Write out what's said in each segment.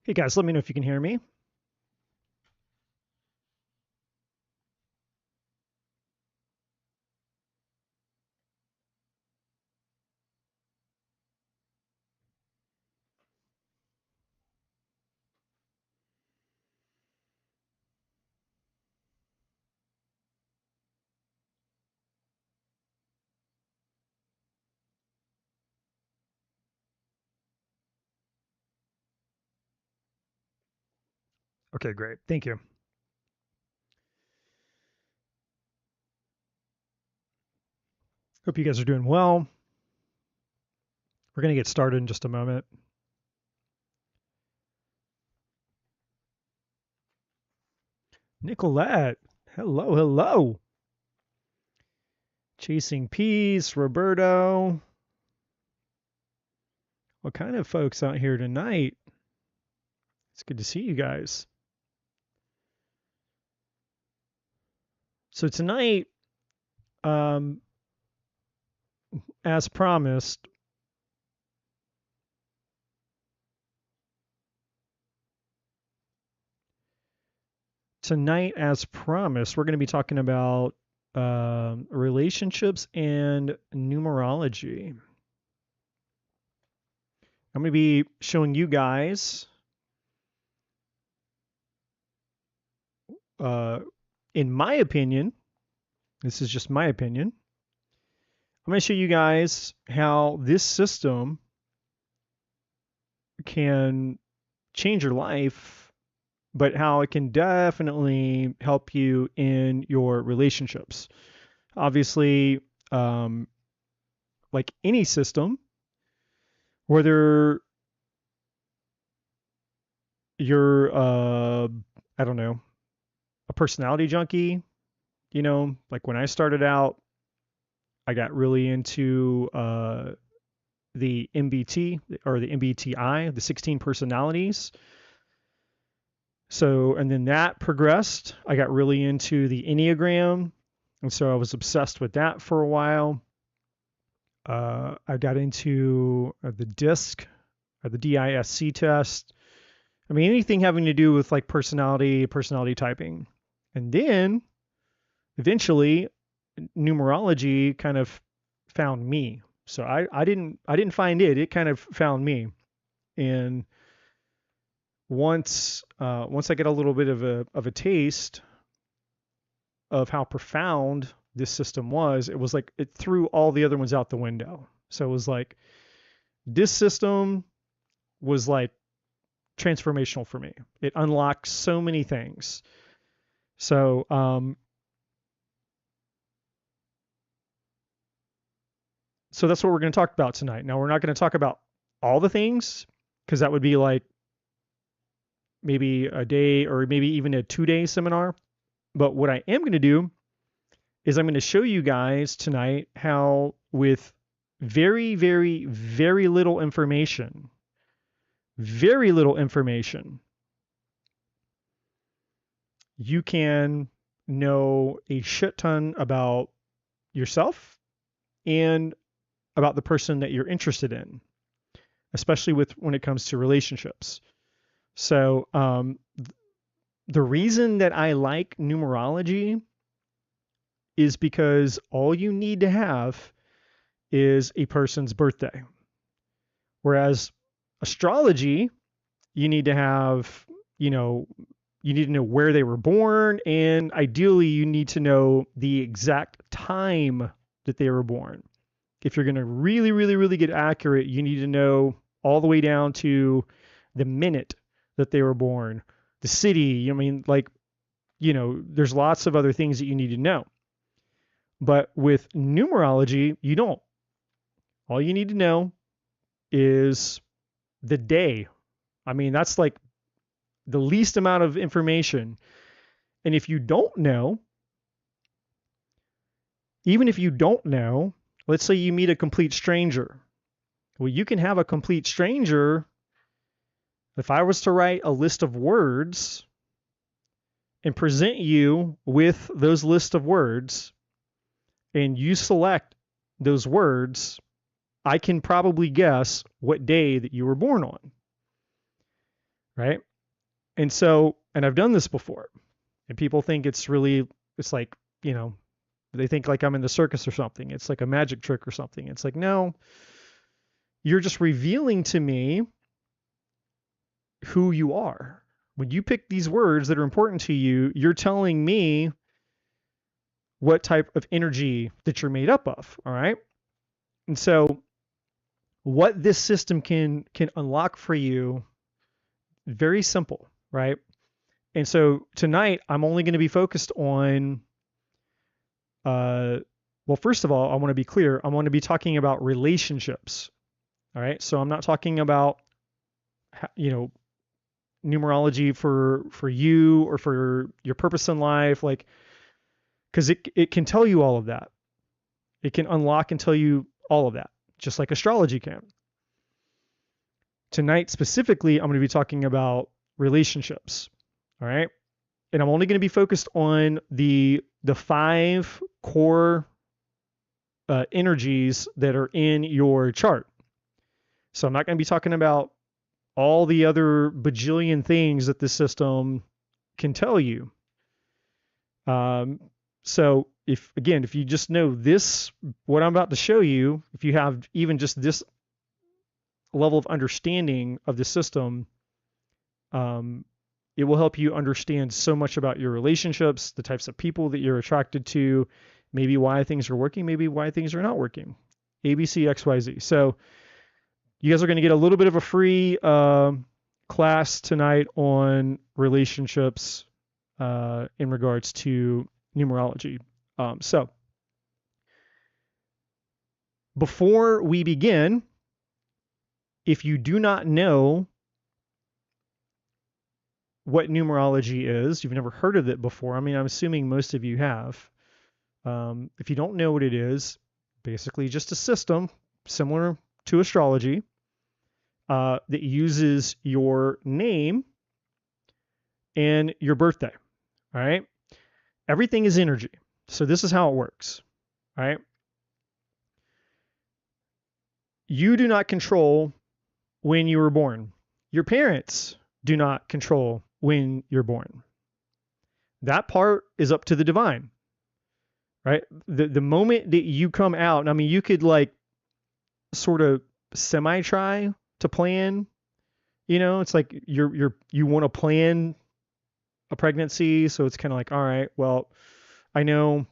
Hey guys, let me know if you can hear me. Okay, great. Thank you. Hope you guys are doing well. We're going to get started in just a moment. Nicolette, hello, hello. Chasing Peace, Roberto. What kind of folks out here tonight? It's good to see you guys. So tonight, as promised, we're going to be talking about relationships and numerology. I'm going to be showing you guys in my opinion, this is just my opinion, I'm going to show you guys how this system can change your life, but how it can definitely help you in your relationships. Obviously, like any system, whether you're, I don't know, a personality junkie, like when I started out, I got really into the MBT or the MBTI, the 16 personalities. So, and then that progressed. I got really into the Enneagram. And so I was obsessed with that for a while. I got into the DISC, or the DISC test. I mean, anything having to do with like personality typing. And then eventually numerology kind of found me. So I didn't find it. It kind of found me. And once I get a little bit of a taste of how profound this system was, it was like it threw all the other ones out the window. So it was like this system was like transformational for me. It unlocked so many things. So so that's what we're going to talk about tonight. Now we're not going to talk about all the things because that would be like maybe a day or maybe even a 2-day seminar. But what I am going to do is I'm going to show you guys tonight how with very, very, very little information, you can know a shit ton about yourself and about the person that you're interested in, especially when it comes to relationships. So the reason that I like numerology is because all you need to have is a person's birthday. Whereas astrology, you need to have, you need to know where they were born, and ideally you need to know the exact time that they were born. If you're going to really, really, really get accurate, you need to know all the way down to the minute that they were born, the city. I mean, like, there's lots of other things that you need to know. But with numerology, you don't. All you need to know is the day. I mean, that's like the least amount of information. And if you don't know, even if you don't know, let's say you meet a complete stranger. Well, you can have a complete stranger. If I was to write a list of words and present you with those list of words, and you select those words, I can probably guess what day that you were born on. right? And so, and I've done this before, and people think it's like, they think like I'm in the circus or something. It's like a magic trick or something. It's like, no, you're just revealing to me who you are. When you pick these words that are important to you, you're telling me what type of energy that you're made up of, all right? And so what this system can unlock for you, very simple, right? And so tonight I'm only going to be focused on well, first of all, I want to be clear. I want to be talking about relationships. All right? So I'm not talking about numerology for you or for your purpose in life, like, because it can tell you all of that. It can unlock and tell you all of that, just like astrology can. Tonight specifically, I'm going to be talking about relationships. All right? And I'm only going to be focused on the 5 core energies that are in your chart. So I'm not going to be talking about all the other bajillion things that the system can tell you. So if you just know this, what I'm about to show you, if you have even just this level of understanding of the system, it will help you understand so much about your relationships, the types of people that you're attracted to, maybe why things are working, maybe why things are not working. ABC, XYZ. So you guys are going to get a little bit of a free class tonight on relationships in regards to numerology. So before we begin, if you do not know what numerology is, you've never heard of it before. I mean, I'm assuming most of you have. If you don't know what it is, basically just a system similar to astrology that uses your name and your birthday. All right. Everything is energy. So this is how it works. All right. You do not control when you were born. Your parents do not control when you're born. That part is up to the divine, right? The moment that you come out, I mean, you could like sort of semi-try to plan, it's like you want to plan a pregnancy. So it's kind of like, all right, well, I know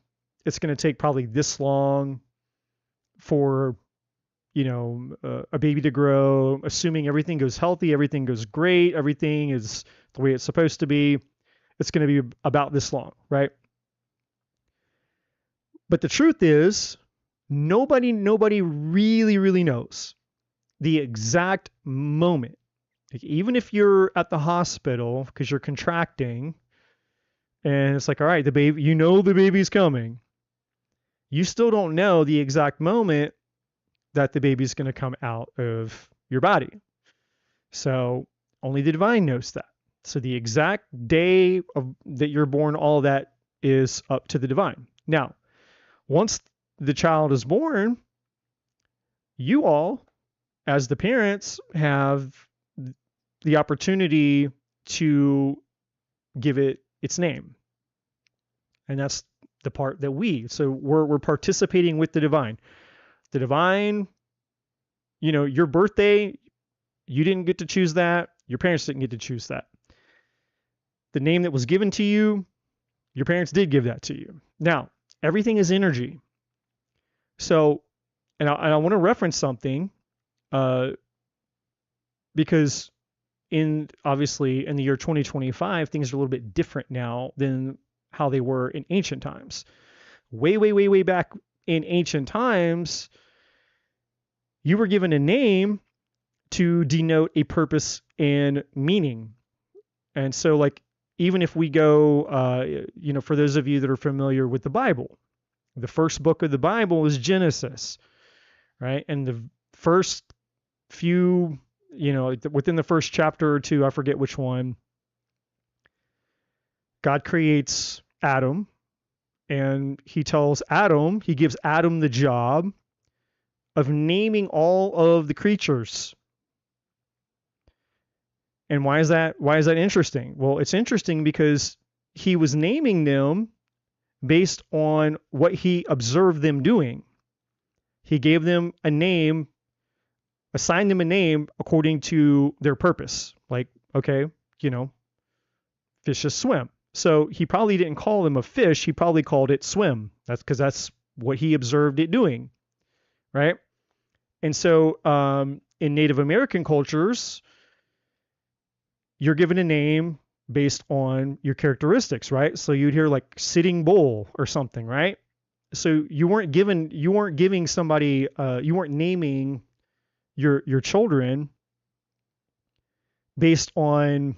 it's going to take probably this long for a baby to grow, assuming everything goes healthy, everything goes great, everything is the way it's supposed to be. It's going to be about this long, right? But the truth is, nobody really knows the exact moment. Like, even if you're at the hospital because you're contracting, and it's like, all right, the baby, the baby's coming. You still don't know the exact moment that the baby's going to come out of your body. So only the divine knows that. So the exact day that you're born, all of that is up to the divine. Now, once the child is born, you all, as the parents, have the opportunity to give it its name. And that's the part that we're participating with the divine. The divine, your birthday, you didn't get to choose that. Your parents didn't get to choose that. The name that was given to you, your parents did give that to you. Now, everything is energy. So, and I want to reference something because obviously in the year 2025, things are a little bit different now than how they were in ancient times. Way back in ancient times, you were given a name to denote a purpose and meaning. And so, like, even if we go, for those of you that are familiar with the Bible, the first book of the Bible is Genesis, right? And the first few, within the first chapter or two, I forget which one, God creates Adam, and he gives Adam the job of naming all of the creatures. And why is that? Why is that interesting? Well, it's interesting because he was naming them based on what he observed them doing. He gave them a name, assigned them a name according to their purpose. Like, okay, you know, fishes swim. So he probably didn't call them a fish. He probably called it swim. That's because that's what he observed it doing, right? And so in Native American cultures, you're given a name based on your characteristics, right? So you'd hear like sitting bull or something, right? So you weren't giving somebody, you weren't naming your children based on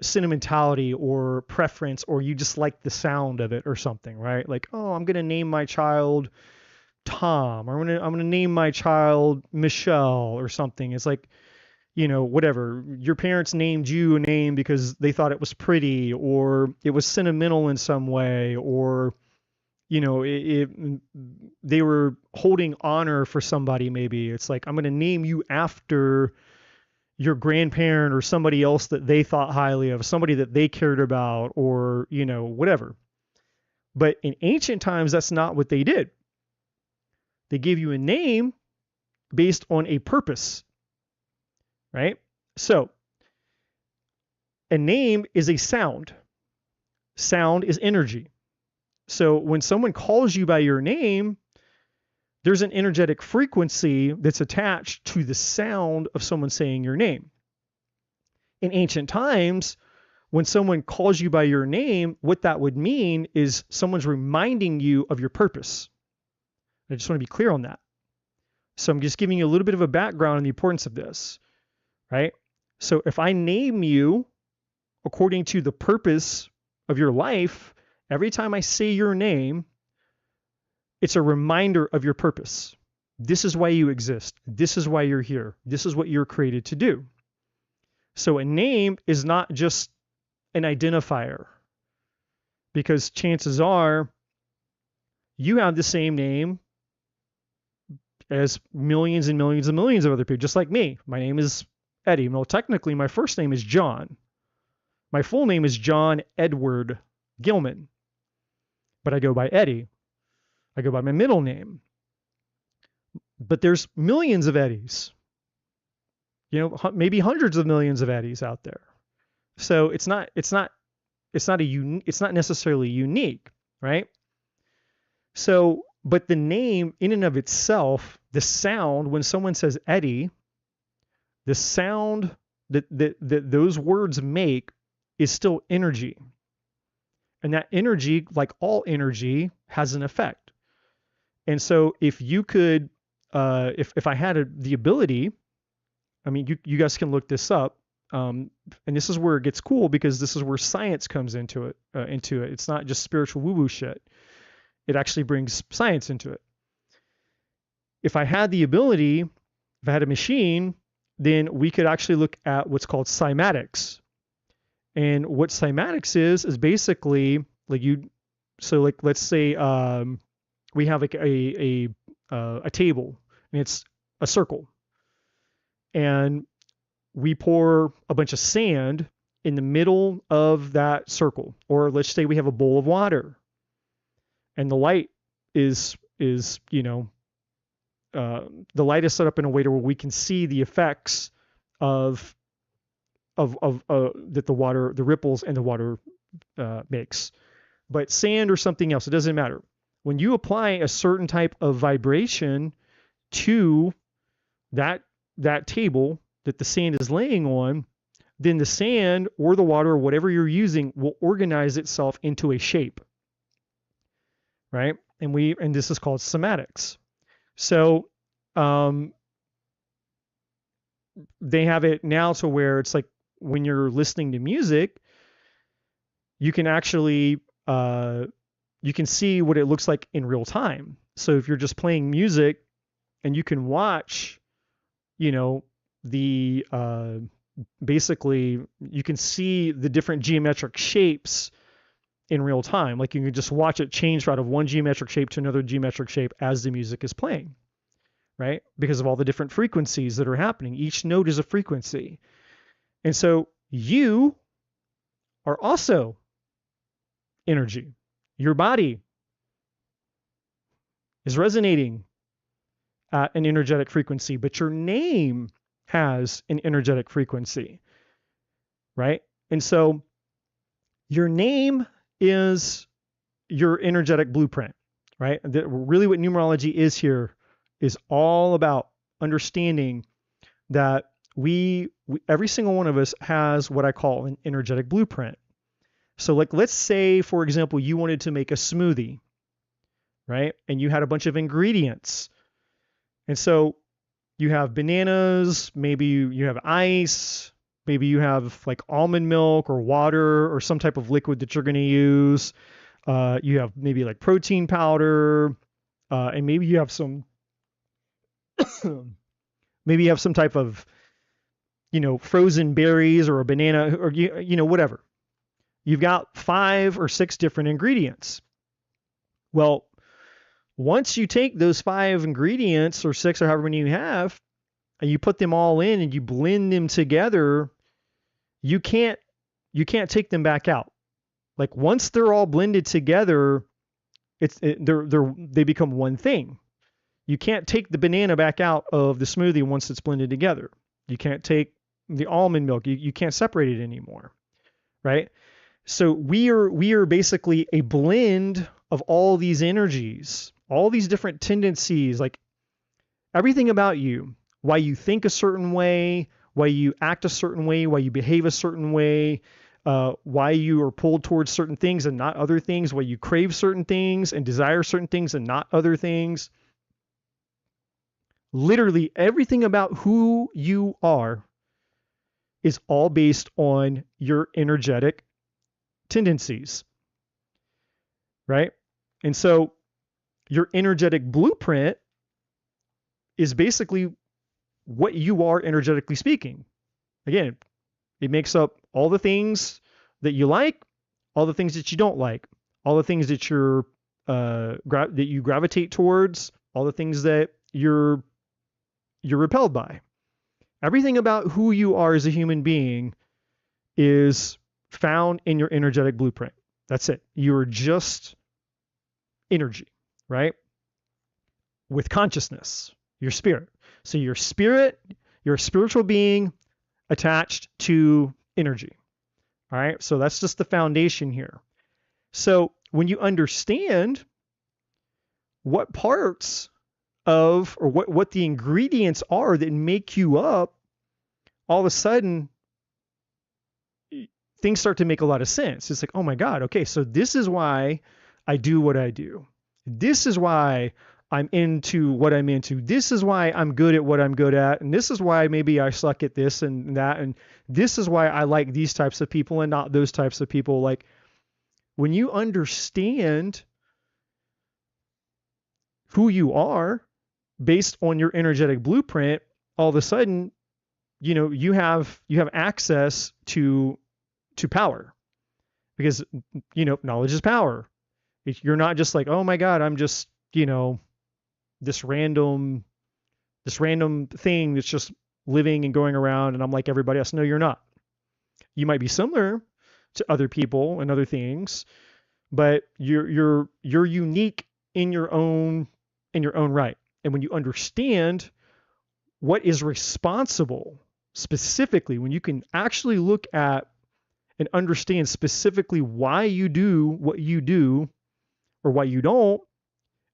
sentimentality or preference, or you just like the sound of it or something, right? Like, oh, I'm gonna name my child Tom, or I'm gonna name my child Michelle or something. It's like, you know, whatever. Your parents named you a name because they thought it was pretty, or it was sentimental in some way, or you know, they were holding honor for somebody. Maybe it's like, I'm going to name you after your grandparent or somebody else that they thought highly of, somebody that they cared about, or you know, whatever. But in ancient times, that's not what they did. They gave you a name based on a purpose, right? So a name is a sound. Sound is energy. So when someone calls you by your name, there's an energetic frequency that's attached to the sound of someone saying your name. In ancient times, when someone calls you by your name, what that would mean is someone's reminding you of your purpose. I just want to be clear on that. So I'm just giving you a little bit of a background on the importance of this, right? So if I name you according to the purpose of your life, every time I say your name, it's a reminder of your purpose. This is why you exist. This is why you're here. This is what you're created to do. So a name is not just an identifier, because chances are you have the same name as millions and millions and millions of other people, just like me. My name is Eddie. Well, technically, my first name is John. My full name is John Edward Gilman, but I go by Eddie. I go by my middle name. But there's millions of Eddies, you know, maybe hundreds of millions of Eddies out there. So it's not necessarily unique, right? So, but the name in and of itself, the sound, when someone says Eddie, the sound that those words make is still energy. And that energy, like all energy, has an effect. And so if you could, if I had the ability, I mean, you guys can look this up. And this is where it gets cool, because this is where science comes into it. It's not just spiritual woo-woo shit. It actually brings science into it. If I had the ability, if I had a machine, then we could actually look at what's called cymatics. And what cymatics is basically like let's say we have like a table, and it's a circle, and we pour a bunch of sand in the middle of that circle. Or let's say we have a bowl of water, and the light is the light is set up in a way to where we can see the effects of that the ripples and the water makes. But sand or something else, it doesn't matter. When you apply a certain type of vibration to that table that the sand is laying on, then the sand or the water or whatever you're using will organize itself into a shape, right? And this is called cymatics. So they have it now to where it's like when you're listening to music, you can actually you can see what it looks like in real time. So if you're just playing music, and you can watch, the basically you can see the different geometric shapes in real time. Like you can just watch it change out of one geometric shape to another geometric shape as the music is playing, right? Because of all the different frequencies that are happening. Each note is a frequency. And so you are also energy. Your body is resonating at an energetic frequency, but your name has an energetic frequency, right? And so your name is your energetic blueprint, right? Really what numerology is here is all about understanding that we every single one of us has what I call an energetic blueprint. So like, let's say, for example, you wanted to make a smoothie, right? And you had a bunch of ingredients. And so you have bananas, maybe you have ice, maybe you have like almond milk or water or some type of liquid that you're going to use. You have maybe like protein powder, and maybe you have some, maybe you have some type of, frozen berries or a banana or, whatever. You've got 5 or 6 different ingredients. Well, once you take those 5 ingredients or 6 or however many you have, and you put them all in and you blend them together, you can't take them back out. Like once they're all blended together, they become one thing. You can't take the banana back out of the smoothie once it's blended together. You can't take the almond milk. You can't separate it anymore, right? So we are basically a blend of all these energies, all these different tendencies, like everything about you, why you think a certain way, why you act a certain way, why you behave a certain way, why you are pulled towards certain things and not other things, why you crave certain things and desire certain things and not other things. Literally everything about who you are is all based on your energetic tendencies, right? And so your energetic blueprint is basically what you are energetically speaking. Again, it makes up all the things that you like, all the things that you don't like, all the things that that you gravitate towards, all the things that you're repelled by. Everything about who you are as a human being is found in your energetic blueprint. That's it. You're just energy, right? With consciousness, your spirit. So your spirit, you're a spiritual being attached to energy. All right. So that's just the foundation here. So when you understand what parts of, or what the ingredients are that make you up, all of a sudden things start to make a lot of sense. It's like, oh my God, okay, so this is why I do what I do. This is why I'm into what I'm into. This is why I'm good at what I'm good at. And this is why maybe I suck at this and that. And this is why I like these types of people and not those types of people. Like when you understand who you are based on your energetic blueprint, all of a sudden, you have access to power, because knowledge is power. You're not just like, oh my God, I'm just this random thing that's just living and going around and I'm like everybody else. No, you're not. You might be similar to other people and other things, but you're unique in your own right. And when you understand what is responsible specifically, when you can actually look at and understand specifically why you do what you do or why you don't,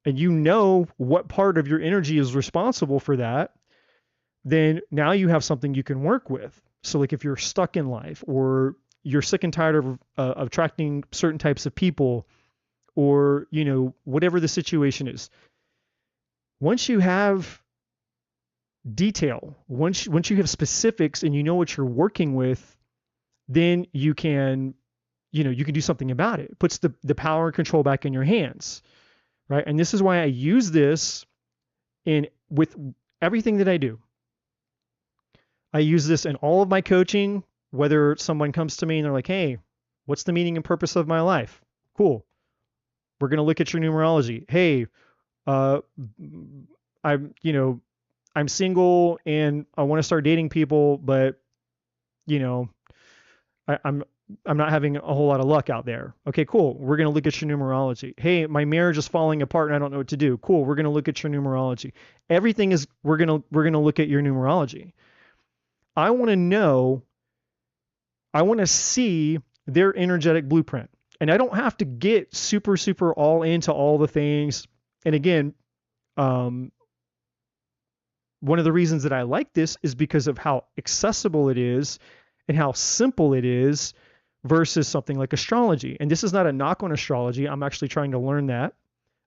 and what part of your energy is responsible for that, then now you have something you can work with. So like if you're stuck in life, or you're sick and tired of attracting certain types of people, or whatever the situation is, once you have detail, once you have specifics and you know what you're working with, then you can do something about it. It puts the power and control back in your hands, right? And this is why I use this with everything that I do. I use this in all of my coaching, whether someone comes to me and they're like, hey, what's the meaning and purpose of my life? Cool. We're going to look at your numerology. Hey, I'm single and I want to start dating people, but you know, I'm not having a whole lot of luck out there. Okay, cool. We're going to look at your numerology. Hey, my marriage is falling apart and I don't know what to do. Cool. We're going to look at your numerology. Everything is we're going to look at your numerology. I want to know, I want to see their energetic blueprint. And I don't have to get super all into all the things. And again, one of the reasons that I like this is because of how accessible it is and how simple it is versus something like astrology. And this is not a knock on astrology. I'm actually trying to learn that.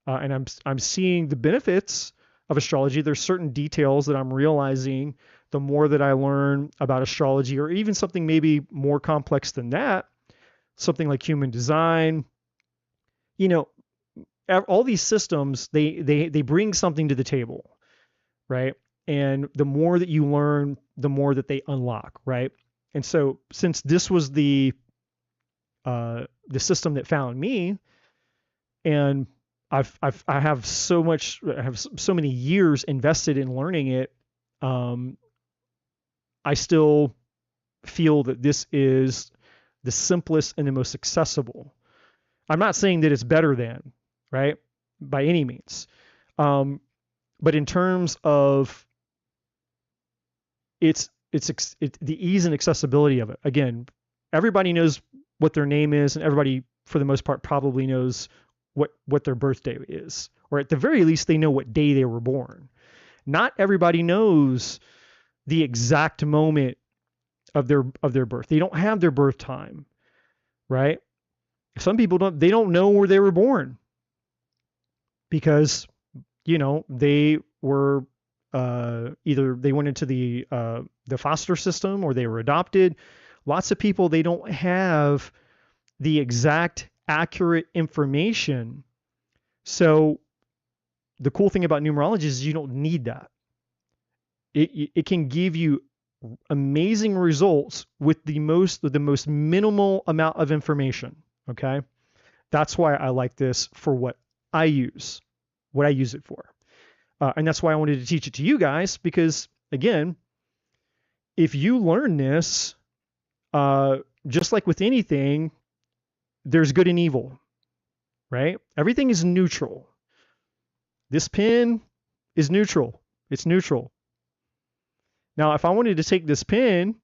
And I'm seeing the benefits of astrology. There's certain details that I'm realizing the more that I learn about astrology, or even something maybe more complex than that, something like human design. You know, all these systems, they bring something to the table, right? And the more that you learn, the more that they unlock, right? And so since this was the system that found me, and I have so many years invested in learning it, I still feel that this is the simplest and the most accessible. I'm not saying that it's better than, right, by any means. But in terms of the ease and accessibility of it, again, everybody knows what their name is, and everybody, for the most part, probably knows what their birthday is, or at the very least, they know what day they were born. Not everybody knows the exact moment of their birth. They don't have their birth time, right? Some people don't know where they were born because, you know, they were either they went into the foster system or they were adopted. Lots of people, they don't have the exact accurate information. So the cool thing about numerology is you don't need that. It can give you amazing results with the most minimal amount of information. Okay, that's why I like this for what I use it for, and that's why I wanted to teach it to you guys, because again, if you learn this, just like with anything, there's good and evil, right? Everything is neutral. This pen is neutral. It's neutral. Now, if I wanted to take this pen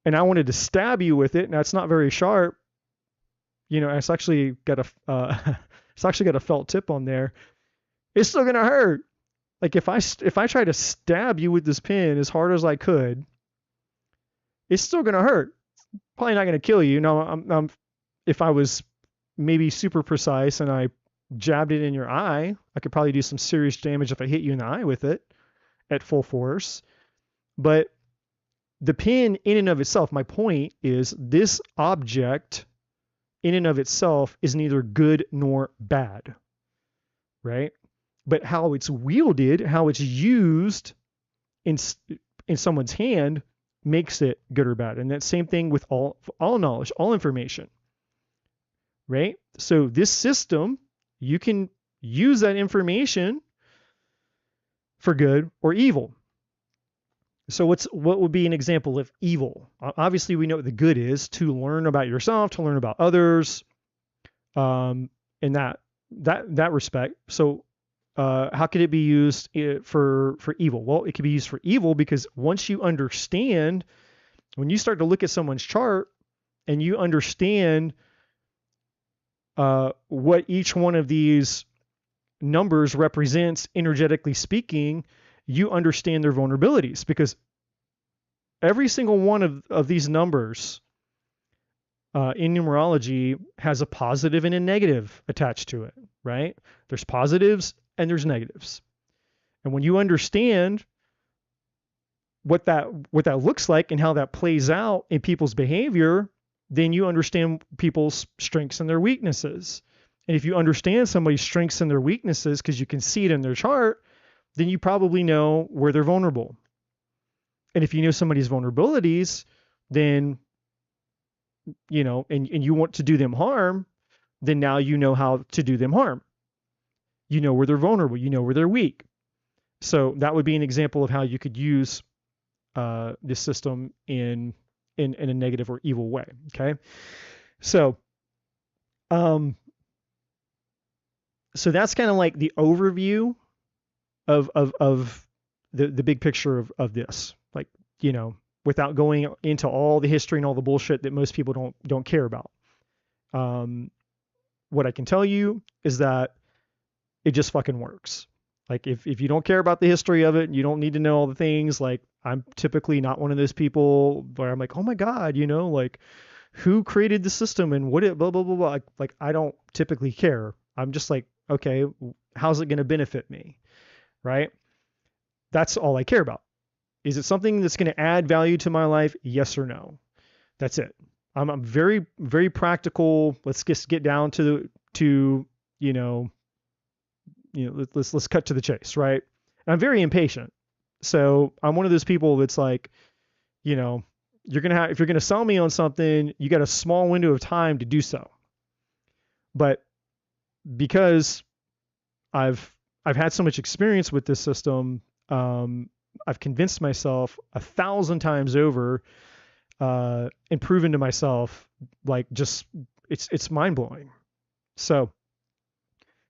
and I wanted to stab you with it, now it's not very sharp. You know, it's actually got a felt tip on there. It's still gonna hurt. Like if I try to stab you with this pen as hard as I could, it's still gonna hurt. Probably not gonna kill you. Now, if I was maybe super precise and I jabbed it in your eye, I could probably do some serious damage if I hit you in the eye with it at full force. But the pen in and of itself, my point is, this object in and of itself is neither good nor bad, right? But how it's wielded, how it's used in someone's hand makes it good or bad. And that same thing with all knowledge, all information, right? So this system, you can use that information for good or evil. So what would be an example of evil? Obviously, we know what the good is: to learn about yourself, to learn about others, in that respect. So how could it be used for evil? Well, it could be used for evil because once you understand, when you start to look at someone's chart and you understand what each one of these numbers represents energetically speaking, you understand their vulnerabilities, because every single one of these numbers in numerology has a positive and a negative attached to it, right? There's positives and there's negatives. And when you understand what that looks like and how that plays out in people's behavior, then you understand people's strengths and their weaknesses. And if you understand somebody's strengths and their weaknesses because you can see it in their chart, then you probably know where they're vulnerable. And if you know somebody's vulnerabilities, then, you know, and you want to do them harm, then now you know how to do them harm. You know where they're vulnerable, you know where they're weak. So that would be an example of how you could use this system in a negative or evil way. Okay, so so that's kind of like the overview of the big picture of this. Like, you know, without going into all the history and all the bullshit that most people don't care about. What I can tell you is that it just fucking works. Like, if you don't care about the history of it, you don't need to know all the things. Like, I'm typically not one of those people where I'm like, oh my God, you know, like, who created the system and what it, blah, blah, blah, blah. Like, I don't typically care. I'm just like, okay, how's it going to benefit me? Right? That's all I care about. Is it something that's going to add value to my life? Yes or no? That's it. I'm very, very practical. Let's just get down to you know, let's cut to the chase, right? And I'm very impatient. So I'm one of those people that's like, you know, if you're going to sell me on something, you got a small window of time to do so. But because I've had so much experience with this system, I've convinced myself 1,000 times over, and proven to myself, like, just it's mind blowing. So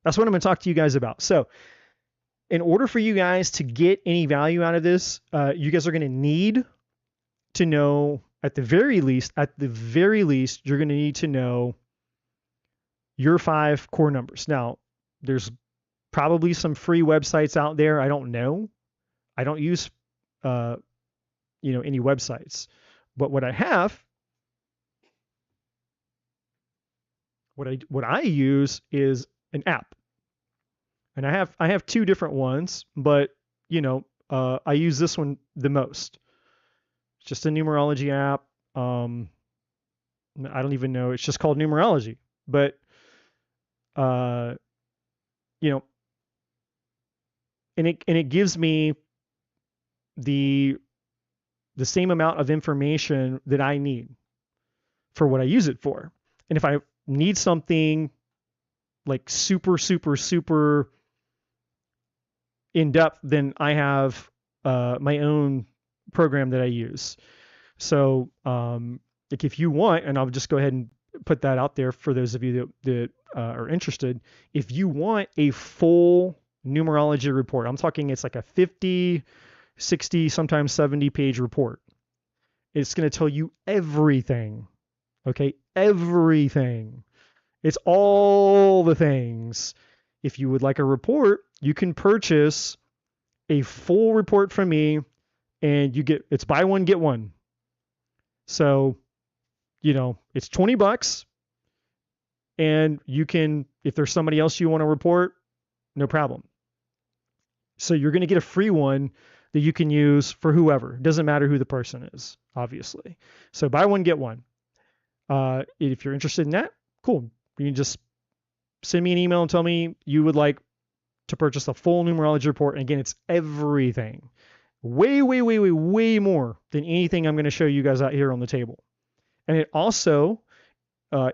that's what I'm going to talk to you guys about. So in order for you guys to get any value out of this, you guys are going to need to know, at the very least, you're going to need to know your 5 core numbers. Now, there's probably some free websites out there. I don't know. I don't use, any websites. But what I have, what I use is an app, and I have 2 different ones, but I use this one the most. It's just a numerology app. I don't even know. It's just called Numerology, but and it gives me the same amount of information that I need for what I use it for. And if I need something like super, super, super in depth, then I have my own program that I use. So like, if you want, and I'll just go ahead and put that out there for those of you that are interested, if you want a full numerology report, I'm talking it's like a 50, 60, sometimes 70 page report. It's going to tell you everything. Okay? Everything. It's all the things. If you would like a report, you can purchase a full report from me, and it's buy one, get one. So, it's $20, and you can, if there's somebody else you want to report, no problem. So you're going to get a free one that you can use for whoever. It doesn't matter who the person is, obviously. So buy one, get one. If you're interested in that, cool. You can just send me an email and tell me you would like to purchase a full numerology report. And again, it's everything. Way, way, way, way, way more than anything I'm going to show you guys out here on the table. And it also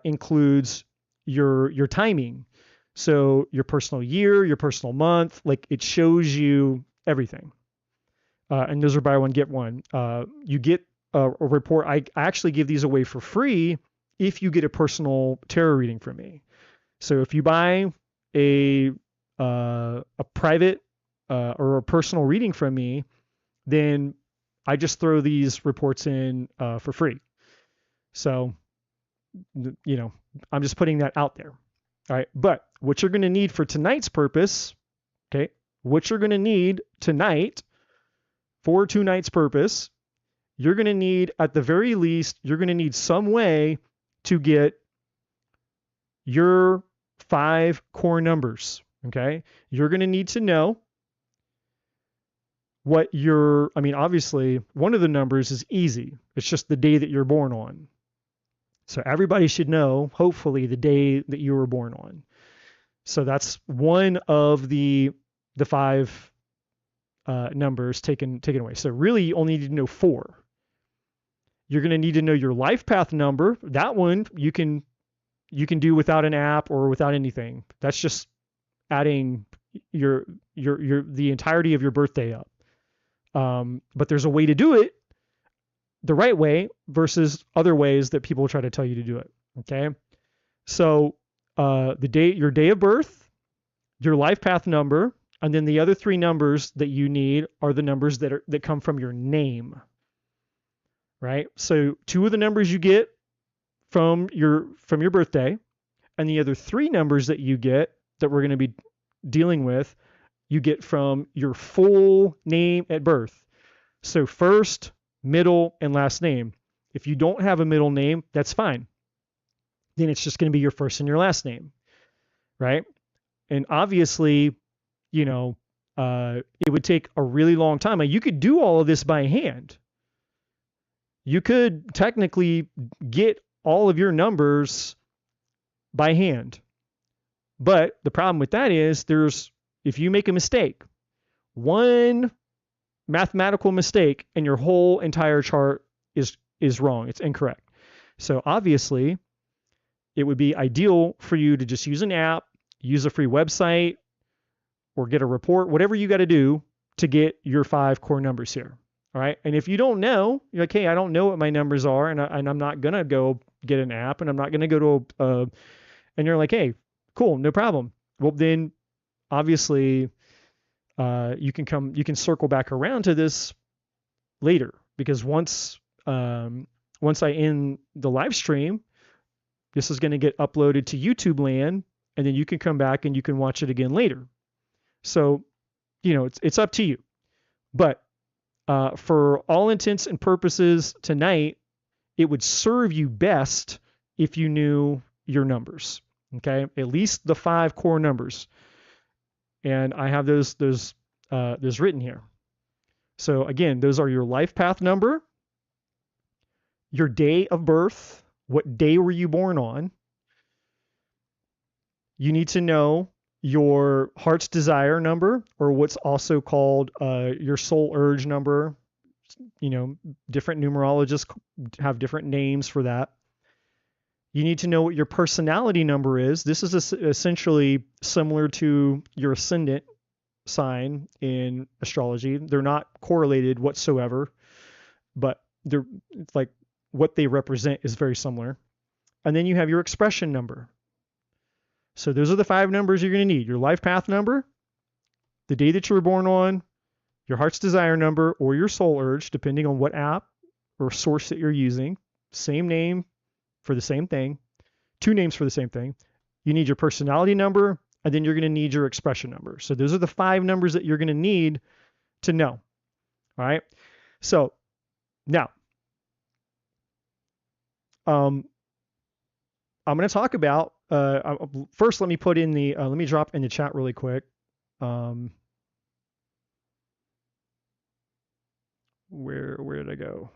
includes your timing. So your personal year, your personal month, like, it shows you everything. And those are buy one, get one. You get a report. I actually give these away for free if you get a personal tarot reading from me. So if you buy a private or a personal reading from me, then I just throw these reports in for free. So, I'm just putting that out there. All right. But what you're going to need for tonight's purpose, okay, what you're going to need tonight for tonight's purpose, you're going to need, at the very least, you're going to need some way to get your 5 core numbers. Okay. You're going to need to know what obviously one of the numbers is easy. It's just the day that you're born on. So everybody should know, hopefully, the day that you were born on. So that's one of the 5 numbers taken away. So really, you only need to know 4. You're going to need to know your life path number. That one you can do without an app or without anything. That's just adding the entirety of your birthday up. But there's a way to do it the right way versus other ways that people try to tell you to do it. Okay. So your day of birth, your life path number, and then the other three numbers that you need are the numbers that come from your name. Right? So two of the numbers you get from your birthday, and the other three numbers that you get that we're going to be dealing with, you get from your full name at birth. So first, middle, and last name. If you don't have a middle name, that's fine. Then it's just going to be your first and your last name, right? And obviously, you know, it would take a really long time. You could do all of this by hand. You could technically get all of your numbers by hand. But the problem with that is if you make a mistake, one mathematical mistake and your whole entire chart is wrong. It's incorrect. So obviously, it would be ideal for you to just use an app, use a free website, or get a report, whatever you got to do to get your 5 core numbers here. All right. And if you don't know, you're like, hey, I don't know what my numbers are, and I'm not going to go get an app, and I'm not going to go to and you're like, hey, cool, no problem. Well, then obviously you can circle back around to this later, because once I end the live stream, this is going to get uploaded to YouTube land, and then you can come back and you can watch it again later. So, you know, it's up to you. But for all intents and purposes tonight, it would serve you best if you knew your numbers. Okay, at least the 5 core numbers, and I have those written here. So again, those are your life path number, your day of birth, what day were you born on. You need to know your heart's desire number, or what's also called your soul urge number. You know, different numerologists have different names for that. You need to know what your personality number is. This is essentially similar to your ascendant sign in astrology. They're not correlated whatsoever, but they're like what they represent is very similar. And then you have your expression number. So those are the 5 numbers you're going to need. Your life path number, the day that you were born on, your heart's desire number, or your soul urge, depending on what app or source that you're using. Same name for the same thing, 2 names for the same thing. You need your personality number, and then you're going to need your expression number. So those are the 5 numbers that you're going to need to know. All right. So now, I'm going to talk about, first let me put in the, let me drop in the chat really quick. Where did I go?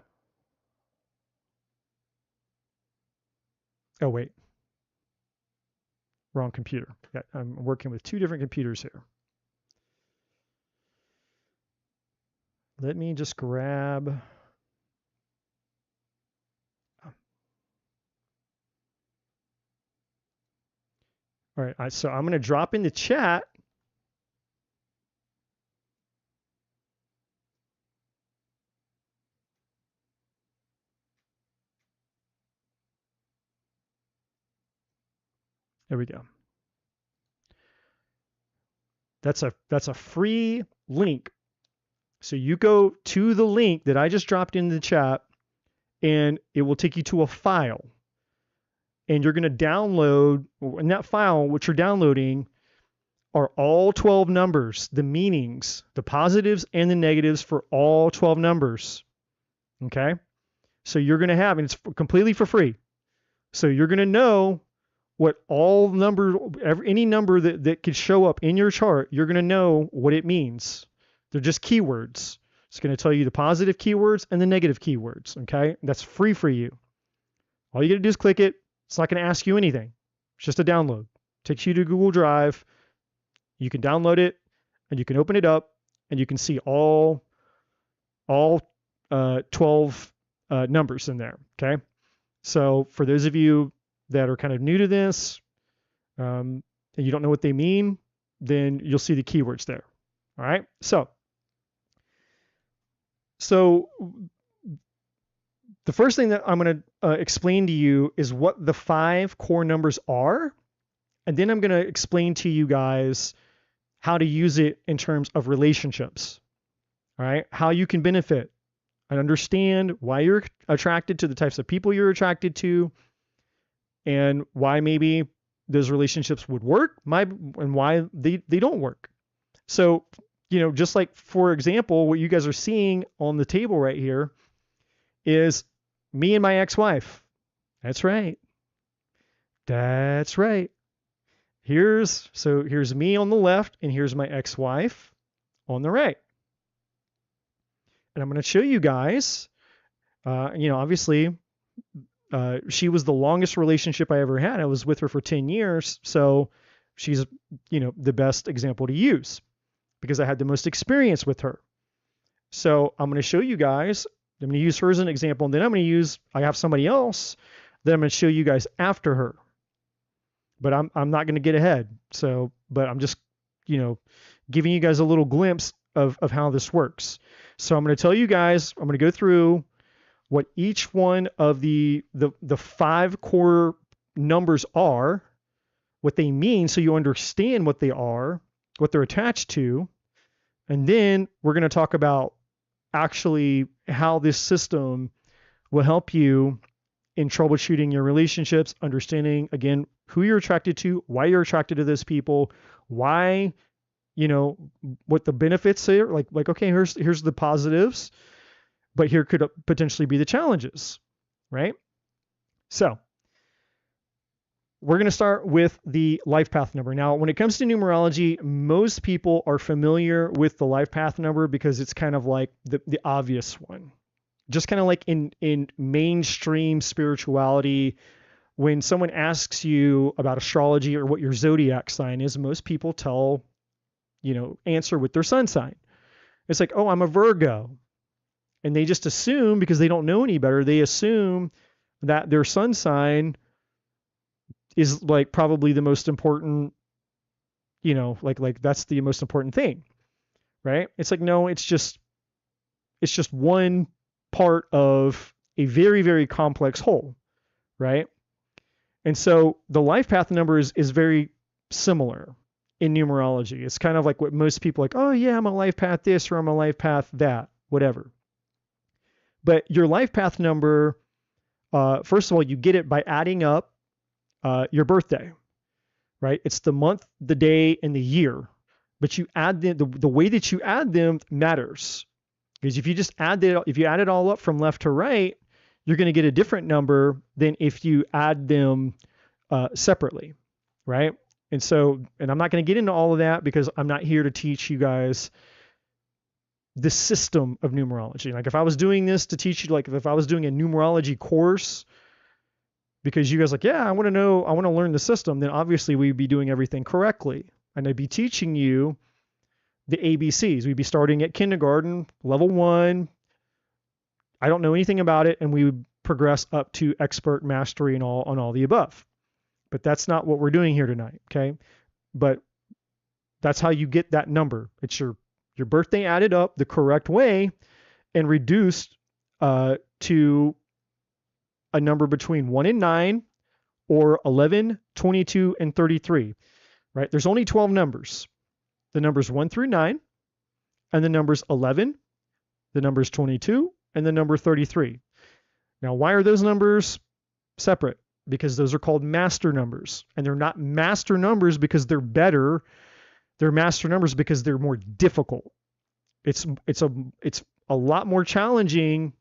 Oh, wait. Wrong computer. Yeah, I'm working with 2 different computers here. Let me just grab. All right, so I'm going to drop in the chat. There we go. That's a free link. So you go to the link that I just dropped in the chat, and it will take you to a file. And you're going to download, in that file, what you're downloading are all 12 numbers, the meanings, the positives and the negatives for all 12 numbers. Okay? So you're going to have, and it's completely for free. So you're going to know what all number, any number that could show up in your chart, you're going to know what it means. They're just keywords. It's going to tell you the positive keywords and the negative keywords. Okay? That's free for you. All you got to do is click it. It's not going to ask you anything. It's just a download. Takes you to Google Drive. You can download it, and you can open it up, and you can see all 12 numbers in there. Okay? So for those of you that are kind of new to this, and you don't know what they mean, then you'll see the keywords there. All right? So the first thing that I'm going to explain to you is what the 5 core numbers are. And then I'm going to explain to you guys how to use it in terms of relationships. All right. How you can benefit and understand why you're attracted to the types of people you're attracted to and why maybe those relationships would work and why they don't work. So, just like, for example, what you guys are seeing on the table right here is me and my ex-wife. That's right. That's right. Here's me on the left, and here's my ex-wife on the right. And I'm going to show you guys, obviously, she was the longest relationship I ever had. I was with her for 10 years. So she's, the best example to use because I had the most experience with her. So I'm going to show you guys, I'm going to use her as an example. And then I have somebody else that I'm going to show you guys after her. But I'm not going to get ahead. But I'm just, giving you guys a little glimpse of how this works. So I'm going to tell you guys, I'm going to go through what each one of the 5 core numbers are, what they mean, so you understand what they are, what they're attached to. And then we're going to talk about actually how this system will help you in troubleshooting your relationships, understanding, again, who you're attracted to, why you're attracted to those people, why, what the benefits are. Like, okay, here's the positives, but here could potentially be the challenges, right? So we're going to start with the life path number. Now, when it comes to numerology, most people are familiar with the life path number because it's kind of like the obvious one. Just kind of like in mainstream spirituality, when someone asks you about astrology or what your zodiac sign is, most people answer with their sun sign. It's like, oh, I'm a Virgo. And they just assume, because they don't know any better, they assume that their sun sign is like probably the most important, like that's the most important thing, right? It's like, no, it's just one part of a very, very complex whole, right? And so the life path number is very similar in numerology. It's kind of like what most people like, oh yeah, I'm a life path this or I'm a life path that, whatever. But your life path number, first of all, you get it by adding up your birthday, right? It's the month, the day, and the year. But you add the way that you add them matters. Because if you just add it all up from left to right, you're going to get a different number than if you add them separately, right? And I'm not going to get into all of that because I'm not here to teach you guys the system of numerology. Like if I was doing this to teach you, like if I was doing a numerology course, because you guys like, yeah, I want to learn the system, then obviously we'd be doing everything correctly. And I'd be teaching you the ABCs. We'd be starting at kindergarten, level 1. I don't know anything about it, and we would progress up to expert mastery and on all the above. But that's not what we're doing here tonight, okay? But that's how you get that number. It's your birthday added up the correct way and reduced to a number between 1 and 9 or 11, 22, and 33, right? There's only 12 numbers. The numbers 1 through 9, and the numbers 11, the numbers 22, and the number 33. Now, why are those numbers separate? Because those are called master numbers, and they're not master numbers because they're better. They're master numbers because they're more difficult. It's a lot more challenging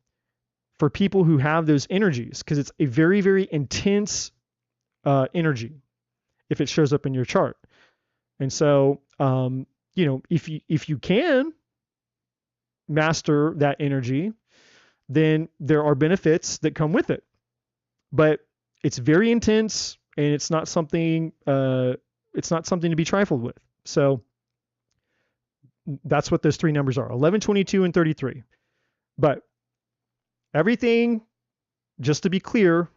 for people who have those energies because it's a very, very intense energy if it shows up in your chart. And so, if you can master that energy, then there are benefits that come with it. But it's very intense, and it's not something to be trifled with. So that's what those 3 numbers are: 11, 22, and 33. But everything, just to be clear,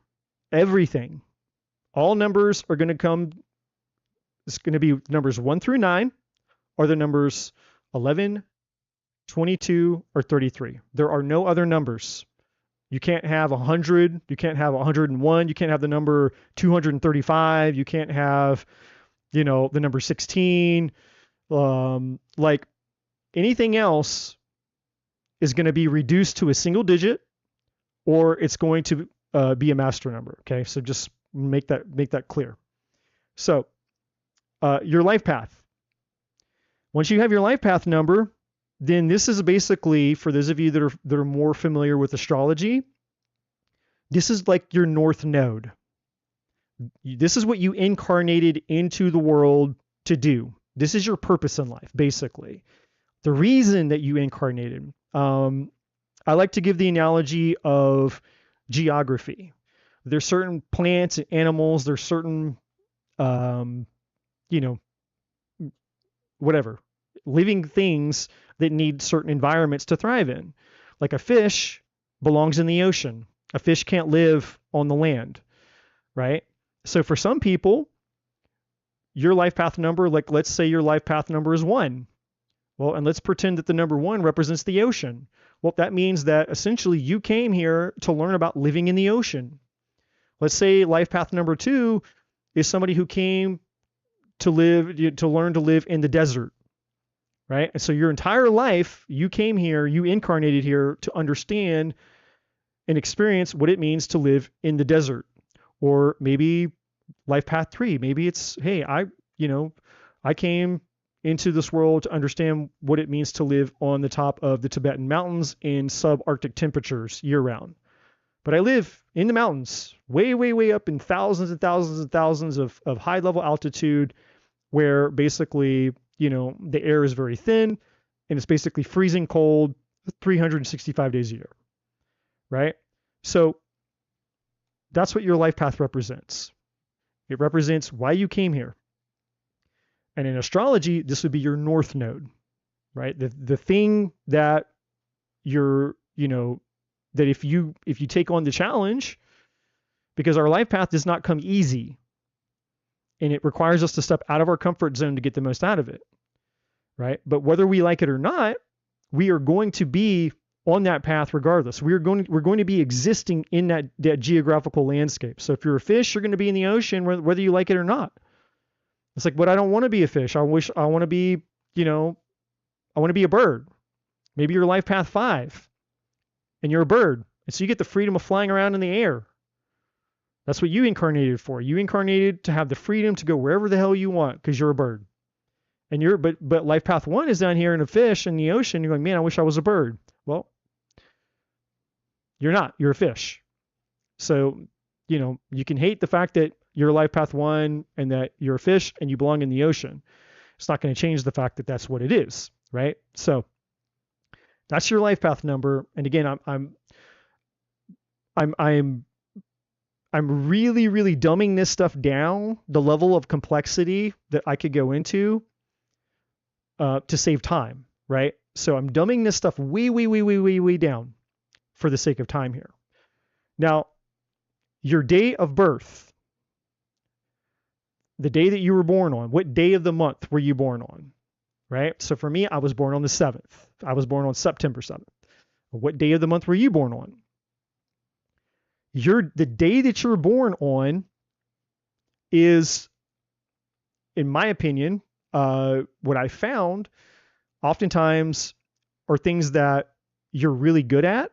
everything, all numbers are going to come. It's going to be numbers 1 through 9, or the numbers 11, 22, or 33. There are no other numbers. You can't have 100. You can't have 101. You can't have the number 235. You can't have, the number 16. Like anything else is going to be reduced to a single digit, or it's going to be a master number. Okay, so just make that clear. So your life path. Once you have your life path number, then this is basically, for those of you that are more familiar with astrology, this is like your north node. This is what you incarnated into the world to do. This is your purpose in life, basically. The reason that you incarnated. I like to give the analogy of geography. There's certain plants and animals, there's certain, whatever, living things that need certain environments to thrive in. Like a fish belongs in the ocean. A fish can't live on the land, right? So for some people, your life path number, like let's say your life path number is 1. Well, and let's pretend that the number 1 represents the ocean. Well, that means that essentially you came here to learn about living in the ocean. Let's say life path number 2 is somebody who came to learn to live in the desert, right? And so your entire life, you came here, you incarnated here to understand and experience what it means to live in the desert. Or maybe life path 3, maybe it's, hey, I came into this world to understand what it means to live on the top of the Tibetan mountains in subarctic temperatures year round. But I live in the mountains, way, way, way up in thousands and thousands and thousands of high level altitude, where basically, the air is very thin and it's basically freezing cold 365 days a year, right? So that's what your life path represents. It represents why you came here. And in astrology, this would be your north node, right? The thing that that if you take on the challenge, because our life path does not come easy, and it requires us to step out of our comfort zone to get the most out of it, right? But whether we like it or not, we are going to be on that path regardless. We're going to be existing in that geographical landscape. So if you're a fish, you're going to be in the ocean whether you like it or not. It's like, but I don't want to be a fish. I want to be, I want to be a bird. Maybe you're life path 5 and you're a bird. And so you get the freedom of flying around in the air. That's what you incarnated for. You incarnated to have the freedom to go wherever the hell you want because you're a bird. And but life path 1 is down here in a fish in the ocean. You're going, man, I wish I was a bird. Well, you're not. You're a fish. So, you can hate the fact that you're life path 1 and that you're a fish and you belong in the ocean. It's not going to change the fact that that's what it is, right? So that's your life path number. And again, I'm really, really dumbing this stuff down, the level of complexity that I could go into to save time, right? So I'm dumbing this stuff way, way, way, way, way, way down for the sake of time here. Now, your day of birth, the day that you were born on, what day of the month were you born on, right? So for me, I was born on the 7th. I was born on September 7th. What day of the month were you born on? The day that you're born on is, in my opinion, what I found oftentimes are things that you're really good at,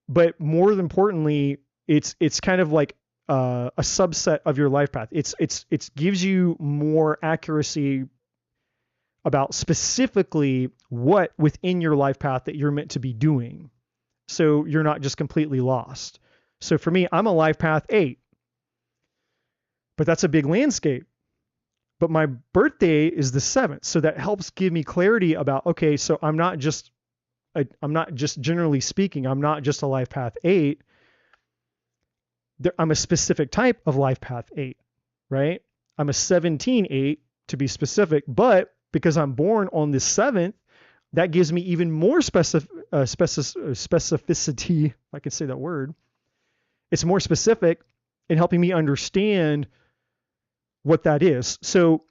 but more importantly, it's kind of like a subset of your life path. It gives you more accuracy about specifically what within your life path that you're meant to be doing. So you're not just completely lost. So for me, I'm a life path 8, but that's a big landscape. But my birthday is the 7th. So that helps give me clarity about, okay, so I'm not just generally speaking, I'm not just a life path 8. I'm a specific type of life path 8, right? I'm a 17-8 to be specific, but because I'm born on the 7th, that gives me even more specificity, if I can say that word. It's more specific in helping me understand what that is. So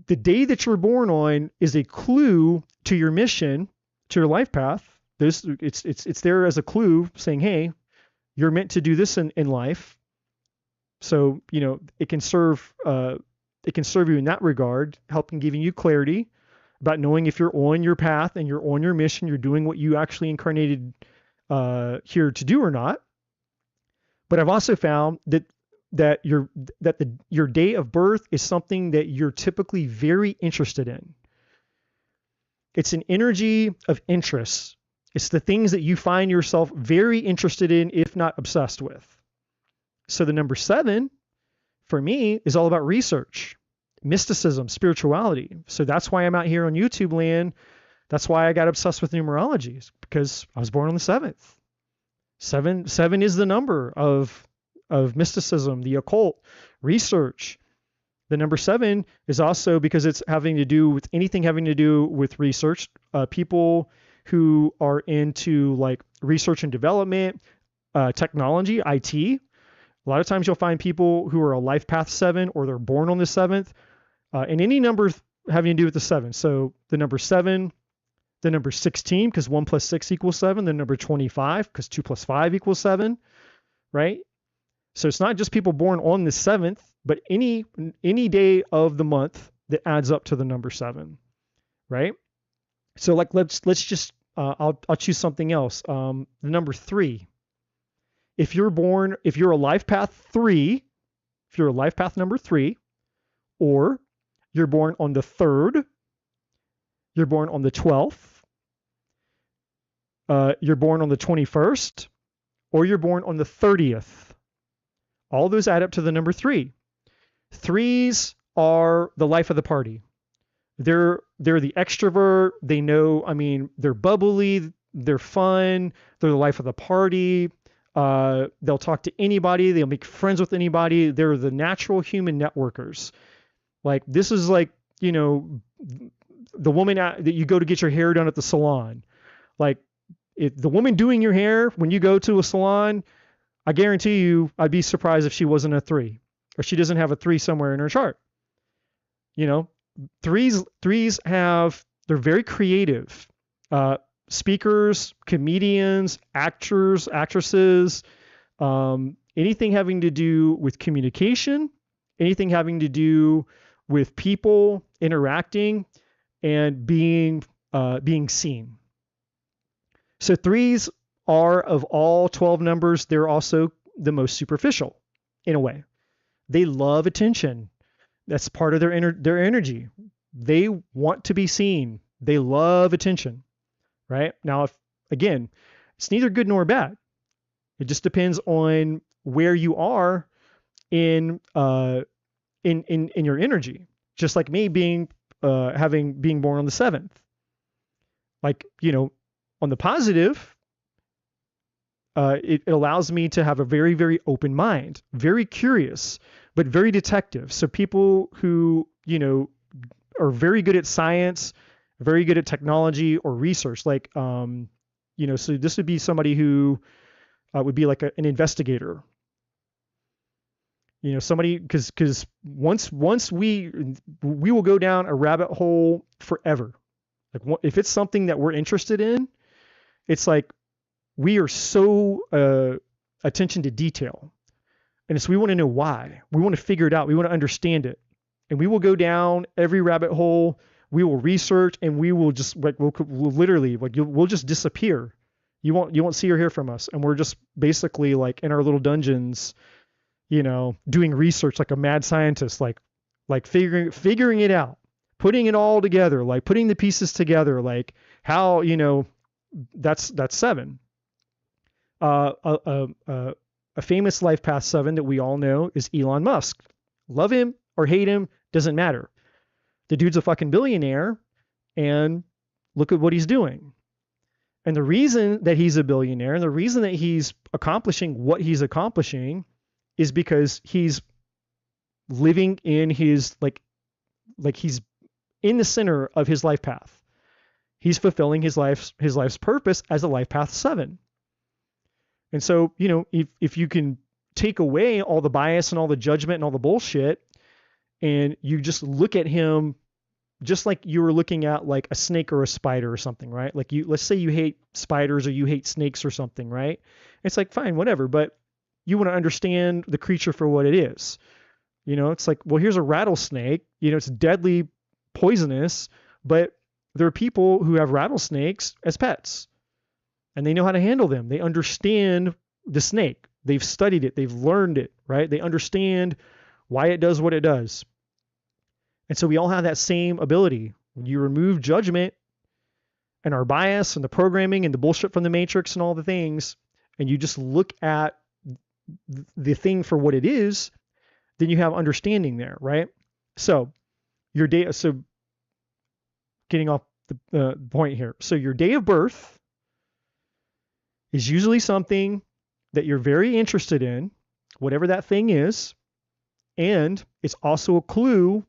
the day that you're born on is a clue to your mission, to your life path, It's there as a clue saying, hey, you're meant to do this in life. So, it can serve you in that regard, helping giving you clarity about knowing if you're on your path and you're on your mission, you're doing what you actually incarnated here to do or not. But I've also found that your day of birth is something that you're typically very interested in. It's an energy of interest. It's the things that you find yourself very interested in, if not obsessed with. So the number 7 for me is all about research, mysticism, spirituality. So that's why I'm out here on YouTube land. That's why I got obsessed with numerology, because I was born on the 7th. Seven is the number of mysticism, the occult, research. The number 7 is also because it's having to do with anything having to do with research. People who are into like research and development, technology, IT. A lot of times you'll find people who are a life path 7 or they're born on the 7th, and any number having to do with the 7. So the number 7, the number 16, because 1 plus 6 equals 7, the number 25, because 2 plus 5 equals 7, right? So it's not just people born on the 7th, but any day of the month that adds up to the number 7, right? So like let's just I'll choose something else. The number 3. If you're a life path 3, if you're a life path number 3, or you're born on the 3rd, you're born on the 12th, you're born on the 21st, or you're born on the 30th. All those add up to the number 3. 3s are the life of the party. They're the extrovert. They know, they're bubbly, they're fun, they're the life of the party. They'll talk to anybody, they'll make friends with anybody. They're the natural human networkers. Like this is like, the woman that you go to get your hair done at the salon. Like the woman doing your hair when you go to a salon, I guarantee you, I'd be surprised if she wasn't a 3, or she doesn't have a 3 somewhere in her chart. Threes they're very creative. Speakers, comedians, actors, actresses, anything having to do with communication, anything having to do with people interacting and being seen. So 3s are, of all 12 numbers, they're also the most superficial in a way. They love attention. That's part of their energy. They want to be seen. They love attention, right? Now, again, it's neither good nor bad. It just depends on where you are in your energy. Just like me being born on the 7th. Like, on the positive, it allows me to have a very, very open mind, very curious, but very detective. So people who, are very good at science, very good at technology or research, like, so this would be somebody who would be like an investigator. Somebody, because once we will go down a rabbit hole forever. Like if it's something that we're interested in, it's like we are so attention to detail. And so we want to know why. We want to figure it out. We want to understand it. And we will go down every rabbit hole. We will research, and we will just we'll literally we'll just disappear. You won't see or hear from us. And we're just basically like in our little dungeons, doing research like a mad scientist, like figuring it out, putting it all together, like putting the pieces together, like how, that's 7. A famous life path 7 that we all know is Elon Musk. Love him or hate him, doesn't matter. The dude's a fucking billionaire, and look at what he's doing. And the reason that he's a billionaire, and the reason that he's accomplishing what he's accomplishing, is because he's living in his like he's in the center of his life path. He's fulfilling his life's purpose as a life path 7. And so, if you can take away all the bias and all the judgment and all the bullshit, and you just look at him just like you were looking at like a snake or a spider or something, right? Like let's say you hate spiders or you hate snakes or something, right? It's like, fine, whatever, but you want to understand the creature for what it is. It's like, well, here's a rattlesnake, it's deadly poisonous, but there are people who have rattlesnakes as pets and they know how to handle them. They understand the snake. They've studied it. They've learned it, right? They understand why it does what it does. And so we all have that same ability. When you remove judgment and our bias and the programming and the bullshit from the matrix and all the things, and you just look at the thing for what it is, then you have understanding there, right? So your day, so getting off the point here. So your day of birth is usually something that you're very interested in, whatever that thing is, and it's also a clue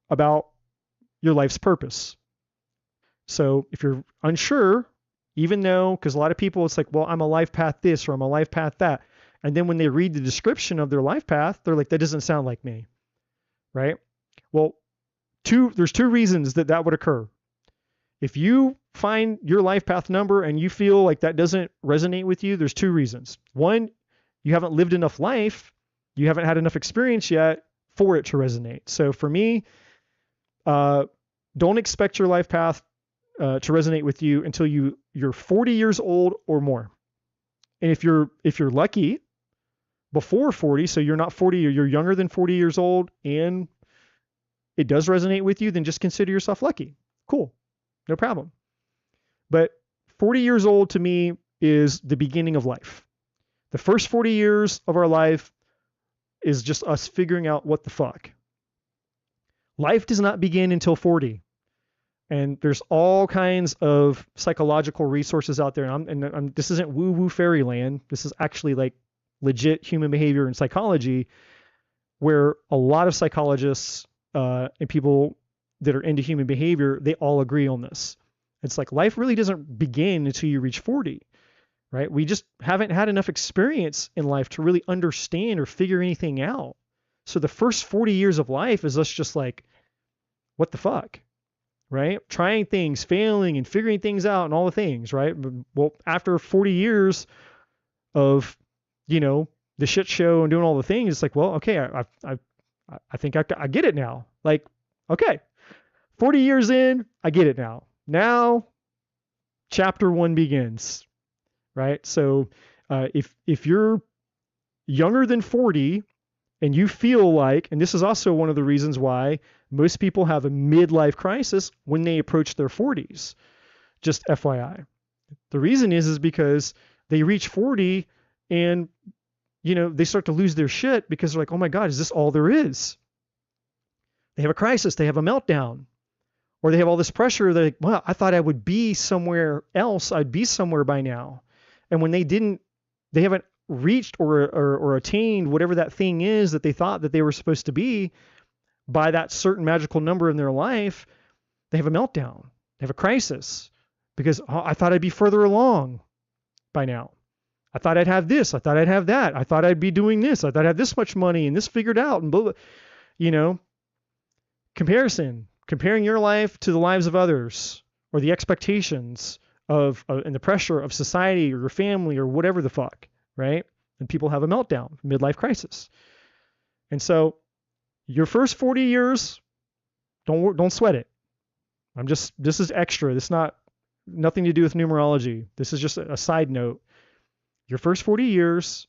about your life's purpose. So if you're unsure, even though, because a lot of people, it's like, well, I'm a life path this or I'm a life path that. And then when they read the description of their life path, they're like, that doesn't sound like me, right? Well, there's two reasons that would occur. If you find your life path number and you feel like that doesn't resonate with you, there's two reasons. One, you haven't lived enough life. You haven't had enough experience yet for it to resonate. So for me, don't expect your life path to resonate with you until you're 40 years old or more. And if you're lucky, before 40, so you're not 40 or you're younger than 40 years old and it does resonate with you, then just consider yourself lucky. Cool. No problem. But 40 years old to me is the beginning of life. The first 40 years of our life is just us figuring out what the fuck. Life does not begin until 40. And there's all kinds of psychological resources out there. And this isn't woo-woo fairyland. This is actually like legit human behavior and psychology, where a lot of psychologists and people that are into human behavior, they all agree on this. It's like life really doesn't begin until you reach 40, right? We just haven't had enough experience in life to really understand or figure anything out. So the first 40 years of life is us just like, what the fuck, right? Trying things, failing and figuring things out and all the things, right? Well, after 40 years of, the shit show and doing all the things, it's like, well, okay, I think I get it now. Like, okay, 40 years in, I get it now. Now, chapter 1 begins, right? So if you're younger than 40 and you feel like, and this is also one of the reasons why most people have a midlife crisis when they approach their 40s, just FYI. The reason is because they reach 40 and, they start to lose their shit because they're like, oh my God, is this all there is? They have a crisis. They have a meltdown. Or they have all this pressure. They're like, well, I thought I would be somewhere else. I'd be somewhere by now. And when they haven't reached or attained whatever that thing is that they thought that they were supposed to be by that certain magical number in their life, they have a meltdown. They have a crisis because I thought I'd be further along by now. I thought I'd have this. I thought I'd have that. I thought I'd be doing this. I thought I had this much money and this figured out and blah, blah. Comparing your life to the lives of others or the expectations of and the pressure of society or your family or whatever the fuck, right? And people have a meltdown, midlife crisis. And so your first 40 years, don't sweat it. This is extra. This is nothing to do with numerology. This is just a side note. Your first 40 years,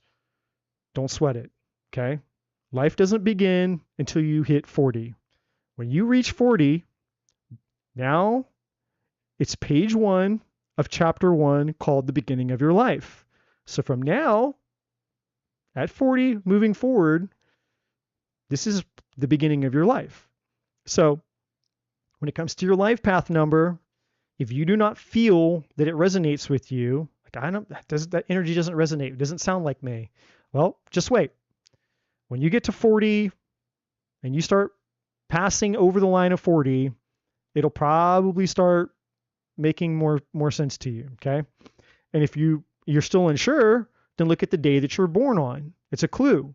don't sweat it, okay? Life doesn't begin until you hit 40. When you reach 40, now it's page 1 of chapter 1 called the beginning of your life. So from now, at 40, moving forward, this is the beginning of your life. So when it comes to your life path number, if you do not feel that it resonates with you, like that energy doesn't resonate, it doesn't sound like me. Well, just wait. When you get to 40 and you start passing over the line of 40, it'll probably start making more sense to you, okay? And if you're still unsure, then look at the day that you're born on. It's a clue,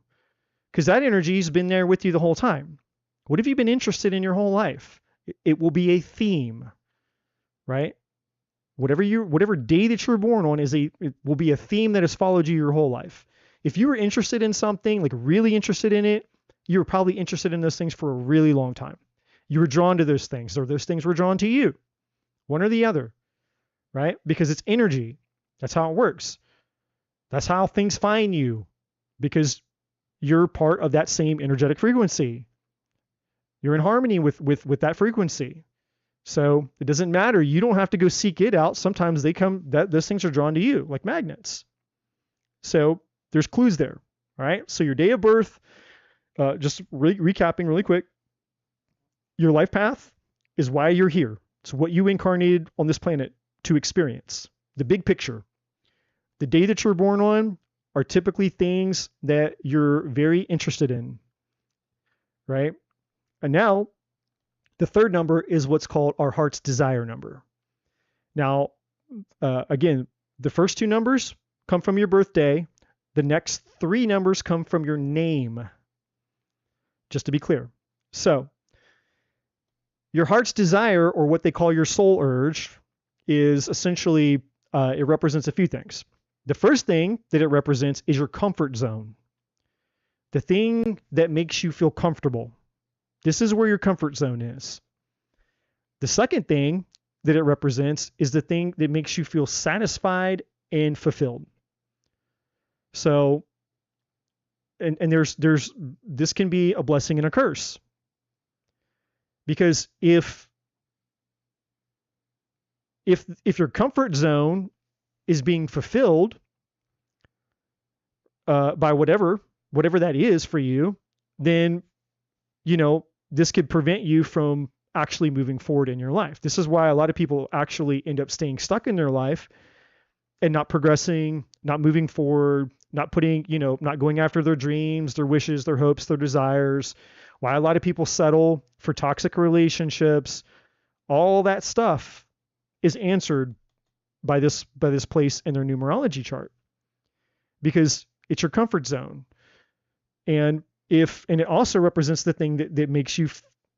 because that energy's been there with you the whole time. What have you been interested in your whole life? It will be a theme, right? Whatever day that you're born on it will be a theme that has followed you your whole life. If you were interested in something, like really interested in it, you were probably interested in those things for a really long time. You were drawn to those things, or those things were drawn to you, one or the other, right? Because it's energy. That's how it works. That's how things find you, because you're part of that same energetic frequency. You're in harmony with that frequency. So it doesn't matter. You don't have to go seek it out. Sometimes those things are drawn to you like magnets. So there's clues there. All right. So your day of birth, just recapping really quick, your life path is why you're here. It's what you incarnated on this planet to experience. The big picture. The day that you're born on are typically things that you're very interested in. Right. And now, the third number is what's called our heart's desire number. Now, again, the first two numbers come from your birthday. The next three numbers come from your name, just to be clear. So, your heart's desire, or what they call your soul urge, is essentially, it represents a few things. The first thing that it represents is your comfort zone, the thing that makes you feel comfortable. This is where your comfort zone is. The second thing that it represents is the thing that makes you feel satisfied and fulfilled. So, and there's this can be a blessing and a curse. Because if your comfort zone is being fulfilled by whatever that is for you, then this could prevent you from actually moving forward in your life. This is why a lot of people actually end up staying stuck in their life and not progressing, not moving forward, not going after their dreams, their wishes, their hopes, their desires. Why a lot of people settle for toxic relationships. All that stuff is answered by this place in their numerology chart, because it's your comfort zone. And it also represents the thing that makes you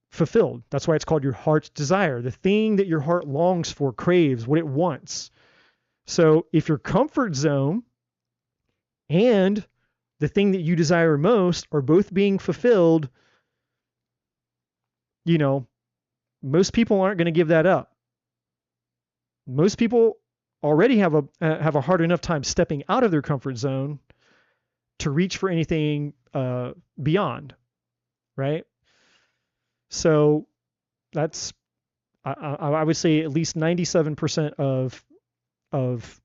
fulfilled. That's why it's called your heart's desire, the thing that your heart longs for, craves, what it wants. So if your comfort zone and the thing that you desire most are both being fulfilled, most people aren't going to give that up. Most people already have a hard enough time stepping out of their comfort zone to reach for anything beyond, right? So that's, I would say, at least 97% of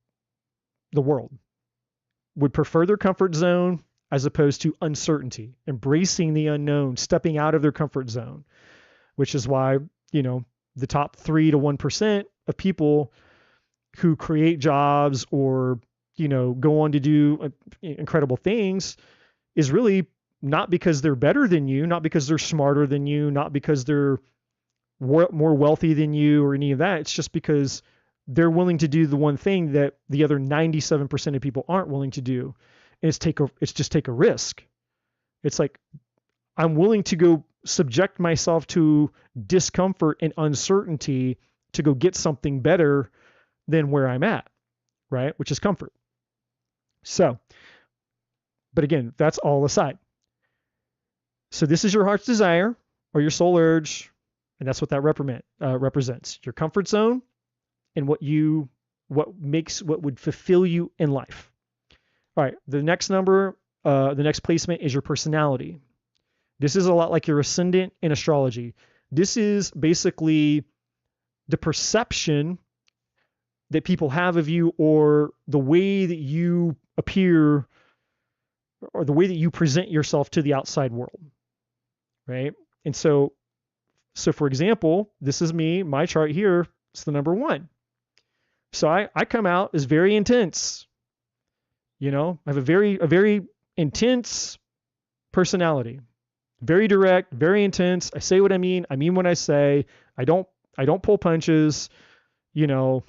the world would prefer their comfort zone as opposed to uncertainty, embracing the unknown, stepping out of their comfort zone, which is why, the top 3 to 1% of people who create jobs or, go on to do incredible things is really not because they're better than you, not because they're smarter than you, not because they're more wealthy than you or any of that. It's just because they're willing to do the one thing that the other 97% of people aren't willing to do. And it's just take a risk. It's like, I'm willing to go subject myself to discomfort and uncertainty to go get something better than where I'm at, right? Which is comfort. So, but again, that's all aside. So this is your heart's desire or your soul urge, and that's what that represents. Your comfort zone and what would fulfill you in life. All right, the next number, the next placement is your personality. This is a lot like your ascendant in astrology. This is basically the perception that people have of you, or the way that you appear, or the way that you present yourself to the outside world, right? And so for example, this is me, my chart here, it's the number 1. So I come out as very intense. I have a very intense personality. Very direct, very intense. I say what I mean what I say. I don't pull punches, and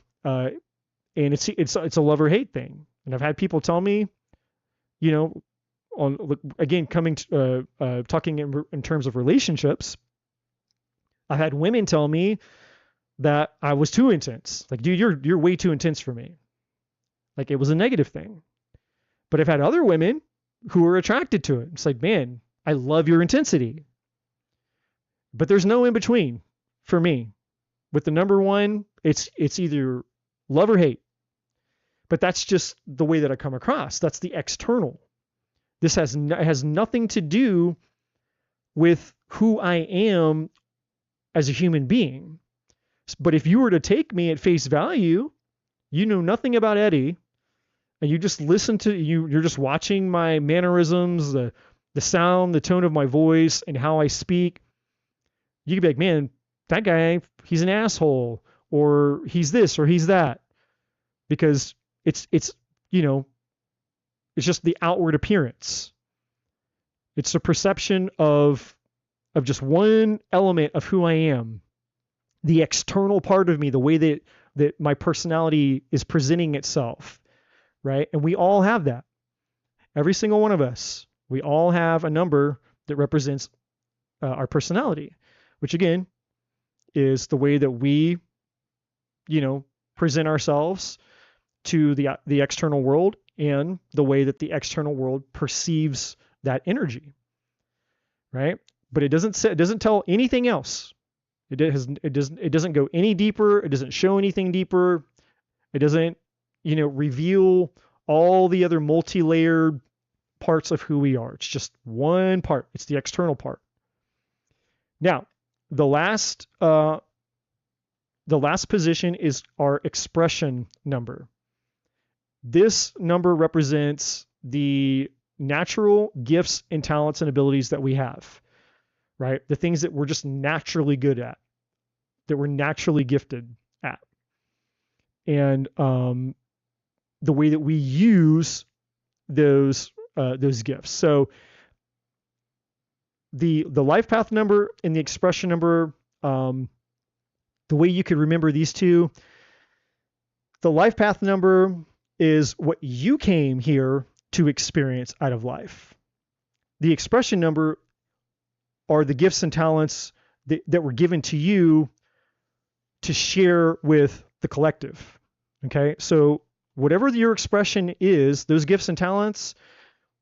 it's a love or hate thing. And I've had people tell me, on again coming to, talking in terms of relationships, I've had women tell me that I was too intense. Like, dude, you're way too intense for me. Like, it was a negative thing. But I've had other women who are attracted to it. It's like, man, I love your intensity. But there's no in between for me. With the number one, it's either love or hate. But that's just the way that I come across. That's the external. This has nothing to do with who I am as a human being. But if you were to take me at face value, you know nothing about Eddie, and you just listen to you're just watching my mannerisms, the sound, the tone of my voice, and how I speak. You could be like, man, that guy, he's an asshole, or he's this, or he's that, because it's you know, it's just the outward appearance. It's the perception of just one element of who I am, the external part of me, the way that my personality is presenting itself, right? And we all have that. Every single one of us, we all have a number that represents our personality, which again is the way that we, you know, present ourselves to the external world, and the way that the external world perceives that energy, right? But it doesn't tell anything else. It doesn't go any deeper. It doesn't show anything deeper. It doesn't, you know, reveal all the other multi-layered parts of who we are. It's just one part. It's the external part. Now, the last position is our expression number. This number represents the natural gifts and talents and abilities that we have, right? The things that we're just naturally good at, that we're naturally gifted at. And the way that we use those gifts. So the life path number and the expression number, the way you could remember these two, the life path number is what you came here to experience out of life. The expression number are the gifts and talents that were given to you to share with the collective. Okay, so whatever your expression is, those gifts and talents,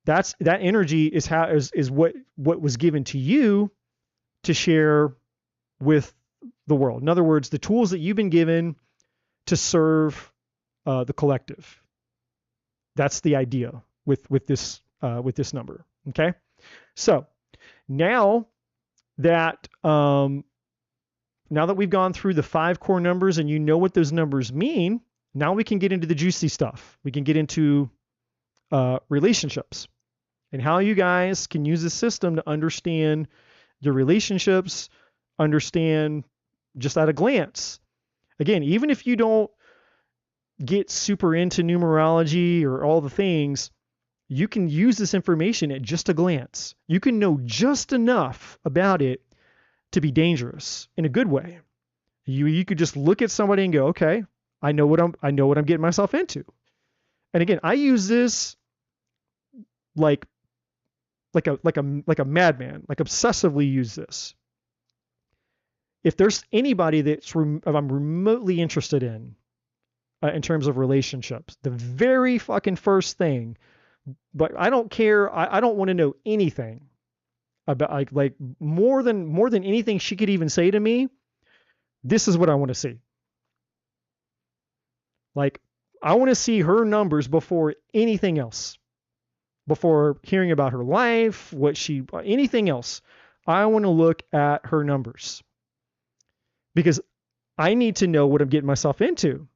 that energy is what was given to you to share with the world. In other words, the tools that you've been given to serve the collective. That's the idea with this number. Okay, so now that we've gone through the 5 core numbers and you know what those numbers mean, now we can get into the juicy stuff. We can get into relationships and how you guys can use the system to understand your relationships, understand just at a glance. Again, even if you don't get super into numerology or all the things, you can use this information at just a glance. You can know just enough about it to be dangerous in a good way. You could just look at somebody and go, okay, I know what I'm getting myself into. And again, I use this like a madman, like obsessively use this. If there's anybody I'm remotely interested in terms of relationships, the very fucking first thing, but I don't care. I don't want to know anything about like more than anything she could even say to me. This is what I want to see. Like, I want to see her numbers before anything else. Before hearing about her life, anything else. I want to look at her numbers. Because I need to know what I'm getting myself into.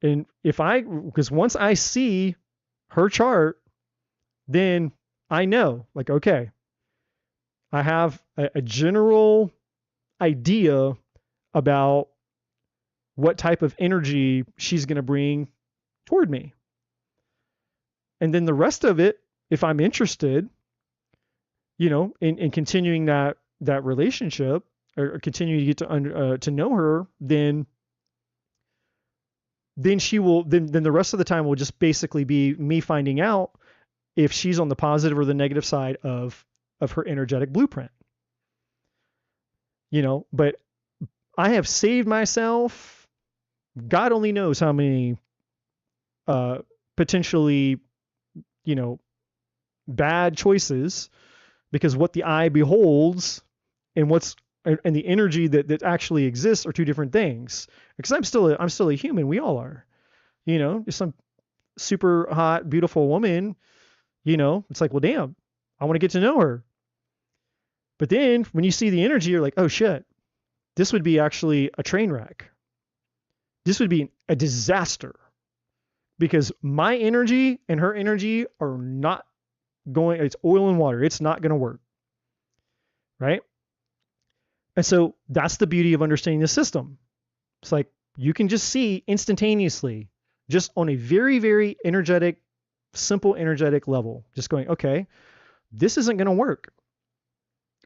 And because once I see her chart, then I know, like, okay, I have a general idea about what type of energy she's going to bring toward me. And then the rest of it, if I'm interested, you know, in continuing that relationship or continuing to get to know her, then she will, then the rest of the time will just basically be me finding out if she's on the positive or the negative side of her energetic blueprint. But I have saved myself, God only knows how many potentially, you know, bad choices, because what the eye beholds and and the energy that actually exists are two different things. Because I'm still a human. We all are. Just some super hot, beautiful woman. It's like, well, damn, I want to get to know her. But then when you see the energy, you're like, oh shit, this would be actually a train wreck. This would be a disaster, because my energy and her energy are not going, it's oil and water. It's not going to work. Right. And so that's the beauty of understanding the system. It's like you can just see instantaneously, just on a very, very energetic, simple energetic level, just going, okay, this isn't going to work.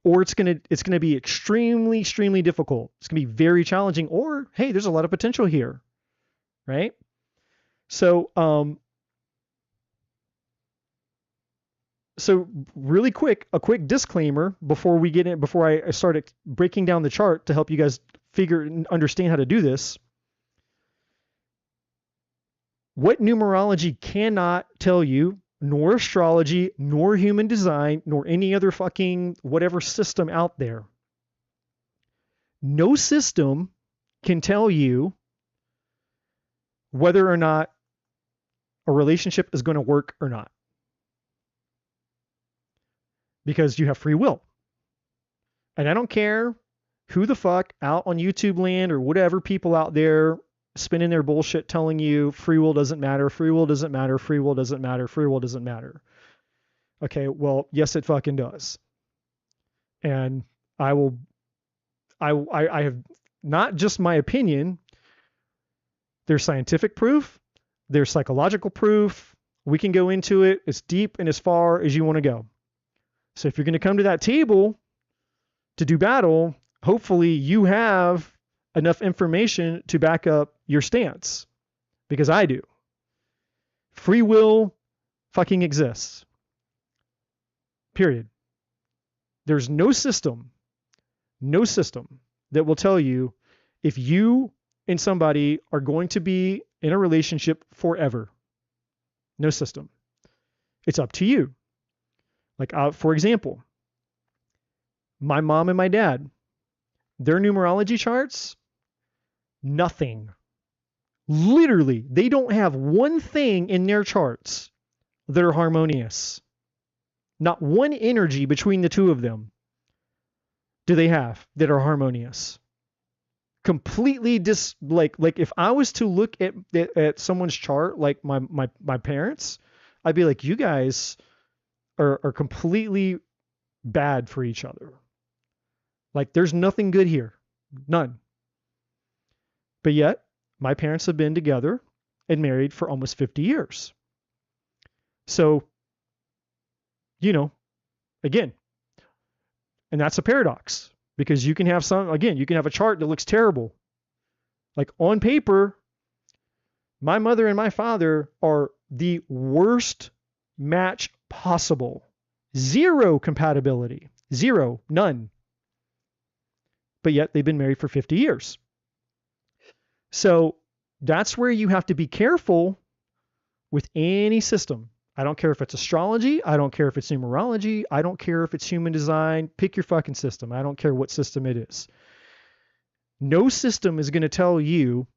Or it's going to be extremely, extremely difficult. It's going to be very challenging. Or, hey, there's a lot of potential here. Right. So, really quick, a quick disclaimer before I started breaking down the chart to help you guys figure and understand how to do this. What numerology cannot tell you, nor astrology, nor human design, nor any other fucking whatever system out there. No system can tell you whether or not a relationship is going to work or not. Because you have free will. And I don't care who the fuck out on YouTube land or whatever people out there spinning their bullshit telling you free will doesn't matter, free will doesn't matter, free will doesn't matter, free will doesn't matter. Okay, well, yes, it fucking does. And I have not just my opinion. There's scientific proof. There's psychological proof. We can go into it as deep and as far as you want to go. So if you're going to come to that table to do battle, hopefully you have enough information to back up your stance, because I do. Free will fucking exists. Period. There's no system that will tell you if you and somebody are going to be in a relationship forever. No system. It's up to you. Like, for example, my mom and my dad, their numerology charts, nothing. Literally, they don't have one thing in their charts that are harmonious. Not one energy between the two of them do they have that are harmonious. Completely like if I was to look at someone's chart, like my parents, I'd be like, you guys are completely bad for each other. Like, there's nothing good here. None. But yet, my parents have been together and married for almost 50 years. So, again, and that's a paradox, because you can have a chart that looks terrible. Like, on paper, my mother and my father are the worst match possible. Zero compatibility. Zero. None. But yet they've been married for 50 years. So that's where you have to be careful with any system. I don't care if it's astrology. I don't care if it's numerology. I don't care if it's human design. Pick your fucking system. I don't care what system it is. No system is going to tell you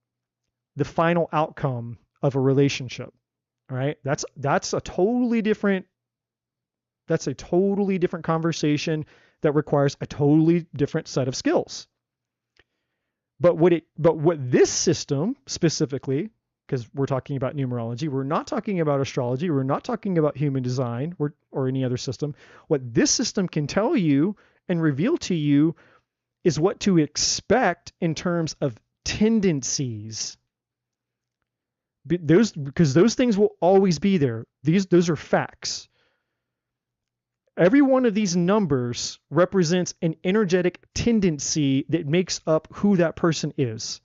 the final outcome of a relationship. All right? That's a totally different conversation that requires a totally different set of skills. But what this system specifically, because we're talking about numerology, we're not talking about astrology, we're not talking about human design or any other system. What this system can tell you and reveal to you is what to expect in terms of tendencies. Because those things will always be there. Those are facts. Every one of these numbers represents an energetic tendency that makes up who that person is.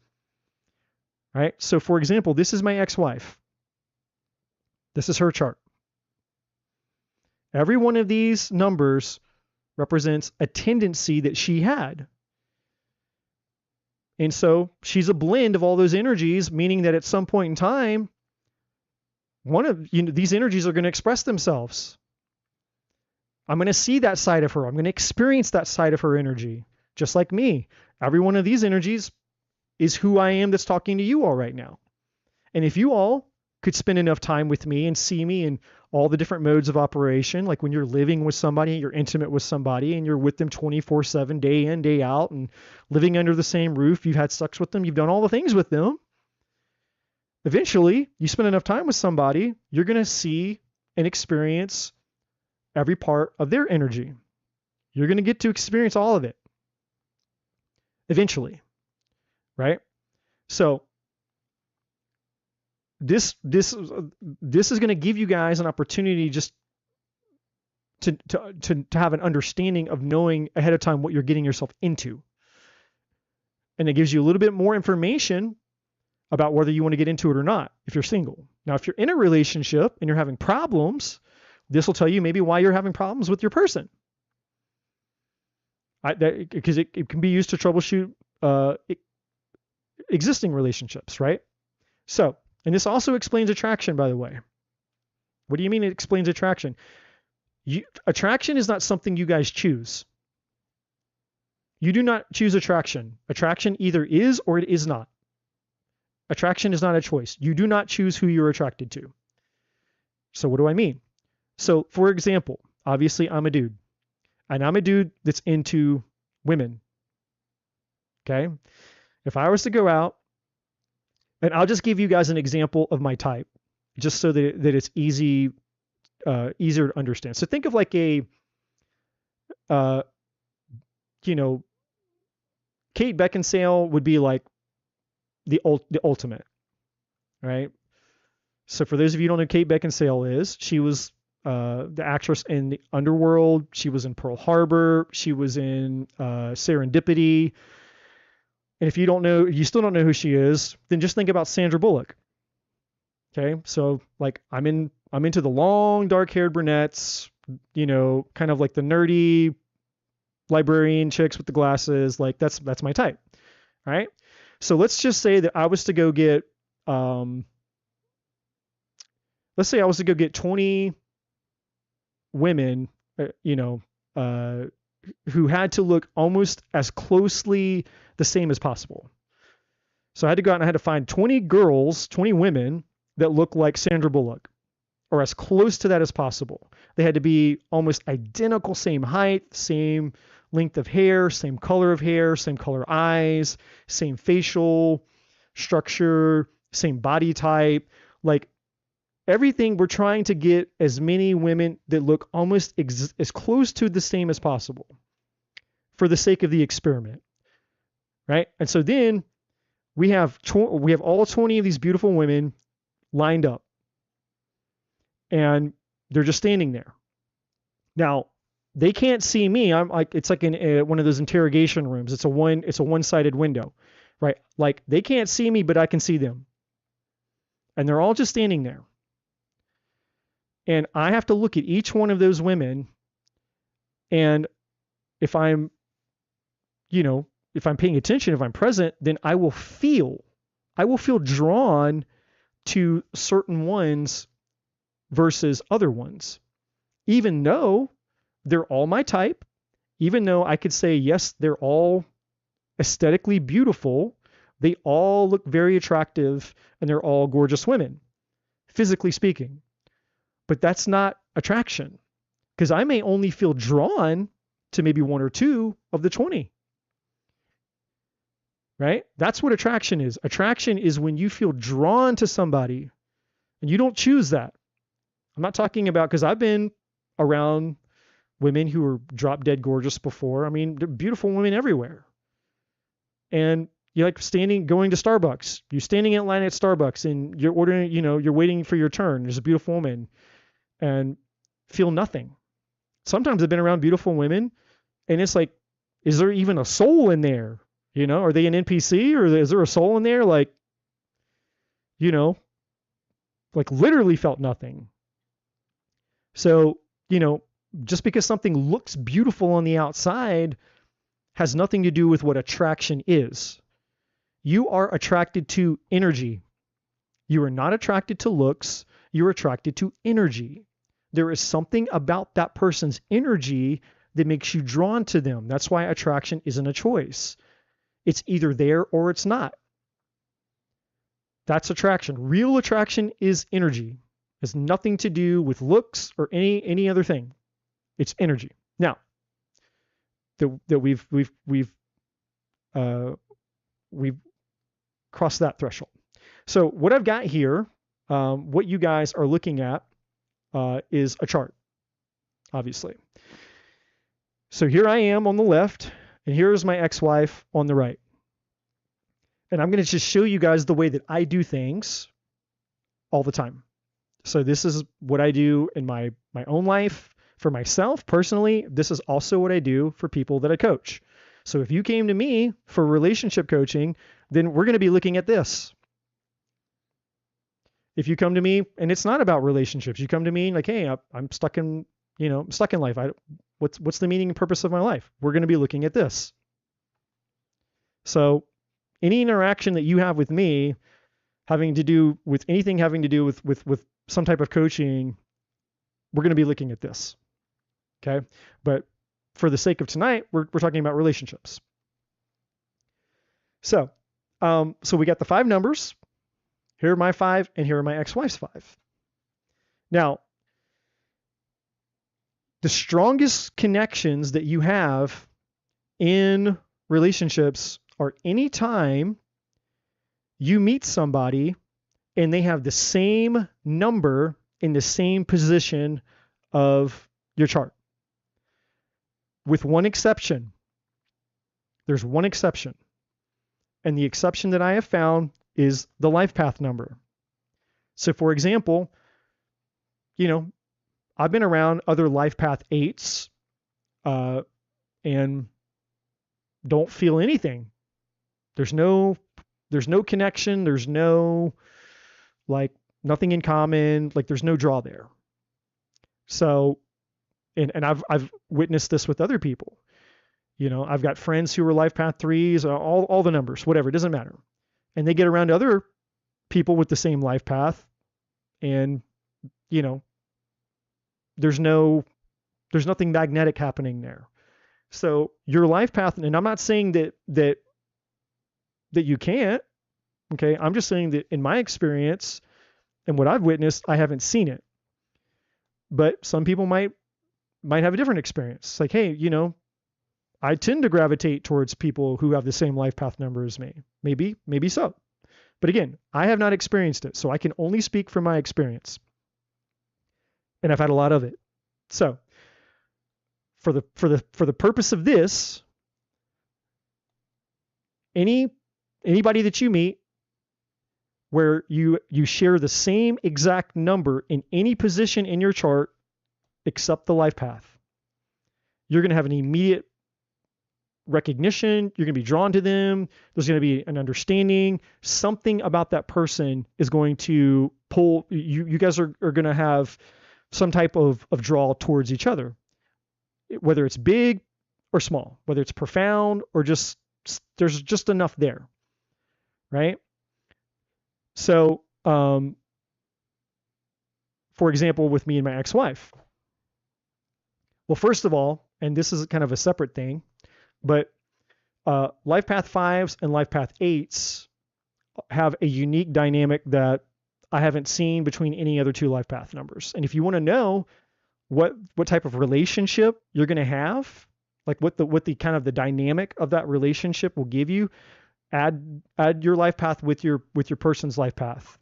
Right? So, for example, this is my ex-wife. This is her chart. Every one of these numbers represents a tendency that she had. And so she's a blend of all those energies, meaning that at some point in time, one of these energies are going to express themselves. I'm going to see that side of her. I'm going to experience that side of her energy, just like me. Every one of these energies is who I am that's talking to you all right now. And if you all could spend enough time with me and see me in all the different modes of operation, like when you're living with somebody, you're intimate with somebody, and you're with them 24/7, day in, day out, and living under the same roof, you've had sex with them, you've done all the things with them. Eventually, you spend enough time with somebody, you're going to see and experience every part of their energy. You're going to get to experience all of it eventually, right? So this is going to give you guys an opportunity just to have an understanding of knowing ahead of time what you're getting yourself into. And it gives you a little bit more information about whether you want to get into it or not if you're single. Now, if you're in a relationship and you're having problems, this will tell you maybe why you're having problems with your person. Because it can be used to troubleshoot existing relationships, right? So, and this also explains attraction, by the way. What do you mean it explains attraction? Attraction is not something you guys choose. You do not choose attraction. Attraction either is or it is not. Attraction is not a choice. You do not choose who you're attracted to. So what do I mean? So for example, obviously I'm a dude. And I'm a dude that's into women. Okay? If I was to go out, and I'll just give you guys an example of my type, just so that it's easier to understand. So think of like a, Kate Beckinsale would be like the ultimate, right? So for those of you who don't know who Kate Beckinsale is, she was the actress in the Underworld. She was in Pearl Harbor. She was in Serendipity. And if you still don't know who she is, then just think about Sandra Bullock. Okay, so like I'm into the long dark-haired brunettes, kind of like the nerdy librarian chicks with the glasses. Like that's my type. All right. So let's just say that I was to go get, let's say I was to go get 20 women, who had to look almost as closely the same as possible. So I had to go out and I had to find 20 girls, 20 women that look like Sandra Bullock, or as close to that as possible. They had to be almost identical, same height, same length of hair, same color of hair, same color eyes, same facial structure, same body type, like everything. We're trying to get as many women that look almost as close to the same as possible for the sake of the experiment, right? And so then we have all 20 of these beautiful women lined up, and they're just standing there. Now, they can't see me. I'm like, it's like in one of those interrogation rooms. It's a one-sided window, right? Like they can't see me, but I can see them. And they're all just standing there. And I have to look at each one of those women. And if I'm paying attention, if I'm present, then I will feel drawn to certain ones versus other ones, even though they're all my type, even though I could say, yes, they're all aesthetically beautiful. They all look very attractive and they're all gorgeous women, physically speaking. But that's not attraction, because I may only feel drawn to maybe one or two of the 20. Right? That's what attraction is. Attraction is when you feel drawn to somebody and you don't choose that. I'm not talking about, because I've been around women who are drop dead gorgeous before. I mean, they're beautiful women everywhere. And you're like going to Starbucks. You're standing in line at Starbucks and you're ordering, you're waiting for your turn. There's a beautiful woman and feel nothing. Sometimes I've been around beautiful women and it's like, is there even a soul in there? Are they an NPC or is there a soul in there? Like, like literally felt nothing. So, just because something looks beautiful on the outside has nothing to do with what attraction is. You are attracted to energy. You are not attracted to looks. You're attracted to energy. There is something about that person's energy that makes you drawn to them. That's why attraction isn't a choice. It's either there or it's not. That's attraction. Real attraction is energy. It has nothing to do with looks or any other thing. It's energy. Now, that we've crossed that threshold. So what I've got here, what you guys are looking at, is a chart, obviously. So here I am on the left, and here's my ex-wife on the right. And I'm going to just show you guys the way that I do things all the time. So this is what I do in my own life for myself personally. This is also what I do for people that I coach. So if you came to me for relationship coaching, then we're going to be looking at this. If you come to me and it's not about relationships, you come to me like, hey, I'm stuck in, I'm stuck in life. What's the meaning and purpose of my life? We're going to be looking at this. So any interaction that you have with me having to do with anything having to do with some type of coaching, we're going to be looking at this. Okay. But for the sake of tonight, we're talking about relationships. So we got the 5 numbers. Here are my 5, and here are my ex-wife's 5. Now, the strongest connections that you have in relationships are anytime you meet somebody and they have the same number in the same position of your chart. With one exception. There's one exception. And the exception that I have found is the life path number. So for example, I've been around other life path 8s and don't feel anything. There's no connection. There's no, nothing in common. There's no draw there. So, and I've witnessed this with other people. I've got friends who are life path 3s, all the numbers, whatever, it doesn't matter. And they get around other people with the same life path, and there's nothing magnetic happening there. So your life path, and I'm not saying that you can't, okay? I'm just saying that in my experience and what I've witnessed, I haven't seen it. But some people might have a different experience. It's like, hey, I tend to gravitate towards people who have the same life path number as me. Maybe so. But again, I have not experienced it, so I can only speak from my experience. And I've had a lot of it. So, for the purpose of this, anybody that you meet where you share the same exact number in any position in your chart except the life path, you're going to have an immediate recognition. You're going to be drawn to them. There's going to be an understanding. Something about that person is going to pull you. You guys are going to have some type of draw towards each other, whether it's big or small, whether it's profound or just there's just enough there, right? So, for example, with me and my ex-wife. Well, first of all, and this is kind of a separate thing, but life path 5s and life path 8s have a unique dynamic that I haven't seen between any other 2 life path numbers. And if you want to know what type of relationship you're going to have, what the kind of the dynamic of that relationship will give you, add your life path with your person's life path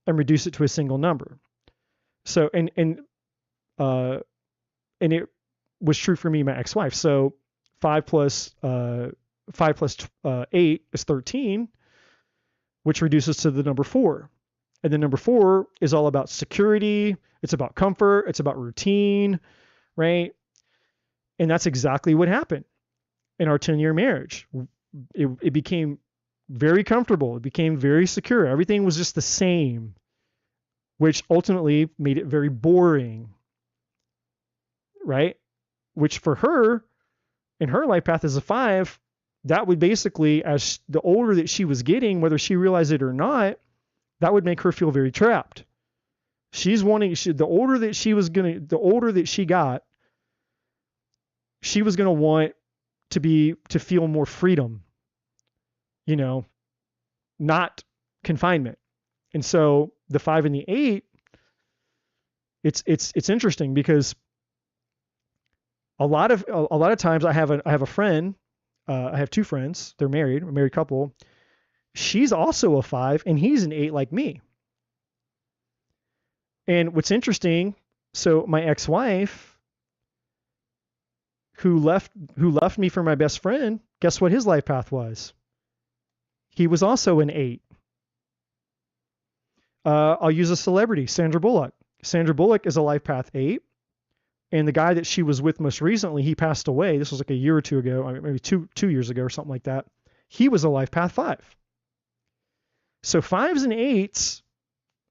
and reduce it to a single number. So and it was true for me and my ex-wife. So 5 plus 8 is 13, which reduces to the number 4. And the number 4 is all about security. It's about comfort. It's about routine, right? And that's exactly what happened in our 10-year marriage. It became very comfortable. It became very secure. Everything was just the same, which ultimately made it very boring, right? Which for her, in her life path as a 5, that would basically, as the older that she was getting, whether she realized it or not, that would make her feel very trapped. She's wanting, the older that she got, she was going to want to feel more freedom, not confinement. And so the 5 and the 8, it's interesting because a lot of times I have a friend, I have 2 friends, they're married, a married couple. She's also a 5 and he's an 8 like me. And what's interesting, so my ex-wife who left me for my best friend, guess what his life path was? He was also an 8. I'll use a celebrity, Sandra Bullock. Sandra Bullock is a life path 8. And the guy that she was with most recently, he passed away. This was like a year or 2 ago, maybe two years ago or something like that. He was a life path 5. So 5s and 8s,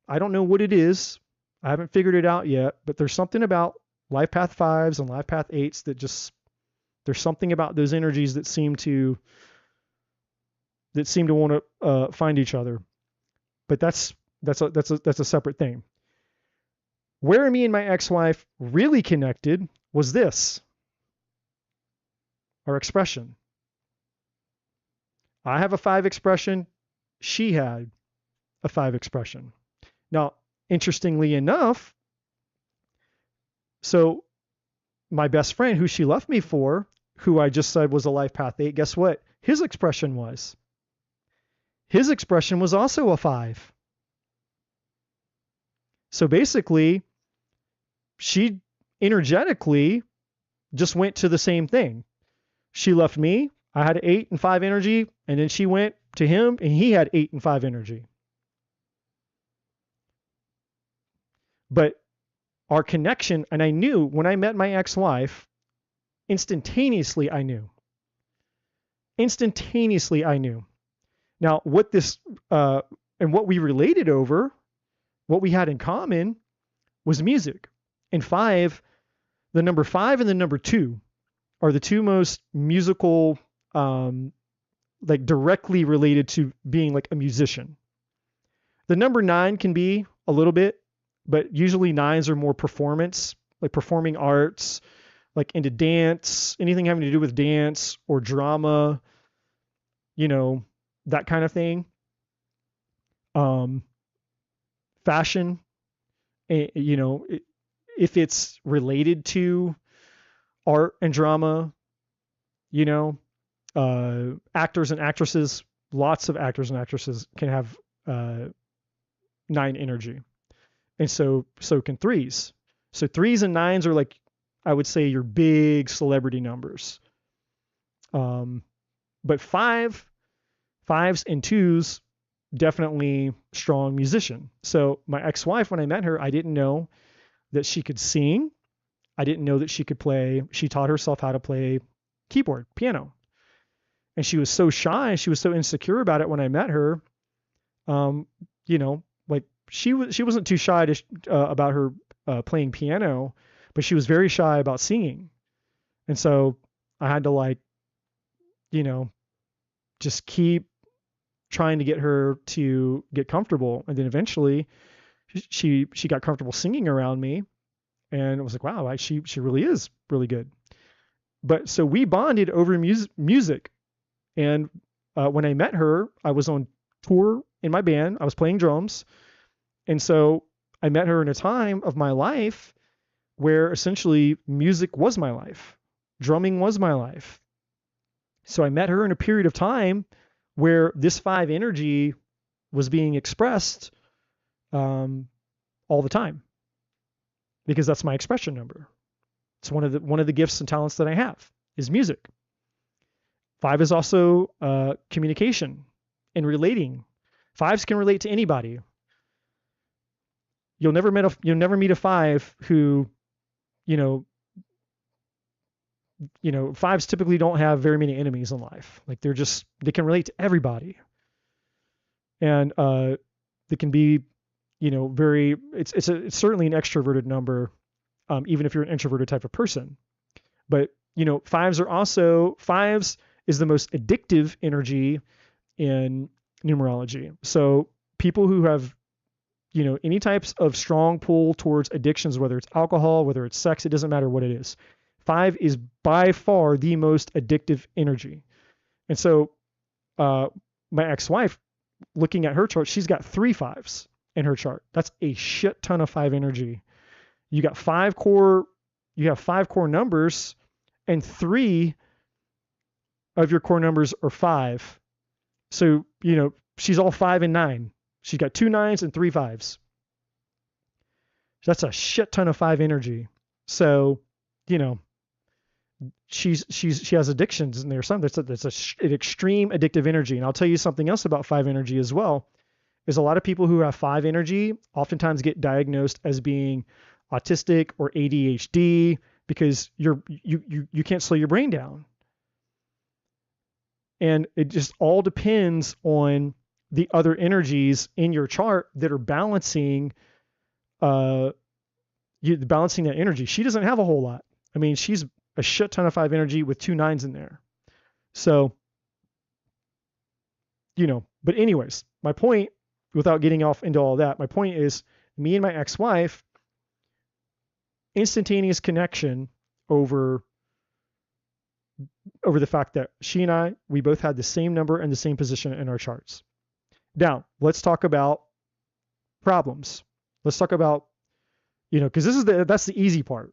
I don't know what it is. I haven't figured it out yet, but there's something about life path 5s and life path 8s that just, there's something about those energies that seem to want to find each other. But that's a separate thing. Where me and my ex-wife really connected was this, our expression. I have a 5 expression. She had a 5 expression. Now, interestingly enough, so my best friend who she left me for, who I just said was a life path 8, guess what? His expression was also a 5. So basically, she energetically just went to the same thing. She left me, I had 8 and 5 energy, and then she went to him and he had 8 and 5 energy. But our connection, and I knew when I met my ex-wife, instantaneously I knew. Now, what this, and what we related over, what we had in common was music. And 5, the number 5 and the number 2 are the 2 most musical, like directly related to being like a musician. The number 9 can be a little bit, but usually 9s are more performance, like performing arts, like into dance, anything having to do with dance or drama, that kind of thing. Fashion, if it's related to art and drama, actors and actresses, lots of actors and actresses can have 9 energy. And so can 3s. So 3s and 9s are like, I would say, your big celebrity numbers. But 5s and 2s, definitely strong musician. So my ex-wife, when I met her, I didn't know that she could sing. I didn't know that she could play. She taught herself how to play keyboard, piano. And she was so shy. She was so insecure about it when I met her. Like she wasn't too shy about her playing piano, but she was very shy about singing. And so I had to just keep trying to get her to get comfortable. And then eventually she got comfortable singing around me, and it was like, wow, she really is really good. But so we bonded over music. And when I met her, I was on tour in my band. I was playing drums. And so I met her in a time of my life where essentially music was my life. Drumming was my life. So I met her in a period of time where this 5 energy was being expressed all the time, because that's my expression number. It's one of the gifts and talents that I have is music. 5 is also communication and relating. 5s can relate to anybody. You'll never meet a 5 who, 5s typically don't have very many enemies in life. Like they can relate to everybody. And they can be, it's certainly an extroverted number, even if you're an introverted type of person. But 5s is the most addictive energy in numerology. So people who have, any types of strong pull towards addictions, whether it's alcohol, whether it's sex, it doesn't matter what it is. 5 is by far the most addictive energy. And so my ex-wife, looking at her chart, she's got 3 5s in her chart. That's a shit ton of 5 energy. You have 5 core numbers, and 3 of your core numbers are 5. So, she's all 5 and 9. She's got 2 9s and 3 5s. That's a shit ton of 5 energy. So, she has addictions in there. That's an extreme addictive energy. And I'll tell you something else about 5 energy as well, is a lot of people who have 5 energy oftentimes get diagnosed as being autistic or ADHD because you can't slow your brain down. And it just all depends on the other energies in your chart that are balancing that energy. She doesn't have a whole lot. I mean, she's a shit ton of 5 energy with 2 9s in there. So, but anyways, my point, without getting off into all that, my point is me and my ex-wife, instantaneous connection over the fact that she and I, we both had the same number and the same position in our charts. Now, let's talk about problems. Let's talk about, because that's the easy part.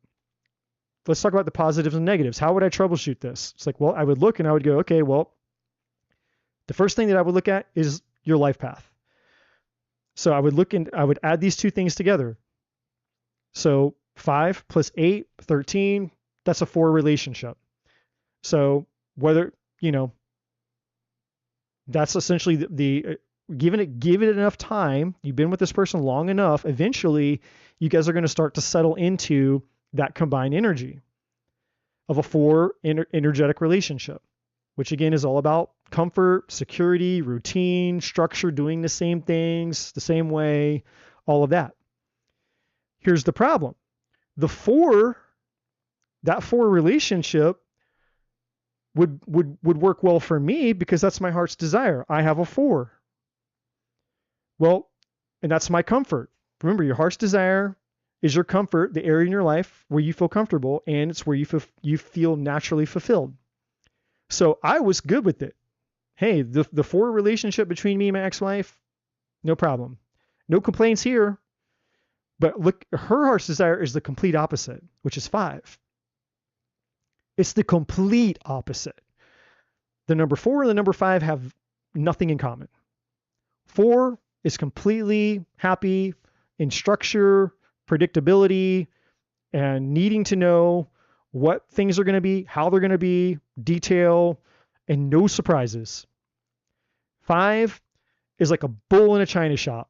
Let's talk about the positives and negatives. How would I troubleshoot this? It's like, well, I would look and I would go, okay, well, the first thing that I would look at is your life path. So I would look and I would add these 2 things together. So 5 plus 8, 13, that's a 4 relationship. So whether, that's essentially the give it enough time, you've been with this person long enough, eventually you guys are going to start to settle into that combined energy of a 4 energetic relationship, which again is all about comfort, security, routine, structure, doing the same things the same way, all of that. Here's the problem. That 4 relationship would work well for me because that's my heart's desire. I have a 4. Well, and that's my comfort. Remember, your heart's desire is your comfort, the area in your life where you feel comfortable, and it's where you feel naturally fulfilled. So I was good with it. Hey, the 4 relationship between me and my ex-wife, no problem. No complaints here. But look, her heart's desire is the complete opposite, which is 5. It's the complete opposite. The number 4 and the number 5 have nothing in common. 4 is completely happy in structure, predictability, and needing to know what things are going to be, how they're going to be, detail, and no surprises. 5 is like a bull in a china shop.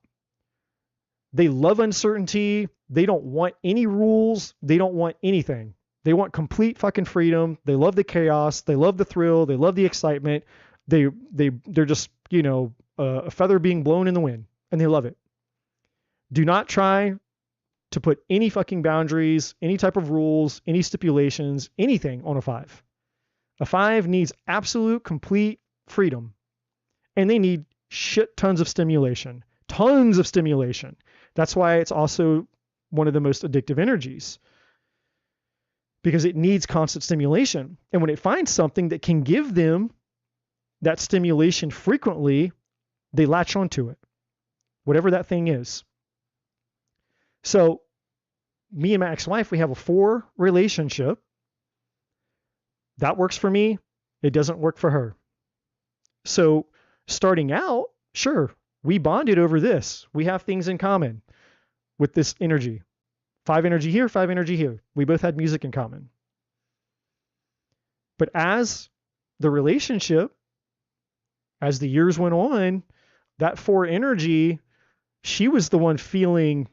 They love uncertainty. They don't want any rules. They don't want anything. They want complete fucking freedom. They love the chaos. They love the thrill. They love the excitement. They're just, a feather being blown in the wind, and they love it. Do not try to put any fucking boundaries, any type of rules, any stipulations, anything on a 5. A 5 needs absolute, complete freedom, and they need shit tons of stimulation. Tons of stimulation. That's why it's also one of the most addictive energies, because it needs constant stimulation. And when it finds something that can give them that stimulation frequently, they latch onto it, whatever that thing is. So me and my ex-wife, we have a 4 relationship. That works for me. It doesn't work for her. So starting out, sure, we bonded over this. We have things in common with this energy. 5 energy here, 5 energy here. We both had music in common. But as the relationship, as the years went on, that 4 energy, she was the one feeling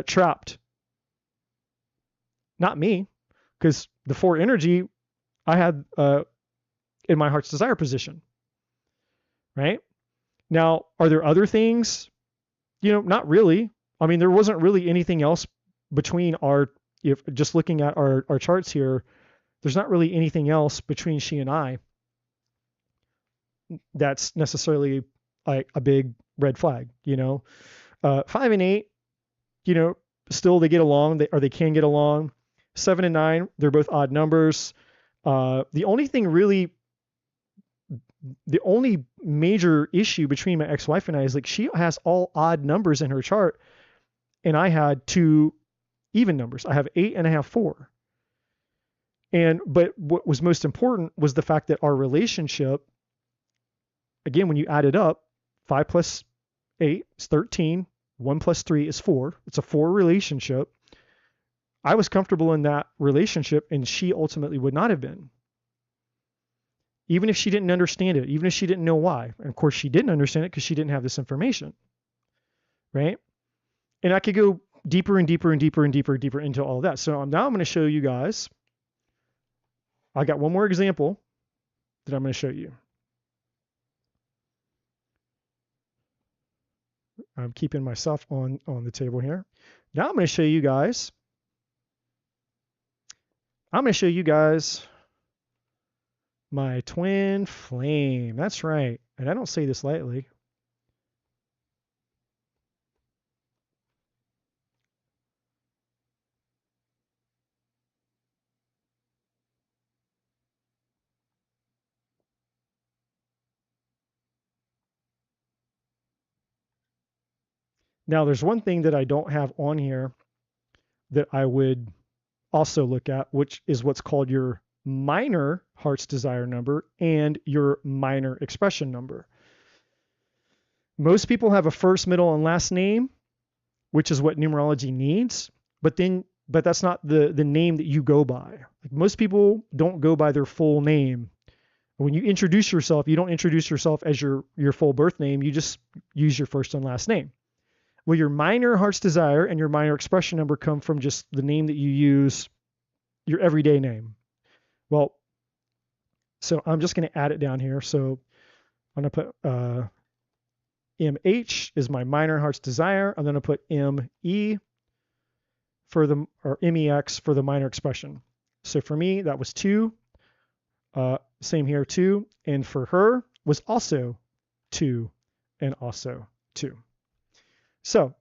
trapped. Not me, because the 4 energy I had in my heart's desire position. Right? Now, are there other things? Not really. I mean, there wasn't really anything else between just looking at our charts here, there's not really anything else between she and I that's necessarily like a big red flag, 5 and 8, still they get along, they can get along. 7 and 9, they're both odd numbers. The only major issue between my ex-wife and I is like she has all odd numbers in her chart, and I had 2 even numbers. I have 8 and I have 4. But what was most important was the fact that our relationship, again, when you add it up, 5 plus 8 is 13, 1 plus 3 is 4. It's a 4 relationship. I was comfortable in that relationship, and she ultimately would not have been. Even if she didn't understand it, even if she didn't know why. And of course, she didn't understand it because she didn't have this information, right? And I could go deeper and deeper and deeper and deeper and deeper into all of that. So now I'm going to show you guys. I got one more example that I'm going to show you. I'm keeping myself on the table here. Now I'm going to show you guys. My twin flame. That's right. And I don't say this lightly. Now, there's one thing that I don't have on here that I would also look at, which is what's called your minor heart's desire number and your minor expression number. Most people have a first, middle, and last name, which is what numerology needs, but that's not the name that you go by. Like most people don't go by their full name. When you introduce yourself, you don't introduce yourself as your full birth name, you just use your first and last name. Well, your minor heart's desire and your minor expression number come from just the name that you use, your everyday name. Well, so I'm just going to add it down here. So I'm going to put MH is my minor heart's desire. I'm going to put ME or MEX for the minor expression. So for me, that was 2. Same here, 2. And for her was also 2 and also 2. So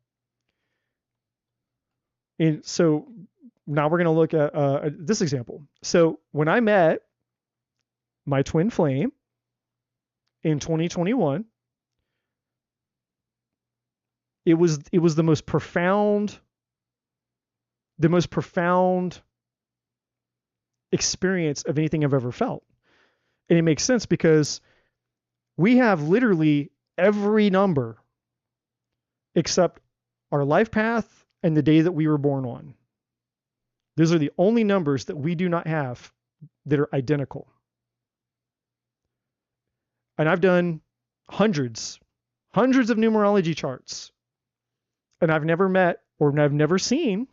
now we're going to look at this example. So when I met my twin flame in 2021, it was the most profound experience of anything I've ever felt. And it makes sense because we have literally every number except our life path and the day that we were born on. Those are the only numbers that we do not have that are identical. And I've done hundreds of numerology charts. And I've never met or I've never seen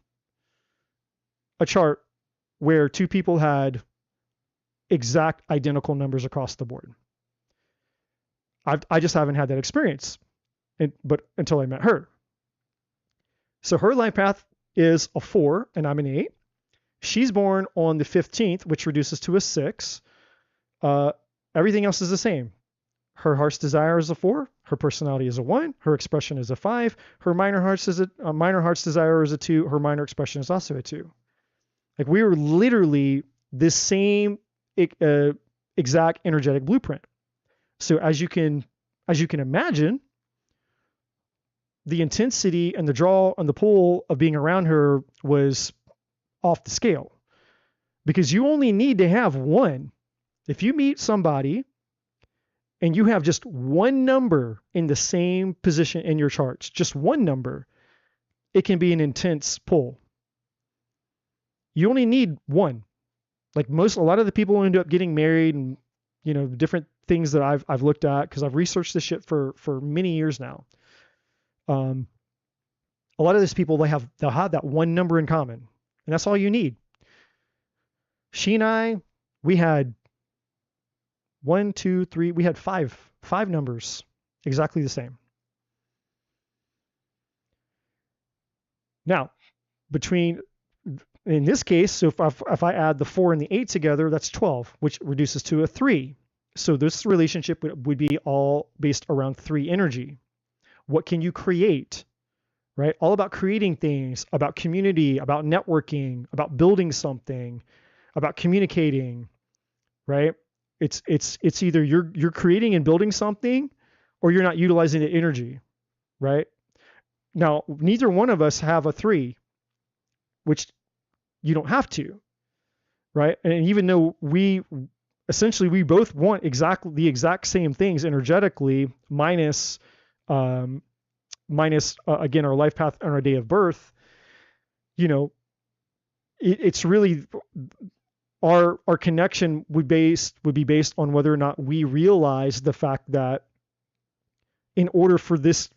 a chart where 2 people had exact identical numbers across the board. I just haven't had that experience, but until I met her. So her life path is a 4 and I'm an 8. She's born on the 15th, which reduces to a 6. Everything else is the same. Her heart's desire is a 4. Her personality is a 1. Her expression is a 5. Her minor heart's desire is a 2. Her minor expression is also a 2. Like we were literally the same exact energetic blueprint. So as you can imagine, the intensity and the draw and the pull of being around her was off the scale, because you only need to have one. If you meet somebody and you have just one number in the same position in your charts, just one number, it can be an intense pull. You only need one. Like a lot of the people who end up getting married and, different things that I've looked at, because I've researched this shit for many years now. A lot of these people, they'll have that one number in common, and that's all you need. She and I, we had 1, 2, 3, we had five numbers exactly the same. Now, between in this case, so if I add the 4 and the 8 together, that's 12, which reduces to a 3. So this relationship would be all based around 3 energy. What can you create? Right? All about creating things, about community, about networking, about building something, about communicating, right? It's either you're creating and building something or you're not utilizing the energy, right? Now, neither one of us have a 3, which you don't have to, right? And even though we both want exactly the exact same things energetically, minus again our life path and our day of birth, it's really our connection would be based on whether or not we realize the fact that in order for this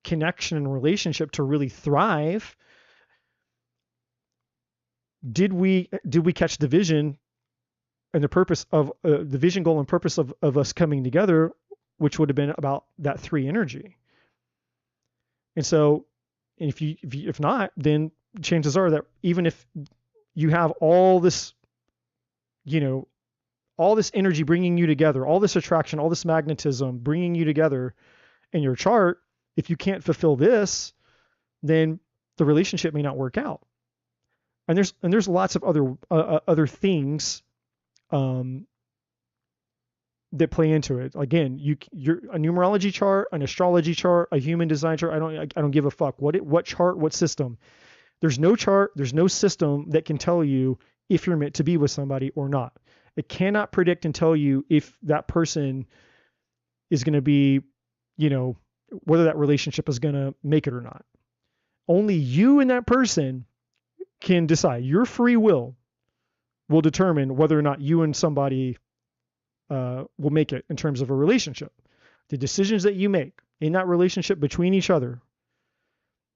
connection and relationship to really thrive, did we catch the vision and the purpose of the vision, goal, and purpose of us coming together, which would have been about that 3 energy. And so if not, then chances are that even if you have all this energy bringing you together, all this attraction, all this magnetism bringing you together in your chart, if you can't fulfill this, then the relationship may not work out. And there's lots of other things that play into it. Again, you're a numerology chart, an astrology chart, a human design chart. I don't give a fuck what chart, what system. There's no chart, there's no system that can tell you if you're meant to be with somebody or not. It cannot predict and tell you if that person is going to be, whether that relationship is going to make it or not. Only you and that person can decide. Your free will determine whether or not you and somebody will make it in terms of a relationship. The decisions that you make in that relationship between each other.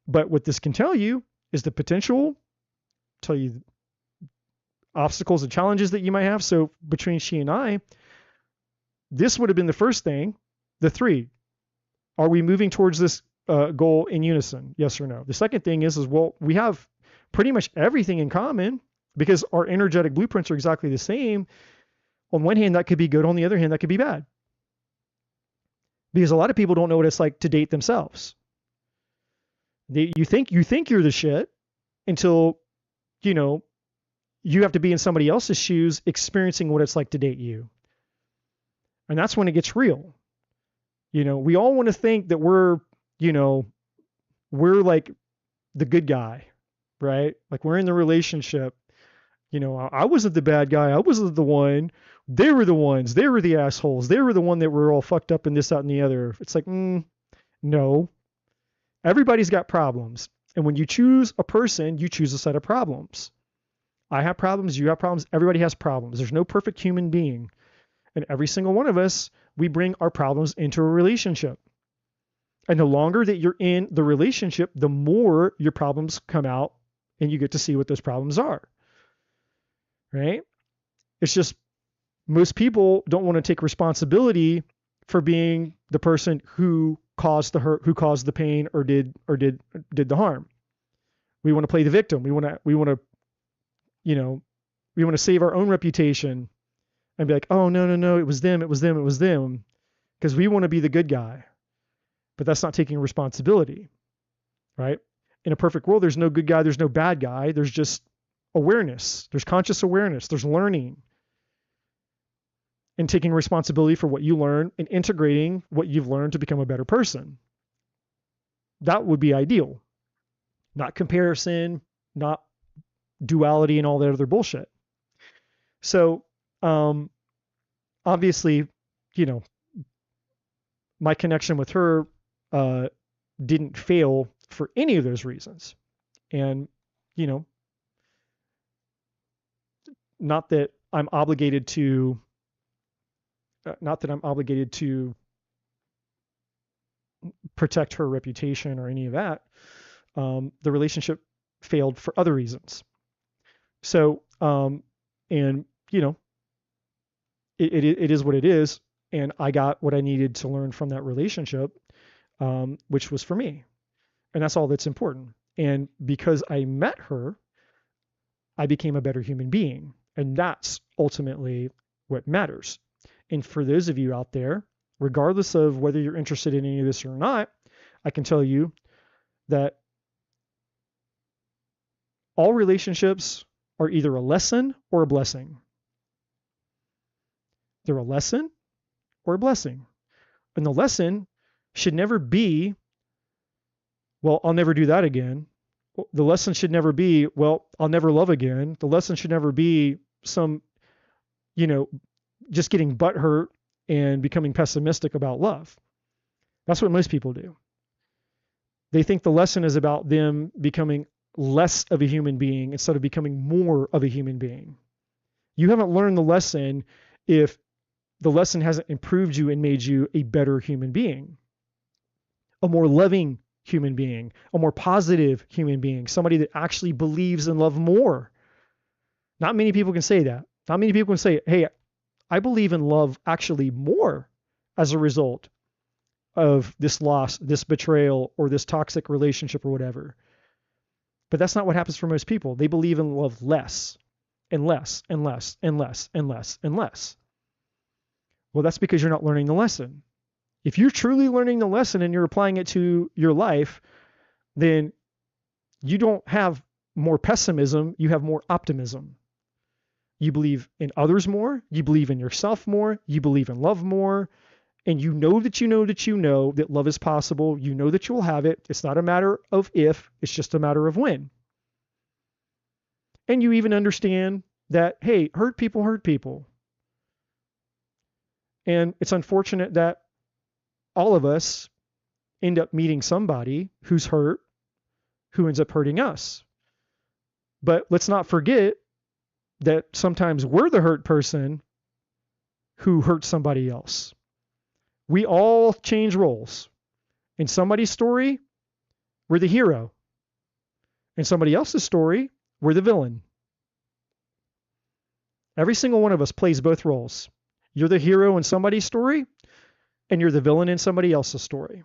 But what this can tell you is the potential, tell you obstacles and challenges that you might have. So between she and I, this would have been the first thing, the 3. Are we moving towards this goal in unison? Yes or no? The second thing is well, we have pretty much everything in common because our energetic blueprints are exactly the same. On one hand, that could be good. On the other hand, that could be bad. Because a lot of people don't know what it's like to date themselves. You think you're the shit until, you have to be in somebody else's shoes experiencing what it's like to date you. And that's when it gets real. We all want to think that we're like the good guy, right? Like we're in the relationship. I wasn't the bad guy. I wasn't the one. They were the ones. They were the assholes. They were the one that were all fucked up and this, that, and the other. It's like, no. Everybody's got problems. And when you choose a person, you choose a set of problems. I have problems. You have problems. Everybody has problems. There's no perfect human being. And every single one of us, we bring our problems into a relationship. And the longer that you're in the relationship, the more your problems come out and you get to see what those problems are. Right? It's just most people don't want to take responsibility for being the person who caused the hurt, who caused the pain, or did the harm. We want to play the victim. We want to save our own reputation and be like, oh no, it was them, because we want to be the good guy. But that's not taking responsibility, right? In a perfect world, there's no good guy, there's no bad guy. There's just awareness. There's conscious awareness. There's learning. And taking responsibility for what you learn and integrating what you've learned to become a better person. That would be ideal. Not comparison, not duality and all that other bullshit. So, obviously, my connection with her didn't fail for any of those reasons. And, not that I'm obligated to protect her reputation or any of that. The relationship failed for other reasons. So, it is what it is. And I got what I needed to learn from that relationship, which was for me. And that's all that's important. And because I met her, I became a better human being. And that's ultimately what matters. And for those of you out there, regardless of whether you're interested in any of this or not, I can tell you that all relationships are either a lesson or a blessing. They're a lesson or a blessing. And the lesson should never be, well, I'll never do that again. The lesson should never be, well, I'll never love again. The lesson should never be some, just getting butthurt and becoming pessimistic about love. That's what most people do. They think the lesson is about them becoming less of a human being instead of becoming more of a human being. You haven't learned the lesson if the lesson hasn't improved you and made you a better human being, a more loving human being, a more positive human being, somebody that actually believes in love more. Not many people can say that. Not many people can say, hey, I believe in love actually more as a result of this loss, this betrayal, or this toxic relationship or whatever. But that's not what happens for most people. They believe in love less and less and less and less and less and less. Well, that's because you're not learning the lesson. If you're truly learning the lesson and you're applying it to your life, then you don't have more pessimism, you have more optimism. You believe in others more, you believe in yourself more, you believe in love more, and you know that you know that you know that love is possible. You know that you will have it. It's not a matter of if, it's just a matter of when. And you even understand that, hey, hurt people hurt people. And it's unfortunate that all of us end up meeting somebody who's hurt, who ends up hurting us. But let's not forget that sometimes we're the hurt person who hurts somebody else. We all change roles. In somebody's story, we're the hero. In somebody else's story, we're the villain. Every single one of us plays both roles. You're the hero in somebody's story, and you're the villain in somebody else's story.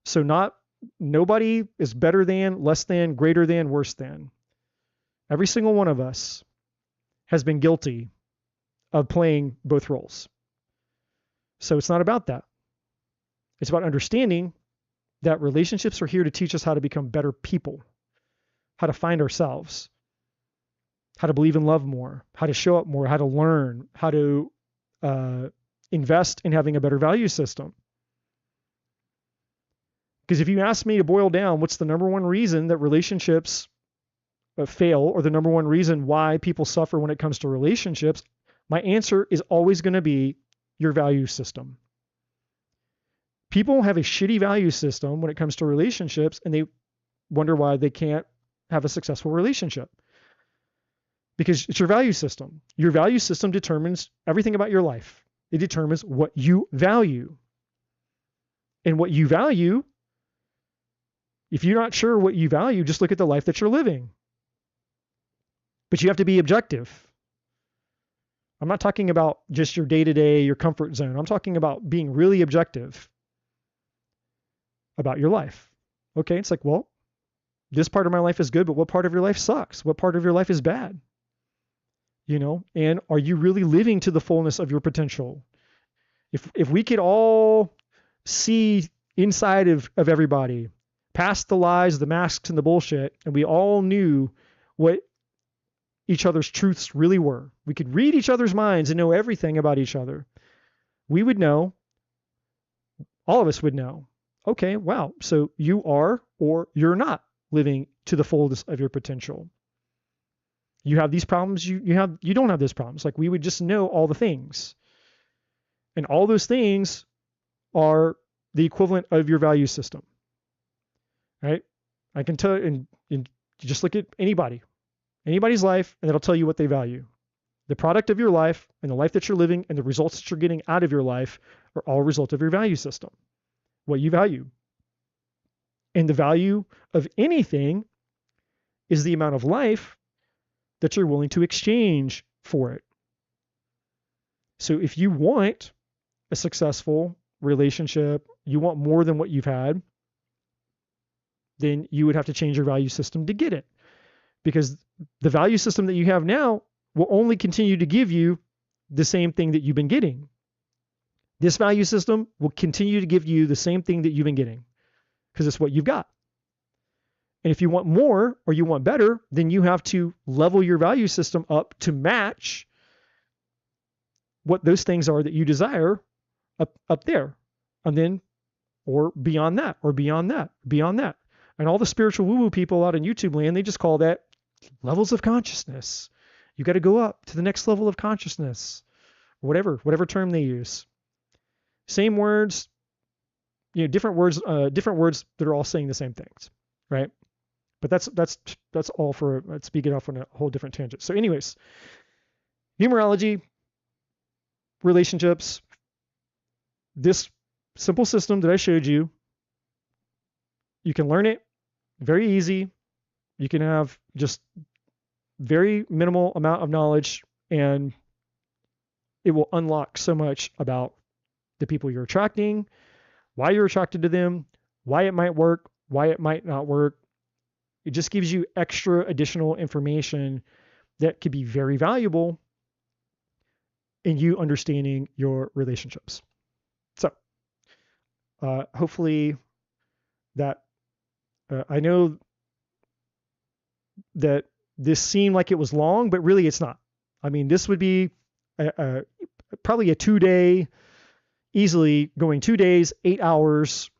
So nobody is better than, less than, greater than, worse than. Every single one of us has been guilty of playing both roles. So it's not about that. It's about understanding that relationships are here to teach us how to become better people, how to find ourselves, how to believe in love more, how to show up more, how to learn, how to invest in having a better value system. Because if you ask me to boil down what's the number one reason that relationships fail, or the number one reason why people suffer when it comes to relationships, my answer is always going to be your value system. People have a shitty value system when it comes to relationships, and they wonder why they can't have a successful relationship. Because it's your value system. Your value system determines everything about your life. It determines what you value. And what you value, if you're not sure what you value, just look at the life that you're living. But you have to be objective. I'm not talking about just your day-to-day, your comfort zone. I'm talking about being really objective about your life. Okay, it's like, well, this part of my life is good, but what part of your life sucks? What part of your life is bad? And are you really living to the fullness of your potential? If we could all see inside of everybody, past the lies, the masks, and the bullshit, and we all knew what each other's truths really were, we could read each other's minds and know everything about each other, we would know, all of us would know, okay, wow, so you are or you're not living to the fullness of your potential. You have these problems, you don't have those problems. Like, we would just know all the things. And all those things are the equivalent of your value system. Right? I can tell, and you just look at anybody's life, and it'll tell you what they value. The product of your life and the life that you're living and the results that you're getting out of your life are all a result of your value system. What you value. And the value of anything is the amount of life that you're willing to exchange for it. So if you want a successful relationship, you want more than what you've had, then you would have to change your value system to get it. because the value system that you have now will only continue to give you the same thing that you've been getting. This value system will continue to give you the same thing that you've been getting because it's what you've got. And if you want more or you want better, then you have to level your value system up to match what those things are that you desire up there. And then, or beyond that, or beyond that, beyond that. And all the spiritual woo-woo people out in YouTube land, they just call that levels of consciousness. You got to go up to the next level of consciousness, whatever term they use. Same words, different words that are all saying the same things, right? But that's all for speaking off on a whole different tangent. So anyways, numerology, relationships, this simple system that I showed you, you can learn it very easy. You can have just very minimal amount of knowledge, and it will unlock so much about the people you're attracting, why you're attracted to them, why it might work, why it might not work. It just gives you extra additional information that could be very valuable in you understanding your relationships. So hopefully that I know that this seemed like it was long, but really it's not. I mean, this would be probably a 2-day, easily going 2 days, 8 hours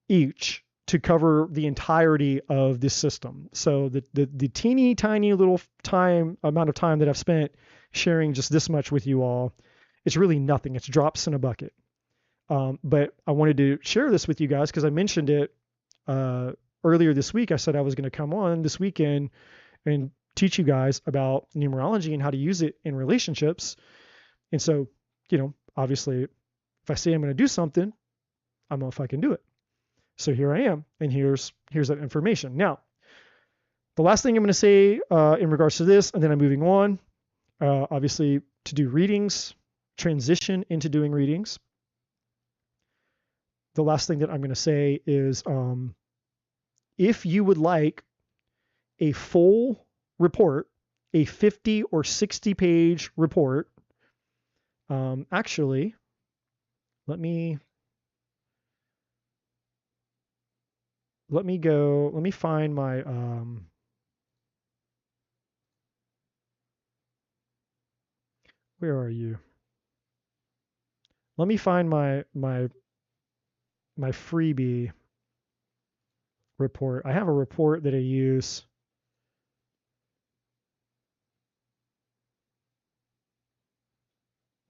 each to cover the entirety of this system. So the teeny tiny little amount of time that I've spent sharing just this much with you all, it's really nothing. It's drops in a bucket. But I wanted to share this with you guys because I mentioned it earlier this week. I said I was going to come on this weekend and teach you guys about numerology and how to use it in relationships. And so, obviously, if I say I'm going to do something, I don't know if I can do it. So here I am, and here's that information. Now, the last thing I'm going to say in regards to this, and then I'm moving on, obviously, to do readings, transition into doing readings. The last thing that I'm going to say is if you would like a full report, a 50 or 60 page report, actually, let me find my where are you? Let me find my freebie report. I have a report that I use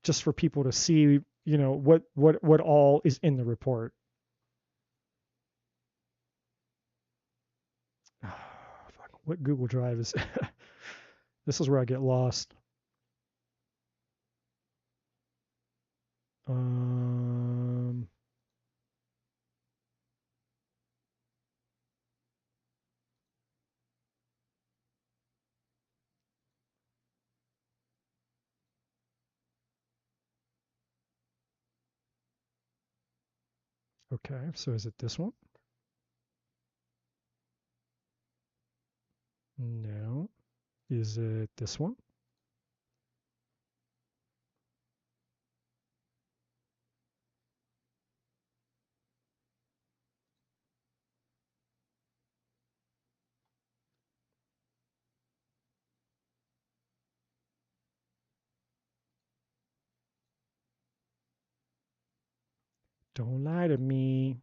just for people to see, what all is in the report. What Google Drive is? This is where I get lost. Okay, so is it this one? No. Is it this one? Don't lie to me.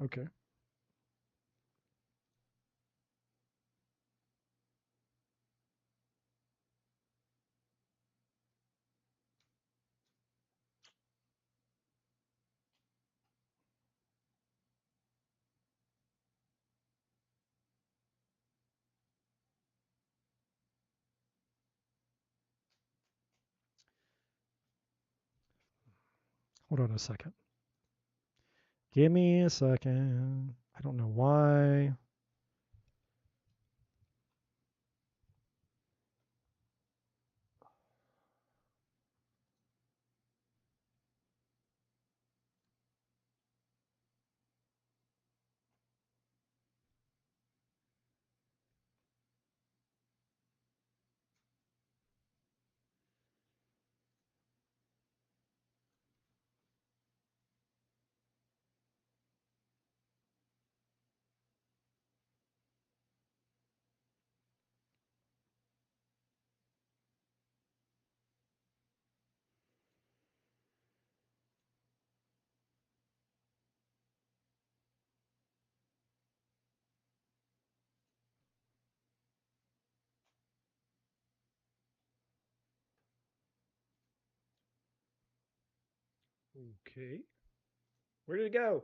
Okay. Hold on a second. Give me a second. I don't know why. Okay. Where did it go?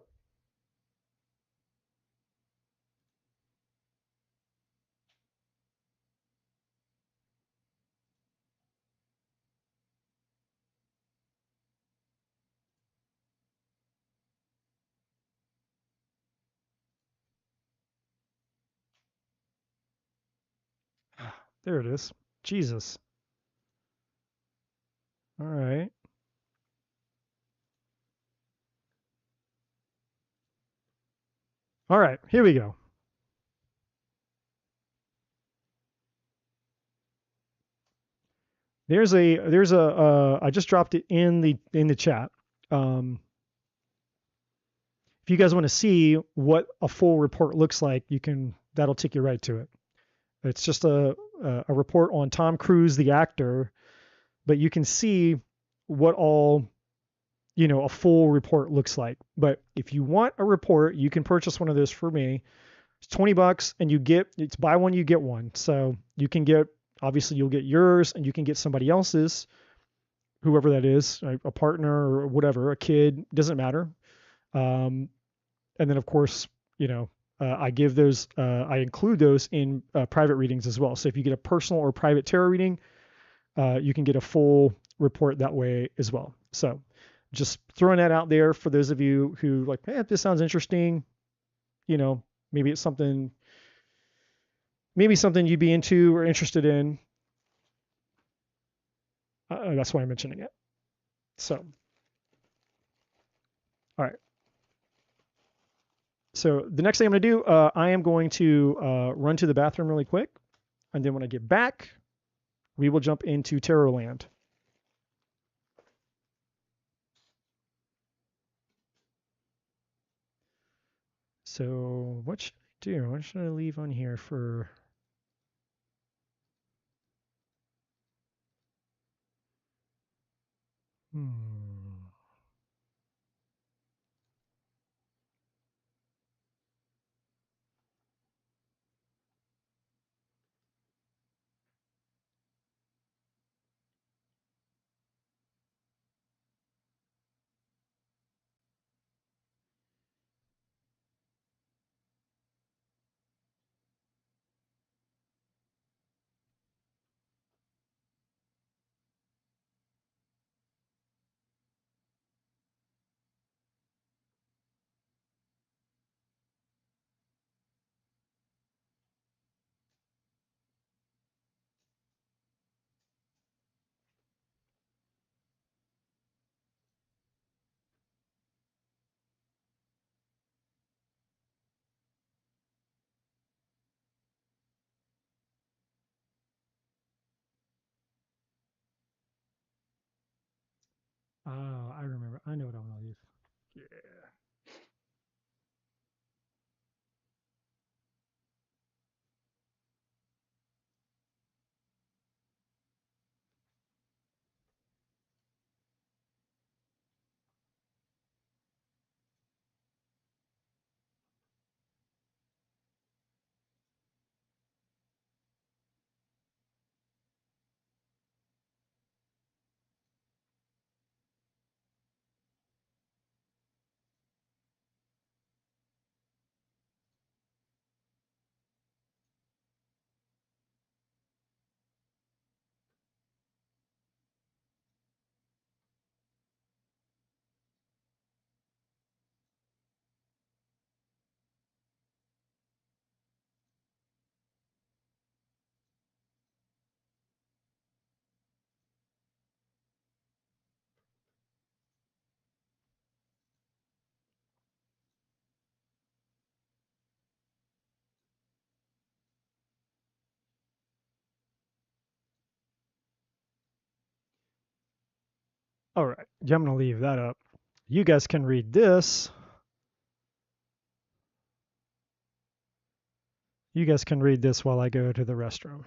There it is. Jesus. All right. All right. Here we go. I just dropped it in the chat. If you guys want to see what a full report looks like, that'll take you right to it. It's just a report on Tom Cruise, the actor, but you can see what all a full report looks like. But if you want a report, you can purchase one of those for me. It's $20 and it's buy one, you get one. So you can obviously you'll get yours and you can get somebody else's, whoever that is, a partner or whatever, a kid, doesn't matter. And then of course, I include those in private readings as well. So if you get a personal or private tarot reading, you can get a full report that way as well. So just throwing that out there for those of you who like, hey, this sounds interesting. Maybe it's something you'd be into or interested in. That's why I'm mentioning it. So, all right. So the next thing I'm going to do, I am going to run to the bathroom really quick. And then when I get back, we will jump into Tarot Land. So what should I do? What should I leave on here for? Oh, I remember. I know what I'm going to leave. Yeah. All right. Yeah, I'm going to leave that up. You guys can read this. You guys can read this while I go to the restroom.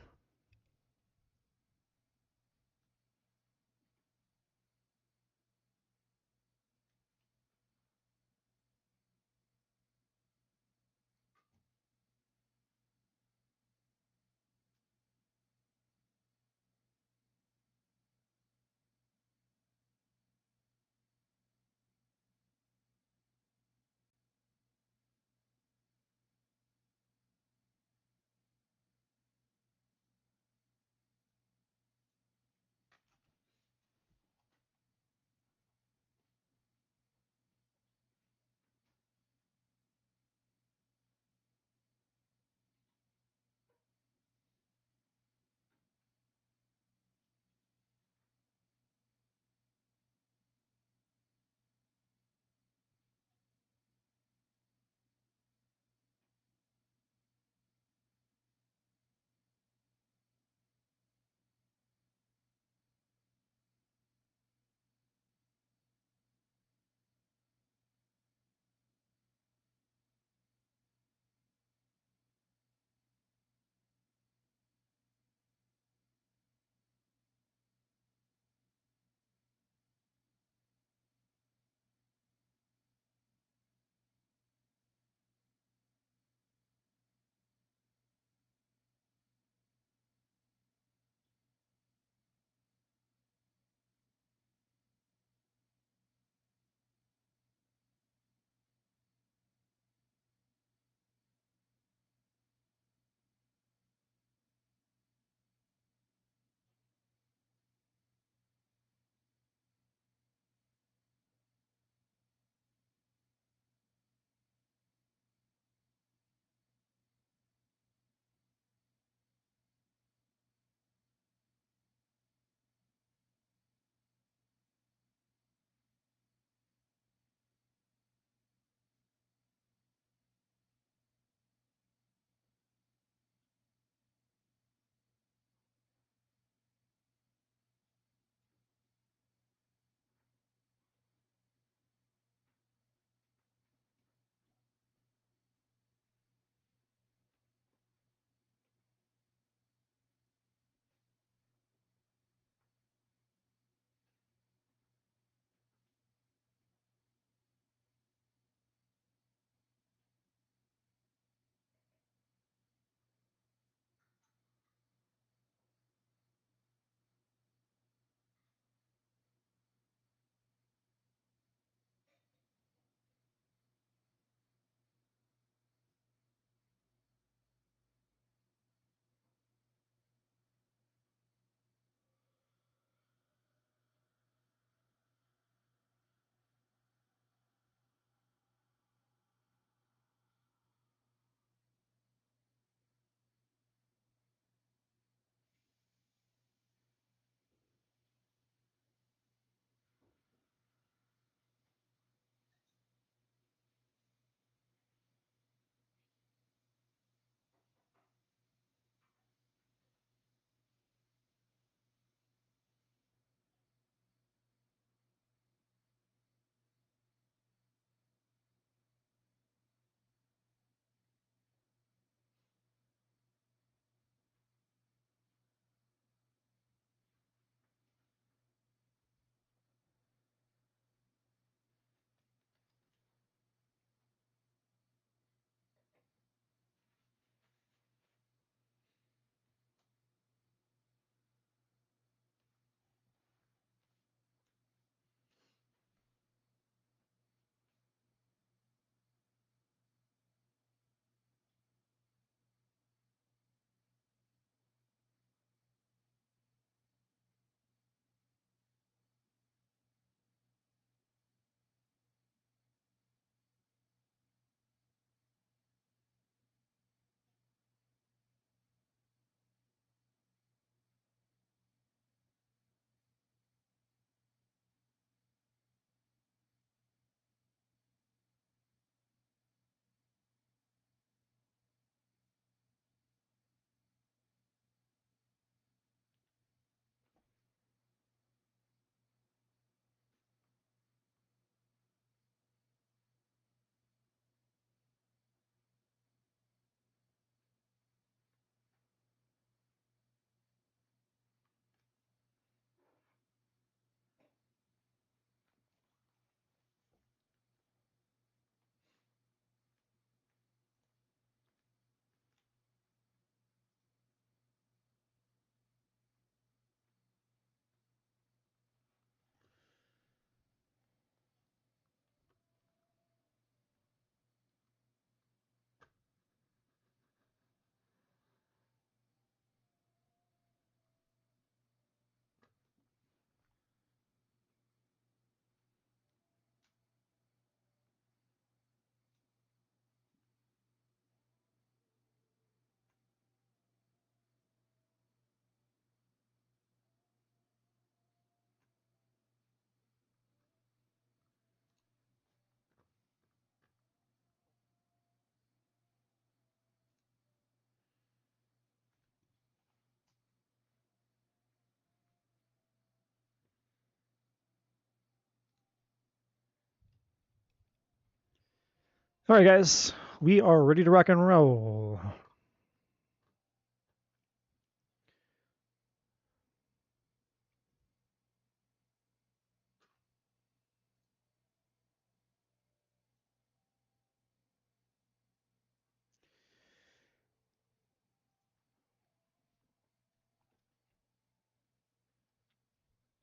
All right, guys, we are ready to rock and roll.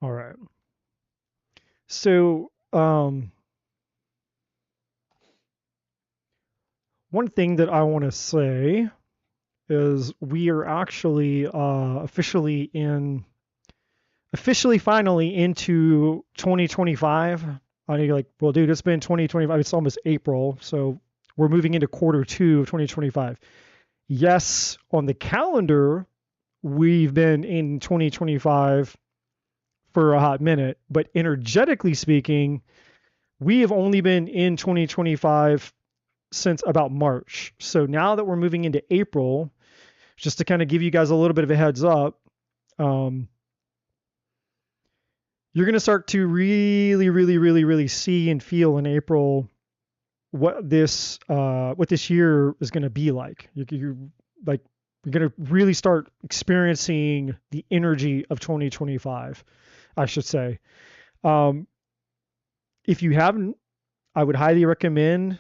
All right. So, one thing that I want to say is we are actually officially finally into 2025. I know you're like, well, dude, it's been 2025. It's almost April, so we're moving into quarter 2 of 2025. Yes, on the calendar, we've been in 2025 for a hot minute, but energetically speaking, we have only been in 2025 since about March. So now that we're moving into April, just to kind of give you guys a little bit of a heads up, you're going to start to really see and feel in April what this year is going to be like. You're going to really start experiencing the energy of 2025, I should say. If you haven't, I would highly recommend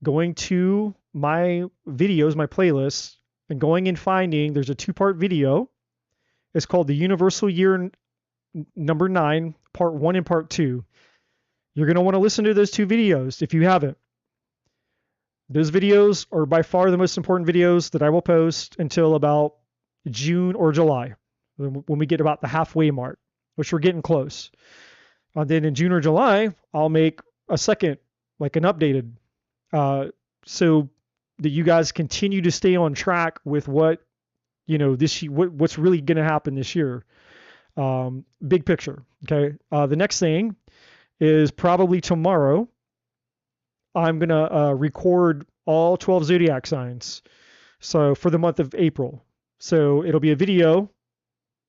going to my videos, my playlists, and going and finding, there's a 2-part video. It's called the Universal Year number 9, part 1 and part 2. You're going to want to listen to those 2 videos if you haven't. Those videos are by far the most important videos that I will post until about June or July, when we get about the halfway mark, which we're getting close. Then in June or July, I'll make a second, like an updated, so that you guys continue to stay on track with what, what's really going to happen this year. Big picture. Okay. The next thing is probably tomorrow. I'm going to record all 12 zodiac signs. So for the month of April. So it'll be a video,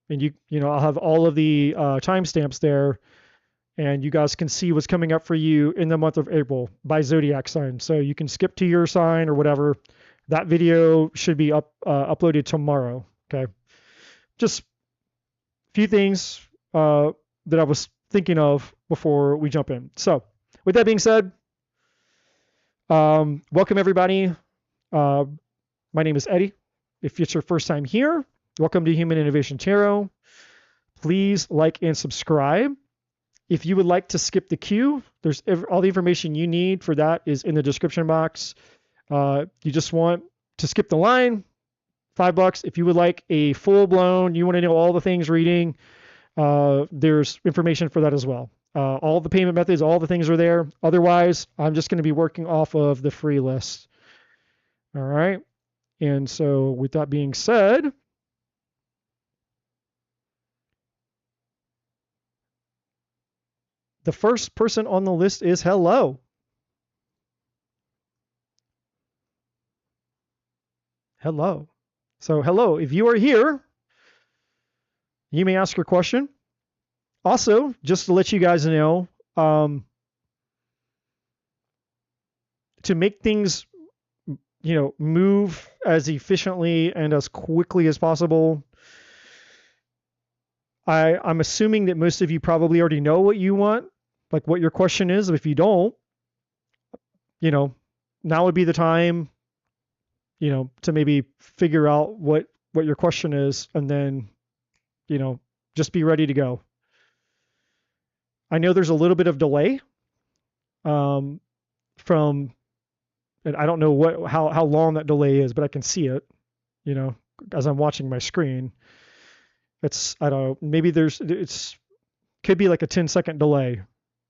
and I'll have all of the timestamps there, and you guys can see what's coming up for you in the month of April by zodiac sign. So you can skip to your sign or whatever. That video should be uploaded tomorrow. Okay. Just a few things that I was thinking of before we jump in. So with that being said, welcome everybody. My name is Eddie. If it's your first time here, welcome to Human Innovation Tarot. Please like and subscribe. If you would like to skip the queue, there's all the information you need for that is in the description box. You just want to skip the line, $5. If you would like a full-blown, you want to know all the things reading, there's information for that as well. All the payment methods, all the things are there. Otherwise, I'm just going to be working off of the free list. All right. And so with that being said, the first person on the list is hello. Hello. So hello, if you are here, you may ask your question. Also, just to let you guys know, to make things, move as efficiently and as quickly as possible, I'm assuming that most of you probably already know what you want, like what your question is. If you don't, now would be the time, to maybe figure out what your question is, and then, just be ready to go. I know there's a little bit of delay from, and I don't know how long that delay is, but I can see it, as I'm watching my screen. I don't know, maybe could be like a 10-second delay.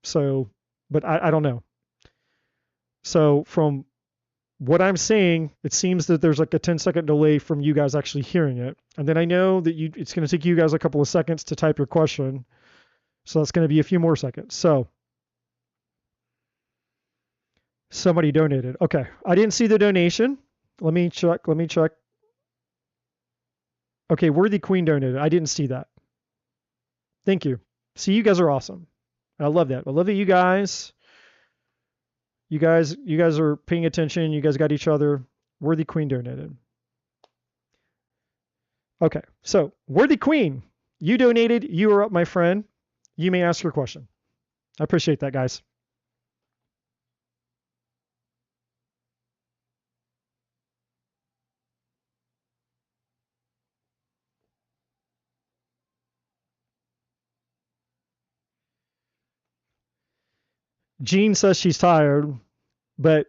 So, but I don't know. So from what I'm seeing, it seems that there's like a 10-second delay from you guys actually hearing it. And then I know that it's going to take you guys a couple of seconds to type your question. So that's going to be a few more seconds. So somebody donated. Okay. I didn't see the donation. Let me check. Okay. Worthy Queen donated. I didn't see that. Thank you. See, you guys are awesome. I love that. I love that you You guys are paying attention. You guys got each other. Worthy Queen donated. Okay, so Worthy Queen, you donated. You are up, my friend. You may ask your question. I appreciate that, guys. Jean says she's tired, but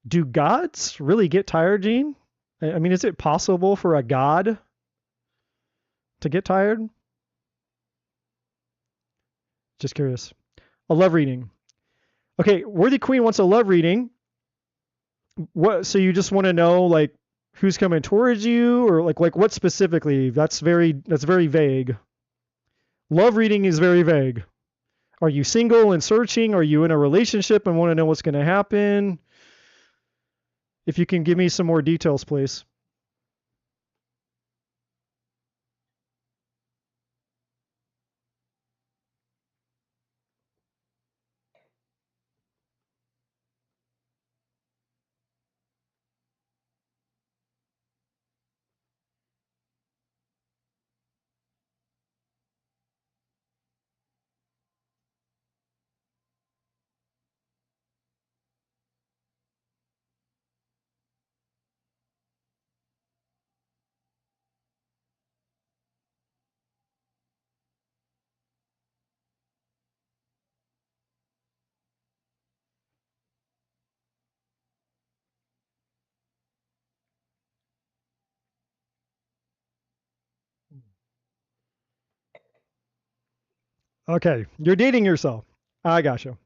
do gods really get tired, Jean? I mean, is it possible for a god to get tired? Just curious. A love reading. Okay, Worthy Queen wants a love reading. What? So you just want to know like who's coming towards you, or like what specifically? That's very vague. Love reading is very vague. Are you single and searching? Are you in a relationship and want to know what's going to happen? If you can give me some more details, please. Okay, you're dating yourself. I gotcha.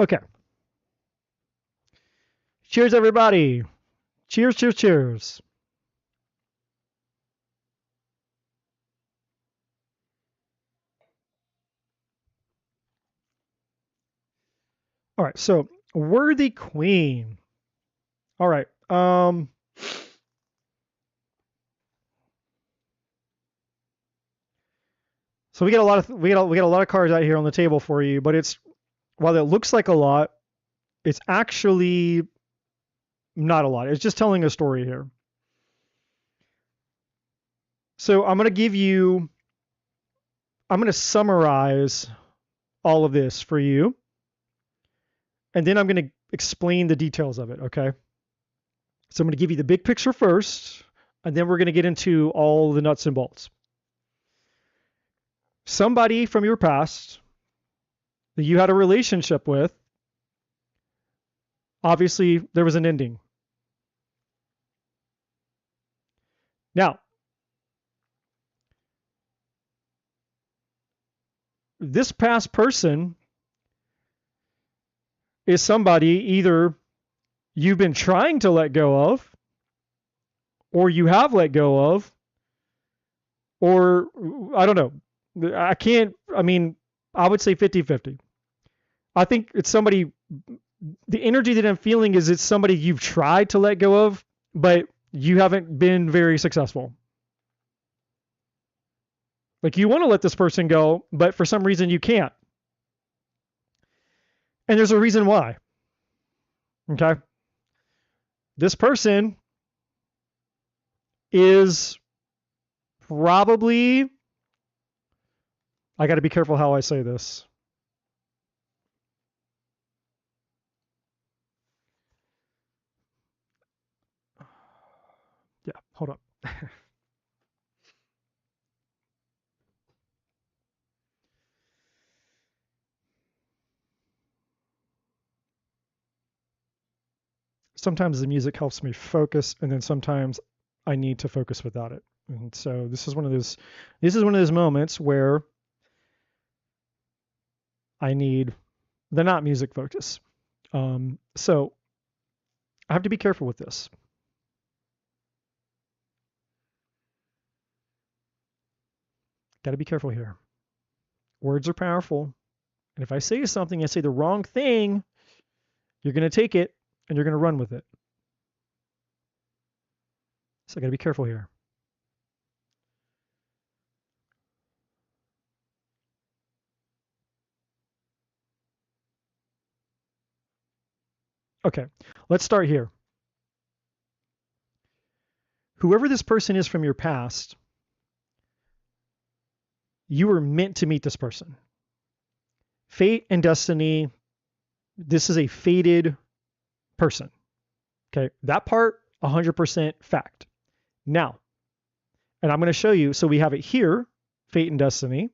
Okay. Cheers, everybody. Cheers, cheers, cheers. All right, so worthy queen. All right. So we got a lot of cards out here on the table for you, but it's while it looks like a lot, it's actually not a lot. It's just telling a story here. So I'm going to summarize all of this for you, and then I'm going to explain the details of it, okay? So I'm going to give you the big picture first, and then we're going to get into all the nuts and bolts. Somebody from your past that you had a relationship with, obviously there was an ending. Now, this past person is somebody either you've been trying to let go of, or you have let go of, or I don't know. I would say 50-50. I think it's somebody, the energy that I'm feeling is it's somebody you've tried to let go of, but you haven't been very successful. Like you want to let this person go, but for some reason you can't. And there's a reason why. Okay. This person is probably, I got to be careful how I say this. Yeah, hold up. Sometimes the music helps me focus, and then sometimes I need to focus without it. And so this is one of those moments where I need the not music focus. So I have to be careful with this. Got to be careful here. Words are powerful. And if I say something, I say the wrong thing, you're going to take it and you're going to run with it. So I got to be careful here. Okay, let's start here. Whoever this person is from your past, you were meant to meet this person. Fate and destiny, this is a fated person. Okay, that part, 100% fact. Now, and I'm going to show you, so we have it here, fate and destiny.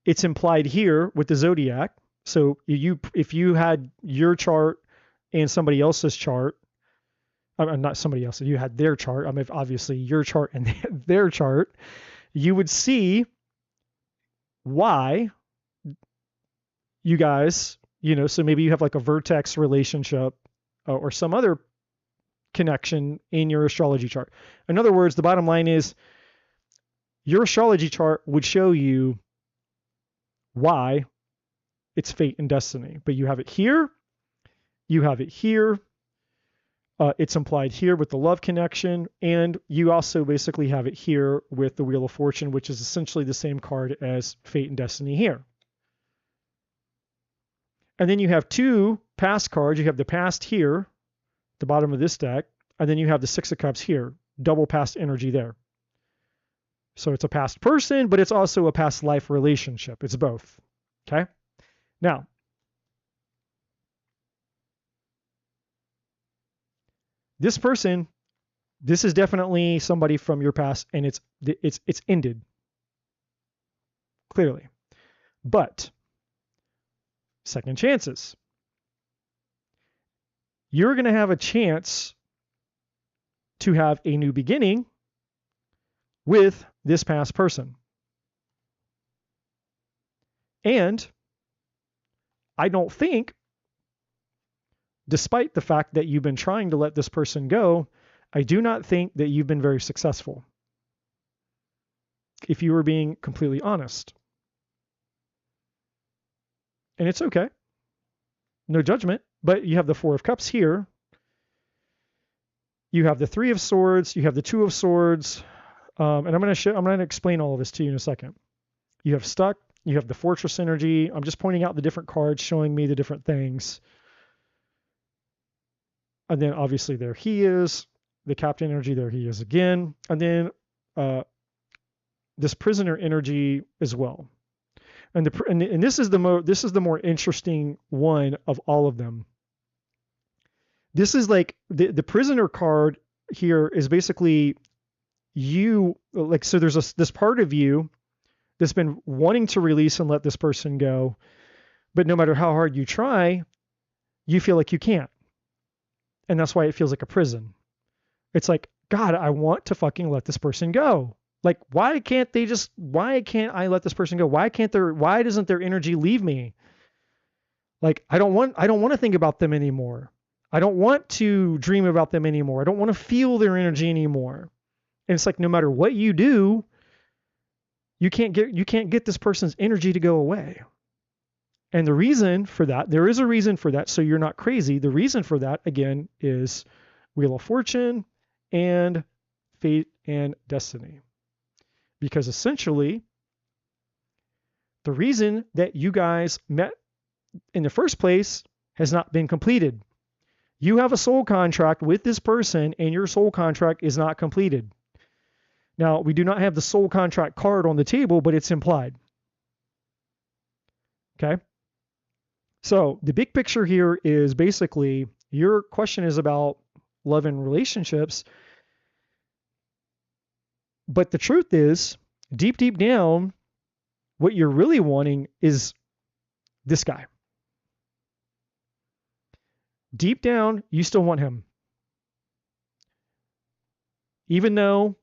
It's implied here with the zodiac. So if you had your chart and somebody else's chart, not somebody else, you had their chart, obviously your chart and their chart, you would see why you guys, so maybe you have like a vertex relationship or some other connection in your astrology chart. In other words, the bottom line is your astrology chart would show you why it's fate and destiny. But you have it here, you have it here, it's implied here with the love connection, and you also basically have it here with the Wheel of Fortune, which is essentially the same card as fate and destiny here. And then you have two past cards. You have the past here, the bottom of this deck, and then you have the Six of Cups here, double past energy there. So it's a past person, but it's also a past life relationship. It's both. Okay? Now, this person, this is definitely somebody from your past, and it's ended. Clearly. But second chances. You're going to have a chance to have a new beginning with this past person. And I don't think, despite the fact that you've been trying to let this person go, I do not think that you've been very successful. If you were being completely honest. And it's okay. No judgment. But you have the Four of Cups here. You have the Three of Swords. You have the Two of Swords. And I'm going to explain all of this to you in a second. You have Stuck. You have the Fortress energy. I'm just pointing out the different cards, showing me the different things. And then obviously there he is. The Captain energy, there he is again. And then this Prisoner energy as well. And this is the more interesting one of all of them. This is like the Prisoner card here is basically you, like, so there's this part of you that's been wanting to release and let this person go, but no matter how hard you try, you feel like you can't. And that's why it feels like a prison. It's like, God, I want to fucking let this person go. Like, why can't I let this person go? Why doesn't their energy leave me? Like, I don't want to think about them anymore. I don't want to dream about them anymore. I don't want to feel their energy anymore. And it's like, no matter what you do, you can't get this person's energy to go away. And the reason for that, there is a reason for that, so you're not crazy. The reason for that, again, is Wheel of Fortune and Fate and Destiny. Because essentially, the reason that you guys met in the first place has not been completed. You have a soul contract with this person, and your soul contract is not completed. Now, we do not have the soul contract card on the table, but it's implied. Okay? So the big picture here is basically your question is about love and relationships. But the truth is, deep, deep down, what you're really wanting is this guy. Deep down, you still want him. Even though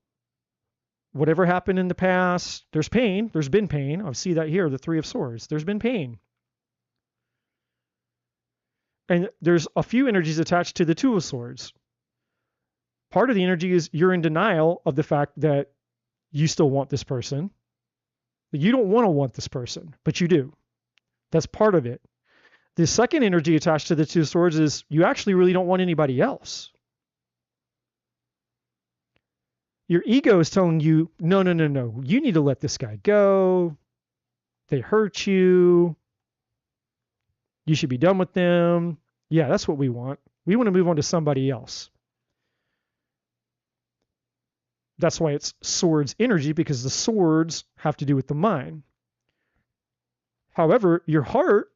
whatever happened in the past, there's pain. There's been pain. I see that here, the Three of Swords. There's been pain. And there's a few energies attached to the Two of Swords. Part of the energy is you're in denial of the fact that you still want this person. You don't want this person, but you do. That's part of it. The second energy attached to the Two of Swords is you actually really don't want anybody else. Your ego is telling you, no. You need to let this guy go. They hurt you. You should be done with them. Yeah, that's what we want. We want to move on to somebody else. That's why it's swords energy, because the swords have to do with the mind. However, your heart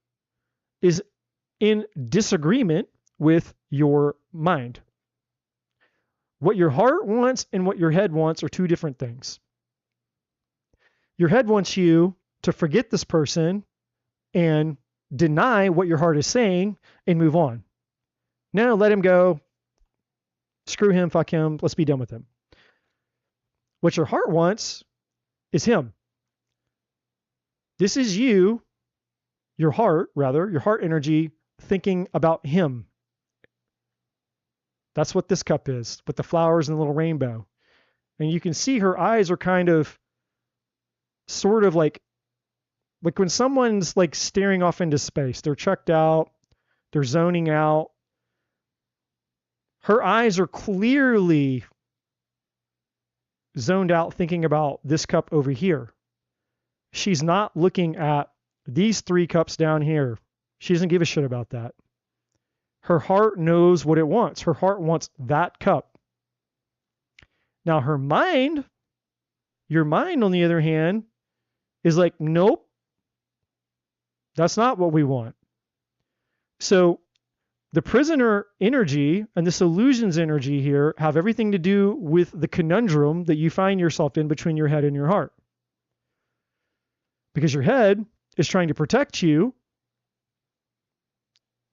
is in disagreement with your mind. What your heart wants and what your head wants are two different things. Your head wants you to forget this person and deny what your heart is saying and move on. No, let him go. Screw him, fuck him, let's be done with him. What your heart wants is him. This is you, your heart energy, thinking about him. That's what this cup is, with the flowers and the little rainbow. And you can see her eyes are kind of, sort of like when someone's like staring off into space, they're checked out, they're zoning out. Her eyes are clearly zoned out thinking about this cup over here. She's not looking at these three cups down here. She doesn't give a shit about that. Her heart knows what it wants. Her heart wants that cup. Now her mind, your mind on the other hand, is like, nope, that's not what we want. So the prisoner energy and this illusions energy here have everything to do with the conundrum that you find yourself in between your head and your heart. Because your head is trying to protect you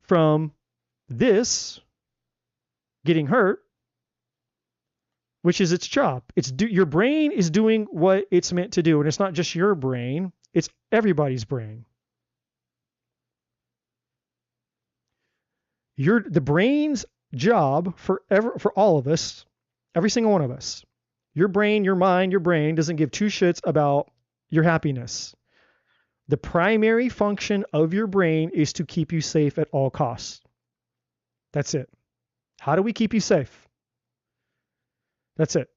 from this getting hurt, which is its job. Your brain is doing what it's meant to do. And it's not just your brain, it's everybody's brain. The brain's job for all of us, every single one of us, your brain, your mind, your brain doesn't give two shits about your happiness. The primary function of your brain is to keep you safe at all costs. That's it. How do we keep you safe? That's it.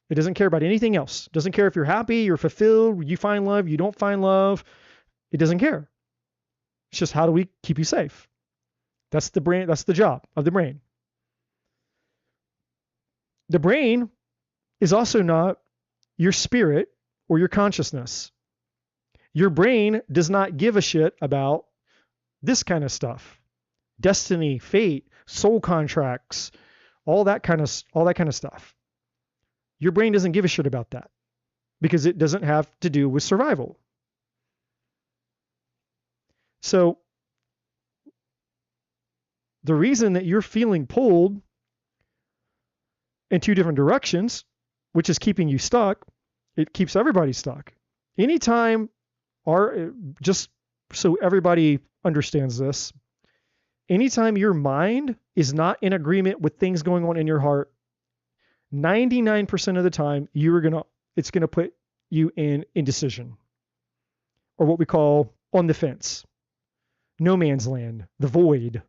It doesn't care about anything else. It doesn't care if you're happy, you're fulfilled, you find love, you don't find love. It doesn't care. It's just how do we keep you safe? That's the brain. That's the job of the brain. The brain is also not your spirit or your consciousness. Your brain does not give a shit about this kind of stuff. Destiny, fate, soul contracts, all that kind of stuff. Your brain doesn't give a shit about that because it doesn't have to do with survival. So the reason that you're feeling pulled in two different directions, which is keeping you stuck, it keeps everybody stuck. Anytime just so everybody understands this, anytime your mind is not in agreement with things going on in your heart, 99% of the time it's gonna put you in indecision, or what we call on the fence, no man's land, the void.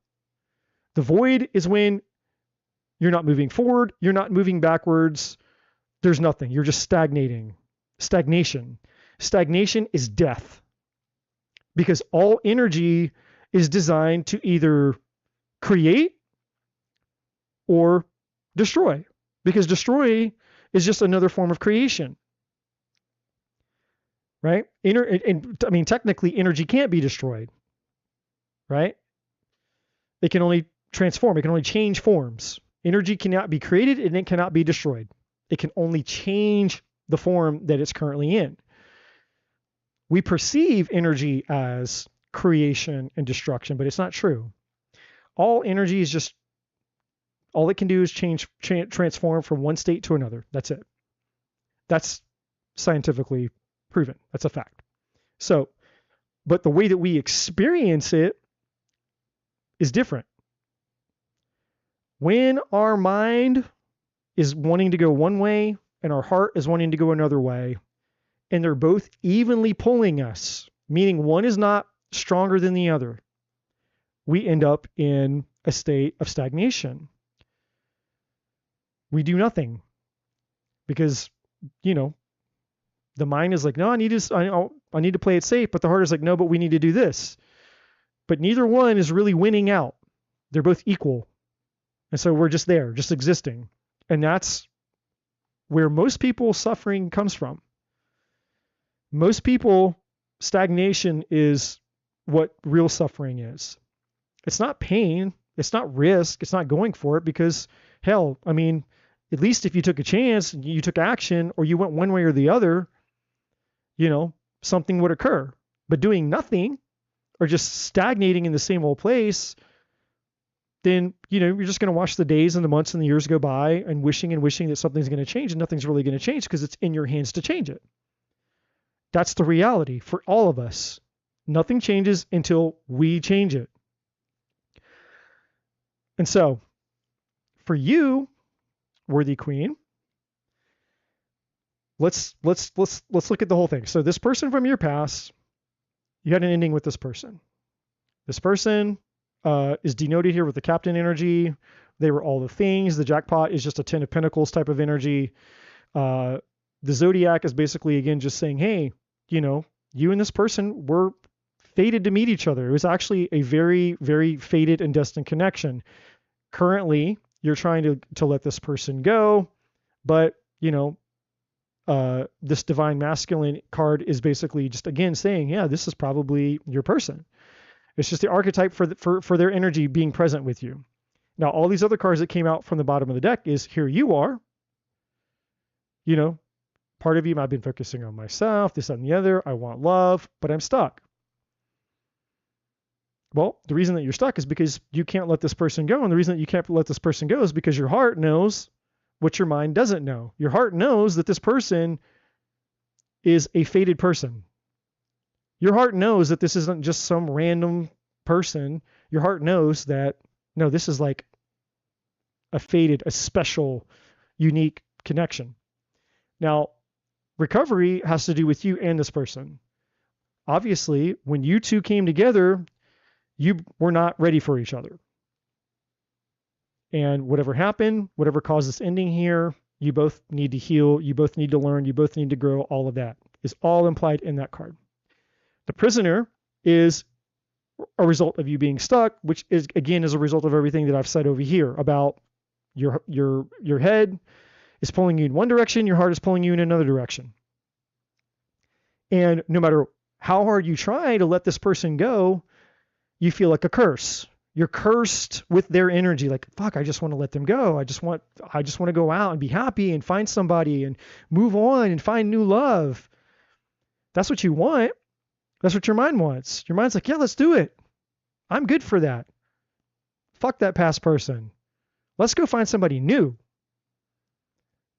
The void is when you're not moving forward, you're not moving backwards, there's nothing, you're just stagnating. Stagnation is death, because all energy is designed to either create or destroy, because destroy is just another form of creation, right? I mean, technically energy can't be destroyed, right? It can only transform, it can only change forms. Energy cannot be created and it cannot be destroyed. It can only change the form that it's currently in. We perceive energy as creation and destruction, but it's not true. All energy is just, all it can do is transform from one state to another. That's it. That's scientifically proven. That's a fact. So, but the way that we experience it is different. When our mind is wanting to go one way and our heart is wanting to go another way, and they're both evenly pulling us, meaning one is not stronger than the other, we end up in a state of stagnation. We do nothing because, the mind is like, no, I need to play it safe, but the heart is like, no, but we need to do this. But neither one is really winning out. They're both equal. And so we're just there, just existing. And that's where most people's suffering comes from. Most people, stagnation is what real suffering is. It's not pain. It's not risk. It's not going for it because, hell, I mean, at least if you took a chance, you took action, or you went one way or the other, something would occur. But doing nothing or just stagnating in the same old place, then, you're just going to watch the days and the months and the years go by and wishing that something's going to change, and nothing's really going to change because it's in your hands to change it. That's the reality for all of us. Nothing changes until we change it. And so, for you, worthy queen, let's look at the whole thing. So this person from your past, you had an ending with this person. This person is denoted here with the captain energy. They were all the things. The jackpot is just a 10 of pentacles type of energy. The zodiac is basically, again, just saying, hey, you and this person were fated to meet each other. It was actually a very, very fated and destined connection. Currently, you're trying to let this person go, but, this divine masculine card is basically just, again, saying, yeah, this is probably your person. It's just the archetype for their energy being present with you. Now, all these other cards that came out from the bottom of the deck is, here you are. Part of you, I've been focusing on myself, this and the other. I want love, but I'm stuck. Well, the reason that you're stuck is because you can't let this person go. And the reason that you can't let this person go is because your heart knows what your mind doesn't know. Your heart knows that this person is a fated person. Your heart knows that this isn't just some random person. Your heart knows that No, this is like a fated, a special, unique connection. Now, recovery has to do with you and this person. Obviously, when you two came together, you were not ready for each other. And whatever happened, whatever caused this ending here, you both need to heal, you both need to learn, you both need to grow. All of that is all implied in that card. The prisoner is a result of you being stuck, which is again is a result of everything that I've said over here about your head is pulling you in one direction, your heart is pulling you in another direction. And no matter how hard you try to let this person go, you feel like a curse. You're cursed with their energy. Like, fuck, I just want to let them go. I just want to go out and be happy and find somebody and move on and find new love. That's what you want. That's what your mind wants. Your mind's like, yeah, let's do it. I'm good for that. Fuck that past person. Let's go find somebody new.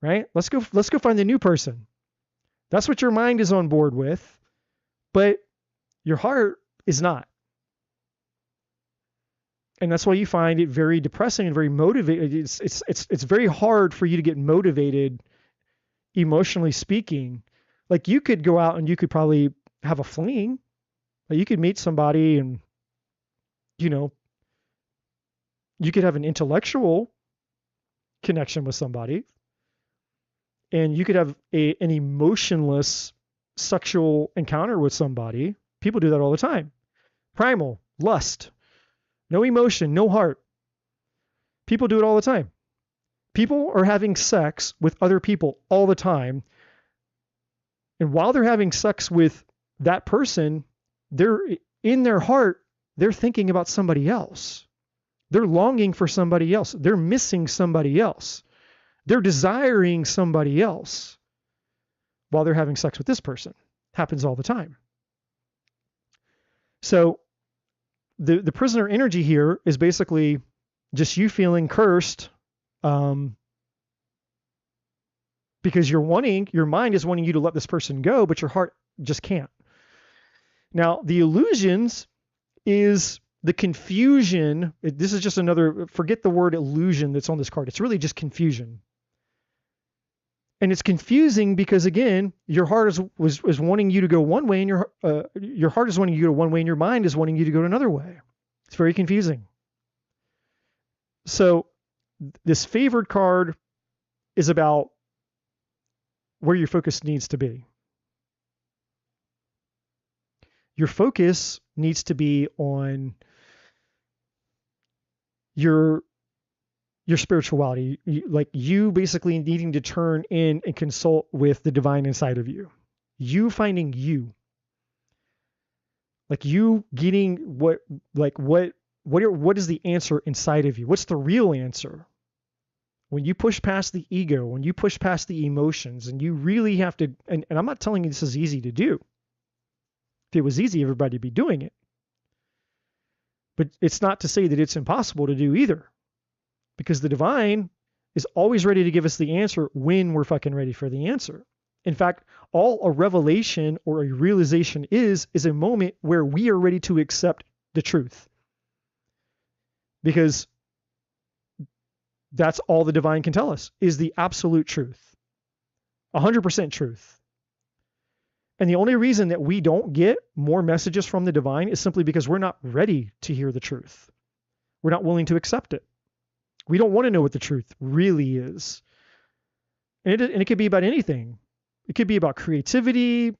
Right? Let's go find the new person. That's what your mind is on board with, but your heart is not. And that's why you find it very depressing and very motivated. It's very hard for you to get motivated, emotionally speaking. Like you could go out and you could probably have a fling. Like you could meet somebody and, you know, you could have an intellectual connection with somebody. And you could have an emotionless sexual encounter with somebody. People do that all the time. Primal, lust. No emotion, no heart. People do it all the time. People are having sex with other people all the time. And while they're having sex with that person, they're in their heart, they're thinking about somebody else. They're longing for somebody else. They're missing somebody else. They're desiring somebody else while they're having sex with this person. Happens all the time. So the prisoner energy here is basically just you feeling cursed because your mind is wanting you to let this person go, but your heart just can't. Now, the illusions is the confusion. This is just another, forget the word illusion that's on this card. It's really just confusion. And it's confusing because, again, your heart was wanting you to go one way, and your heart is wanting you to go one way, and your mind is wanting you to go another way. It's very confusing. So this favored card is about where your focus needs to be. Your focus needs to be on your spirituality, like you basically needing to turn in and consult with the divine inside of you. You finding you. Like you getting what is the answer inside of you? What's the real answer? When you push past the ego, when you push past the emotions, and you really have to, and I'm not telling you this is easy to do. If it was easy, everybody would be doing it. But it's not to say that it's impossible to do either. Because the divine is always ready to give us the answer when we're fucking ready for the answer. In fact, all a revelation or a realization is a moment where we are ready to accept the truth. Because that's all the divine can tell us, is the absolute truth. 100% truth. And the only reason that we don't get more messages from the divine is simply because we're not ready to hear the truth. We're not willing to accept it. We don't want to know what the truth really is. And it could be about anything. It could be about creativity,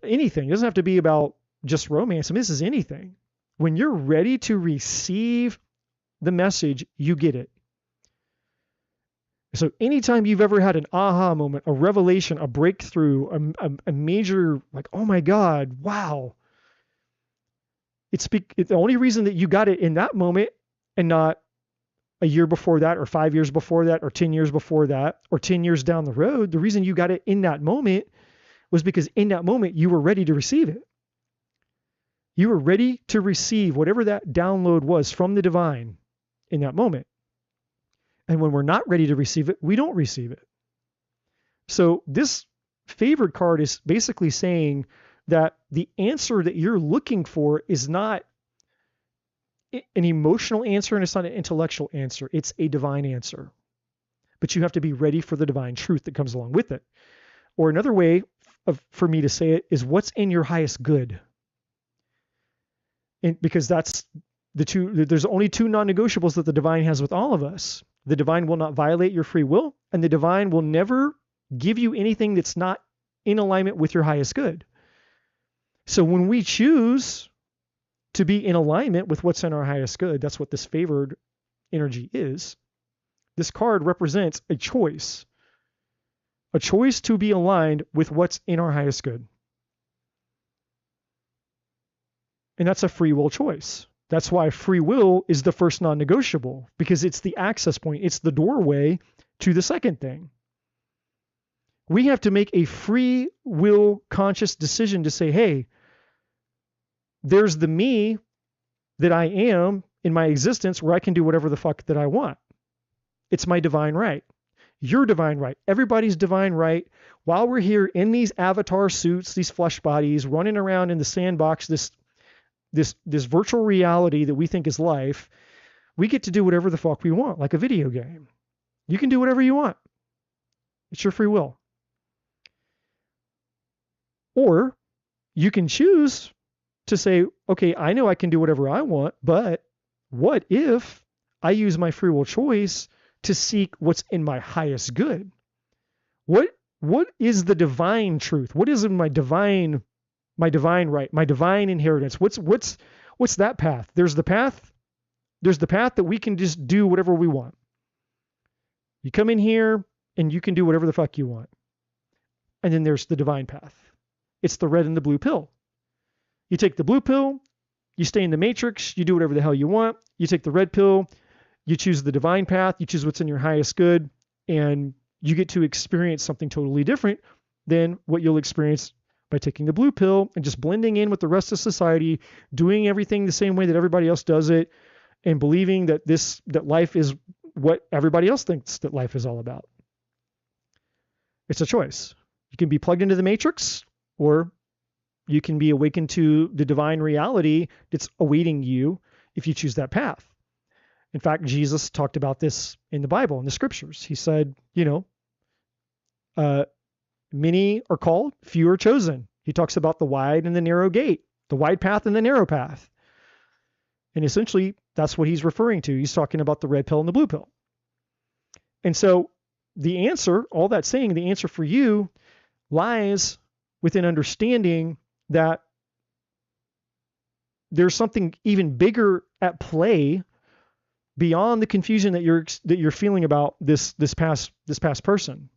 anything. It doesn't have to be about just romance. I mean, this is anything. When you're ready to receive the message, you get it. So anytime you've ever had an aha moment, a revelation, a breakthrough, a major, like, oh my God, wow. It's the only reason that you got it in that moment and not a year before that, or 5 years before that, or 10 years before that, or 10 years down the road, the reason you got it in that moment was because in that moment you were ready to receive it. You were ready to receive whatever that download was from the divine in that moment. And when we're not ready to receive it, we don't receive it. So this favored card is basically saying that the answer that you're looking for is not an emotional answer and it's not an intellectual answer. It's a divine answer. But you have to be ready for the divine truth that comes along with it. Or another way for me to say it is what's in your highest good. And because that's there's only two non-negotiables that the divine has with all of us. The divine will not violate your free will, and the divine will never give you anything that's not in alignment with your highest good. So when we choose to be in alignment with what's in our highest good, that's what this favored energy is. This card represents a choice to be aligned with what's in our highest good. And that's a free will choice. That's why free will is the first non-negotiable, because it's the access point. It's the doorway to the second thing. We have to make a free will conscious decision to say, hey, there's the me that I am in my existence where I can do whatever the fuck that I want. It's my divine right. Your divine right. Everybody's divine right. While we're here in these avatar suits, these flesh bodies, running around in the sandbox, this virtual reality that we think is life, we get to do whatever the fuck we want, like a video game. You can do whatever you want. It's your free will. Or you can choose to say, okay, I know I can do whatever I want, but what if I use my free will choice to seek what's in my highest good? What is the divine truth? What is in my divine right, my divine inheritance? What's that path? There's the path that we can just do whatever we want. You come in here and you can do whatever the fuck you want. And then there's the divine path. It's the red and the blue pill. You take the blue pill, you stay in the matrix, you do whatever the hell you want. You take the red pill, you choose the divine path, you choose what's in your highest good, and you get to experience something totally different than what you'll experience by taking the blue pill and just blending in with the rest of society, doing everything the same way that everybody else does it, and believing that life is what everybody else thinks that life is all about. It's a choice. You can be plugged into the matrix, or you can be awakened to the divine reality that's awaiting you if you choose that path. In fact, Jesus talked about this in the Bible, in the scriptures. He said, many are called, few are chosen. He talks about the wide and the narrow gate, the wide path and the narrow path. And essentially, that's what he's referring to. He's talking about the red pill and the blue pill. And so the answer, all that saying, the answer for you lies within understanding that there's something even bigger at play beyond the confusion that you're feeling about this past person.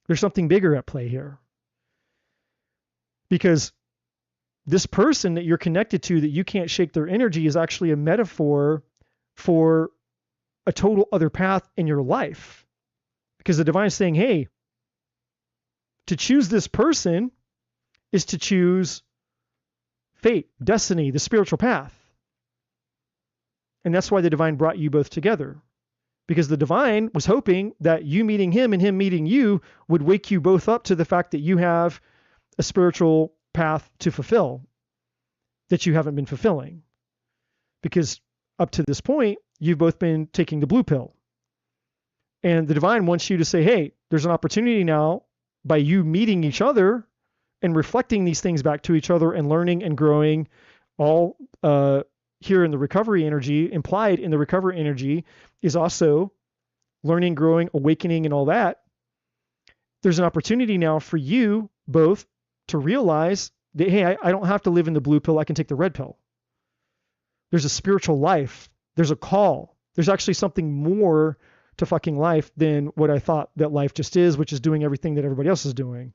There's something bigger at play here. Because this person that you're connected to, that you can't shake their energy, is actually a metaphor for a total other path in your life. Because the divine is saying, hey, to choose this person is to choose fate, destiny, the spiritual path. And that's why the divine brought you both together. Because the divine was hoping that you meeting him and him meeting you would wake you both up to the fact that you have a spiritual path to fulfill that you haven't been fulfilling. Because up to this point, you've both been taking the blue pill. And the divine wants you to say, hey, there's an opportunity now by you meeting each other and reflecting these things back to each other and learning and growing, all here in the recovery energy, implied in the recovery energy is also learning, growing, awakening, and all that. There's an opportunity now for you both to realize that, hey, I don't have to live in the blue pill. I can take the red pill. There's a spiritual life. There's a call. There's actually something more to fucking life than what I thought that life just is, which is doing everything that everybody else is doing.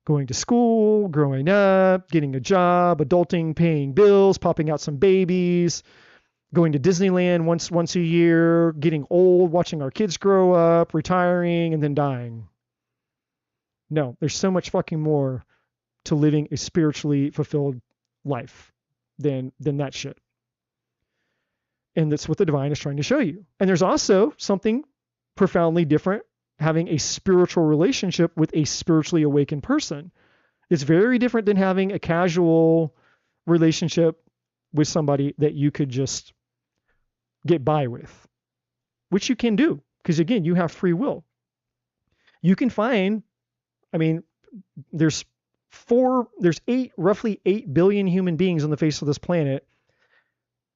Going to school, growing up, getting a job, adulting, paying bills, popping out some babies, going to Disneyland once a year, getting old, watching our kids grow up, retiring, and then dying. No, there's so much fucking more to living a spiritually fulfilled life than that shit. And that's what the divine is trying to show you. And there's also something profoundly different having a spiritual relationship with a spiritually awakened person. It's very different than having a casual relationship with somebody that you could just get by with, which you can do because, again, you have free will. You can find, I mean, there's roughly 8 billion human beings on the face of this planet,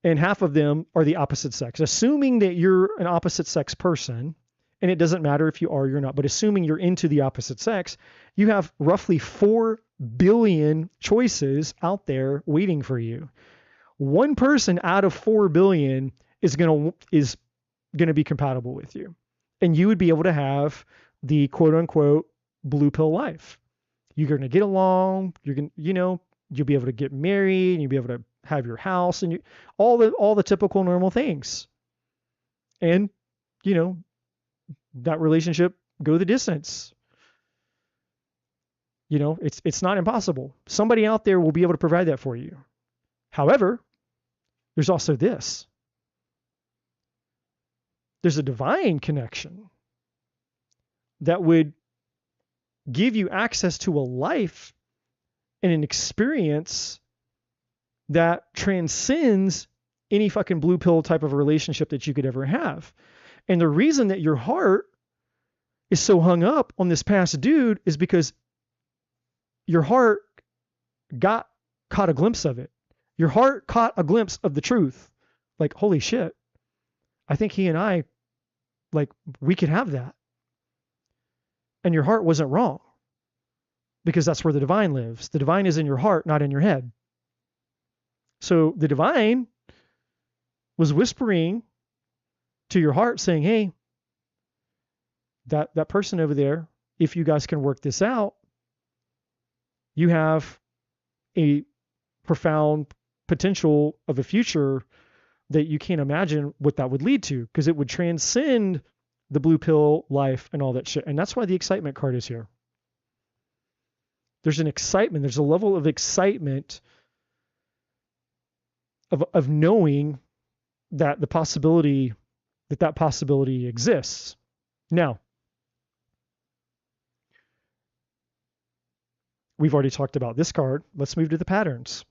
and half of them are the opposite sex. Assuming that you're an opposite sex person, and it doesn't matter if you are or you're not, but assuming you're into the opposite sex, you have roughly 4 billion choices out there waiting for you. One person out of 4 billion is going to be compatible with you. And you would be able to have the quote unquote blue pill life. You're going to get along, you'll be able to get married, and you'll be able to have your house and all the typical normal things. And, that relationship go the distance. It's not impossible. Somebody out there will be able to provide that for you. However, there's also this. There's a divine connection that would give you access to a life and an experience that transcends any fucking blue pill type of relationship that you could ever have. And the reason that your heart is so hung up on this past dude is because your heart caught a glimpse of it. Your heart caught a glimpse of the truth. Like, holy shit, I think he and I, we could have that. And your heart wasn't wrong, because that's where the divine lives. The divine is in your heart, not in your head. So the divine was whispering to your heart saying, hey, that person over there, if you guys can work this out, you have a profound potential of a future that you can't imagine what that would lead to, because it would transcend the blue pill life and all that shit. And that's why the excitement card is here. There's an excitement. There's a level of excitement of knowing that that possibility exists. Now, we've already talked about this card. Let's move to the patterns.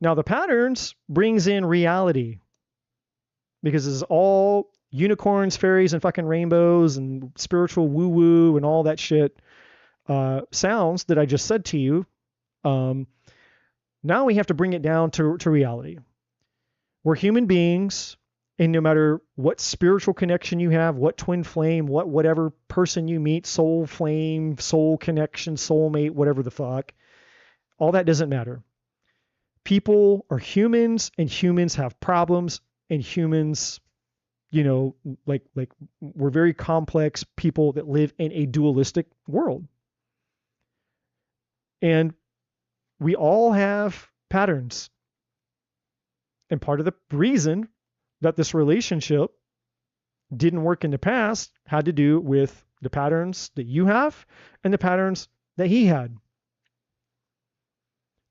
Now, the patterns brings in reality, because this is all unicorns, fairies, and fucking rainbows and spiritual woo-woo and all that shit sounds that I just said to you. Now we have to bring it down to reality. We're human beings, and no matter what spiritual connection you have, what twin flame, whatever person you meet, soul flame, soul connection, soulmate, whatever the fuck, all that doesn't matter. People are humans, and humans have problems, and humans, we're very complex people that live in a dualistic world. And we all have patterns. And part of the reason that this relationship didn't work in the past had to do with the patterns that you have and the patterns that he had.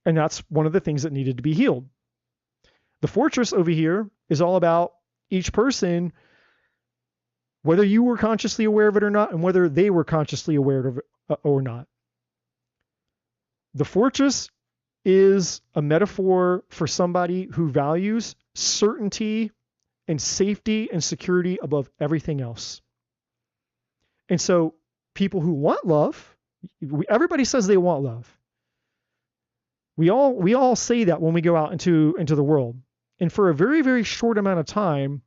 And that's one of the things that needed to be healed. The fortress over here is all about each person, whether you were consciously aware of it or not, and whether they were consciously aware of it or not. The fortress is a metaphor for somebody who values certainty and safety and security above everything else. And so people who want love, everybody says they want love. We all say that when we go out into the world. And for a very, very short amount of time,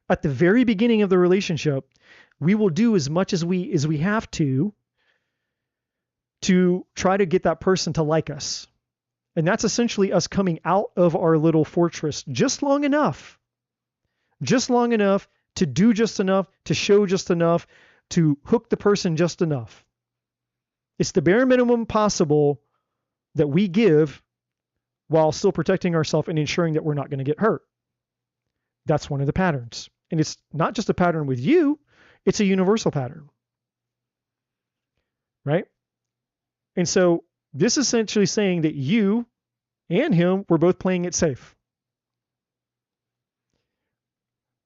at the very beginning of the relationship, we will do as much as we have to try to get that person to like us. And that's essentially us coming out of our little fortress just long enough to do just enough, to show just enough, to hook the person just enough. It's the bare minimum possible that we give while still protecting ourselves and ensuring that we're not going to get hurt. That's one of the patterns. And it's not just a pattern with you, it's a universal pattern. Right? And so this is essentially saying that you and him were both playing it safe.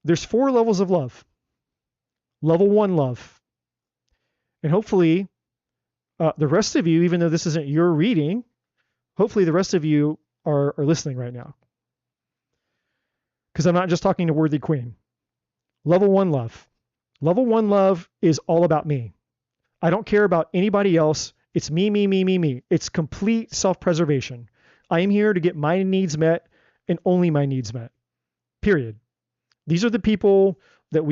There's 4 levels of love. Level 1 love. And hopefully the rest of you, even though this isn't your reading, hopefully the rest of you are listening right now. Because I'm not just talking to Worthy Queen. Level 1 love. Level 1 love is all about me. I don't care about anybody else. It's me, me, me, me, me. It's complete self-preservation. I am here to get my needs met and only my needs met. Period. These are the people that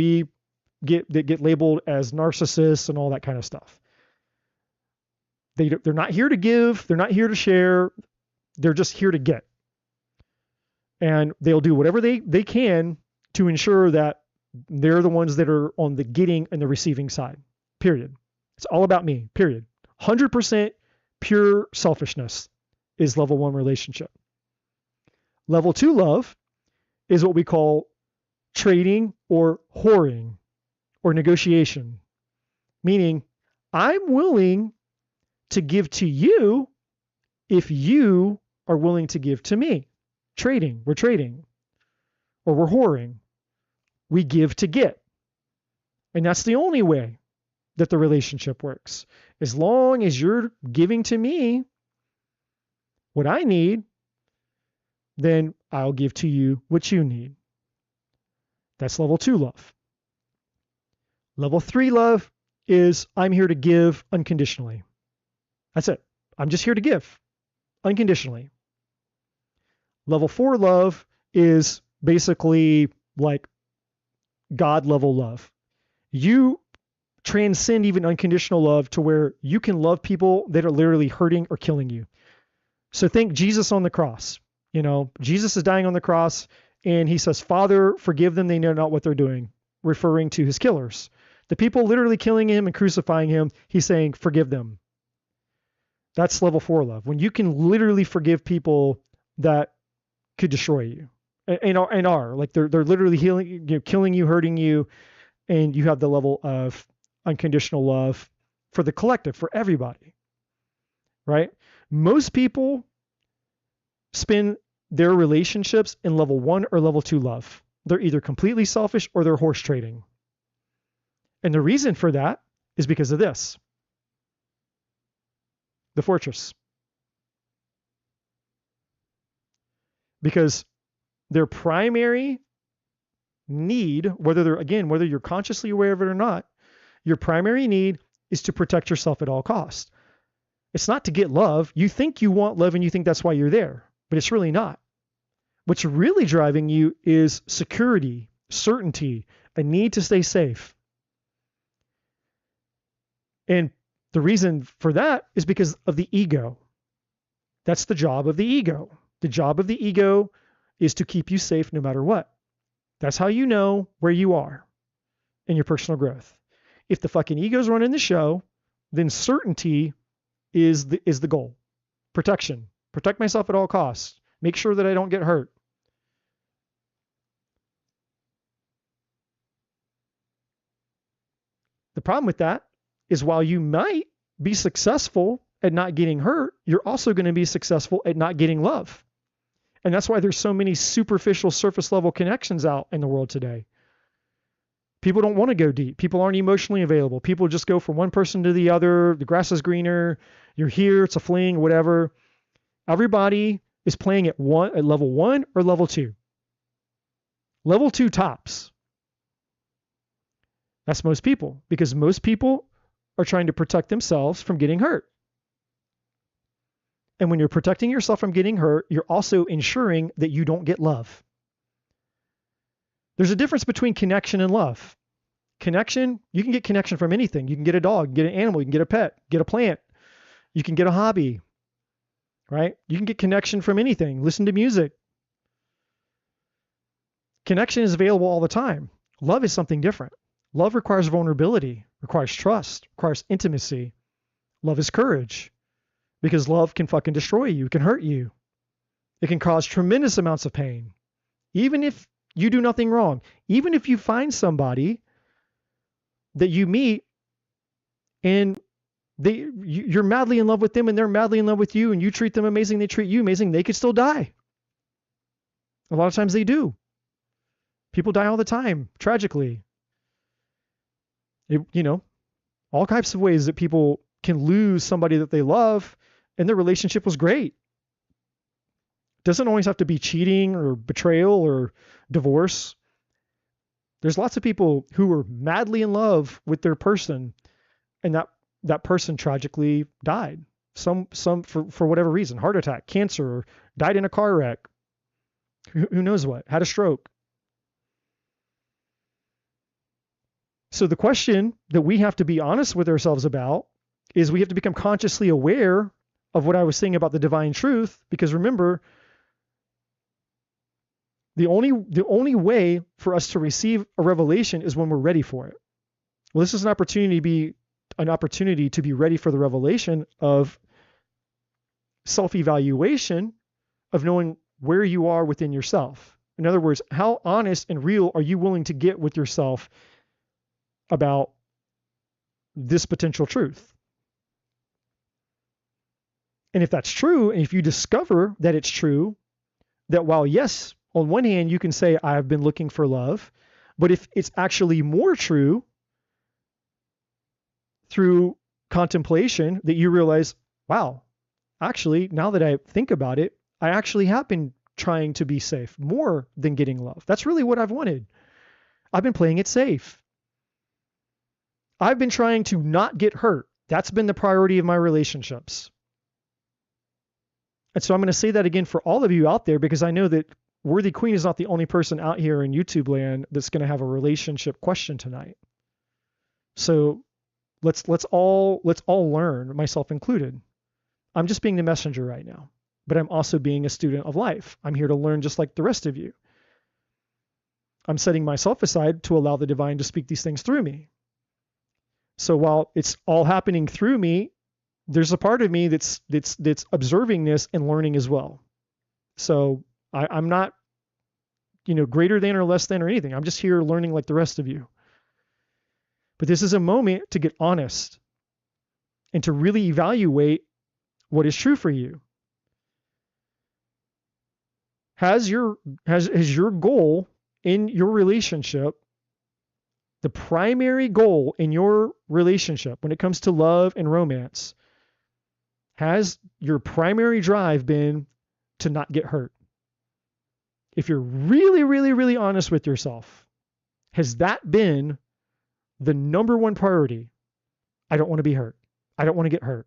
get labeled as narcissists and all that kind of stuff. They're not here to give. They're not here to share. They're just here to get. And they'll do whatever they can to ensure that they're the ones that are on the getting and the receiving side. Period. It's all about me. Period. 100% pure selfishness is level 1 relationship. Level 2 love is what we call trading or whoring or negotiation. Meaning, I'm willing to give to you if you are willing to give to me. Trading. We're trading. Or we're whoring. We give to get. And that's the only way that the relationship works. As long as you're giving to me what I need, then I'll give to you what you need. That's level 2 love. Level 3 love is I'm here to give unconditionally. That's it. I'm just here to give unconditionally. Level 4 love is basically like God level love. You transcend even unconditional love to where you can love people that are literally hurting or killing you. So think Jesus on the cross. You know, Jesus is dying on the cross and he says, Father, forgive them. They know not what they're doing, referring to his killers. The people literally killing him and crucifying him, he's saying, forgive them. That's level 4 love. When you can literally forgive people that could destroy you and are like they're literally killing you, hurting you, and you have the level of unconditional love for the collective, for everybody, right? Most people spend their relationships in level 1 or level 2 love. They're either completely selfish or they're horse trading. And the reason for that is because of this. The fortress. Because their primary need, whether you're consciously aware of it or not, your primary need is to protect yourself at all costs. It's not to get love. You think you want love and you think that's why you're there, but it's really not. What's really driving you is security, certainty, a need to stay safe. And the reason for that is because of the ego. That's the job of the ego. The job of the ego is to keep you safe no matter what. That's how you know where you are in your personal growth. If the fucking ego's running the show, then certainty is the goal. Protection. Protect myself at all costs. Make sure that I don't get hurt. The problem with that is while you might be successful at not getting hurt, you're also going to be successful at not getting love. And that's why there's so many superficial surface level connections out in the world today. People don't want to go deep. People aren't emotionally available. People just go from one person to the other. The grass is greener. You're here. It's a fling, whatever. Everybody is playing at level 1 or level 2. Level 2 tops. That's most people, because most people are trying to protect themselves from getting hurt. And when you're protecting yourself from getting hurt, you're also ensuring that you don't get love. There's a difference between connection and love. Connection, you can get connection from anything. You can get a dog, get an animal, you can get a pet, get a plant. You can get a hobby, right? You can get connection from anything. Listen to music. Connection is available all the time. Love is something different. Love requires vulnerability, requires trust, requires intimacy. Love is courage, because love can fucking destroy you, can hurt you. It can cause tremendous amounts of pain. Even if you do nothing wrong, even if you find somebody that you meet and you're madly in love with them and they're madly in love with you and you treat them amazing, they treat you amazing, they could still die. A lot of times they do. People die all the time, tragically. All types of ways that people can lose somebody that they love and their relationship was great. Doesn't always have to be cheating or betrayal or divorce. There's lots of people who were madly in love with their person, and that person tragically died. Some for whatever reason, heart attack, cancer, or died in a car wreck. Who knows what? Had a stroke. So the question that we have to be honest with ourselves about is we have to become consciously aware of what I was saying about the divine truth, because remember, the only way for us to receive a revelation is when we're ready for it. Well, this is an opportunity to be ready for the revelation of self-evaluation, of knowing where you are within yourself. In other words, how honest and real are you willing to get with yourself about this potential truth? And if that's true, and if you discover that it's true, that while yes, on one hand, you can say, I have been looking for love, but if it's actually more true through contemplation that you realize, wow, actually, now that I think about it, I actually have been trying to be safe more than getting love. That's really what I've wanted. I've been playing it safe. I've been trying to not get hurt. That's been the priority of my relationships. And so I'm going to say that again for all of you out there, because I know that Worthy Queen is not the only person out here in YouTube land that's going to have a relationship question tonight. So let's all learn, myself included. I'm just being the messenger right now, but I'm also being a student of life. I'm here to learn just like the rest of you. I'm setting myself aside to allow the divine to speak these things through me. So while it's all happening through me, there's a part of me that's observing this and learning as well. So I'm not, greater than or less than or anything. I'm just here learning like the rest of you. But this is a moment to get honest and to really evaluate what is true for you. Has your goal in your relationship, the primary goal in your relationship when it comes to love and romance, has your primary drive been to not get hurt? If you're really, really, really honest with yourself, has that been the number one priority? I don't want to be hurt. I don't want to get hurt.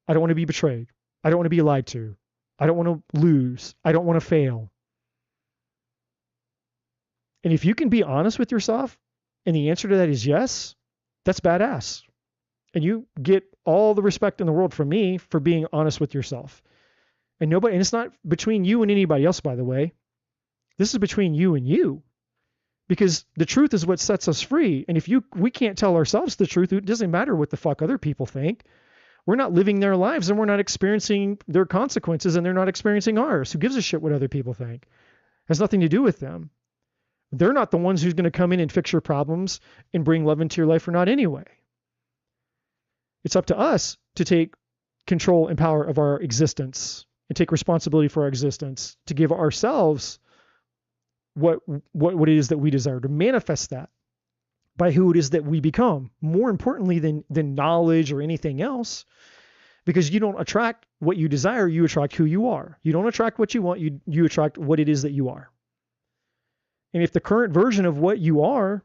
I don't want to be betrayed. I don't want to be lied to. I don't want to lose. I don't want to fail. And if you can be honest with yourself and the answer to that is yes, that's badass. And you get all the respect in the world from me for being honest with yourself. And it's not between you and anybody else, by the way. This is between you and you. Because the truth is what sets us free. And if we can't tell ourselves the truth, it doesn't matter what the fuck other people think. We're not living their lives and we're not experiencing their consequences and they're not experiencing ours. Who gives a shit what other people think? It has nothing to do with them. They're not the ones who's going to come in and fix your problems and bring love into your life or not anyway. It's up to us to take control and power of our existence and take responsibility for our existence, to give ourselves what it is that we desire, to manifest that by who it is that we become, more importantly than knowledge or anything else. Because you don't attract what you desire, you attract who you are. You don't attract what you want, you attract what it is that you are. And if the current version of what you are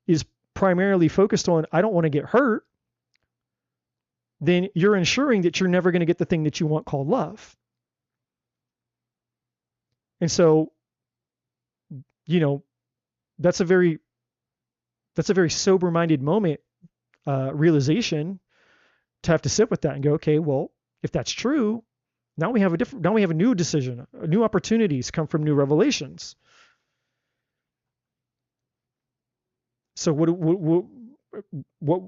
is primarily focused on, I don't want to get hurt, then you're ensuring that you're never going to get the thing that you want called love. And so, that's a very sober-minded moment, realization, to have to sit with that and go, okay, well, if that's true, now we have a new decision, new opportunities come from new revelations. So what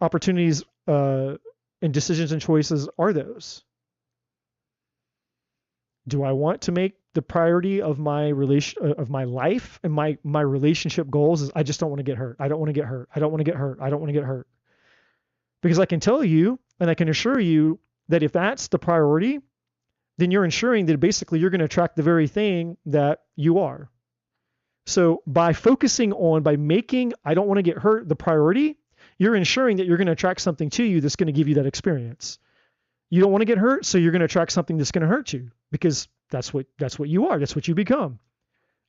opportunities and decisions and choices are those? Do I want to make the priority of my life and my relationship goals is I just don't want to get hurt. I don't want to get hurt. I don't want to get hurt. I don't want to get hurt. Because I can tell you and I can assure you that if that's the priority, then you're ensuring that basically you're going to attract the very thing that you are. So by making I don't want to get hurt the priority, you're ensuring that you're going to attract something to you that's going to give you that experience. You don't want to get hurt, so you're going to attract something that's going to hurt you. because that's what you are. That's what you become.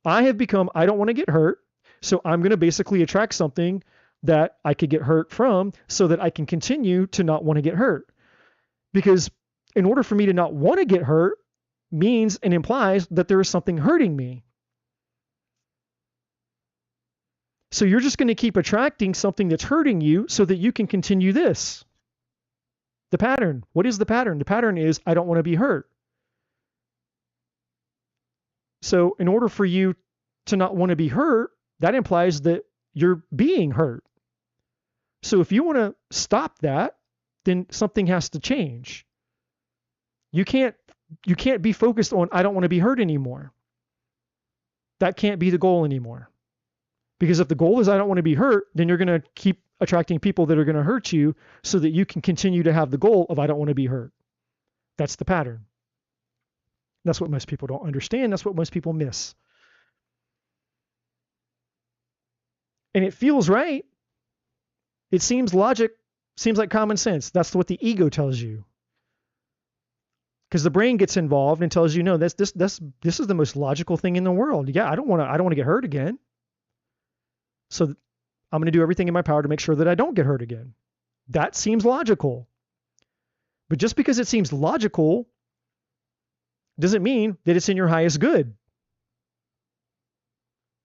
I have become, I don't want to get hurt. So I'm going to basically attract something that I could get hurt from so that I can continue to not want to get hurt. Because in order for me to not want to get hurt means and implies that there is something hurting me. So you're just going to keep attracting something that's hurting you so that you can continue this. The pattern. What is the pattern? The pattern is I don't want to be hurt. So in order for you to not want to be hurt, that implies that you're being hurt. So if you want to stop that, then something has to change. You can't be focused on I don't want to be hurt anymore. That can't be the goal anymore. Because if the goal is I don't want to be hurt, then you're going to keep attracting people that are going to hurt you so that you can continue to have the goal of I don't want to be hurt. That's the pattern. That's what most people don't understand. That's what most people miss. And it feels right. It seems logic, seems like common sense. That's what the ego tells you. Because the brain gets involved and tells you, no, this is the most logical thing in the world. Yeah, I don't want to get hurt again. So I'm going to do everything in my power to make sure that I don't get hurt again. That seems logical. But just because it seems logical doesn't mean that it's in your highest good.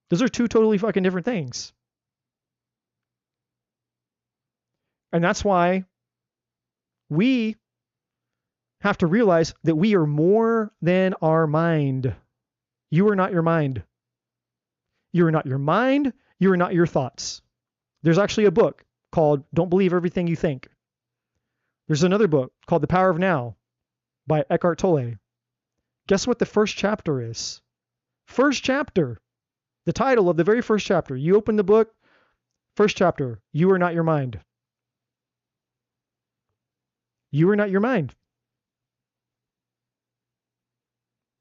Those are two totally fucking different things. And that's why we have to realize that we are more than our mind. You are not your mind. You are not your mind. You are not your thoughts. There's actually a book called Don't Believe Everything You Think. There's another book called The Power of Now by Eckhart Tolle. Guess what the first chapter is? First chapter. The title of the very first chapter. You open the book, first chapter. You are not your mind. You are not your mind.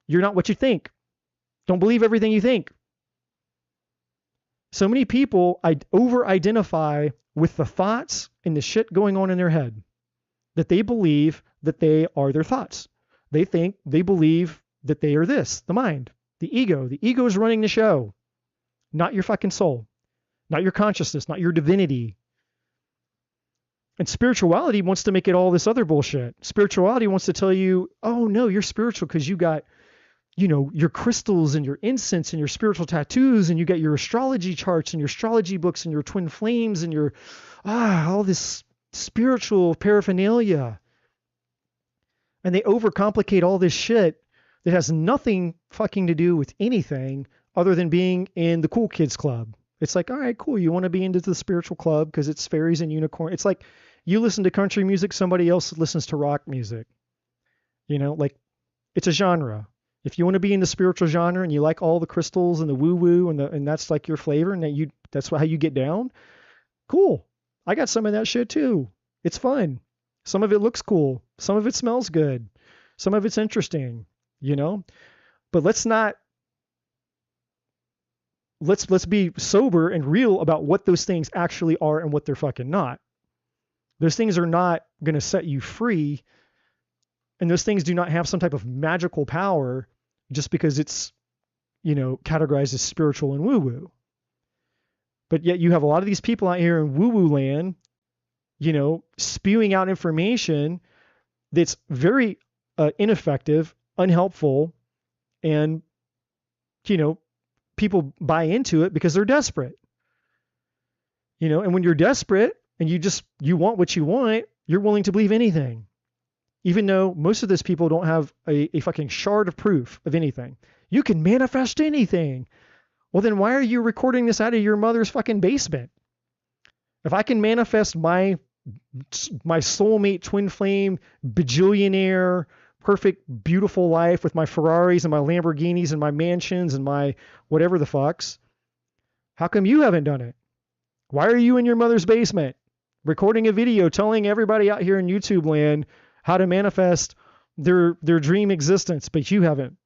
You're not what you think. Don't believe everything you think. So many people over-identify with the thoughts and the shit going on in their head that they believe that they are their thoughts. They believe that they are this, the mind, the ego. The ego is running the show, not your fucking soul, not your consciousness, not your divinity. And spirituality wants to make it all this other bullshit. Spirituality wants to tell you, oh no, you're spiritual because you got, your crystals and your incense and your spiritual tattoos, and you got your astrology charts and your astrology books and your twin flames and your, all this spiritual paraphernalia. And they overcomplicate all this shit that has nothing fucking to do with anything other than being in the cool kids club. It's like, all right, cool. You want to be into the spiritual club because it's fairies and unicorn. It's like you listen to country music, somebody else listens to rock music. Like it's a genre. If you want to be in the spiritual genre and you like all the crystals and the woo-woo and that's like your flavor and that's how you get down, cool. I got some of that shit too. It's fun. Some of it looks cool. Some of it smells good. Some of it's interesting, But let's be sober and real about what those things actually are and what they're fucking not. Those things are not going to set you free. And those things do not have some type of magical power just because it's, categorized as spiritual and woo-woo. But yet you have a lot of these people out here in woo-woo land, spewing out information that's very ineffective, unhelpful, and, people buy into it because they're desperate. And when you're desperate and you want what you want, you're willing to believe anything. Even though most of those people don't have a fucking shard of proof of anything. You can manifest anything. Well, then why are you recording this out of your mother's fucking basement? If I can manifest my soulmate, twin flame, bajillionaire, perfect, beautiful life with my Ferraris and my Lamborghinis and my mansions and my whatever the fucks, how come you haven't done it? Why are you in your mother's basement recording a video telling everybody out here in YouTube land how to manifest their dream existence, but you haven't?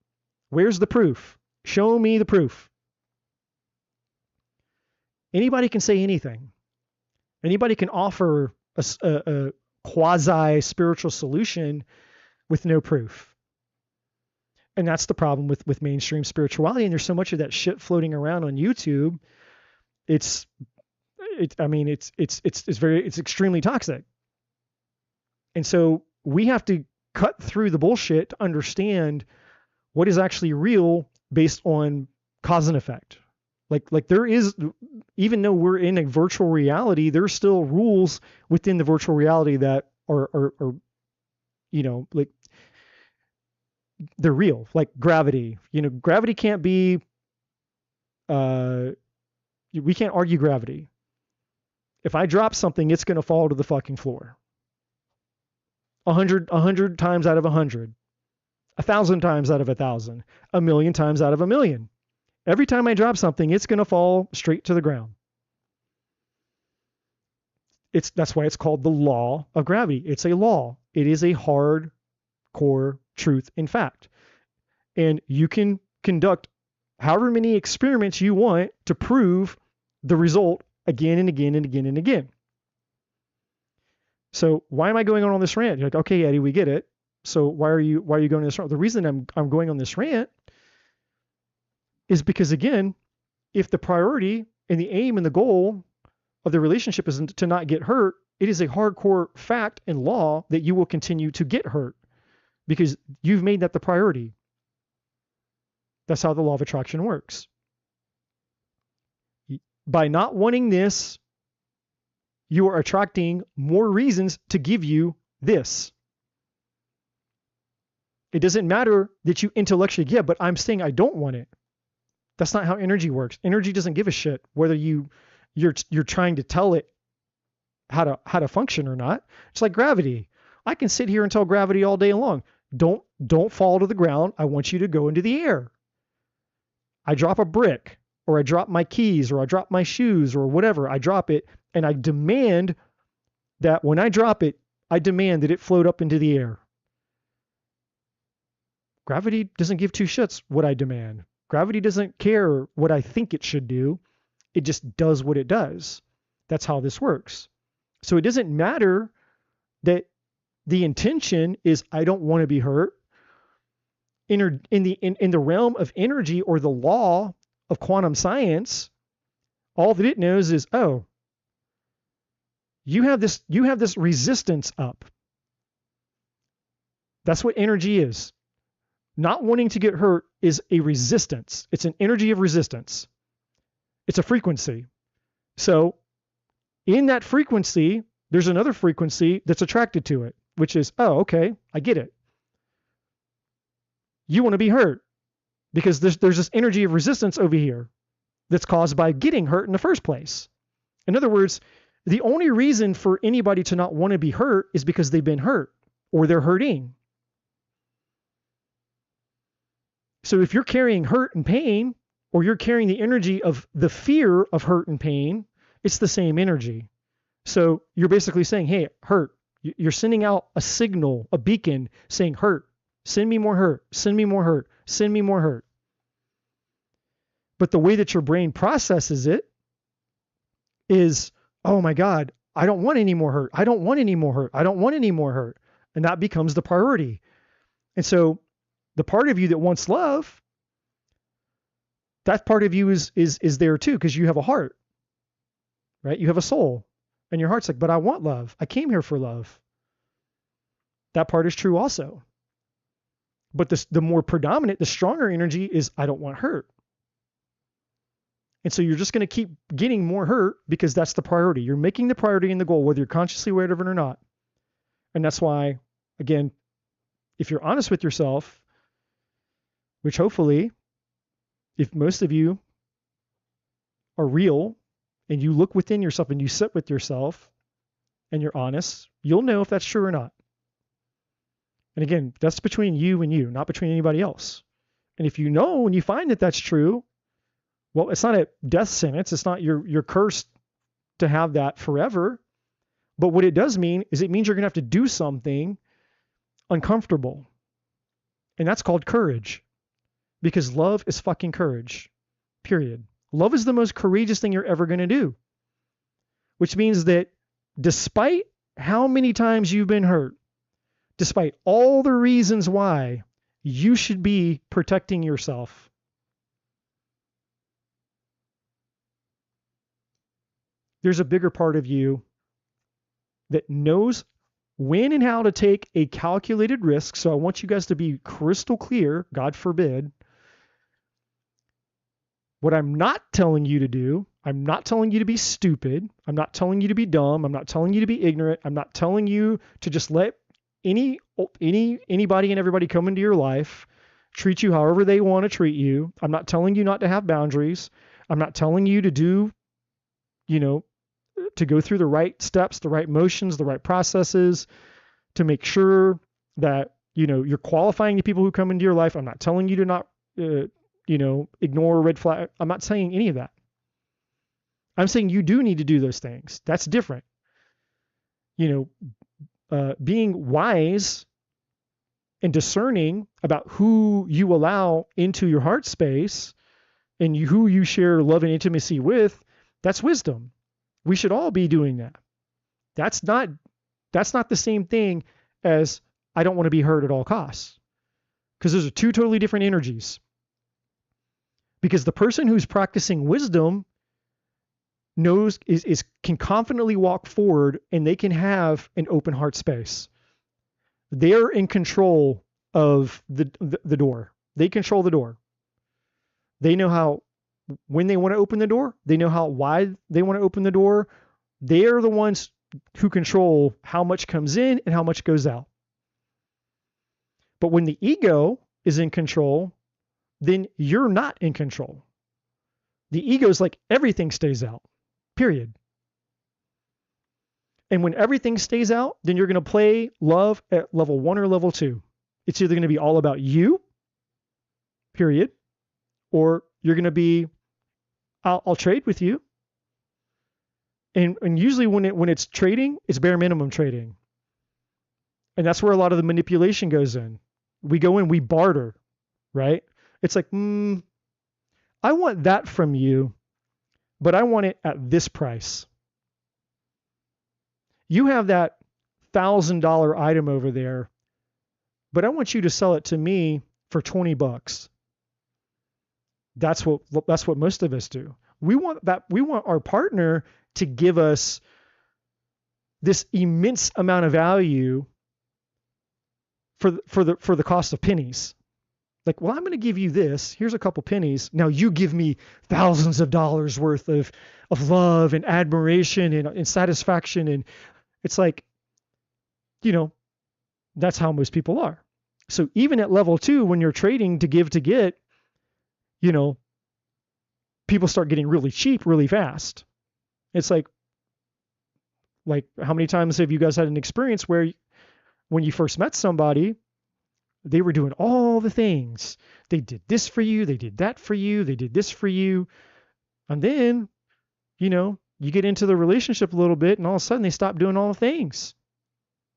Where's the proof? Show me the proof. Anybody can say anything. Anybody can offer a quasi-spiritual solution with no proof. And that's the problem with mainstream spirituality. And there's so much of that shit floating around on YouTube. It's extremely toxic. And so we have to cut through the bullshit to understand what is actually real based on cause and effect. Like there is, even though we're in a virtual reality, there's still rules within the virtual reality that are like they're real, like gravity. Gravity can't be, we can't argue gravity. If I drop something, it's going to fall to the fucking floor. 100 times out of 100, 1,000 times out of 1,000, 1,000,000 times out of 1,000,000. Every time I drop something, it's going to fall straight to the ground. That's why it's called the law of gravity. It's a law. It is a hard core truth in fact. And you can conduct however many experiments you want to prove the result again and again and again and again. So why am I going on this rant? You're like, okay, Eddie, we get it. So why are you going on this rant? The reason I'm going on this rant is because, again, if the priority and the aim and the goal of the relationship is to not get hurt, it is a hardcore fact and law that you will continue to get hurt because you've made that the priority. That's how the law of attraction works. By not wanting this, you are attracting more reasons to give you this. It doesn't matter that you intellectually get, but I'm saying I don't want it. That's not how energy works. Energy doesn't give a shit whether you're trying to tell it how to function or not. It's like gravity. I can sit here and tell gravity all day long, don't fall to the ground. I want you to go into the air. I drop a brick, or I drop my keys, or I drop my shoes, or whatever. I drop it, and I demand that when I drop it, I demand that it float up into the air. Gravity doesn't give two shits what I demand. Gravity doesn't care what I think it should do. It just does what it does. That's how this works. So it doesn't matter that the intention is I don't want to be hurt. In the realm of energy or the law of quantum science, all that it knows is, oh, you have this resistance up. That's what energy is. Not wanting to get hurt is a resistance. It's an energy of resistance. It's a frequency. So in that frequency, there's another frequency that's attracted to it, which is, oh, okay, I get it. You want to be hurt because there's this energy of resistance over here that's caused by getting hurt in the first place. In other words, the only reason for anybody to not want to be hurt is because they've been hurt or they're hurting. So if you're carrying hurt and pain, or you're carrying the energy of the fear of hurt and pain, it's the same energy. So you're basically saying, hey, hurt. You're sending out a signal, a beacon saying hurt. Send me more hurt. Send me more hurt. Send me more hurt. But the way that your brain processes it is, oh my God, I don't want any more hurt. I don't want any more hurt. I don't want any more hurt. And that becomes the priority. And so the part of you that wants love, that part of you is there too, because you have a heart, right? You have a soul, and your heart's like, but I want love. I came here for love. That part is true also. But the more predominant, the stronger energy is, I don't want hurt. And so you're just going to keep getting more hurt because that's the priority. You're making the priority and the goal, whether you're consciously aware of it or not. And that's why, again, if you're honest with yourself, which hopefully, if most of you are real and you look within yourself and you sit with yourself and you're honest, you'll know if that's true or not. And again, that's between you and you, not between anybody else. And if you know and you find that that's true, well, it's not a death sentence. It's not you're cursed to have that forever. But what it does mean is it means you're going to have to do something uncomfortable. And that's called courage. Because love is fucking courage, period. Love is the most courageous thing you're ever going to do. Which means that despite how many times you've been hurt, despite all the reasons why You should be protecting yourself. There's a bigger part of you that knows when and how to take a calculated risk. So I want you guys to be crystal clear, God forbid. What I'm not telling you to do, I'm not telling you to be stupid. I'm not telling you to be dumb. I'm not telling you to be ignorant. I'm not telling you to just let anybody and everybody come into your life, treat you however they want to treat you. I'm not telling you not to have boundaries. I'm not telling you to do, to go through the right steps, the right motions, the right processes to make sure that, you're qualifying the people who come into your life. I'm not telling you to not, ignore red flag. I'm not saying any of that. I'm saying you do need to do those things. That's different. Being wise and discerning about who you allow into your heart space and who you share love and intimacy with, that's wisdom. We should all be doing that. That's not the same thing as I don't want to be hurt at all costs. Because those are two totally different energies. Because the person who's practicing wisdom knows can confidently walk forward and they can have an open heart space. They're in control of the door. They control the door. They know how, when they want to open the door, they know how wide they want to open the door. They're the ones who control how much comes in and how much goes out. But when the ego is in control, then you're not in control. The ego is like everything stays out, period. And when everything stays out, then you're going to play love at level 1 or level 2. It's either going to be all about you, period, or you're going to be, I'll trade with you. And usually when it's trading, it's bare minimum trading. And that's where a lot of the manipulation goes in. We go in, we barter, right? It's like, I want that from you, but I want it at this price. You have that $1,000 item over there, but I want you to sell it to me for $20. That's what most of us do. We want our partner to give us this immense amount of value for the cost of pennies. Like, well, I'm going to give you this. Here's a couple pennies. Now you give me thousands of dollars worth of love and admiration and satisfaction. And it's like, that's how most people are. So even at level 2, when you're trading to give to get, people start getting really cheap really fast. It's like how many times have you guys had an experience where when you first met somebody, they were doing all the things. They did this for you. They did that for you. They did this for you. And then, you get into the relationship a little bit and all of a sudden they stop doing all the things.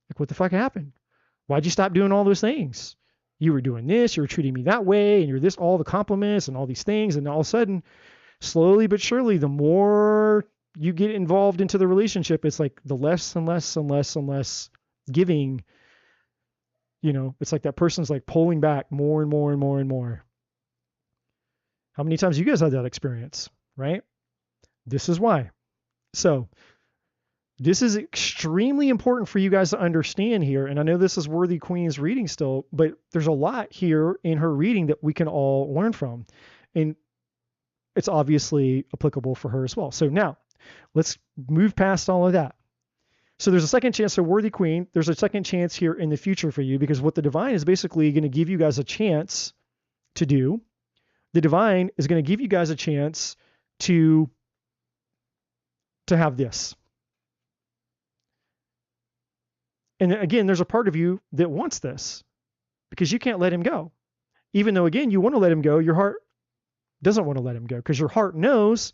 Like, what the fuck happened? Why'd you stop doing all those things? You were doing this, you were treating me that way, and you're this, all the compliments and all these things. And all of a sudden, slowly but surely, the more you get involved into the relationship, it's like the less and less and less and less giving. It's like that person's like pulling back more and more and more and more. How many times you guys had that experience, right? This is why. So this is extremely important for you guys to understand here. And I know this is Worthy Queen's reading still, but there's a lot here in her reading that we can all learn from. And it's obviously applicable for her as well. So now let's move past all of that. So there's a second chance for Worthy Queen. There's a second chance here in the future for you, because what the divine is basically going to give you guys a chance to do. The divine is going to give you guys a chance to have this. And again, there's a part of you that wants this because you can't let him go. Even though, again, you want to let him go, your heart doesn't want to let him go because your heart knows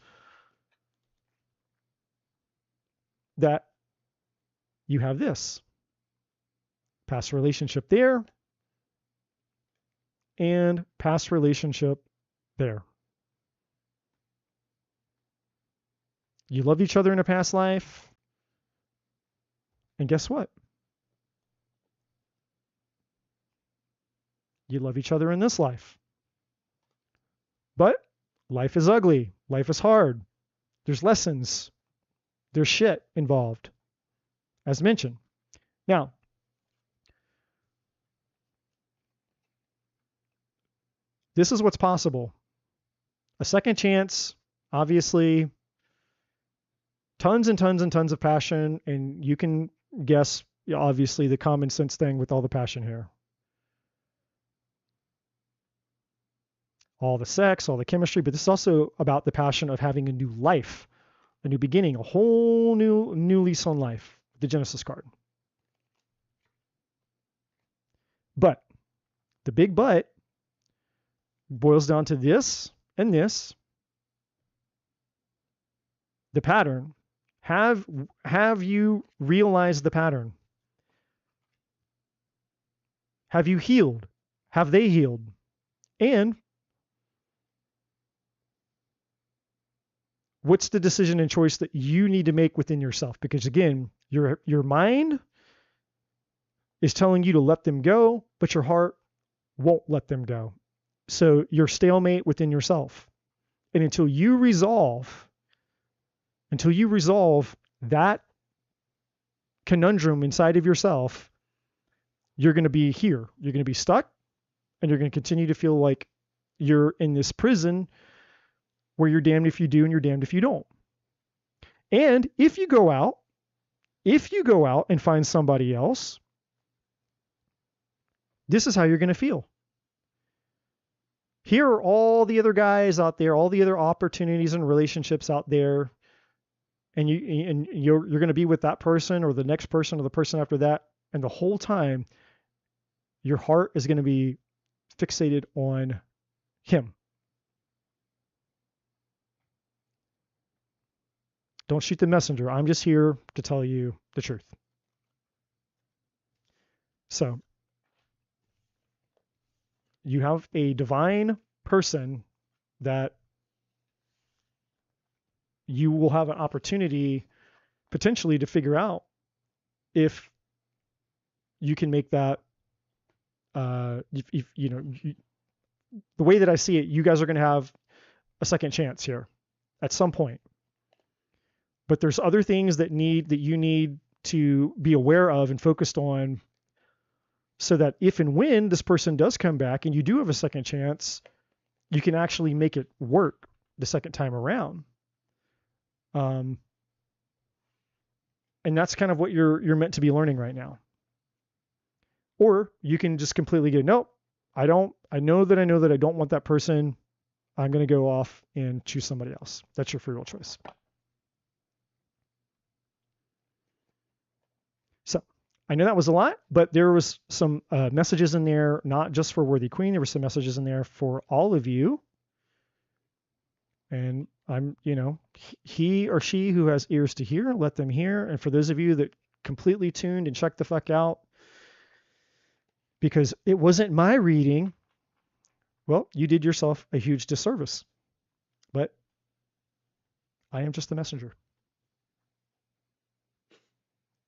that you have this past relationship there and past relationship there. You loved each other in a past life. And guess what? You love each other in this life. But life is ugly. Life is hard. There's lessons. There's shit involved, as mentioned. Now, this is what's possible. A second chance, obviously, tons and tons and tons of passion, and you can guess, obviously, the common sense thing with all the passion here. All the sex, all the chemistry, but this is also about the passion of having a new life, a new beginning, a whole new lease on life, the Genesis card. But the big but boils down to this and this. The pattern. Have you realized the pattern? Have you healed? Have they healed? And what's the decision and choice that you need to make within yourself? Because again, your mind is telling you to let them go, but your heart won't let them go. So you're stalemate within yourself. And until you resolve that conundrum inside of yourself, you're going to be here. You're going to be stuck, and you're going to continue to feel like you're in this prison where you're damned if you do and you're damned if you don't. And if you go out and find somebody else, this is how you're going to feel. Here are all the other guys out there, all the other opportunities and relationships out there, and you're going to be with that person or the next person or the person after that, and the whole time your heart is going to be fixated on him. Don't shoot the messenger. I'm just here to tell you the truth. So you have a divine person that you will have an opportunity potentially to figure out if you can make that, if the way that I see it, you guys are going to have a second chance here at some point. But there's other things that you need to be aware of and focused on, so that if and when this person does come back and you do have a second chance, you can actually make it work the second time around. And that's kind of what you're meant to be learning right now. Or you can just completely go, nope, I know that I don't want that person. I'm going to go off and choose somebody else. That's your free will choice. So I know that was a lot, but there was some messages in there, not just for Worthy Queen. There were some messages in there for all of you. And I'm, he or she who has ears to hear, let them hear. And for those of you that completely tuned and checked the fuck out, because it wasn't my reading, well, you did yourself a huge disservice. But I am just the messenger.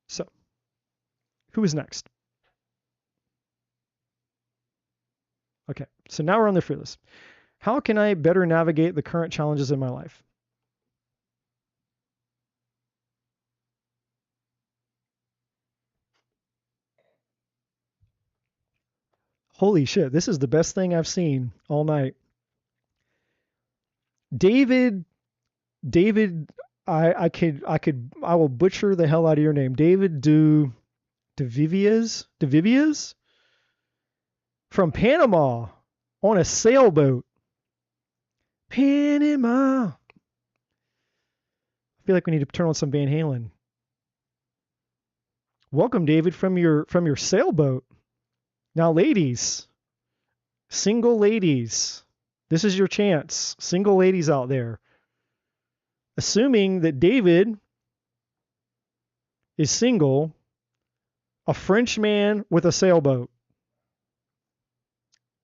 So, who is next? Okay, so now we're on the free list. How can I better navigate the current challenges in my life? Holy shit, this is the best thing I've seen all night. David, I will butcher the hell out of your name. David DeVivias from Panama on a sailboat. Panama. I feel like we need to turn on some Van Halen. Welcome, David, from your sailboat. Now, ladies, single ladies, this is your chance. Single ladies out there. Assuming that David is single, a French man with a sailboat.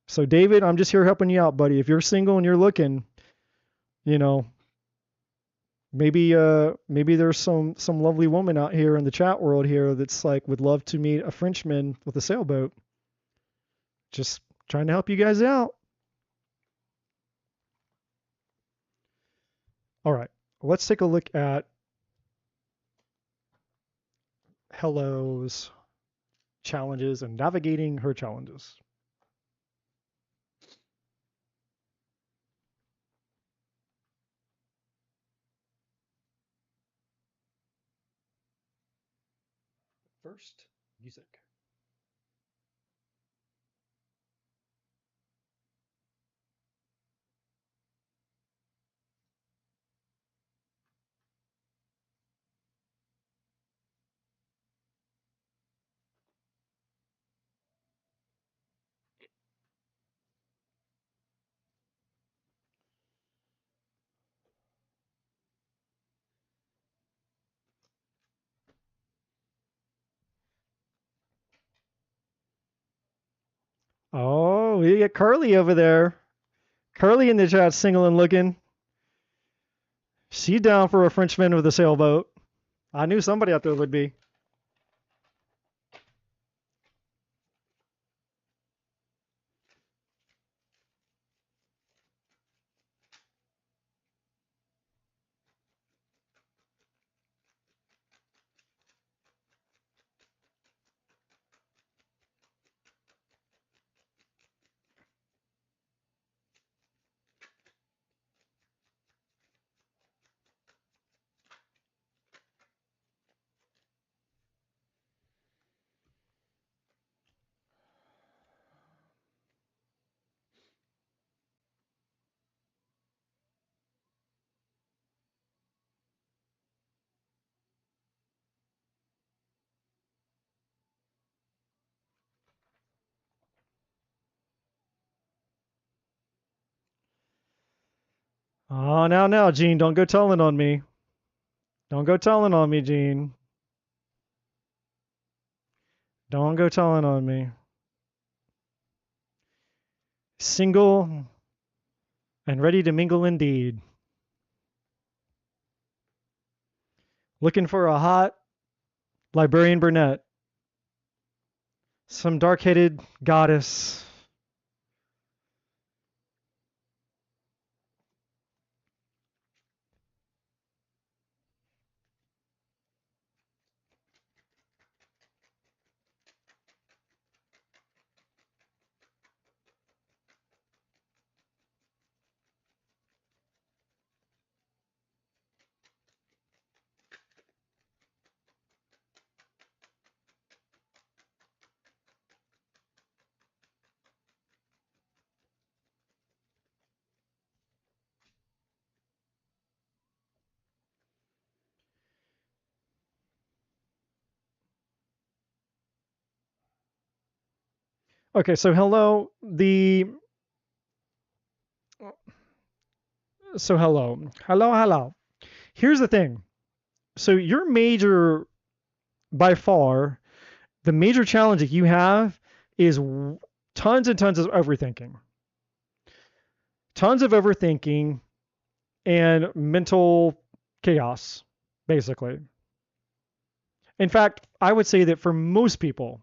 So, David, I'm just here helping you out, buddy. If you're single and you're looking, maybe there's some lovely woman out here in the chat world here that's like would love to meet a Frenchman with a sailboat. Just Trying to help you guys out. All right, let's take a look at Hello's challenges and navigating her challenges. First, music. Oh, we get Carly over there. Carly in the chat, single and looking. She down for a Frenchman with a sailboat. I knew somebody out there would be. Oh, now, Gene, don't go telling on me. Don't go telling on me, Gene. Don't go telling on me. Single and ready to mingle indeed. Looking for a hot librarian brunette. Some dark-headed goddess. Okay, so hello. Hello. Here's the thing. So your major, by far, the major challenge that you have is tons and tons of overthinking. Tons of overthinking and mental chaos, basically. In fact, I would say that for most people,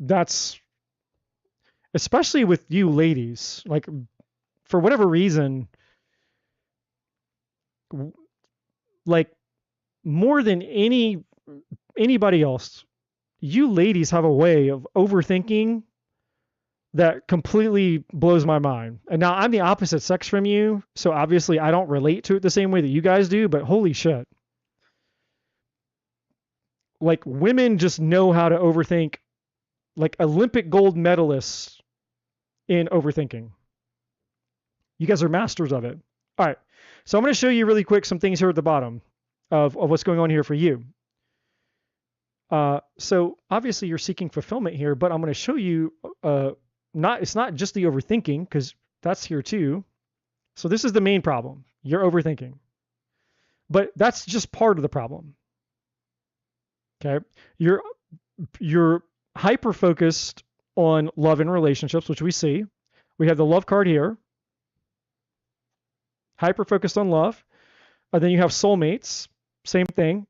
that's, especially with you ladies, like for whatever reason, like more than anybody else, you ladies have a way of overthinking that completely blows my mind. And now I'm the opposite sex from you, so obviously I don't relate to it the same way that you guys do, but holy shit. Like women just know how to overthink, like Olympic gold medalists in overthinking. You guys are masters of it. All right. So I'm going to show you really quick some things here at the bottom of what's going on here for you. So obviously you're seeking fulfillment here, but I'm going to show you it's not just the overthinking, because that's here too. So this is the main problem. You're overthinking. But that's just part of the problem. Okay? You're hyper focused on love and relationships, which we see. We have the love card here. Hyper focused on love. And then you have soulmates, same thing.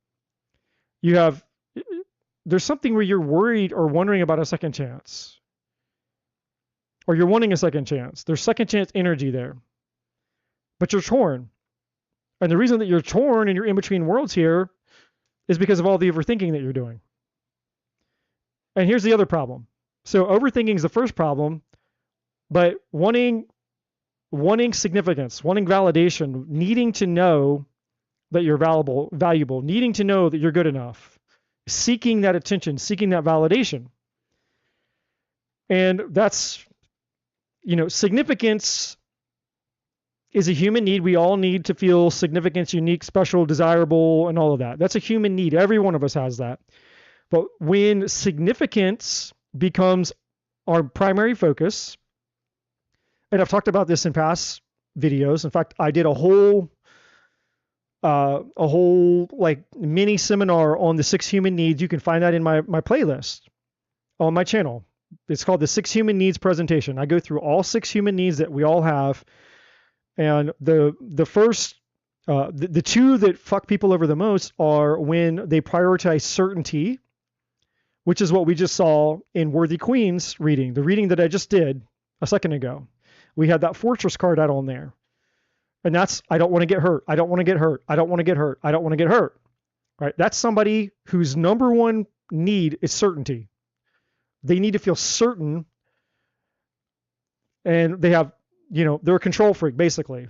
There's something where you're worried or wondering about a second chance. or you're wanting a second chance. There's second chance energy there, but you're torn. And the reason that you're torn and you're in between worlds here is because of all the overthinking that you're doing. And here's the other problem. So overthinking is the first problem, but wanting significance, wanting validation, needing to know that you're valuable, needing to know that you're good enough, seeking that attention, seeking that validation. And that's, significance is a human need. We all need to feel significance, unique, special, desirable, and all of that. That's a human need. Every one of us has that. But when significance becomes our primary focus, and I've talked about this in past videos. In fact, I did a whole like mini seminar on the 6 human needs. You can find that in my playlist on my channel. It's called the 6 human needs presentation. I go through all 6 human needs that we all have. And the first, the 2 that fuck people over the most are when they prioritize certainty, which is what we just saw in Worthy Queen's reading, the reading that I just did a second ago. We had that fortress card out on there. And that's, I don't want to get hurt. I don't want to get hurt. I don't want to get hurt. I don't want to get hurt. Right? That's somebody whose number one need is certainty. They need to feel certain, and they have, they're a control freak, basically.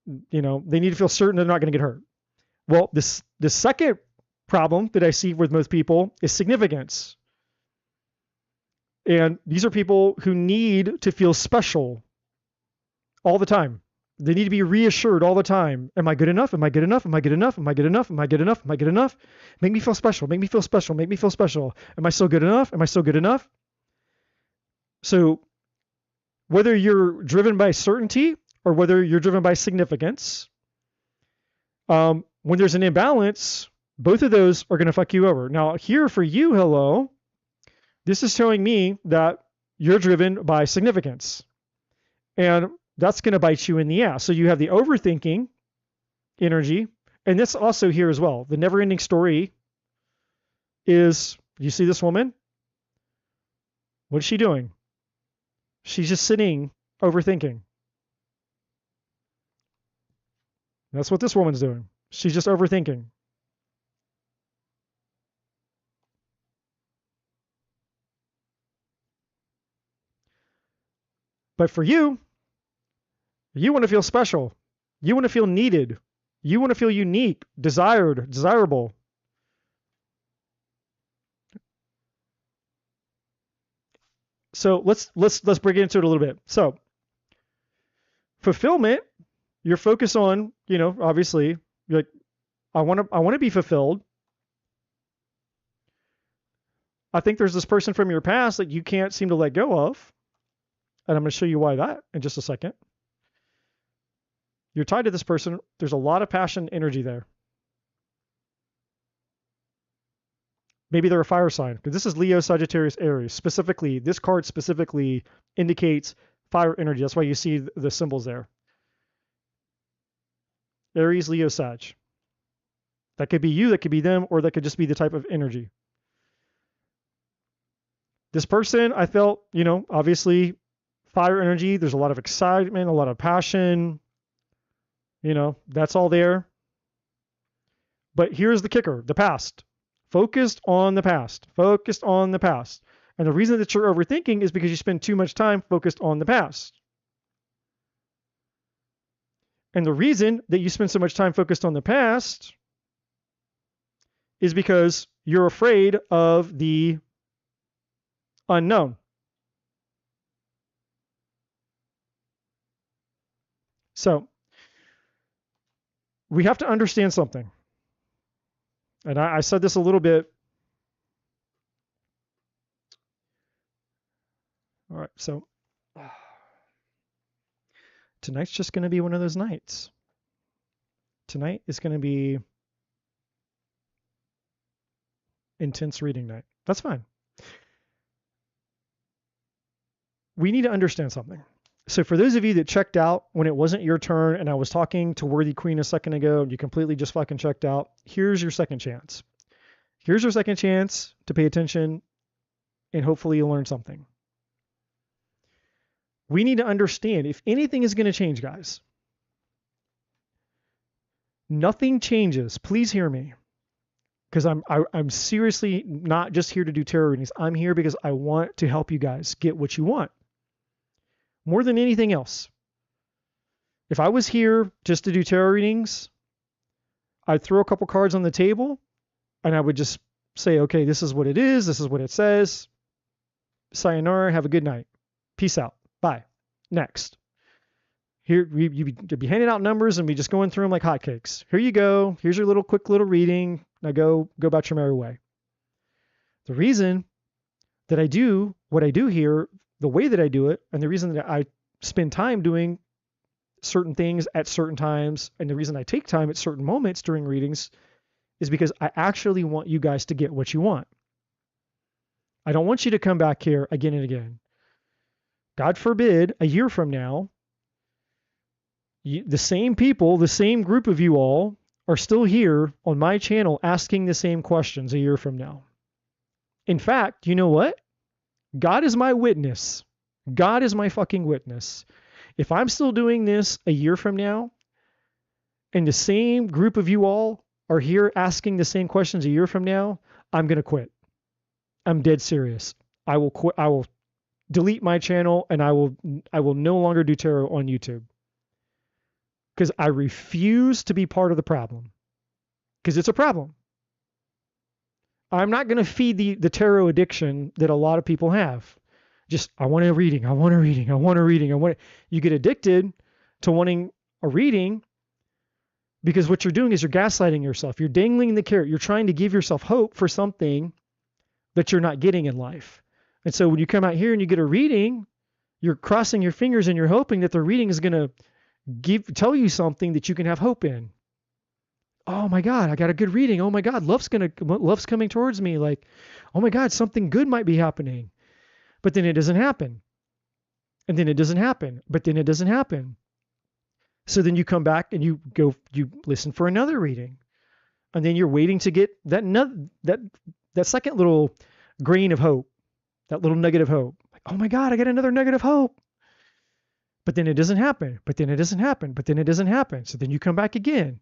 They need to feel certain they're not going to get hurt. Well, the second problem that I see with most people is significance. And these are people who need to feel special all the time. They need to be reassured all the time. Am I good enough? Am I good enough? Am I good enough? Am I good enough? Am I good enough? Am I good enough? Make me feel special. Make me feel special. Make me feel special. Am I still good enough? Am I still good enough? So whether you're driven by certainty or whether you're driven by significance, when there's an imbalance, both of those are going to fuck you over. Now, here for you, hello, this is showing me that you're driven by significance. And that's going to bite you in the ass. So you have the overthinking energy. And this also here as well. The never-ending story is, you see this woman? What is she doing? She's just sitting overthinking. That's what this woman's doing. She's just overthinking. But for you, you want to feel special. You want to feel needed. You want to feel unique, desired, desirable. So let's break into it a little bit. So fulfillment, you're focused on, obviously, you're like, I want to be fulfilled. I think there's this person from your past that you can't seem to let go of. And I'm going to show you why that in just a second. You're tied to this person. There's a lot of passion, energy there. Maybe they're a fire sign. Because this is Leo, Sagittarius, Aries. Specifically, this card specifically indicates fire energy. That's why you see the symbols there. Aries, Leo, Sag. That could be you, that could be them, or that could just be the type of energy. This person, I felt, obviously fire energy. There's a lot of excitement, a lot of passion. That's all there. But here's the kicker, the past. Focused on the past. Focused on the past. And the reason that you're overthinking is because you spend too much time focused on the past. And the reason that you spend so much time focused on the past is because you're afraid of the unknown. So we have to understand something. And I said this a little bit. All right, so tonight's just going to be one of those nights. Tonight is going to be intense reading night. That's fine. We need to understand something. So for those of you that checked out when it wasn't your turn and I was talking to Worthy Queen a second ago and you completely just fucking checked out, here's your second chance. Here's your second chance to pay attention and hopefully you'll learn something. We need to understand, if anything is going to change, guys, nothing changes. Please hear me, because I'm seriously not just here to do tarot readings. I'm here because I want to help you guys get what you want more than anything else. If I was here just to do tarot readings, I'd throw a couple cards on the table and I would just say, okay, this is what it is. This is what it says. Sayonara. Have a good night. Peace out. Bye. Next. Here, you'd be handing out numbers and be just going through them like hotcakes. Here you go. Here's your little quick little reading. Now go about your merry way. The reason that I do what I do here, the way that I do it, and the reason that I spend time doing certain things at certain times, and the reason I take time at certain moments during readings is because I actually want you guys to get what you want. I don't want you to come back here again and again. God forbid, a year from now, the same people, the same group of you all are still here on my channel asking the same questions a year from now. In fact, you know what? God is my witness. God is my fucking witness. If I'm still doing this a year from now, and the same group of you all are here asking the same questions a year from now, I'm going to quit. I'm dead serious. I will quit. I will delete my channel, and I will no longer do tarot on YouTube. Because I refuse to be part of the problem. Because it's a problem. I'm not going to feed the tarot addiction that a lot of people have. Just, I want a reading, I want a reading, I want a reading, You get addicted to wanting a reading because what you're doing is you're gaslighting yourself. You're dangling the carrot. You're trying to give yourself hope for something that you're not getting in life. And so when you come out here and you get a reading, you're crossing your fingers and you're hoping that the reading is going to tell you something that you can have hope in. Oh my God, I got a good reading. Oh my God, love's coming towards me. Like, oh my God, something good might be happening. But then it doesn't happen. And then it doesn't happen. But then it doesn't happen. So then you come back and you listen for another reading. And then you're waiting to get that second little grain of hope, that little nugget of hope. Like, oh my God, I got another nugget of hope. But then it doesn't happen. But then it doesn't happen. But then it doesn't happen. So then you come back again.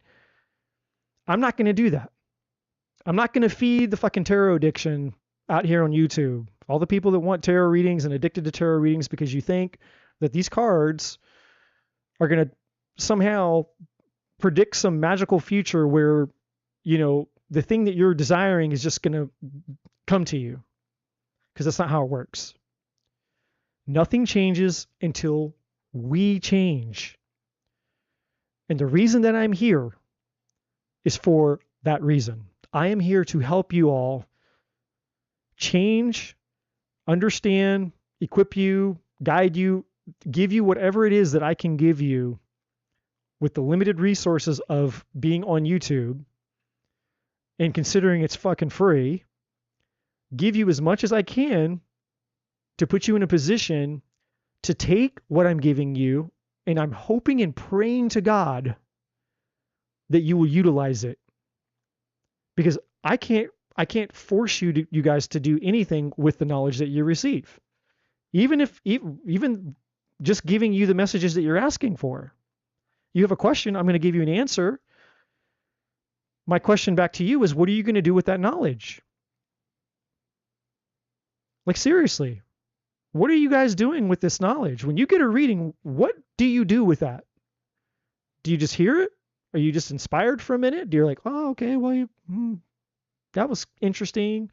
I'm not going to do that. I'm not going to feed the fucking tarot addiction out here on YouTube. All the people that want tarot readings and addicted to tarot readings because you think that these cards are going to somehow predict some magical future where, the thing that you're desiring is just going to come to you. Because that's not how it works. Nothing changes until we change. And the reason that I'm here is for that reason. I am here to help you all change, understand, equip you, guide you, give you whatever it is that I can give you with the limited resources of being on YouTube and considering it's fucking free. Give you as much as I can to put you in a position to take what I'm giving you, and I'm hoping and praying to God that you will utilize it. Because I can't force you guys to do anything with the knowledge that you receive. Even just giving you the messages that you're asking for. You have a question, I'm going to give you an answer. My question back to you is, what are you going to do with that knowledge? Like, seriously, what are you guys doing with this knowledge? When you get a reading, what do you do with that? Do you just hear it? Are you just inspired for a minute? Do you like, oh, okay, well, that was interesting.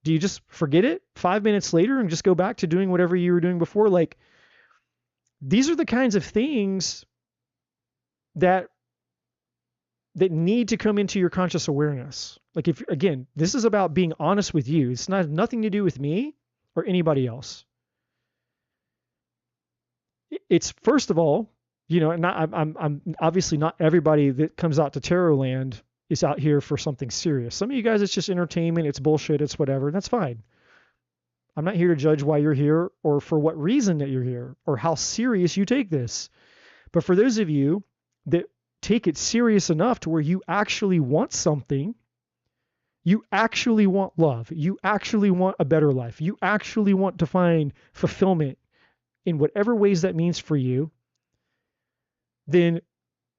Do you just forget it 5 minutes later and just go back to doing whatever you were doing before? Like, these are the kinds of things that need to come into your conscious awareness. Like, if, again, this is about being honest with you. It's nothing to do with me or anybody else. It's, first of all, I'm obviously not everybody that comes out to Tarot Land is out here for something serious. Some of you guys, it's just entertainment, it's bullshit, it's whatever. That's fine. I'm not here to judge why you're here or for what reason that you're here or how serious you take this. But for those of you that take it serious enough to where you actually want something, you actually want love, you actually want a better life, you actually want to find fulfillment in whatever ways that means for you, then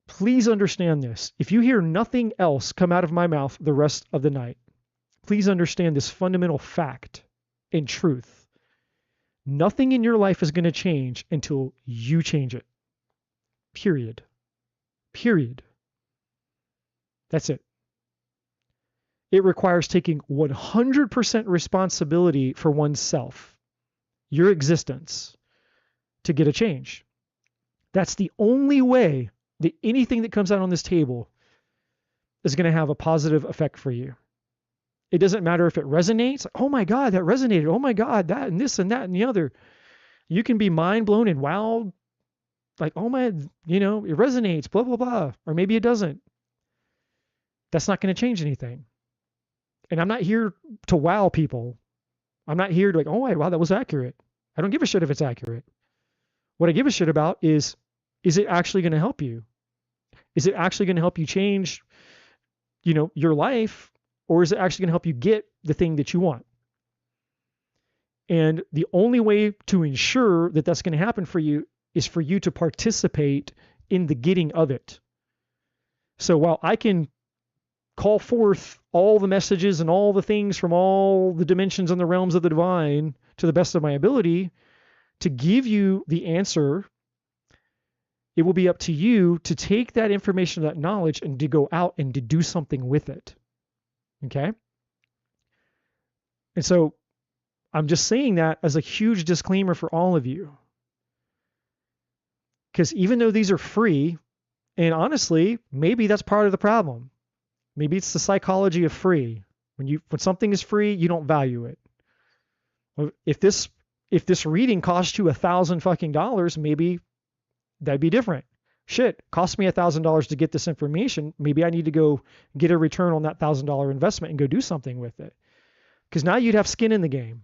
please understand this. If you hear nothing else come out of my mouth the rest of the night, please understand this fundamental fact and truth. Nothing in your life is going to change until you change it. Period. Period. That's it. It requires taking 100% responsibility for oneself, your existence, to get a change. That's the only way that anything that comes out on this table is going to have a positive effect for you. It doesn't matter if it resonates. Oh my God, that resonated. Oh my God, that and this and that and the other. You can be mind blown and wowed. Like, oh my, it resonates, blah, blah, blah. Or maybe it doesn't. That's not going to change anything. And I'm not here to wow people. I'm not here to like, oh, wow, that was accurate. I don't give a shit if it's accurate. What I give a shit about is it actually going to help you? Is it actually going to help you change, your life? Or is it actually going to help you get the thing that you want? And the only way to ensure that that's going to happen for you is for you to participate in the getting of it. So while I can call forth all the messages and all the things from all the dimensions and the realms of the divine to the best of my ability to give you the answer, it will be up to you to take that information, that knowledge, and to go out and to do something with it. Okay? And so I'm just saying that as a huge disclaimer for all of you. Because even though these are free, and honestly, maybe that's part of the problem. Maybe it's the psychology of free. When something is free, you don't value it. If this reading cost you $1,000 maybe that'd be different. Shit, cost me $1,000 to get this information. Maybe I need to go get a return on that $1,000 investment and go do something with it. Because now you'd have skin in the game,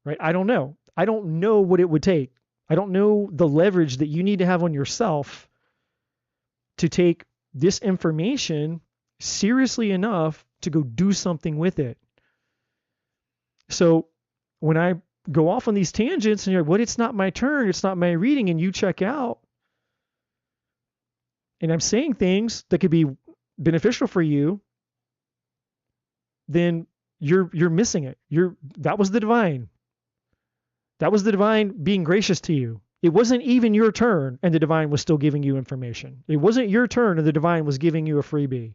right? I don't know. I don't know what it would take. I don't know the leverage that you need to have on yourself to take this information seriously enough to go do something with it. So when I go off on these tangents and you're like, what, it's not my turn, it's not my reading, and you check out, and I'm saying things that could be beneficial for you, then you're missing it. That was the divine. That was the divine being gracious to you. It wasn't even your turn, and the divine was still giving you information. It wasn't your turn, and the divine was giving you a freebie.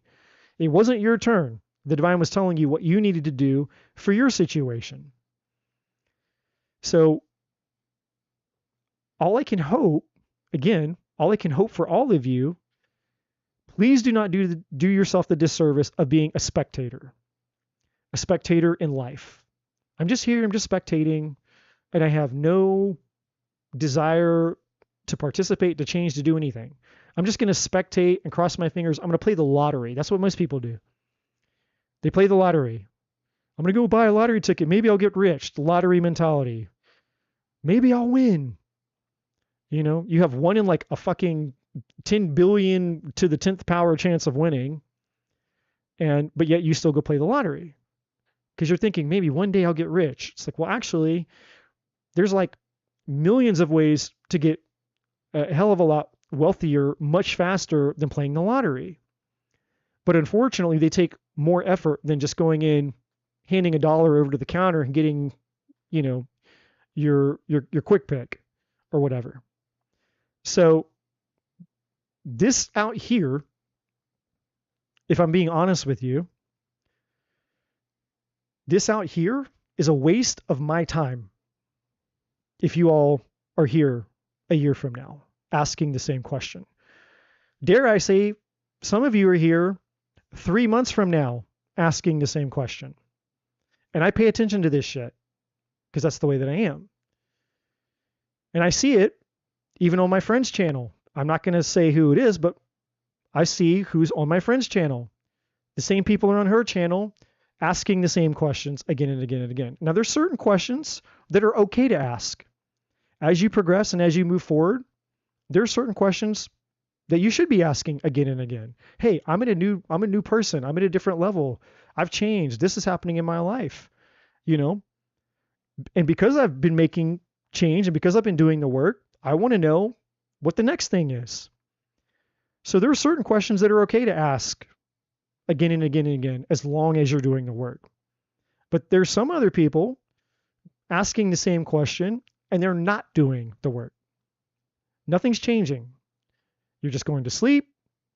It wasn't your turn. The divine was telling you what you needed to do for your situation. So all I can hope for all of you, please do not do yourself the disservice of being a spectator in life. I'm just here, I'm just spectating, and I have no desire to participate, to change, to do anything. I'm just going to spectate and cross my fingers. I'm going to play the lottery. That's what most people do. They play the lottery. I'm going to go buy a lottery ticket. Maybe I'll get rich. The lottery mentality. Maybe I'll win. You have one in like a fucking 10 billion to the 10th power chance of winning. But yet you still go play the lottery because you're thinking maybe one day I'll get rich. It's like, well, actually, there's like millions of ways to get a hell of a lot wealthier much faster than playing the lottery. But unfortunately, they take more effort than just going in, handing $1 over to the counter and getting, your quick pick or whatever. So this out here, if I'm being honest with you, this out here is a waste of my time. If you all are here a year from now asking the same question. Dare I say, some of you are here 3 months from now asking the same question. And I pay attention to this shit because that's the way that I am. And I see it even on my friend's channel. I'm not going to say who it is, but I see who's on my friend's channel. The same people are on her channel asking the same questions again and again and again. Now, there's certain questions that are okay to ask. As you progress and as you move forward, there are certain questions that you should be asking again and again. Hey, I'm a new person. I'm at a different level. I've changed. This is happening in my life, And because I've been making change, and because I've been doing the work, I want to know what the next thing is. So there are certain questions that are okay to ask again and again and again, as long as you're doing the work. But there's some other people asking the same question and they're not doing the work. Nothing's changing. You're just going to sleep.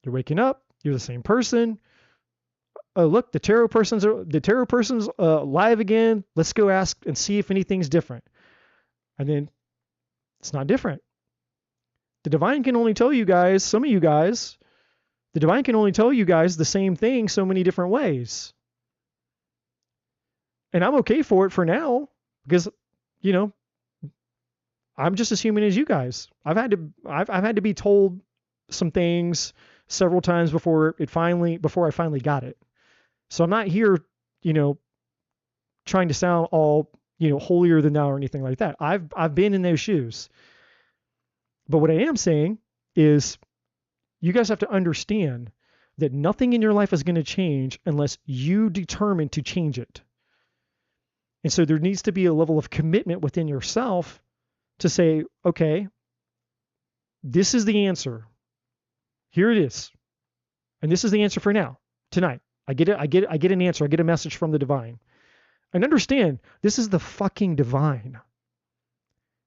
You're waking up. You're the same person. Oh, look, the tarot person's live again. Let's go ask and see if anything's different. And then it's not different. The divine can only tell you guys, some of you guys, the divine can only tell you guys the same thing so many different ways. And I'm okay for it for now because, you know, I'm just as human as you guys. I've had to be told some things several times before I finally got it. So I'm not here, you know, trying to sound all, you know, holier than thou or anything like that. I've been in those shoes. But what I am saying is you guys have to understand that nothing in your life is going to change unless you determine to change it. And so there needs to be a level of commitment within yourself to say, okay, this is the answer. Here it is. And this is the answer for now, tonight. I get an answer. I get a message from the divine. And understand, this is the fucking divine.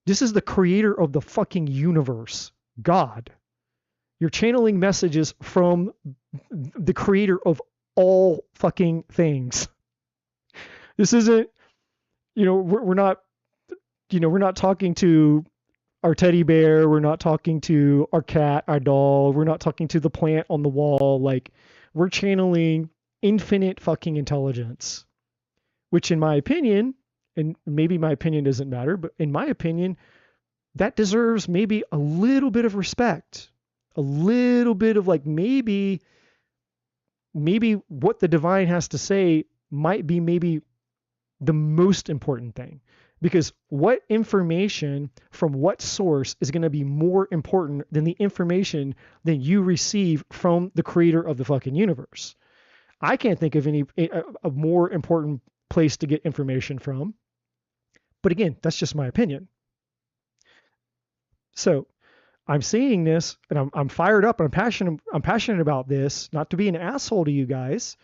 This is the creator of the fucking universe, God. You're channeling messages from the creator of all fucking things. This isn't, you know, we're not talking to our teddy bear. We're not talking to our cat, our doll. We're not talking to the plant on the wall. Like, we're channeling infinite fucking intelligence, which in my opinion, and maybe my opinion doesn't matter, but in my opinion, that deserves maybe a little bit of respect, a little bit of like maybe what the divine has to say might be maybe the most important thing. Because what information from what source is going to be more important than the information that you receive from the creator of the fucking universe? I can't think of a more important place to get information from. But again, that's just my opinion. So I'm seeing this and I'm fired up and I'm passionate about this, not to be an asshole to you guys,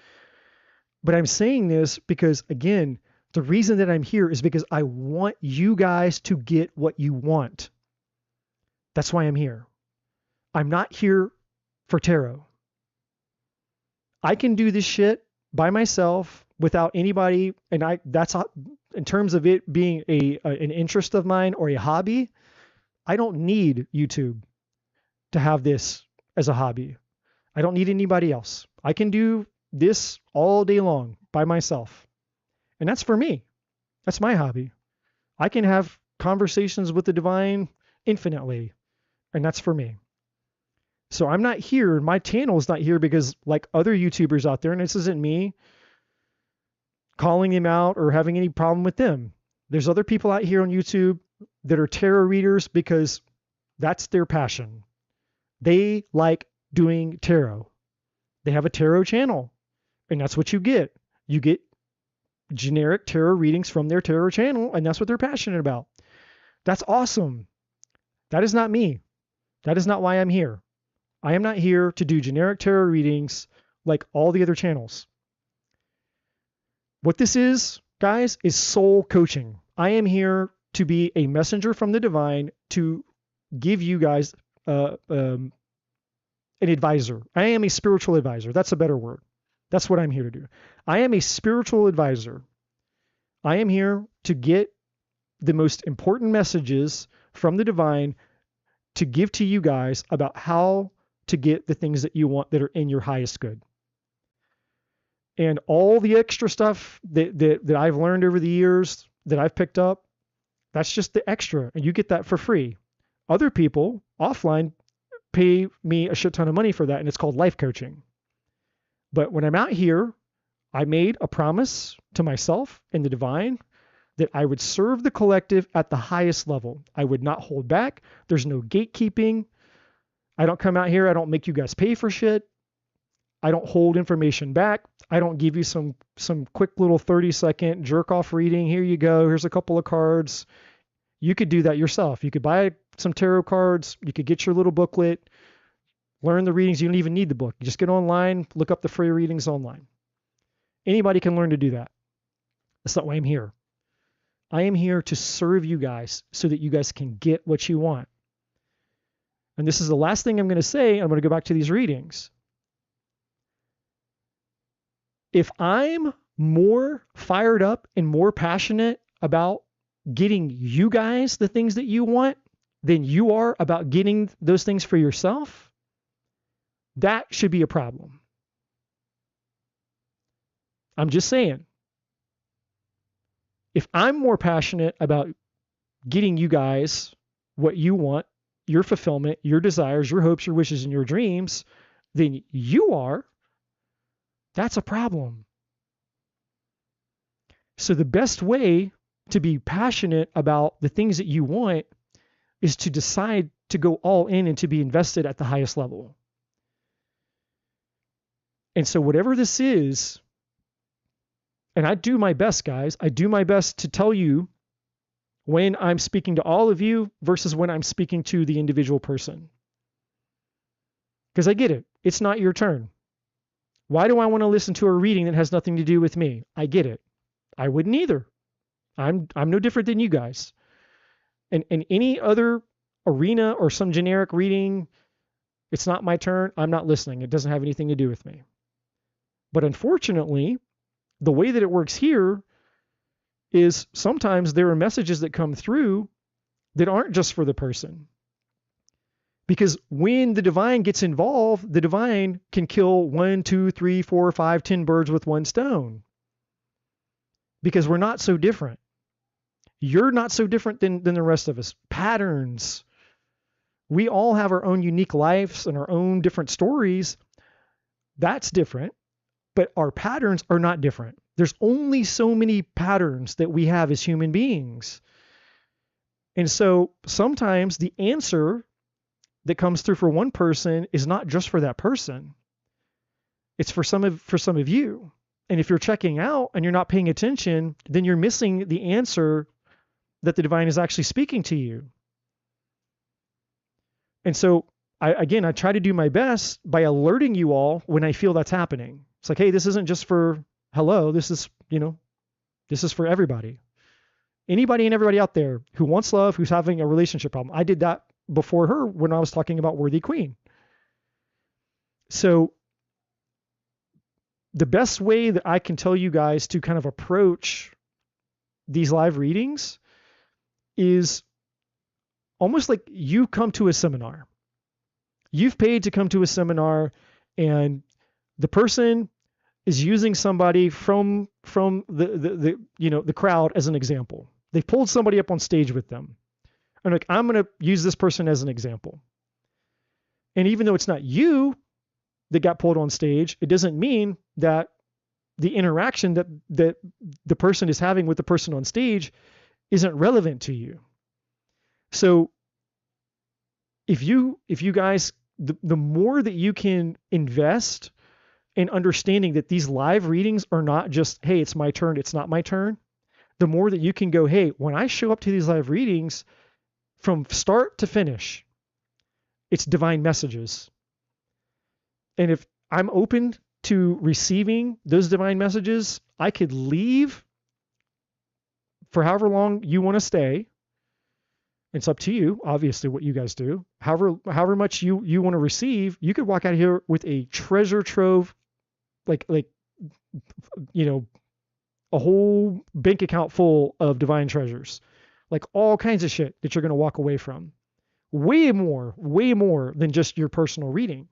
but I'm saying this because, again, the reason that I'm here is because I want you guys to get what you want. That's why I'm here. I'm not here for tarot. I can do this shit by myself without anybody, and that's in terms of it being an interest of mine or a hobby. I don't need YouTube to have this as a hobby. I don't need anybody else. I can do this all day long by myself. And that's for me. That's my hobby. I can have conversations with the divine infinitely. And that's for me. So I'm not here. My channel is not here because, like other YouTubers out there, and this isn't me calling them out or having any problem with them. There's other people out here on YouTube that are tarot readers because that's their passion. They like doing tarot. They have a tarot channel. And that's what you get. You get generic tarot readings from their tarot channel, and that's what they're passionate about. That's awesome. That is not me. That is not why I'm here. I am not here to do generic tarot readings like all the other channels. What this is, guys, is soul coaching. I am here to be a messenger from the divine to give you guys an advisor. I am a spiritual advisor. That's a better word. That's what I'm here to do. I am a spiritual advisor. I am here to get the most important messages from the divine to give to you guys about how to get the things that you want that are in your highest good. And all the extra stuff that I've learned over the years that I've picked up, that's just the extra, and you get that for free. Other people offline pay me a shit ton of money for that, and it's called life coaching. But when I'm out here, I made a promise to myself and the divine that I would serve the collective at the highest level. I would not hold back. There's no gatekeeping. I don't come out here. I don't make you guys pay for shit. I don't hold information back. I don't give you some quick little 30-second jerk off reading. Here you go. Here's a couple of cards. You could do that yourself. You could buy some tarot cards. You could get your little booklet, learn the readings. You don't even need the book. You just get online, look up the free readings online. Anybody can learn to do that. That's not why I'm here. I am here to serve you guys so that you guys can get what you want. And this is the last thing I'm going to say. I'm going to go back to these readings. If I'm more fired up and more passionate about getting you guys the things that you want than you are about getting those things for yourself, that should be a problem. I'm just saying. If I'm more passionate about getting you guys what you want, your fulfillment, your desires, your hopes, your wishes, and your dreams, than you are, that's a problem. So the best way to be passionate about the things that you want is to decide to go all in and to be invested at the highest level. And so whatever this is, and I do my best, guys, I do my best to tell you when I'm speaking to all of you versus when I'm speaking to the individual person. Because I get it. It's not your turn. Why do I want to listen to a reading that has nothing to do with me? I get it. I wouldn't either. I'm no different than you guys. And in any other arena or some generic reading, it's not my turn. I'm not listening. It doesn't have anything to do with me. But unfortunately, the way that it works here is sometimes there are messages that come through that aren't just for the person. Because when the divine gets involved, the divine can kill 1, 2, 3, 4, 5, 10 birds with one stone. Because we're not so different. You're not so different than the rest of us. Patterns. We all have our own unique lives and our own different stories. That's different. But our patterns are not different. There's only so many patterns that we have as human beings. And so sometimes the answer that comes through for one person is not just for that person. It's for some of you. And if you're checking out and you're not paying attention, then you're missing the answer that the divine is actually speaking to you. And so I try to do my best by alerting you all when I feel that's happening. It's like, hey, this isn't just for hello. This is for everybody. Anybody and everybody out there who wants love, who's having a relationship problem. I did that before her when I was talking about Worthy Queen. So the best way that I can tell you guys to kind of approach these live readings is almost like you come to a seminar. You've paid to come to a seminar, and the person is using somebody from the crowd as an example. They pulled somebody up on stage with them. I'm like, I'm going to use this person as an example. And even though it's not you that got pulled on stage, it doesn't mean that the interaction that the person is having with the person on stage isn't relevant to you. So if you guys, the more that you can invest in understanding that these live readings are not just, hey, it's my turn, it's not my turn, the more that you can go, hey, when I show up to these live readings, from start to finish, it's divine messages. And if I'm open to receiving those divine messages, I could leave for however long you want to stay. It's up to you, obviously, what you guys do. However much you want to receive, you could walk out of here with a treasure trove, like a whole bank account full of divine treasures, like all kinds of shit that you're going to walk away from. Way more than just your personal reading.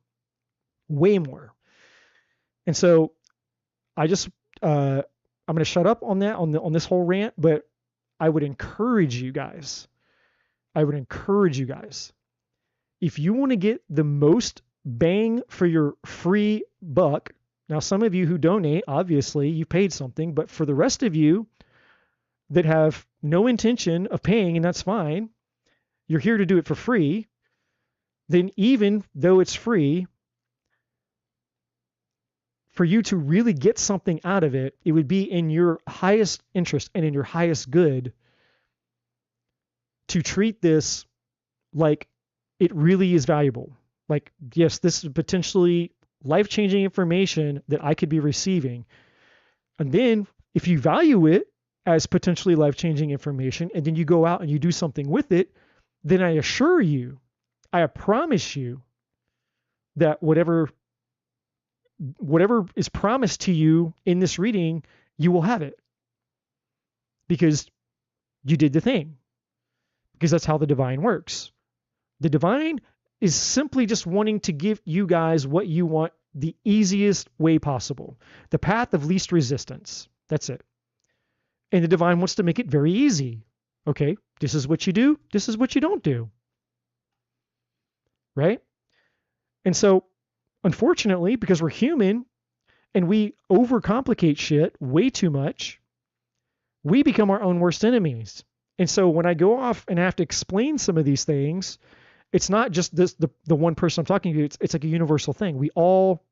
Way more. And so I just, I'm going to shut up on that, on this whole rant, but I would encourage you guys. If you want to get the most bang for your free buck, now some of you who donate, obviously you paid something, but for the rest of you that have no intention of paying, and that's fine, you're here to do it for free, then even though it's free, for you to really get something out of it, it would be in your highest interest and in your highest good to treat this like it really is valuable. Like, yes, this is potentially life-changing information that I could be receiving. And then if you value it as potentially life-changing information, and then you go out and you do something with it, then I assure you, I promise you that whatever is promised to you in this reading, you will have it. Because you did the thing. Because that's how the divine works. The divine is simply just wanting to give you guys what you want the easiest way possible. The path of least resistance. That's it. And the divine wants to make it very easy. Okay, this is what you do. This is what you don't do. Right? And so, unfortunately, because we're human and we overcomplicate shit way too much, we become our own worst enemies. And so when I go off and I have to explain some of these things, it's not just the one person I'm talking to. It's like a universal thing. We all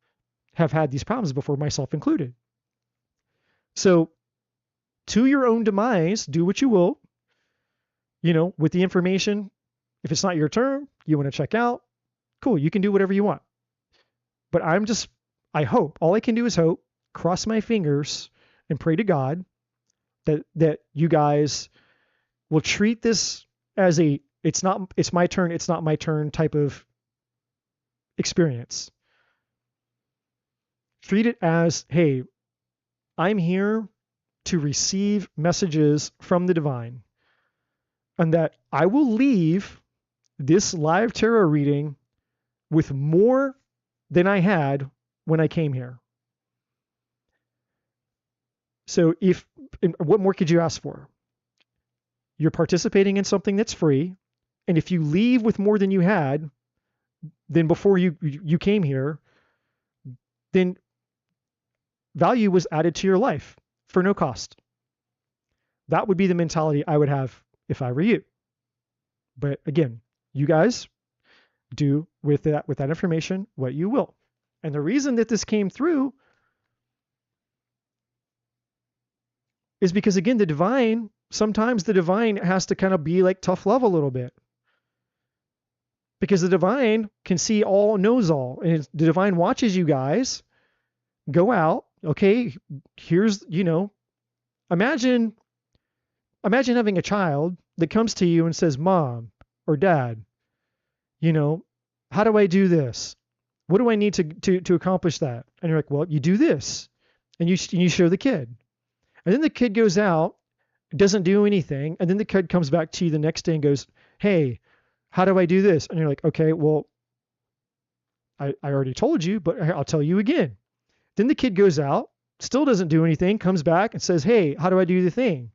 have had these problems before, myself included. So to your own demise, do what you will, with the information. If it's not your turn, you want to check out, cool, you can do whatever you want. But I hope, all I can do is hope, cross my fingers and pray to God that you guys will treat this as it's my turn, it's not my turn type of experience. Treat it as, hey, I'm here to receive messages from the divine, and that I will leave this live tarot reading with more than I had when I came here. So what more could you ask for? You're participating in something that's free, and if you leave with more than you had than before you came here, then value was added to your life for no cost. That would be the mentality I would have if I were you. But again, you guys do with that information what you will. And the reason that this came through is because, again, sometimes the divine has to kind of be like tough love a little bit. Because the divine can see all, knows all. And the divine watches you guys go out. Okay, here's, imagine having a child that comes to you and says, Mom or Dad, how do I do this? What do I need to accomplish that? And you're like, well, you do this. And you show the kid. And then the kid goes out, doesn't do anything. And then the kid comes back to you the next day and goes, hey, how do I do this? And you're like, okay, well, I already told you, but I'll tell you again. Then the kid goes out, still doesn't do anything, comes back and says, hey, how do I do the thing?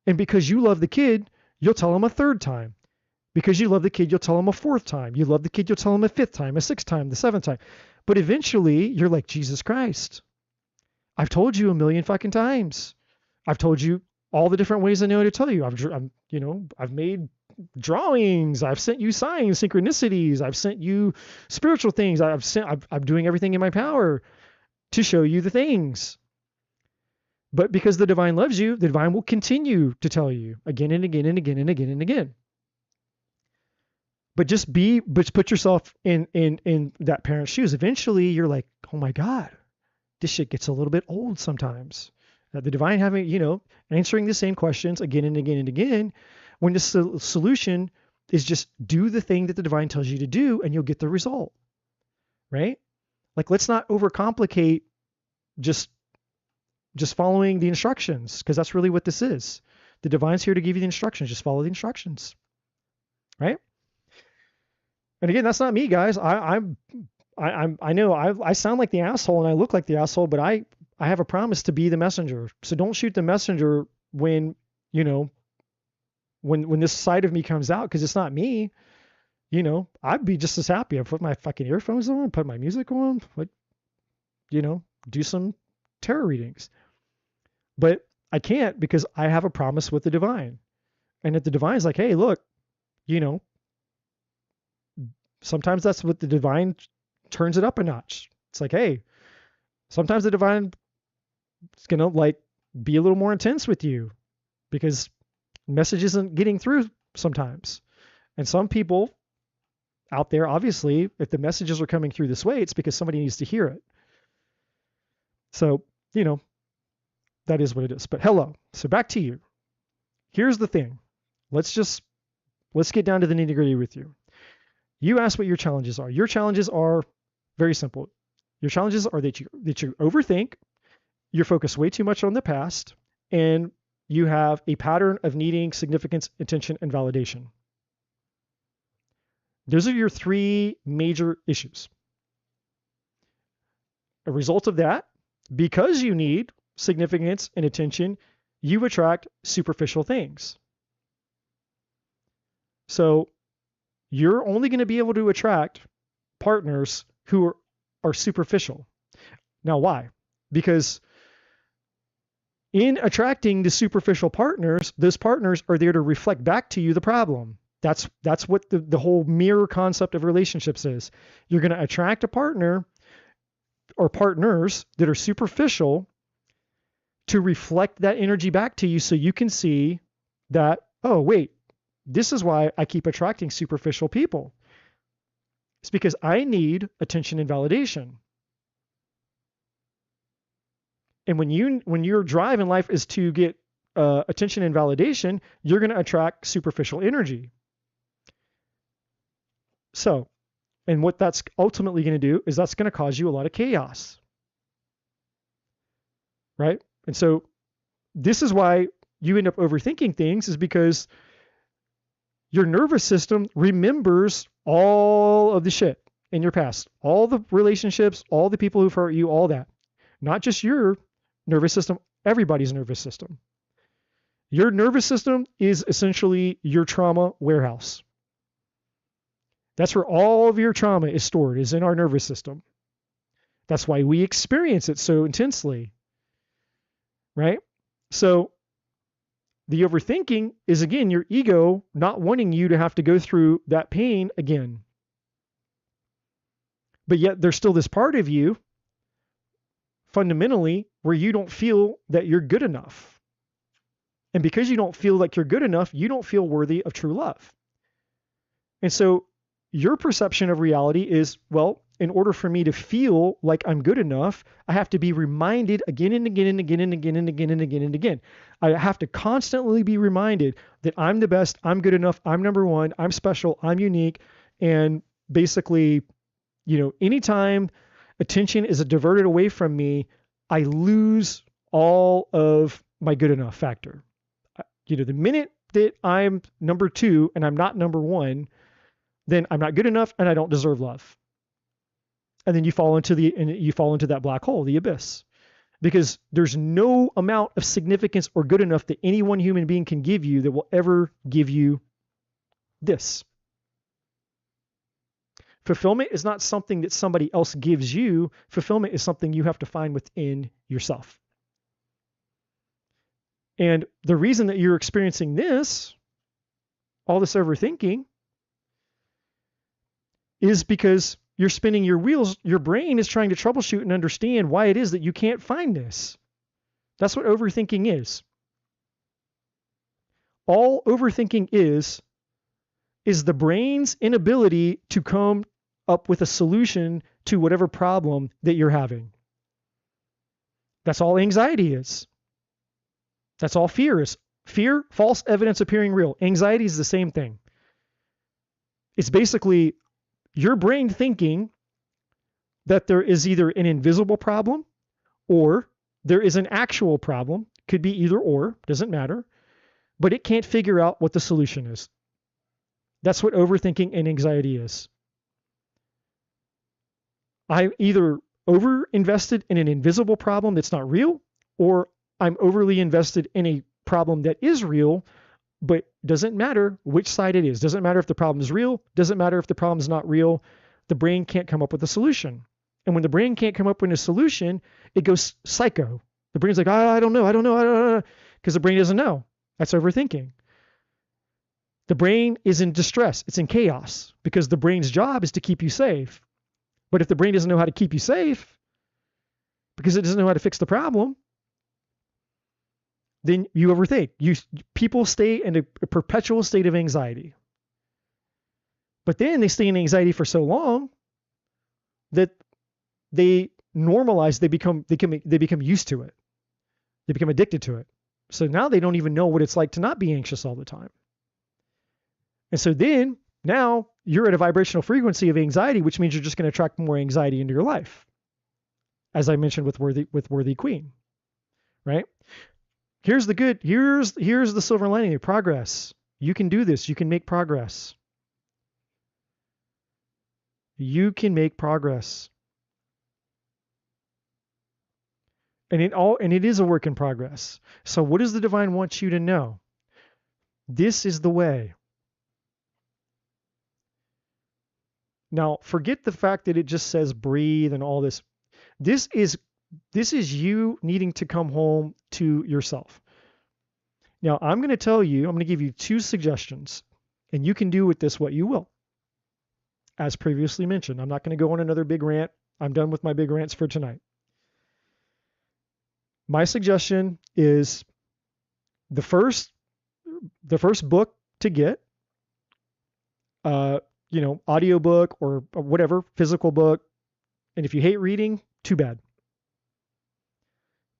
And because you love the kid, you'll tell him a third time. Because you love the kid, you'll tell him a fourth time. You love the kid, you'll tell him a fifth time, a sixth time, the seventh time. But eventually, you're like, Jesus Christ, I've told you a million fucking times. I've told you all the different ways I know to tell you. I've made drawings. I've sent you signs, synchronicities. I've sent you spiritual things. I'm doing everything in my power to show you the things. But because the divine loves you, the divine will continue to tell you again and again and again and again and again. But just put yourself in that parent's shoes. Eventually, you're like, oh my God, this shit gets a little bit old sometimes. The divine answering the same questions again and again and again, when the solution is just do the thing that the divine tells you to do and you'll get the result, right? Like, let's not overcomplicate just following the instructions, because that's really what this is. The divine's here to give you the instructions. Just follow the instructions, right? And again, that's not me, guys. I know I sound like the asshole and I look like the asshole, but I have a promise to be the messenger. So don't shoot the messenger when this side of me comes out, because it's not me. I'd be just as happy. I put my fucking earphones on, put my music on, do some tarot readings. But I can't, because I have a promise with the divine. And if the divine's like, hey, look, sometimes that's what the divine turns it up a notch. It's like, hey, sometimes the divine is going to be a little more intense with you because message isn't getting through sometimes. And some people out there, obviously, if the messages are coming through this way, it's because somebody needs to hear it. So, that is what it is. But hello. So back to you. Here's the thing. Let's get down to the nitty-gritty with you. You asked what your challenges are. Your challenges are very simple. Your challenges are that you overthink, you're focused way too much on the past, and you have a pattern of needing significance, attention, and validation. Those are your three major issues. A result of that, because you need significance and attention, you attract superficial things. So you're only going to be able to attract partners who are superficial. Now, why? Because in attracting the superficial partners, those partners are there to reflect back to you the problem. That's what the whole mirror concept of relationships is. You're going to attract a partner or partners that are superficial to reflect that energy back to you so you can see that, oh, wait, this is why I keep attracting superficial people. It's because I need attention and validation. And when your drive in life is to get attention and validation, you're going to attract superficial energy. So, and what that's ultimately going to do is that's going to cause you a lot of chaos. Right? And so this is why you end up overthinking things, is because your nervous system remembers all of the shit in your past, all the relationships, all the people who've hurt you, all that. Not just your nervous system, everybody's nervous system. Your nervous system is essentially your trauma warehouse. That's where all of your trauma is stored, is in our nervous system. That's why we experience it so intensely, right? So the overthinking is, again, your ego not wanting you to have to go through that pain again. But yet there's still this part of you, fundamentally, where you don't feel that you're good enough. And because you don't feel like you're good enough, you don't feel worthy of true love. And so your perception of reality is, well, in order for me to feel like I'm good enough, I have to be reminded again and again and again and again and again and again and again. I have to constantly be reminded that I'm the best, I'm good enough, I'm number one, I'm special, I'm unique. And basically, anytime attention is diverted away from me, I lose all of my good enough factor. The minute that I'm number two and I'm not number one, then I'm not good enough and I don't deserve love. And then you fall into that black hole, the abyss. Because there's no amount of significance or good enough that any one human being can give you that will ever give you this. Fulfillment is not something that somebody else gives you. Fulfillment is something you have to find within yourself. And the reason that you're experiencing this, all this overthinking, is because you're spinning your wheels. Your brain is trying to troubleshoot and understand why it is that you can't find this. That's what overthinking is. All overthinking is the brain's inability to come up with a solution to whatever problem that you're having. That's all anxiety is. That's all fear is. Fear, false evidence appearing real. Anxiety is the same thing. It's basically your brain thinking that there is either an invisible problem or there is an actual problem. Could be either or, doesn't matter. But it can't figure out what the solution is. That's what overthinking and anxiety is. I either over-invested in an invisible problem that's not real, or I'm overly invested in a problem that is real, but doesn't matter which side it is. Doesn't matter if the problem is real. Doesn't matter if the problem is not real. The brain can't come up with a solution. And when the brain can't come up with a solution, it goes psycho. The brain's like, I don't know. Because the brain doesn't know. That's overthinking. The brain is in distress. It's in chaos because the brain's job is to keep you safe. But if the brain doesn't know how to keep you safe because it doesn't know how to fix the problem, then you overthink. People stay in a perpetual state of anxiety. But then they stay in anxiety for so long that they normalize, they become used to it. They become addicted to it. So now they don't even know what it's like to not be anxious all the time. And so then now you're at a vibrational frequency of anxiety, which means you're just going to attract more anxiety into your life. As I mentioned with Worthy Queen, right? Here's the silver lining of progress. You can do this. You can make progress. You can make progress. And it is a work in progress. So what does the divine want you to know? This is the way. Now, forget the fact that it just says breathe and all this. This is you needing to come home to yourself. Now, I'm going to give you 2 suggestions, and you can do with this what you will. As previously mentioned, I'm not going to go on another big rant. I'm done with my big rants for tonight. My suggestion is the first book to get, audiobook or whatever, physical book. And if you hate reading, too bad.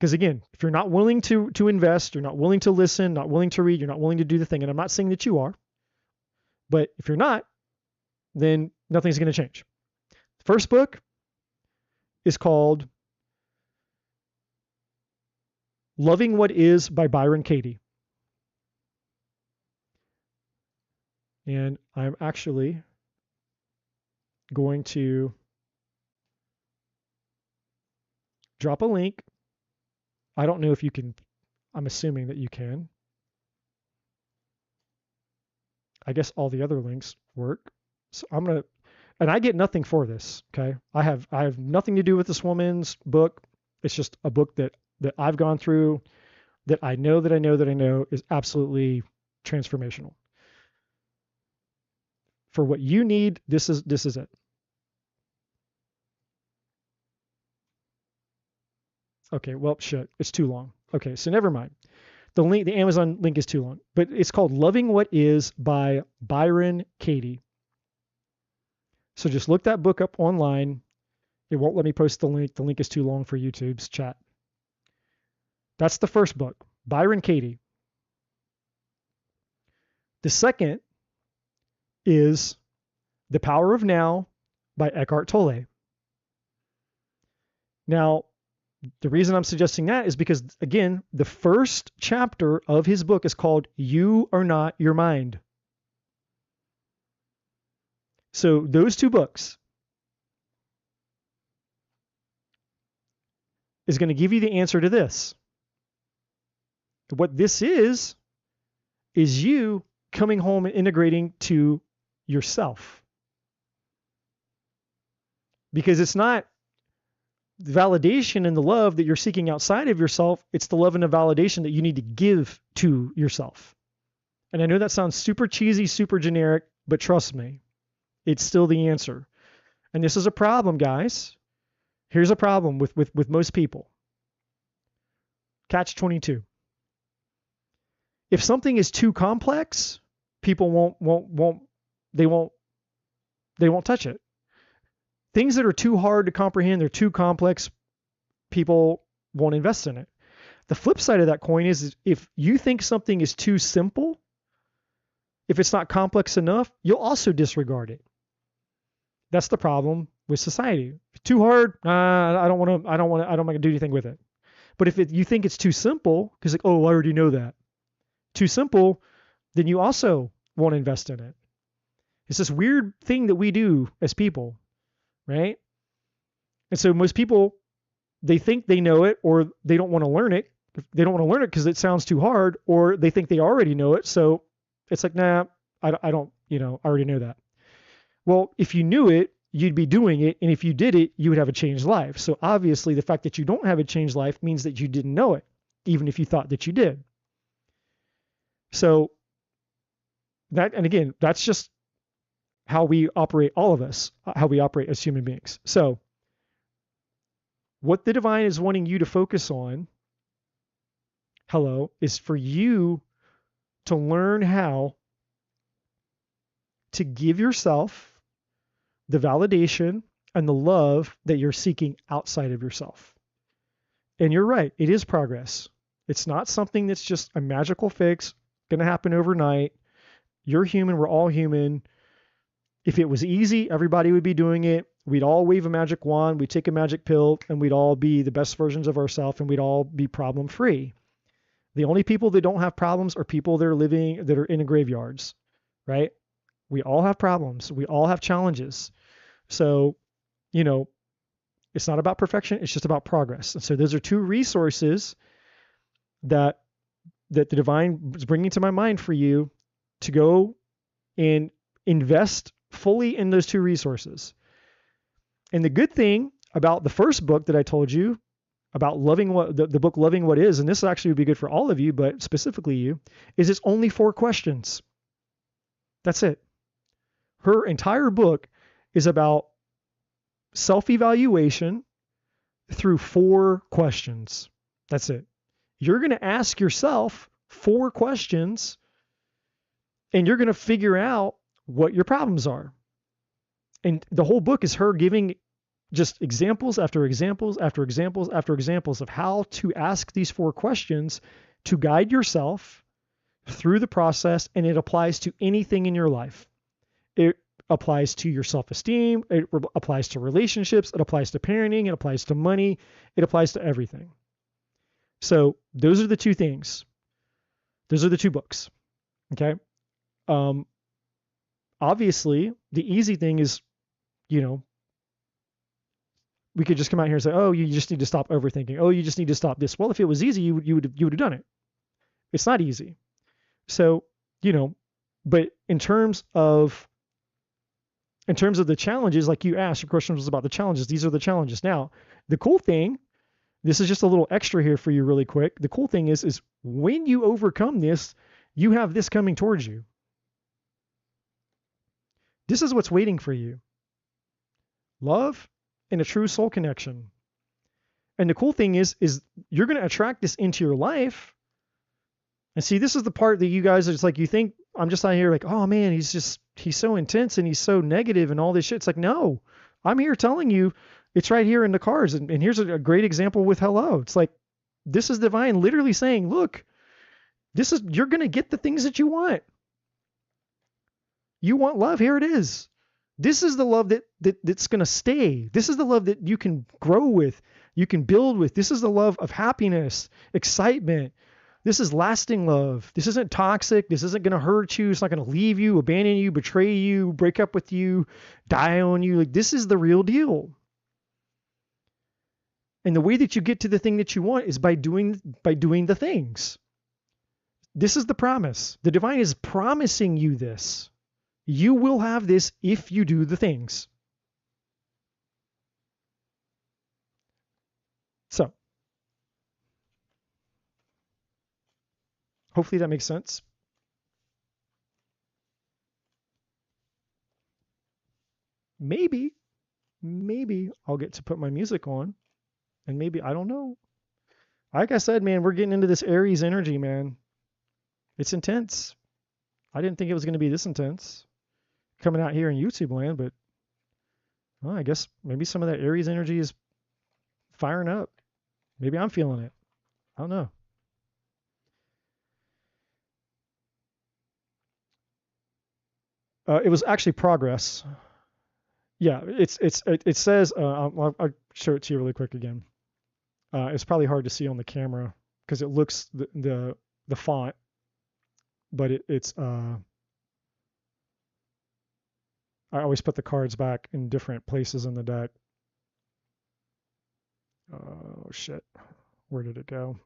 Because again, if you're not willing to invest, you're not willing to listen, not willing to read, you're not willing to do the thing, and I'm not saying that you are, but if you're not, then nothing's going to change. The first book is called Loving What Is by Byron Katie. And I'm actually going to drop a link. I don't know if you can, I'm assuming that you can. I guess all the other links work. So and I get nothing for this, okay? I have nothing to do with this woman's book. It's just a book that I've gone through, that I know is absolutely transformational. For what you need, this is it. Okay, well, shit, it's too long. Okay, so never mind. The Amazon link is too long, but it's called Loving What Is by Byron Katie. So just look that book up online. It won't let me post the link. The link is too long for YouTube's chat. That's the first book, Byron Katie. The second is The Power of Now by Eckhart Tolle. Now, the reason I'm suggesting that is because, again, the first chapter of his book is called You Are Not Your Mind. So those 2 books is going to give you the answer to this. What this is you coming home and integrating to yourself. Because it's not the validation and the love that you're seeking outside of yourself, it's the love and the validation that you need to give to yourself. And I know that sounds super cheesy, super generic, but trust me, it's still the answer. And this is a problem, guys. Here's a problem with most people. Catch 22. If something is too complex, people won't touch it. Things that are too hard to comprehend, they're too complex, people won't invest in it. The flip side of that coin is if you think something is too simple, if it's not complex enough, you'll also disregard it. That's the problem with society. Too hard, I don't want to do anything with it. But if you think it's too simple, because I already know that. Too simple, then you also won't invest in it. It's this weird thing that we do as people, right? And so most people, they think they know it, or they don't want to learn it. They don't want to learn it because it sounds too hard, or they think they already know it. So it's like, nah, I don't, I already know that. Well, if you knew it, you'd be doing it. And if you did it, you would have a changed life. So obviously the fact that you don't have a changed life means that you didn't know it, even if you thought that you did. So that, and again, that's just how we operate, all of us, how we operate as human beings. So what the divine is wanting you to focus on hello, is for you to learn how to give yourself the validation and the love that you're seeking outside of yourself. And you're right, it is progress. It's not something that's just a magical fix, going to happen overnight. You're human, we're all human. If it was easy, everybody would be doing it. We'd all wave a magic wand, we'd take a magic pill, and we'd all be the best versions of ourselves, and we'd all be problem free. The only people that don't have problems are people that are in the graveyards, right? We all have problems. We all have challenges. So, you know, it's not about perfection. It's just about progress. And so those are two resources that the divine is bringing to my mind for you to go and invest fully in those two resources. And the good thing about the first book that I told you about loving what the book Loving What Is, and this actually would be good for all of you, but specifically you, is it's only 4 questions. That's it. Her entire book is about self-evaluation through 4 questions. That's it. You're going to ask yourself 4 questions and you're going to figure out what your problems are. And the whole book is her giving just examples after examples after examples after examples of how to ask these 4 questions to guide yourself through the process, and it applies to anything in your life. It applies to your self-esteem, it applies to relationships, it applies to parenting, it applies to money, it applies to everything. So those are the 2 things. Those are the 2 books. Okay. Obviously, the easy thing is, you know, we could just come out here and say, oh, you just need to stop overthinking. Oh, you just need to stop this. Well, if it was easy, you would have done it. It's not easy. So, you know, but in terms of the challenges, like you asked, your question was about the challenges. These are the challenges. Now, the cool thing, this is just a little extra here for you really quick. The cool thing is when you overcome this, you have this coming towards you. This is what's waiting for you. Love and a true soul connection. And the cool thing is you're going to attract this into your life. And see, this is the part that you guys are just like, you think I'm just out here like, oh man, he's so intense and he's so negative and all this shit. It's like, no, I'm here telling you it's right here in the cards. And here's a great example with hello. It's like, this is divine literally saying, look, you're going to get the things that you want. You want love. Here it is. This is the love that's going to stay. This is the love that you can grow with, you can build with. This is the love of happiness, excitement. This is lasting love. This isn't toxic. This isn't going to hurt you. It's not going to leave you, abandon you, betray you, break up with you, die on you. Like, this is the real deal. And the way that you get to the thing that you want is by doing the things. This is the promise. The divine is promising you this. You will have this if you do the things. So, hopefully that makes sense. Maybe I'll get to put my music on, and maybe, I don't know. Like I said, man, we're getting into this Aries energy, man. It's intense. I didn't think it was going to be this intense coming out here in YouTube land, but well, I guess maybe some of that Aries energy is firing up. Maybe I'm feeling it. I don't know. It was actually progress. Yeah, it says, I'll show it to you really quick again. It's probably hard to see on the camera because it looks the font, but it's I always put the cards back in different places in the deck. Oh shit, where did it go?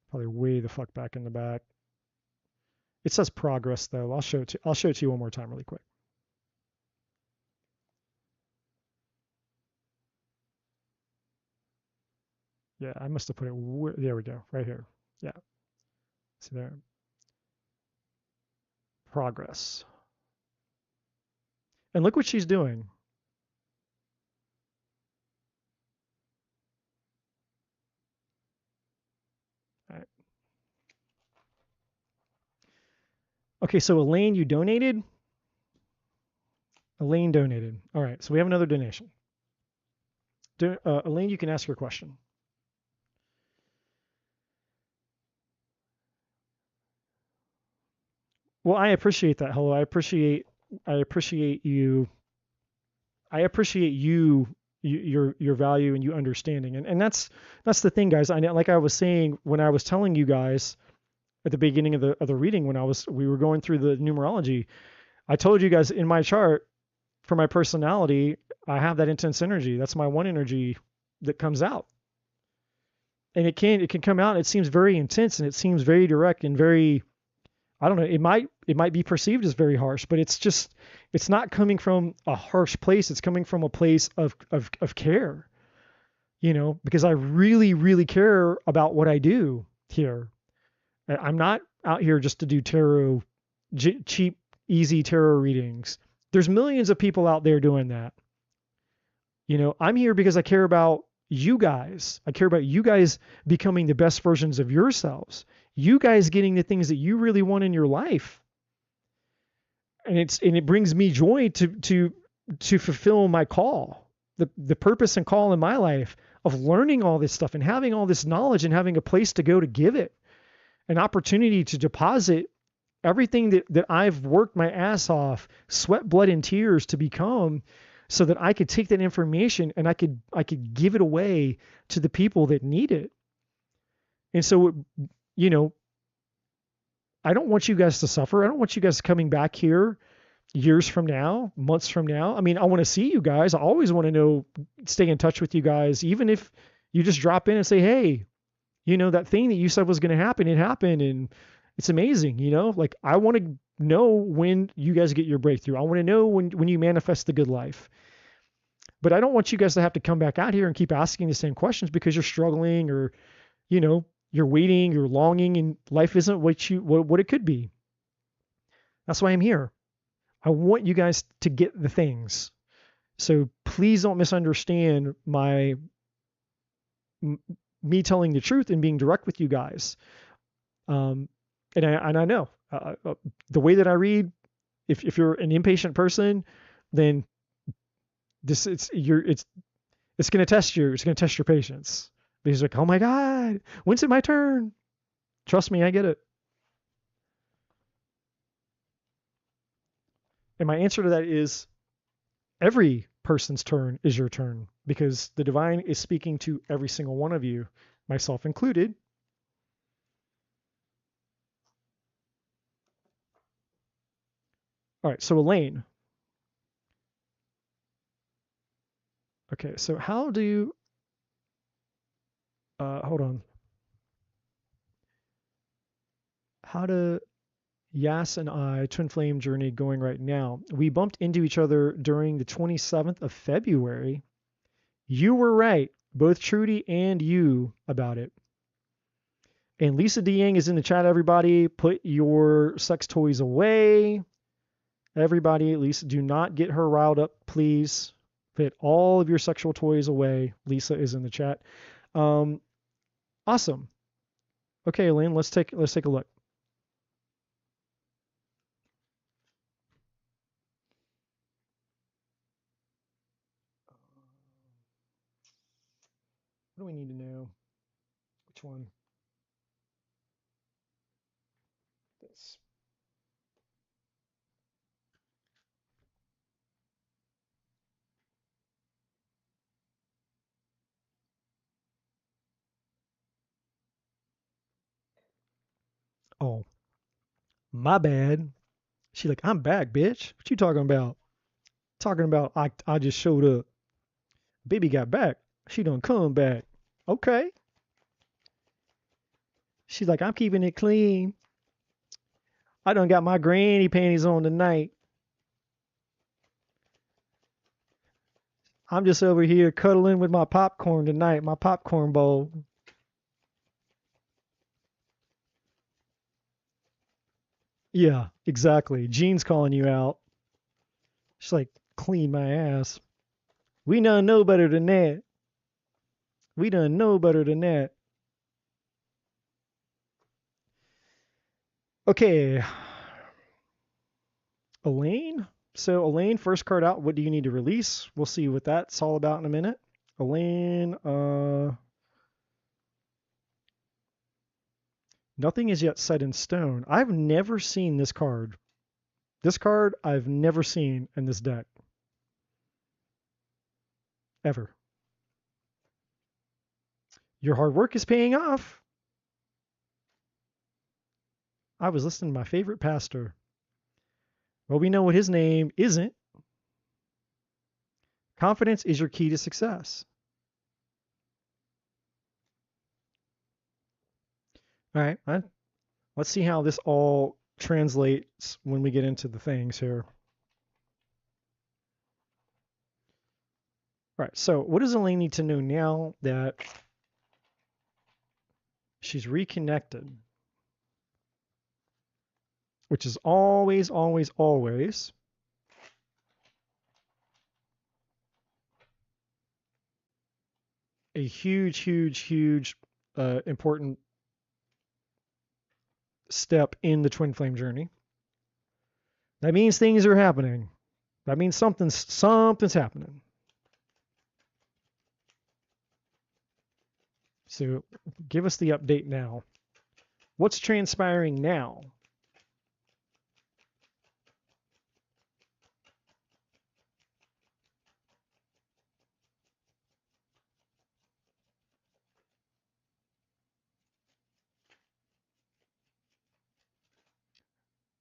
Probably way the fuck back in the back. It says progress though. I'll show it to you one more time really quick. Yeah, I must have put it. There we go, right here. Yeah, see there. Progress. And look what she's doing. All right, Okay, so Elaine, you donated? Elaine donated. All right, so we have another donation. Elaine, you can ask your question. Well, I appreciate that. Hello, I appreciate you. I appreciate your value and you understanding. And that's the thing, guys. I know, like I was saying when I was telling you guys at the beginning of the reading when we were going through the numerology, I told you guys in my chart for my personality, I have that intense energy. That's my one energy that comes out. And it can come out, it seems very intense and it seems very direct and very, I don't know, it might be perceived as very harsh, but it's not coming from a harsh place. It's coming from a place of care, because I really, really care about what I do here. I'm not out here just to do tarot, cheap, easy tarot readings. There's millions of people out there doing that. I'm here because I care about you guys. I care about you guys becoming the best versions of yourselves. You guys getting the things that you really want in your life. And it brings me joy to fulfill my call, the purpose and call in my life of learning all this stuff and having all this knowledge and having a place to go to give it, an opportunity to deposit everything that I've worked my ass off, sweat, blood, and tears to become, so that I could take that information and I could give it away to the people that need it. And so, I don't want you guys to suffer. I don't want you guys coming back here years from now, months from now. I mean, I want to see you guys. I always want to stay in touch with you guys, even if you just drop in and say, hey, that thing that you said was going to happen, it happened. And it's amazing, like I want to know when you guys get your breakthrough. I want to know when you manifest the good life. But I don't want you guys to have to come back out here and keep asking the same questions because you're struggling or, you're waiting, you're longing, and life isn't what it could be. That's why I'm here. I want you guys to get the things. So please don't misunderstand me telling the truth and being direct with you guys. And I know the way that I read, if you're an impatient person, then it's going to test your patience. Because like, oh my God, when's it my turn? Trust me, I get it. And my answer to that is every person's turn is your turn, because the divine is speaking to every single one of you, myself included. All right, so Elaine. Okay, so how do you, hold on. How to Yas and I, twin flame journey going right now. We bumped into each other during the 27th of February. You were right, both Trudy and you, about it. And Lisa Dieng is in the chat, everybody. Put your sex toys away. Everybody, Lisa, do not get her riled up, please. Put all of your sexual toys away. Lisa is in the chat. Awesome. Okay, Elaine, let's take a look. What do we need to know? Which one? This. Oh, my bad. She like, I'm back, bitch. What you talking about? Talking about I just showed up. Baby got back. She done come back. Okay. She's like, I'm keeping it clean. I done got my granny panties on tonight. I'm just over here cuddling with my popcorn tonight, my popcorn bowl. Yeah, exactly. Jean's calling you out. She's like, clean my ass. We done know better than that. We done know better than that. Okay. Elaine. So Elaine, first card out. What do you need to release? We'll see what that's all about in a minute. Elaine, nothing is yet set in stone. I've never seen this card. This card I've never seen in this deck. Ever. Your hard work is paying off. I was listening to my favorite pastor. Well, we know what his name isn't. Confidence is your key to success. All right, let's see how this all translates when we get into the things here. All right, so what does Elaine need to know now that she's reconnected? Which is always, always, always a huge, huge, huge important step in the twin flame journey. That means things are happening. That means something's happening. So give us the update now. What's transpiring now?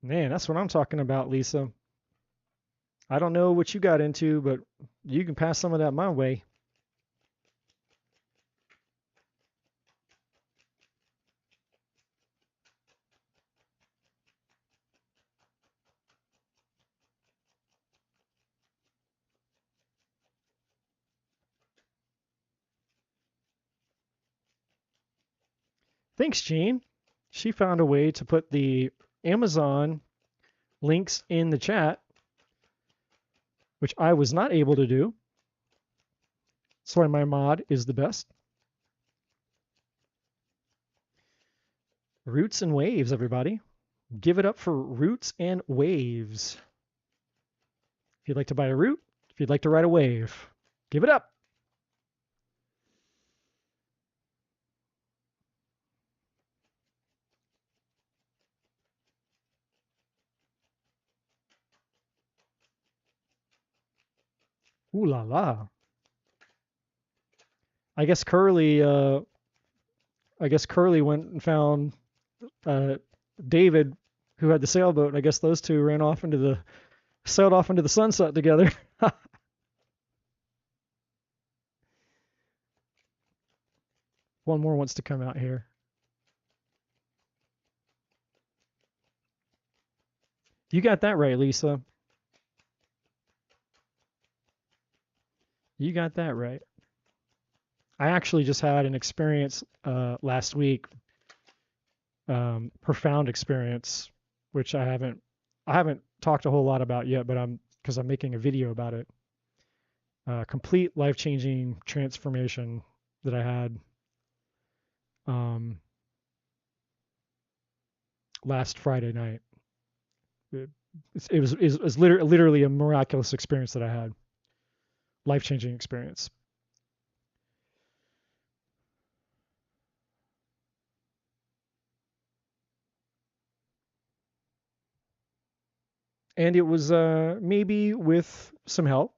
Man, that's what I'm talking about, Lisa. I don't know what you got into, but you can pass some of that my way. Thanks, Jean. She found a way to put the Amazon links in the chat, which I was not able to do. That's why my mod is the best. Roots and waves, everybody. Give it up for roots and waves. If you'd like to buy a root, if you'd like to ride a wave, give it up. Ooh la la. I guess Curly went and found David, who had the sailboat. I guess those two sailed off into the sunset together. One more wants to come out here. You got that right, Lisa. You got that right. I actually just had an experience last week, profound experience, which I haven't talked a whole lot about yet, but because I'm making a video about it. Complete life-changing transformation that I had last Friday night. It was literally a miraculous experience that I had. Life-changing experience. And it was maybe with some help.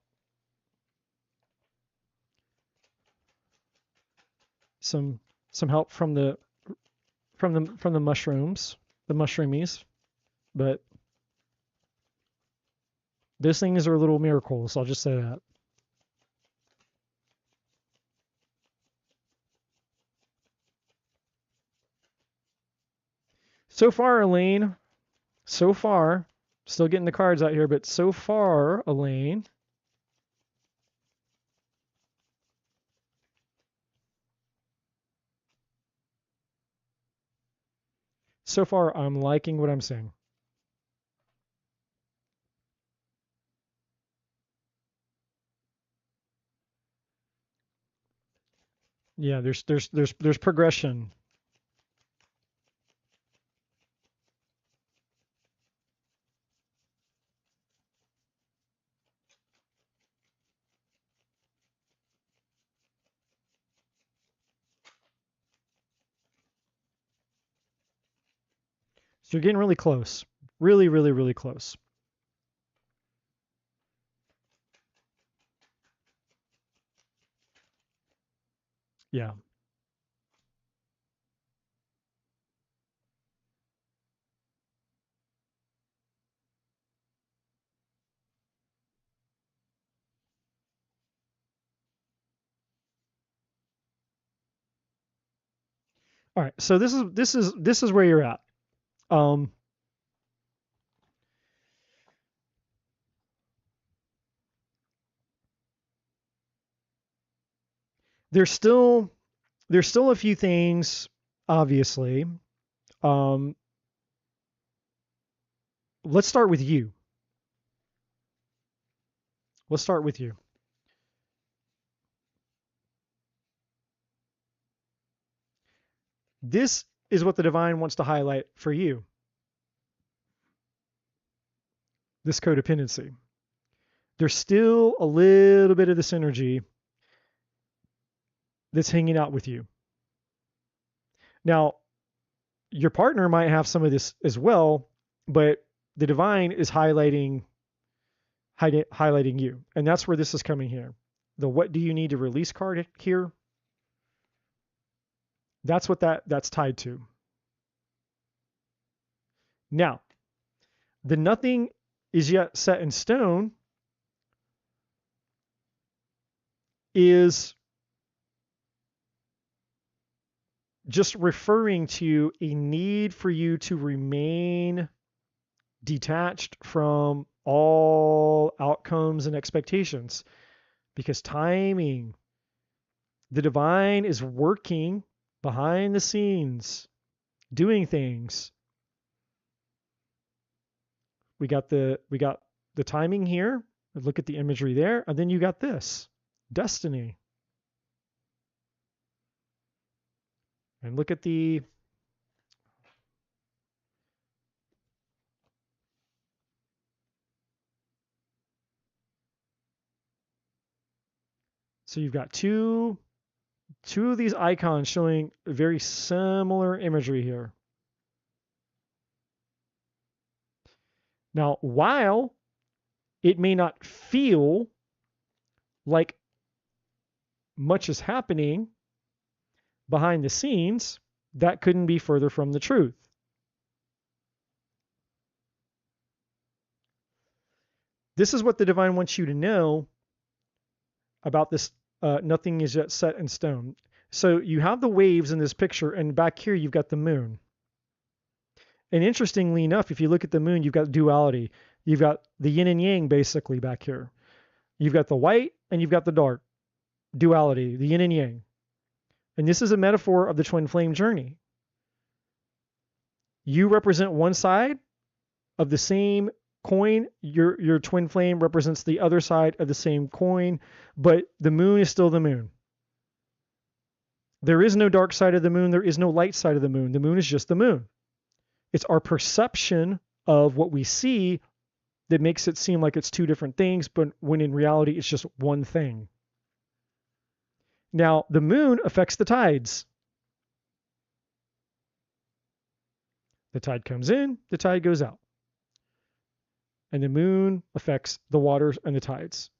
Some help from the mushrooms, the mushroomies, but those things are little miracles. I'll just say that. So far, Elaine. So far, still getting the cards out here, but so far, Elaine. So far, I'm liking what I'm seeing. Yeah, there's progression. You're getting really close. Really, really, really close. Yeah. All right. So this is where you're at. Um, there's still a few things, obviously. Um, let's start with you. Let's start with you. This is what the divine wants to highlight for you. This codependency. There's still a little bit of this energy that's hanging out with you. Now, your partner might have some of this as well, but the divine is highlighting you. And that's where this is coming here. The what do you need to release card here, that's what that's tied to. Now, the nothing is yet set in stone is just referring to a need for you to remain detached from all outcomes and expectations, because timing, the divine is working behind the scenes, doing things. We got the timing here. Look at the imagery there, and then you got this destiny. And look at the so you've got two of these icons showing very similar imagery here. Now, while it may not feel like much is happening behind the scenes, that couldn't be further from the truth. This is what the divine wants you to know about this. Nothing is yet set in stone. So you have the waves in this picture, and back here you've got the moon. And interestingly enough, if you look at the moon, you've got duality. You've got the yin and yang basically back here. You've got the white and you've got the dark. Duality, the yin and yang. And this is a metaphor of the twin flame journey. You represent one side of the same coin. Your twin flame represents the other side of the same coin, but the moon is still the moon. There is no dark side of the moon. There is no light side of the moon. The moon is just the moon. It's our perception of what we see that makes it seem like it's two different things, but when in reality, it's just one thing. Now, the moon affects the tides. The tide comes in, the tide goes out. And the moon affects the waters and the tides.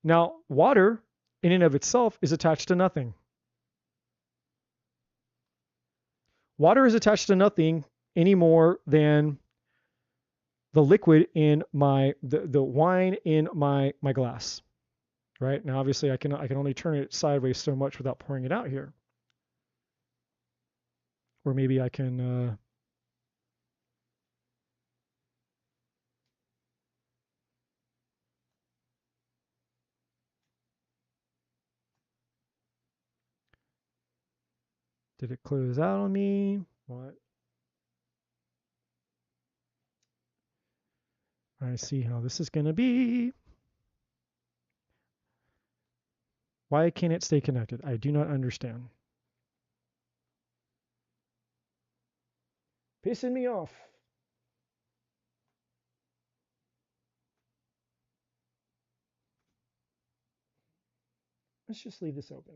Now, water in and of itself is attached to nothing. Water is attached to nothing any more than the liquid in the wine in my glass. Right? Now, obviously, I can only turn it sideways so much without pouring it out here. Or maybe I can did it close out on me? What? I see how this is going to be. Why can't it stay connected? I do not understand. Pissing me off. Let's just leave this open.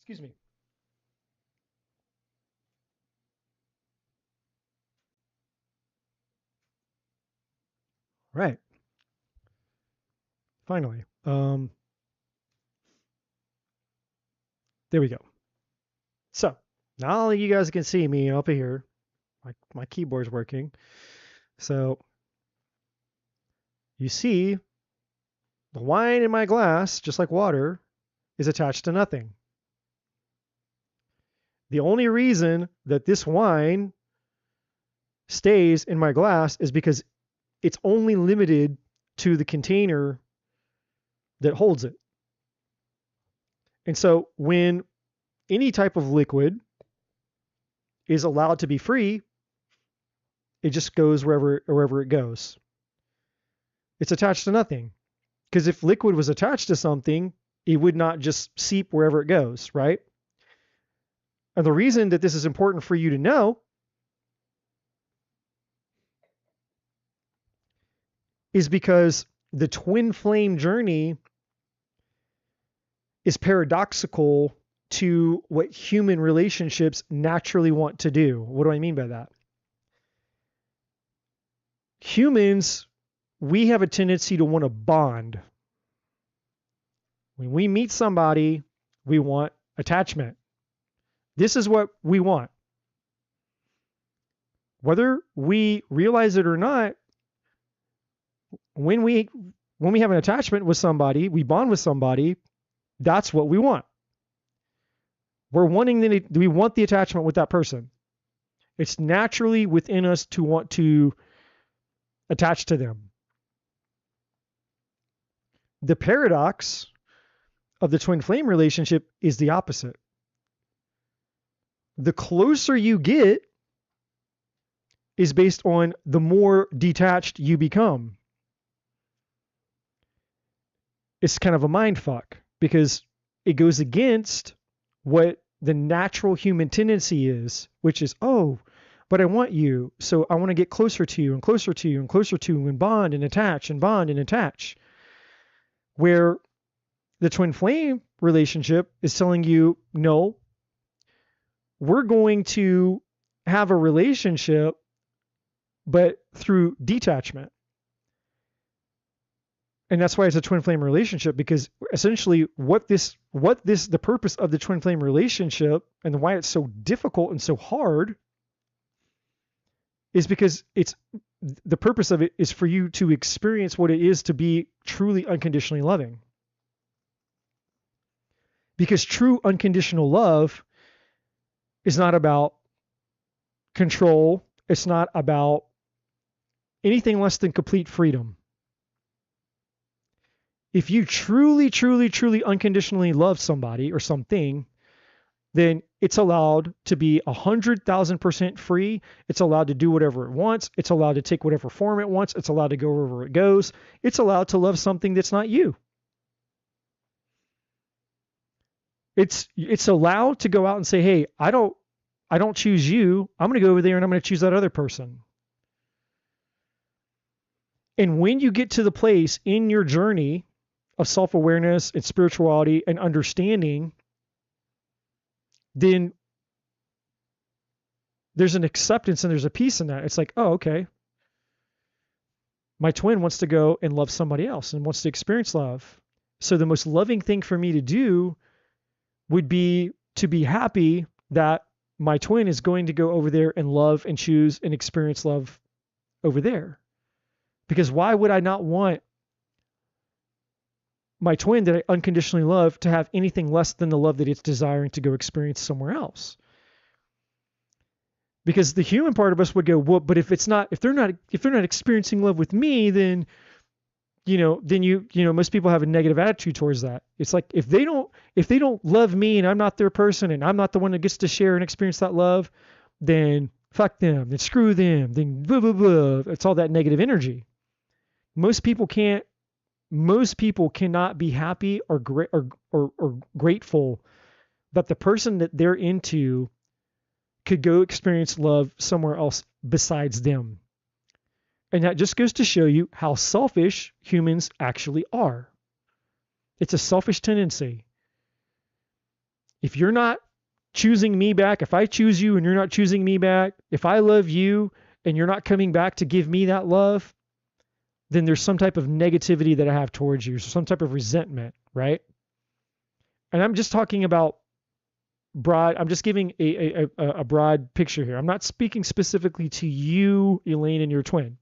Excuse me. Right. Finally. There we go. So now you guys can see me up here. My keyboard's working. So you see the wine in my glass, just like water, is attached to nothing. The only reason that this wine stays in my glass is because it's only limited to the container that holds it. And so when any type of liquid is allowed to be free, it just goes wherever it goes. It's attached to nothing. Because if liquid was attached to something, it would not just seep wherever it goes, right? And the reason that this is important for you to know is because the twin flame journey is paradoxical to what human relationships naturally want to do. What do I mean by that? Humans, we have a tendency to want to bond. When we meet somebody, we want attachment. This is what we want. Whether we realize it or not, when we have an attachment with somebody, we bond with somebody, that's what we want. We want the attachment with that person. It's naturally within us to want to attach to them. The paradox of the twin flame relationship is the opposite. The closer you get is based on the more detached you become. It's kind of a mind fuck because it goes against what the natural human tendency is, which is, oh, but I want you, so I want to get closer to you and closer to you and closer to you and bond and attach and bond and attach. Where the twin flame relationship is telling you, no, we're going to have a relationship, but through detachment. And that's why it's a twin flame relationship, because essentially the purpose of the twin flame relationship and why it's so difficult and so hard is because the purpose of it is for you to experience what it is to be truly unconditionally loving. Because true unconditional love is not about control. It's not about anything less than complete freedom. If you truly, truly, truly unconditionally love somebody or something, then it's allowed to be 100,000% free. It's allowed to do whatever it wants. It's allowed to take whatever form it wants. It's allowed to go wherever it goes. It's allowed to love something that's not you. It's allowed to go out and say, hey, I don't choose you. I'm going to go over there and I'm going to choose that other person. And when you get to the place in your journey of self-awareness and spirituality and understanding, then there's an acceptance and there's a peace in that. It's like, oh, okay. My twin wants to go and love somebody else and wants to experience love. So the most loving thing for me to do would be to be happy that my twin is going to go over there and love and choose and experience love over there. Because why would I not want my twin that I unconditionally love to have anything less than the love that it's desiring to go experience somewhere else? Because the human part of us would go, well, but if they're not experiencing love with me, then most people have a negative attitude towards that. It's like if they don't love me and I'm not their person and I'm not the one that gets to share and experience that love, then fuck them, then screw them, then blah blah blah. It's all that negative energy. Most people cannot be happy or grateful that the person that they're into could go experience love somewhere else besides them. And that just goes to show you how selfish humans actually are. It's a selfish tendency. If you're not choosing me back, if I choose you and you're not choosing me back, if I love you and you're not coming back to give me that love, then there's some type of negativity that I have towards you, some type of resentment, right? And I'm just talking about broad, I'm just giving a broad picture here. I'm not speaking specifically to you, Elaine, and your twin.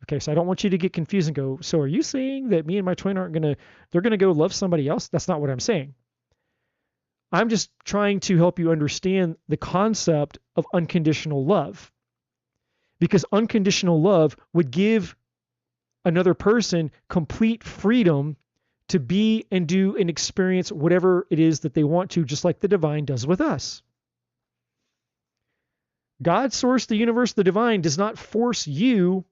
Okay, so I don't want you to get confused and go, so are you saying that me and my twin they're going to go love somebody else? That's not what I'm saying. I'm just trying to help you understand the concept of unconditional love. Because unconditional love would give another person complete freedom to be and do and experience whatever it is that they want to, just like the divine does with us. God, source, the universe, the divine does not force you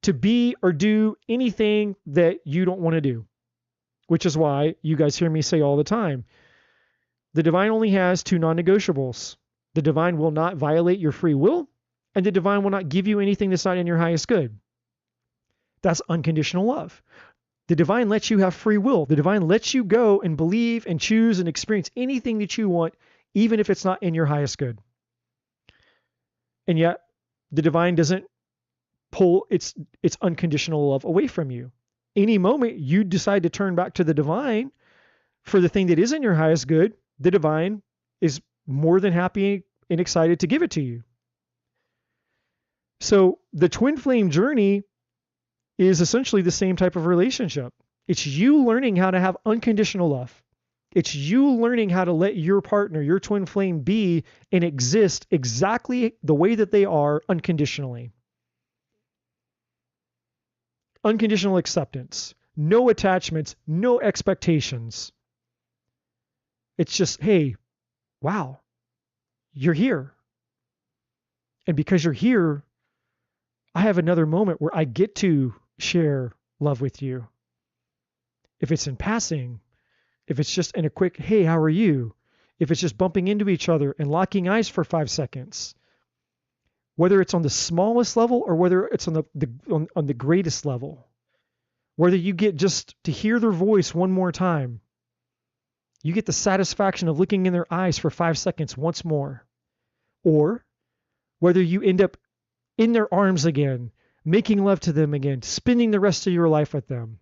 to be or do anything that you don't want to do, which is why you guys hear me say all the time, the divine only has two non-negotiables. The divine will not violate your free will, and the divine will not give you anything that's not in your highest good. That's unconditional love. The divine lets you have free will. The divine lets you go and believe and choose and experience anything that you want, even if it's not in your highest good. And yet, the divine doesn't pull its unconditional love away from you. Any moment you decide to turn back to the divine for the thing that is in your highest good, the divine is more than happy and excited to give it to you. So the twin flame journey is essentially the same type of relationship. It's you learning how to have unconditional love. It's you learning how to let your partner, your twin flame, be and exist exactly the way that they are unconditionally. Unconditional acceptance, no attachments, no expectations. It's just, hey, wow, you're here. And because you're here, I have another moment where I get to share love with you. If it's in passing, if it's just in a quick, hey, how are you? If it's just bumping into each other and locking eyes for 5 seconds, whether it's on the smallest level or whether it's on the greatest level, whether you get just to hear their voice one more time, you get the satisfaction of looking in their eyes for 5 seconds once more, or whether you end up in their arms again, making love to them again, spending the rest of your life with them.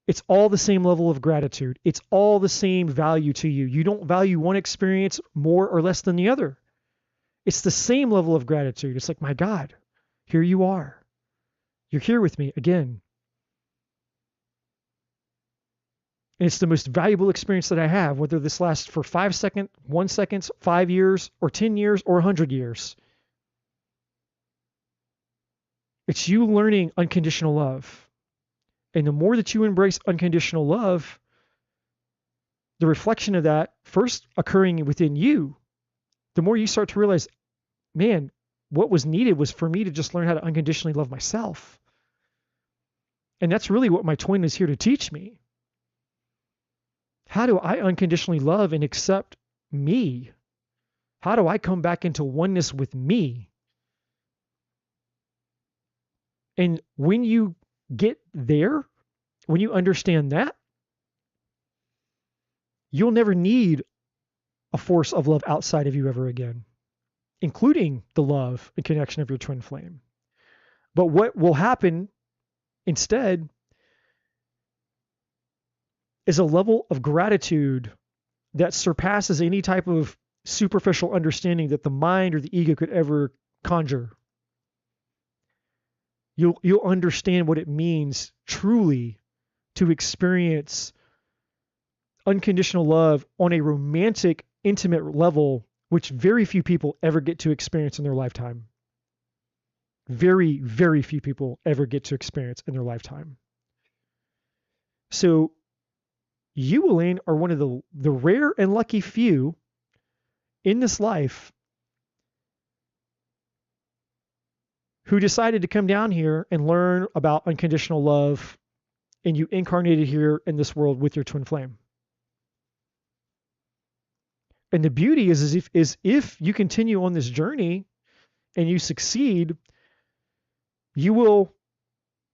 It's all the same level of gratitude. It's all the same value to you. You don't value one experience more or less than the other. It's the same level of gratitude. It's like, my God, here you are. You're here with me again. And it's the most valuable experience that I have, whether this lasts for 5 seconds, 1 second, 5 years, or 10 years, or 100 years. It's you learning unconditional love. And the more that you embrace unconditional love, the reflection of that first occurring within you, the more you start to realize, man, what was needed was for me to just learn how to unconditionally love myself. And that's really what my twin is here to teach me. How do I unconditionally love and accept me? How do I come back into oneness with me? And when you get there, when you understand that, you'll never need a force of love outside of you ever again, including the love and connection of your twin flame. But what will happen instead is a level of gratitude that surpasses any type of superficial understanding that the mind or the ego could ever conjure. You'll understand what it means truly to experience unconditional love on a romantic, intimate level, which very few people ever get to experience in their lifetime. Very, very few people ever get to experience in their lifetime. So you, Elaine, are one of the rare and lucky few in this life who decided to come down here and learn about unconditional love, and you incarnated here in this world with your twin flame. And the beauty is if you continue on this journey and you succeed, you will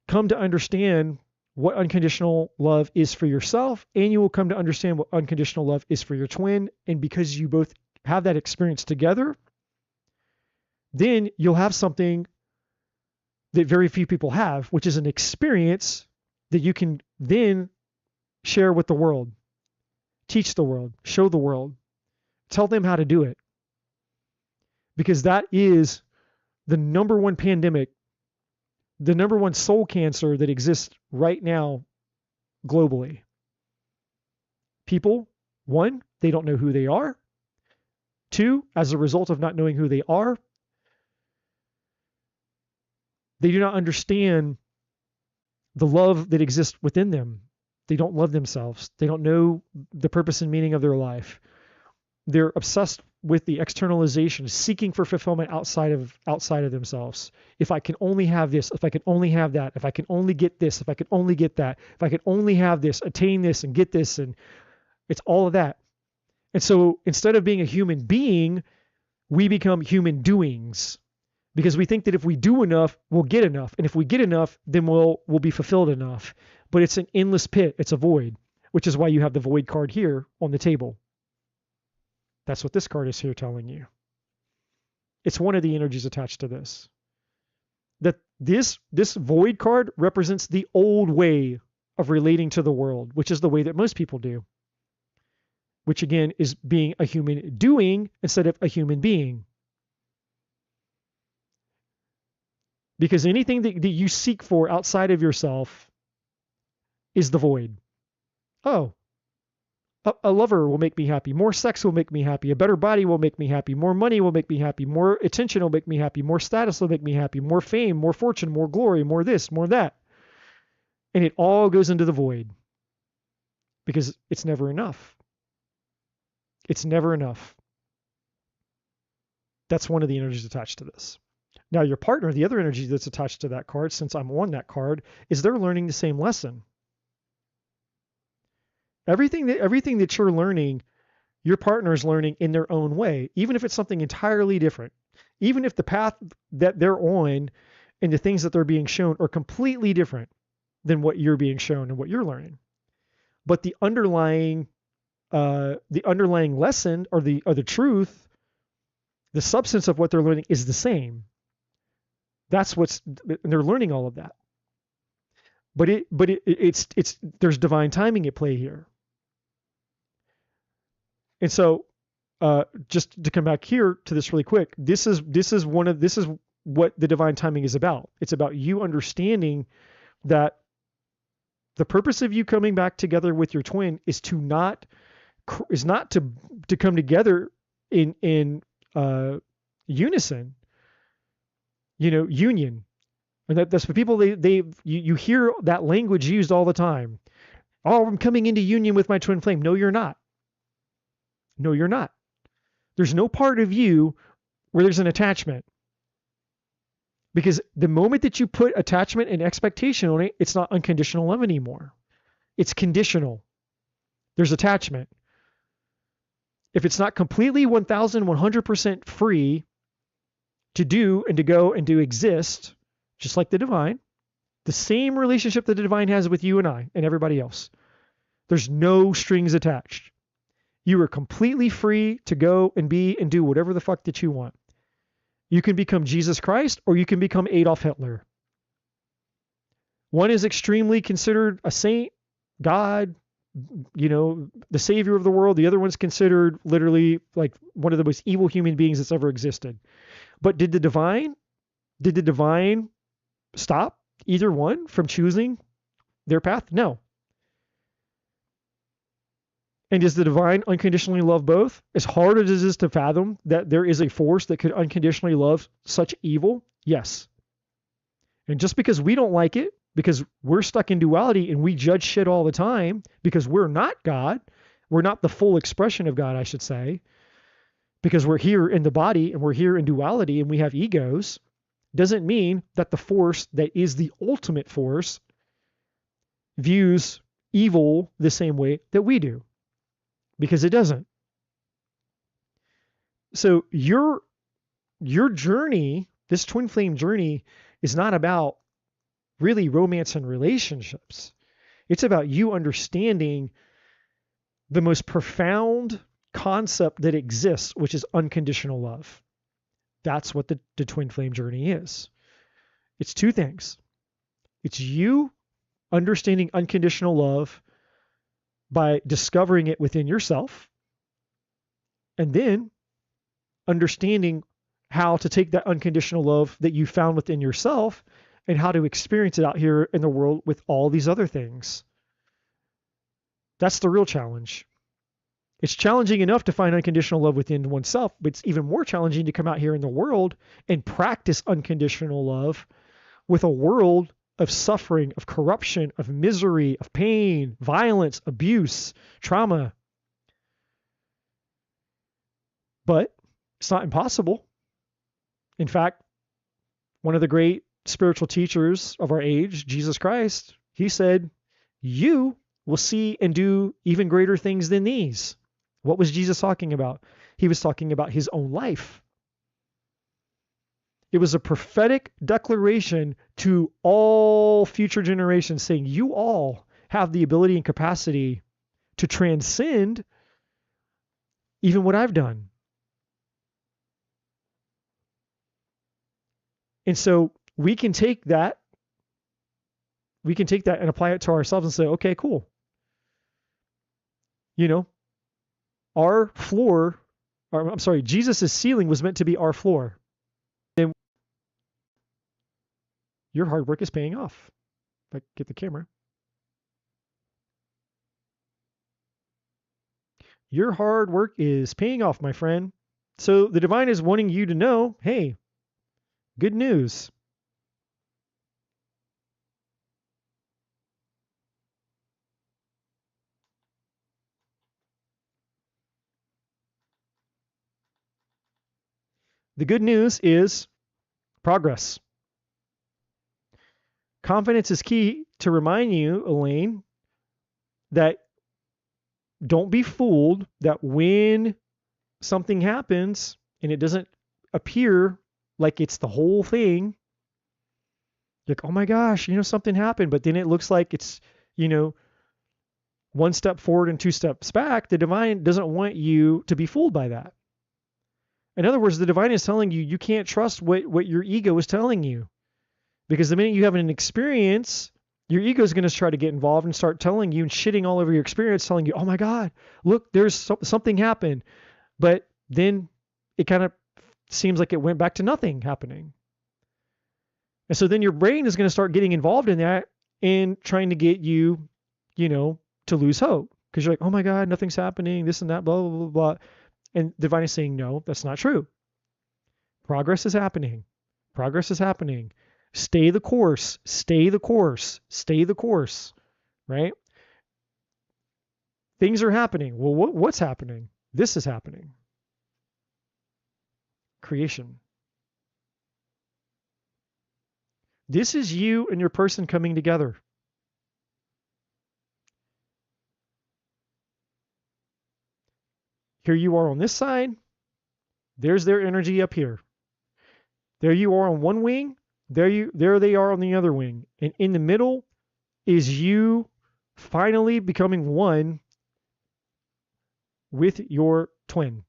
come to understand what unconditional love is for yourself, and you will come to understand what unconditional love is for your twin. And because you both have that experience together, then you'll have something that very few people have, which is an experience that you can then share with the world, teach the world, show the world, tell them how to do it. Because that is the number one pandemic, the number one soul cancer that exists right now globally. People, one, they don't know who they are. Two, as a result of not knowing who they are, they do not understand the love that exists within them. They don't love themselves. They don't know the purpose and meaning of their life. They're obsessed with the externalization, seeking for fulfillment outside of themselves. If I can only have this, if I can only have that, if I can only get this, if I can only get that, if I can only have this, attain this and get this, and it's all of that. And so instead of being a human being, we become human doings, because we think that if we do enough, we'll get enough. And if we get enough, then we'll be fulfilled enough. But it's an endless pit. It's a void, which is why you have the void card here on the table. That's what this card is here telling you. It's one of the energies attached to this. That this void card represents the old way of relating to the world, which is the way that most people do. Which again is being a human doing instead of a human being. Because anything that you seek for outside of yourself is the void. Oh, a lover will make me happy. More sex will make me happy. A better body will make me happy. More money will make me happy. More attention will make me happy. More status will make me happy. More fame, more fortune, more glory, more this, more that. And it all goes into the void. Because it's never enough. It's never enough. That's one of the energies attached to this. Now, your partner, the other energy that's attached to that card, since I'm on that card, is they're learning the same lesson. Everything that you're learning, your partner is learning in their own way, even if it's something entirely different. Even if the path that they're on and the things that they're being shown are completely different than what you're being shown and what you're learning. But the underlying lesson or the truth, the substance of what they're learning is the same. They're learning all of that. But it's there's divine timing at play here. And so, just to come back here to this really quick, this is what the divine timing is about. It's about you understanding that the purpose of you coming back together with your twin is not to come together in unison. Union. And that's for people, you hear that language used all the time. Oh, I'm coming into union with my twin flame. No, you're not. No, you're not. There's no part of you where there's an attachment. Because the moment that you put attachment and expectation on it, it's not unconditional love anymore. It's conditional. There's attachment. If it's not completely 1,100% free to do and to go and to exist, just like the divine, the same relationship that the divine has with you and I and everybody else. There's no strings attached. You are completely free to go and be and do whatever the fuck that you want. You can become Jesus Christ or you can become Adolf Hitler. One is extremely considered a saint, God, the savior of the world. The other one's considered literally like one of the most evil human beings that's ever existed. But did the divine stop either one from choosing their path? No. And does the divine unconditionally love both? As hard as it is to fathom that there is a force that could unconditionally love such evil, yes. And just because we don't like it, because we're stuck in duality and we judge shit all the time, because we're not God, we're not the full expression of God, I should say, because we're here in the body and we're here in duality and we have egos, doesn't mean that the force that is the ultimate force views evil the same way that we do. Because it doesn't. So your journey, this twin flame journey, is not about really romance and relationships. It's about you understanding the most profound concept that exists, which is unconditional love. That's what the twin flame journey is. It's two things. It's you understanding unconditional love by discovering it within yourself, and then understanding how to take that unconditional love that you found within yourself and how to experience it out here in the world with all these other things. That's the real challenge. It's challenging enough to find unconditional love within oneself, but it's even more challenging to come out here in the world and practice unconditional love with a world of suffering, of corruption, of misery, of pain, violence, abuse, trauma. But it's not impossible. In fact, one of the great spiritual teachers of our age, Jesus Christ, he said, you will see and do even greater things than these. What was Jesus talking about? He was talking about his own life. It was a prophetic declaration to all future generations saying, you all have the ability and capacity to transcend even what I've done. And so we can take that and apply it to ourselves and say, okay, cool. Our floor, Jesus' ceiling was meant to be our floor. Then your hard work is paying off. If I get the camera. Your hard work is paying off, my friend. So the divine is wanting you to know, hey, good news. The good news is progress. Confidence is key to remind you, Elaine, that don't be fooled that when something happens and it doesn't appear like it's the whole thing, like, oh my gosh, something happened, but then it looks like it's, one step forward and two steps back. The divine doesn't want you to be fooled by that. In other words, the divine is telling you, you can't trust what your ego is telling you. Because the minute you have an experience, your ego is going to try to get involved and start telling you and shitting all over your experience, telling you, oh my God, look, there's something happened. But then it kind of seems like it went back to nothing happening. And so then your brain is going to start getting involved in that and trying to get you, to lose hope. Because you're like, oh my God, nothing's happening, this and that, blah, blah, blah, blah. And the divine is saying, no, that's not true. Progress is happening. Progress is happening. Stay the course, stay the course, stay the course, right? Things are happening. Well, what's happening? This is happening. Creation. This is you and your person coming together. Here you are on this side. There's their energy up here. There you are on one wing. There they are on the other wing. And in the middle is you finally becoming one with your twin.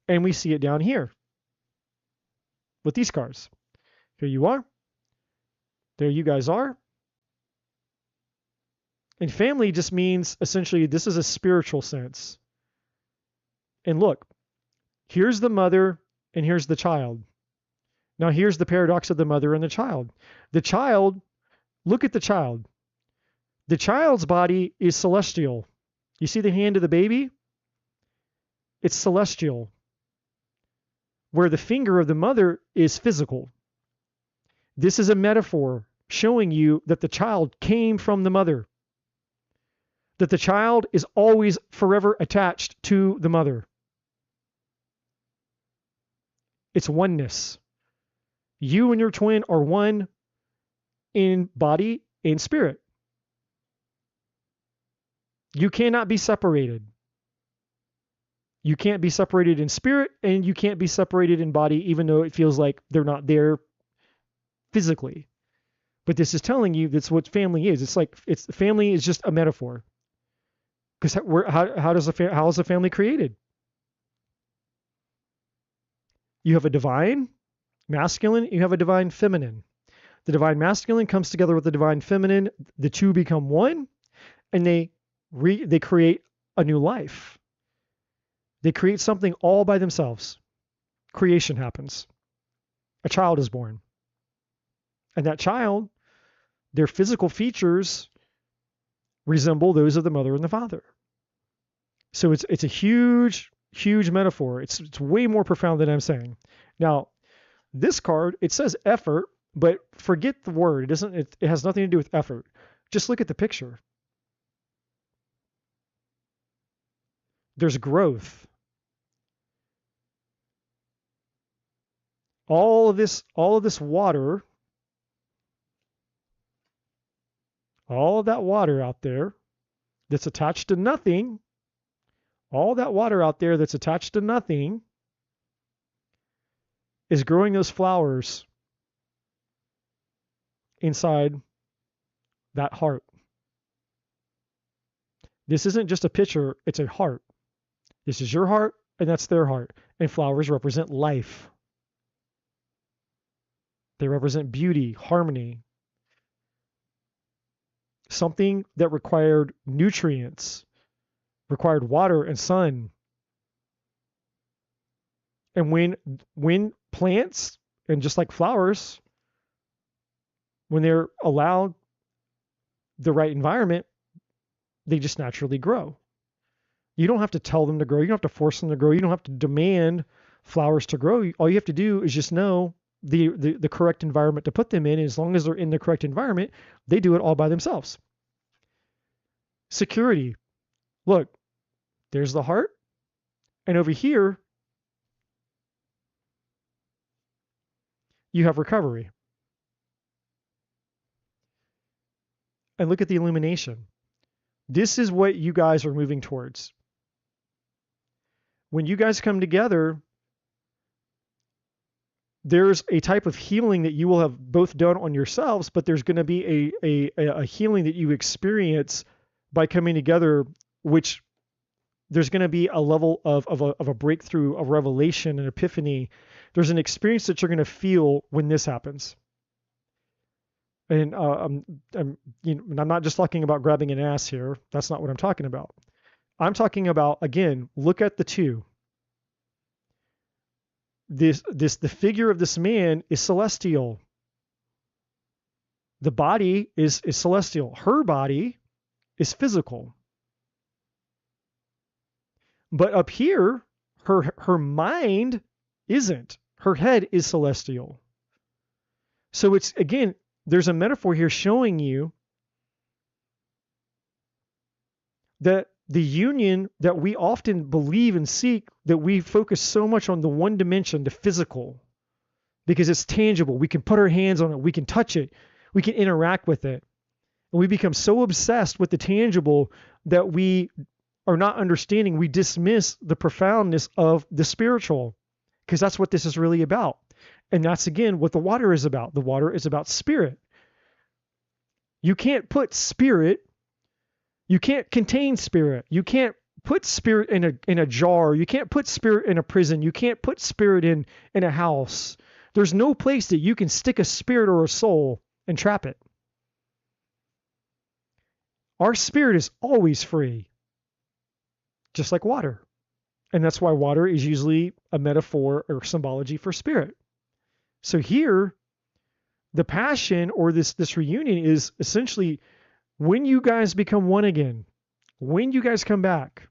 And we see it down here with these cards. Here you are. There you guys are. And family just means essentially this is a spiritual sense. And look, here's the mother and here's the child. Now here's the paradox of the mother and the child. The child, look at the child. The child's body is celestial. You see the hand of the baby? It's celestial. Where the finger of the mother is physical. This is a metaphor showing you that the child came from the mother. That the child is always forever attached to the mother. It's oneness. You and your twin are one in body and spirit. You cannot be separated. You can't be separated in spirit and you can't be separated in body, even though it feels like they're not there physically. But this is telling you that's what family is. It's like family is just a metaphor. Because how is a family created? You have a divine masculine, you have a divine feminine. The divine masculine comes together with the divine feminine. The two become one, and they create a new life. They create something all by themselves. Creation happens. A child is born. And that child, their physical features resemble those of the mother and the father. So it's a huge, huge metaphor. It's way more profound than I'm saying. Now, this card, it says effort, but forget the word. It has nothing to do with effort. Just look at the picture. There's growth. All of this water, all of that water out there that's attached to nothing, all that water out there that's attached to nothing is growing those flowers inside that heart. This isn't just a picture, it's a heart. This is your heart, and that's their heart. And flowers represent life. They represent beauty, harmony. Something that required nutrients, required water and sun. And when plants, and just like flowers, when they're allowed the right environment, they just naturally grow. You don't have to tell them to grow. You don't have to force them to grow. You don't have to demand flowers to grow. All you have to do is just know the correct environment to put them in. And as long as they're in the correct environment, they do it all by themselves. Security. Look, there's the heart. And over here, you have recovery. And look at the illumination. This is what you guys are moving towards. When you guys come together, there's a type of healing that you will have both done on yourselves, but there's going to be a healing that you experience by coming together, which there's going to be a level of a breakthrough, a revelation, an epiphany. There's an experience that you're going to feel when this happens. And I'm not just talking about grabbing an ass here. That's not what I'm talking about. I'm talking about, again, look at the two. The figure of this man is celestial. The body is celestial. Her body is physical. But up here, her mind isn't. Her head is celestial. So it's, again, there's a metaphor here showing you that the union that we often believe and seek, that we focus so much on the one dimension, the physical, because it's tangible. We can put our hands on it. We can touch it. We can interact with it. And we become so obsessed with the tangible that we are not understanding. We dismiss the profoundness of the spiritual, because that's what this is really about. And that's, again, what the water is about. The water is about spirit. You can't put spirit, you can't contain spirit. You can't put spirit in a jar. You can't put spirit in a prison. You can't put spirit in a house. There's no place that you can stick a spirit or a soul and trap it. Our spirit is always free, just like water. And that's why water is usually a metaphor or symbology for spirit. So here, the passion or this reunion is essentially when you guys become one again, when you guys come back,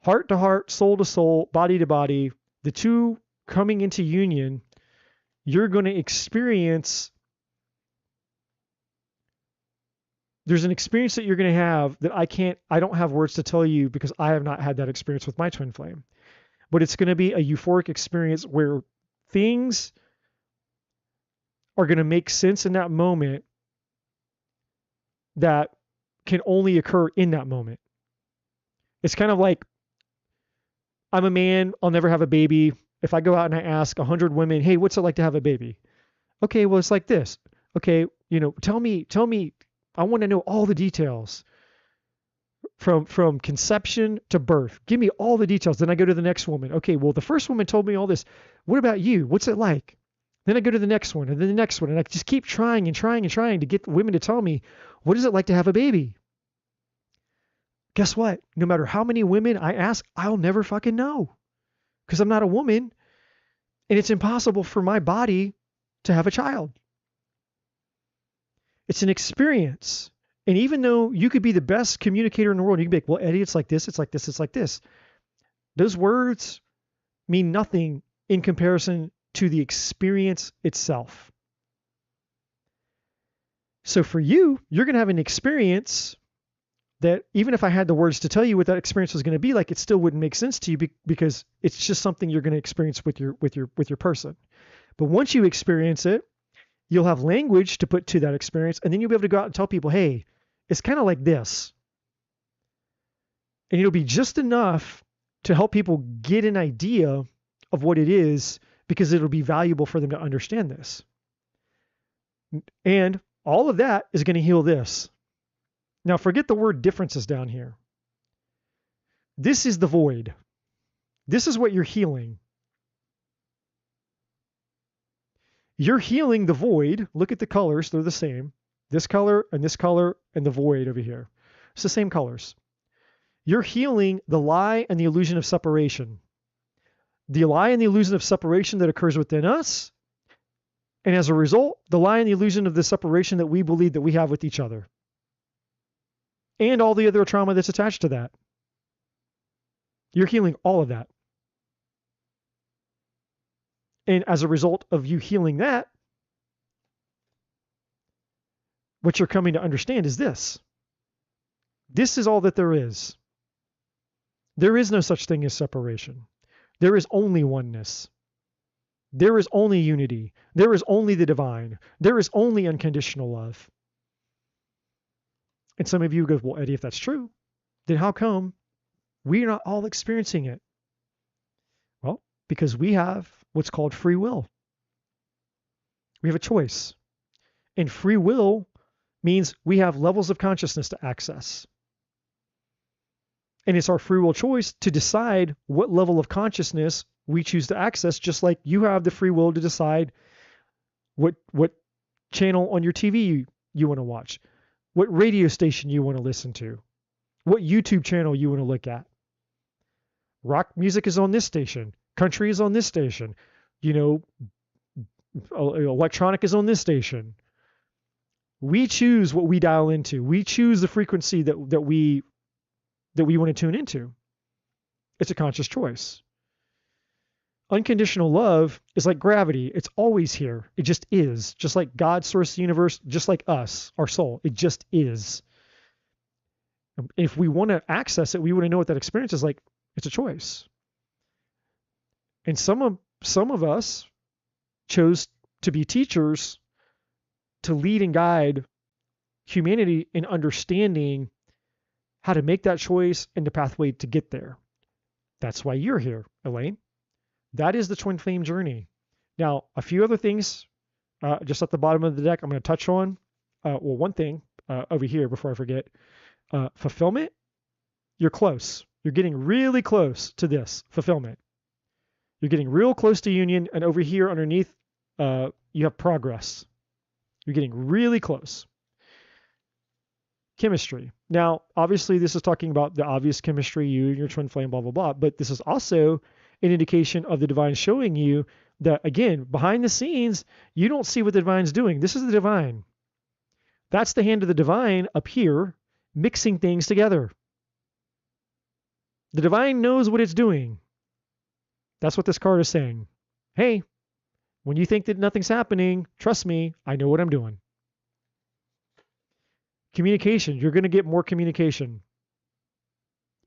heart to heart, soul to soul, body to body, the two coming into union, you're going to experience, there's an experience that you're going to have that I don't have words to tell you, because I have not had that experience with my twin flame. But it's going to be a euphoric experience where things are going to make sense in that moment that can only occur in that moment. It's kind of like, I'm a man, I'll never have a baby. If I go out and I ask 100 women, hey, what's it like to have a baby? Okay, well, it's like this. Okay, tell me, I want to know all the details from conception to birth. Give me all the details. Then I go to the next woman. Okay, well, the first woman told me all this. What about you? What's it like? Then I go to the next one and then the next one. And I just keep trying and trying and trying to get women to tell me, what is it like to have a baby? Guess what? No matter how many women I ask, I'll never fucking know because I'm not a woman and it's impossible for my body to have a child. It's an experience. And even though you could be the best communicator in the world, you can be like, well, Eddie, it's like this, it's like this, it's like this. Those words mean nothing in comparison to the experience itself. So for you, you're going to have an experience that even if I had the words to tell you what that experience was going to be like, it still wouldn't make sense to you because it's just something you're going to experience with your person. But once you experience it, you'll have language to put to that experience, and then you'll be able to go out and tell people, hey, it's kind of like this. And it'll be just enough to help people get an idea of what it is because it'll be valuable for them to understand this. And all of that is going to heal this. Now, forget the word differences down here. This is the void. This is what you're healing. You're healing the void. Look at the colors. They're the same. This color and the void over here. It's the same colors. You're healing the lie and the illusion of separation. The lie and the illusion of separation that occurs within us. And as a result, the lie and the illusion of the separation that we believe that we have with each other. And all the other trauma that's attached to that. You're healing all of that. And as a result of you healing that, what you're coming to understand is this. This is all that there is. There is no such thing as separation. There is only oneness. There is only unity. There is only the divine. There is only unconditional love. And some of you go, well, Eddie, if that's true, then how come we're not all experiencing it? Well, because we have what's called free will. We have a choice. And free will means we have levels of consciousness to access. And it's our free will choice to decide what level of consciousness we choose to access, just like you have the free will to decide what channel on your TV you want to watch, what radio station you want to listen to, what YouTube channel you want to look at. Rock music is on this station. Country is on this station. Electronic is on this station. We choose what we dial into. We choose the frequency that we want to tune into. It's a conscious choice. Unconditional love is like gravity. It's always here. It just is. Just like God, source, the universe, just like us, our soul. It just is. If we want to access it, we want to know what that experience is like. It's a choice. And some of us chose to be teachers to lead and guide humanity in understanding how to make that choice and the pathway to get there. That's why you're here, Elaine. That is the twin flame journey. Now, a few other things just at the bottom of the deck I'm going to touch on. One thing over here before I forget. Fulfillment, you're close. You're getting really close to this fulfillment. You're getting real close to union, and over here underneath, you have progress. You're getting really close. Chemistry. Now, obviously, this is talking about the obvious chemistry, you and your twin flame, blah, blah, blah. But this is also an indication of the divine showing you that, again, behind the scenes, you don't see what the divine's doing. This is the divine. That's the hand of the divine up here, mixing things together. The divine knows what it's doing. That's what this card is saying. Hey, when you think that nothing's happening, trust me, I know what I'm doing. Communication. You're going to get more communication.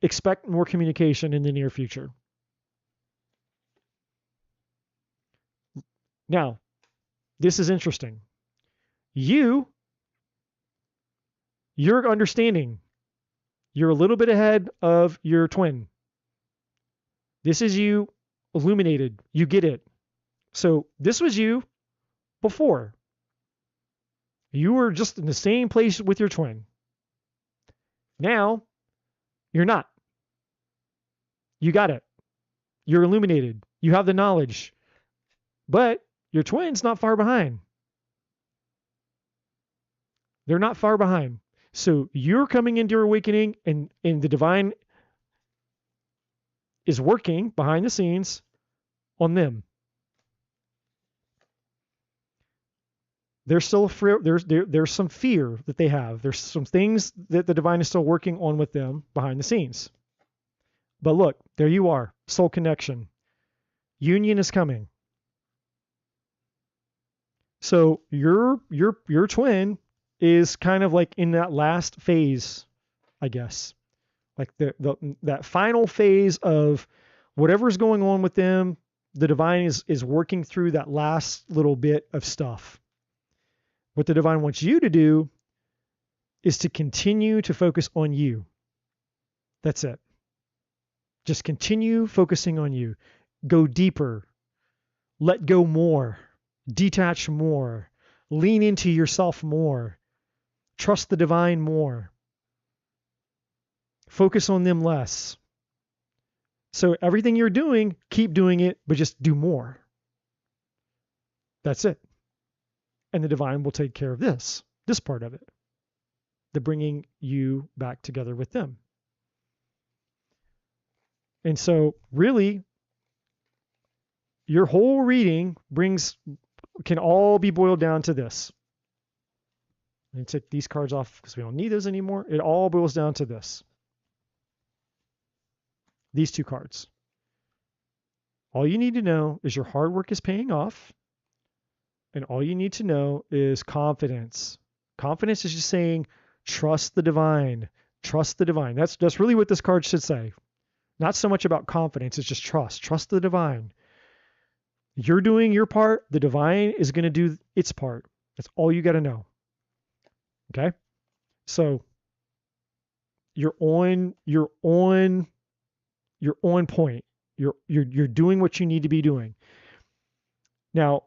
Expect more communication in the near future. Now, this is interesting. You're understanding. You're a little bit ahead of your twin. This is you illuminated. You get it. So this was you before. You were just in the same place with your twin. Now, you're not. You got it. You're illuminated. You have the knowledge. But your twin's not far behind. They're not far behind. So you're coming into your awakening, and the divine is working behind the scenes on them. There's still there's some fear that they have. There's some things that the divine is still working on with them behind the scenes. But look, there you are, soul connection. Union is coming. So your twin is kind of like in that last phase, I guess. Like that final phase of whatever's going on with them, the divine is working through that last little bit of stuff. What the divine wants you to do is to continue to focus on you. That's it. Just continue focusing on you. Go deeper. Let go more. Detach more. Lean into yourself more. Trust the divine more. Focus on them less. So everything you're doing, keep doing it, but just do more. That's it. And the divine will take care of this part of it, the bringing you back together with them. And so really, your whole reading can all be boiled down to this. Let me take these cards off because we don't need those anymore. It all boils down to this. These two cards. All you need to know is your hard work is paying off. And all you need to know is confidence. Confidence is just saying, trust the divine. Trust the divine. That's really what this card should say. Not so much about confidence. It's just trust. Trust the divine. You're doing your part. The divine is going to do its part. That's all you got to know. Okay? So you're on point. You're doing what you need to be doing. Now,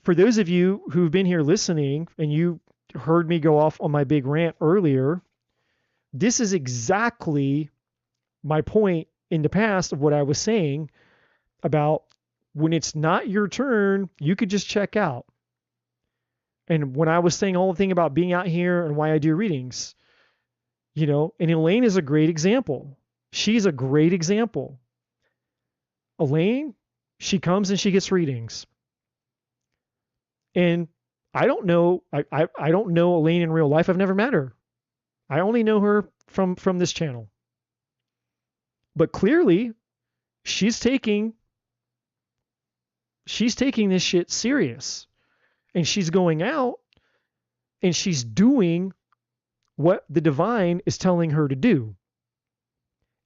for those of you who've been here listening and you heard me go off on my big rant earlier, this is exactly my point in the past of what I was saying about when it's not your turn, you could just check out. And when I was saying all the thing about being out here and why I do readings, and Elaine is a great example. She's a great example. Elaine, she comes and she gets readings. And I don't know, I don't know Elaine in real life. I've never met her. I only know her from this channel. But clearly, she's taking this shit serious. And she's going out and she's doing what the divine is telling her to do.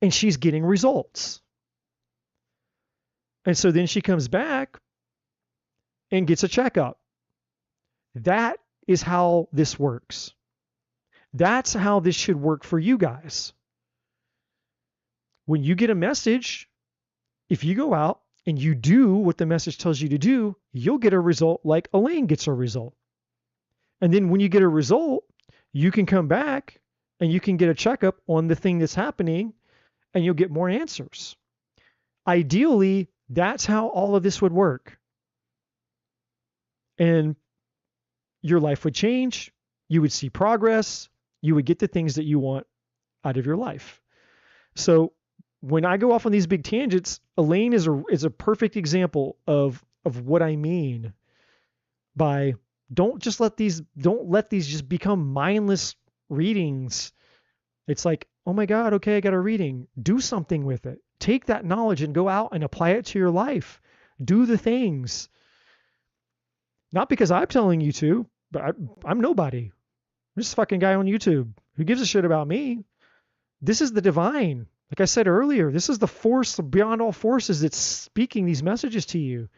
And she's getting results. And so then she comes back and gets a checkup. That is how this works. That's how this should work for you guys. When you get a message, if you go out and you do what the message tells you to do, you'll get a result like Elaine gets a result. And then when you get a result, you can come back and you can get a checkup on the thing that's happening and you'll get more answers. Ideally, that's how all of this would work. And your life would change. You would see progress. You would get the things that you want out of your life. So when I go off on these big tangents, Elaine is a perfect example of what I mean by don't let these just become mindless readings. It's like, oh my God, okay, I got a reading. Do something with it. Take that knowledge and go out and apply it to your life. Do the things. Not because I'm telling you to, but I'm nobody. I'm just a fucking guy on YouTube. Who gives a shit about me? This is the divine. Like I said earlier, this is the force beyond all forces that's speaking these messages to you.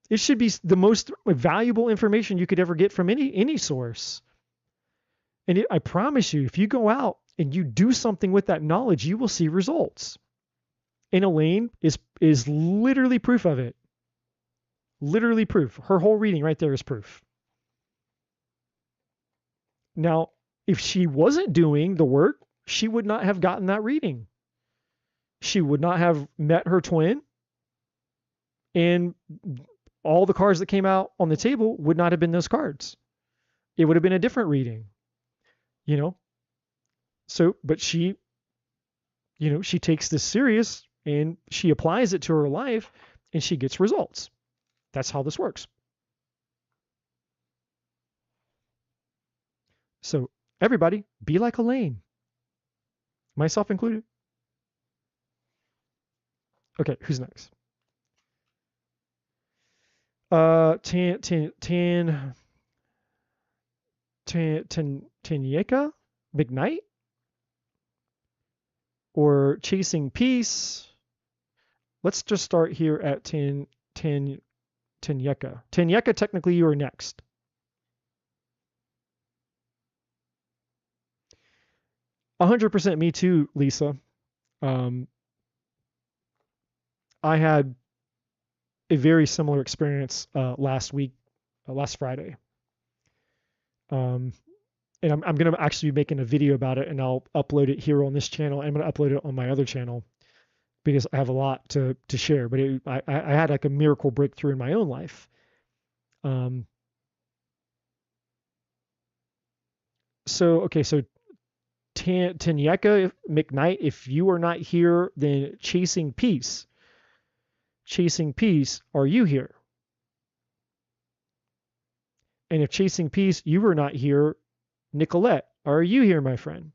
It should be the most valuable information you could ever get from any source. And I promise you, if you go out and you do something with that knowledge, you will see results. And Elaine is literally proof of it. Literally proof. Her whole reading right there is proof. Now, if she wasn't doing the work, she would not have gotten that reading. She would not have met her twin, and all the cards that came out on the table would not have been those cards. It would have been a different reading, you know? So, but she, she takes this serious and she applies it to her life and she gets results. That's how this works. So, everybody, be like Elaine, myself included. Okay, who's next? Tanyeka McKnight or Chasing Peace. Let's just start here at Tanyeka. Tanyeka, technically you are next. %, me too, Lisa. I had a very similar experience last week, last Friday. And I'm going to actually be making a video about it, and I'll upload it here on this channel. I'm going to upload it on my other channel because I have a lot to share. But I had like a miracle breakthrough in my own life. So Tanyeka McKnight, if you are not here, then Chasing Peace. Chasing Peace, are you here? And if Chasing Peace, you are not here, Nicolette, are you here, my friend?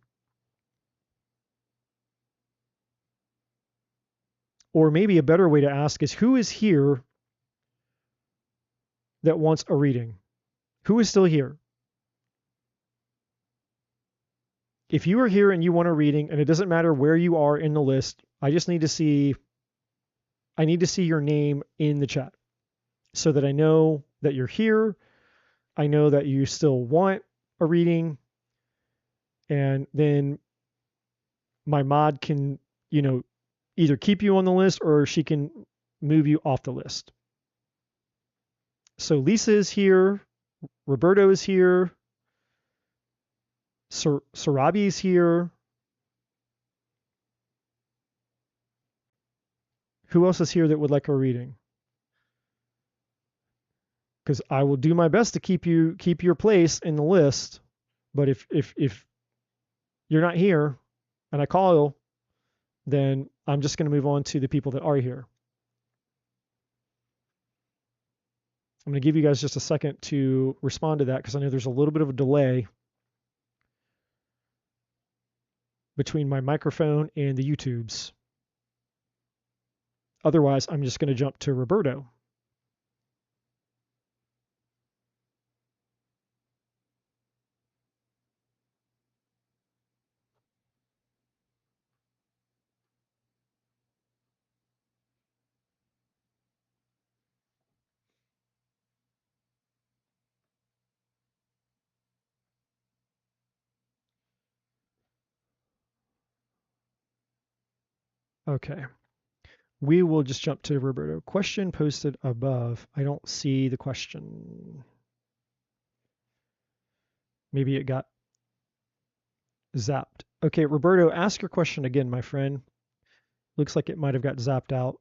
Or maybe a better way to ask is, who is here that wants a reading? Who is still here? If you are here and you want a reading, and it doesn't matter where you are in the list, I need to see your name in the chat so that I know that you're here. I know that you still want a reading, and then my mod can, either keep you on the list or she can move you off the list. So Lisa is here, Roberto is here, Sarabi is here. Who else is here that would like a reading? Because I will do my best to keep your place in the list. But if you're not here and I call, then I'm just going to move on to the people that are here. I'm going to give you guys just a second to respond to that because I know there's a little bit of a delay between my microphone and the YouTubes. Otherwise, I'm just going to jump to Roberto. Okay. We will just jump to Roberto. Question posted above. I don't see the question. Maybe it got zapped. Okay, Roberto, ask your question again, my friend. Looks like it might have got zapped out.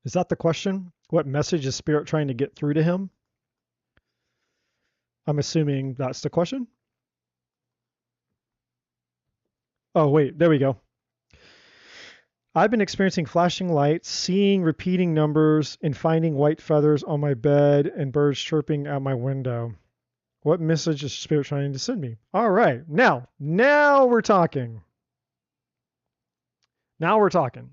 Is that the question? What message is Spirit trying to get through to him? I'm assuming that's the question. Oh, wait, there we go. I've been experiencing flashing lights, seeing repeating numbers, and finding white feathers on my bed and birds chirping at my window. What message is Spirit trying to send me? All right, now we're talking. Now we're talking.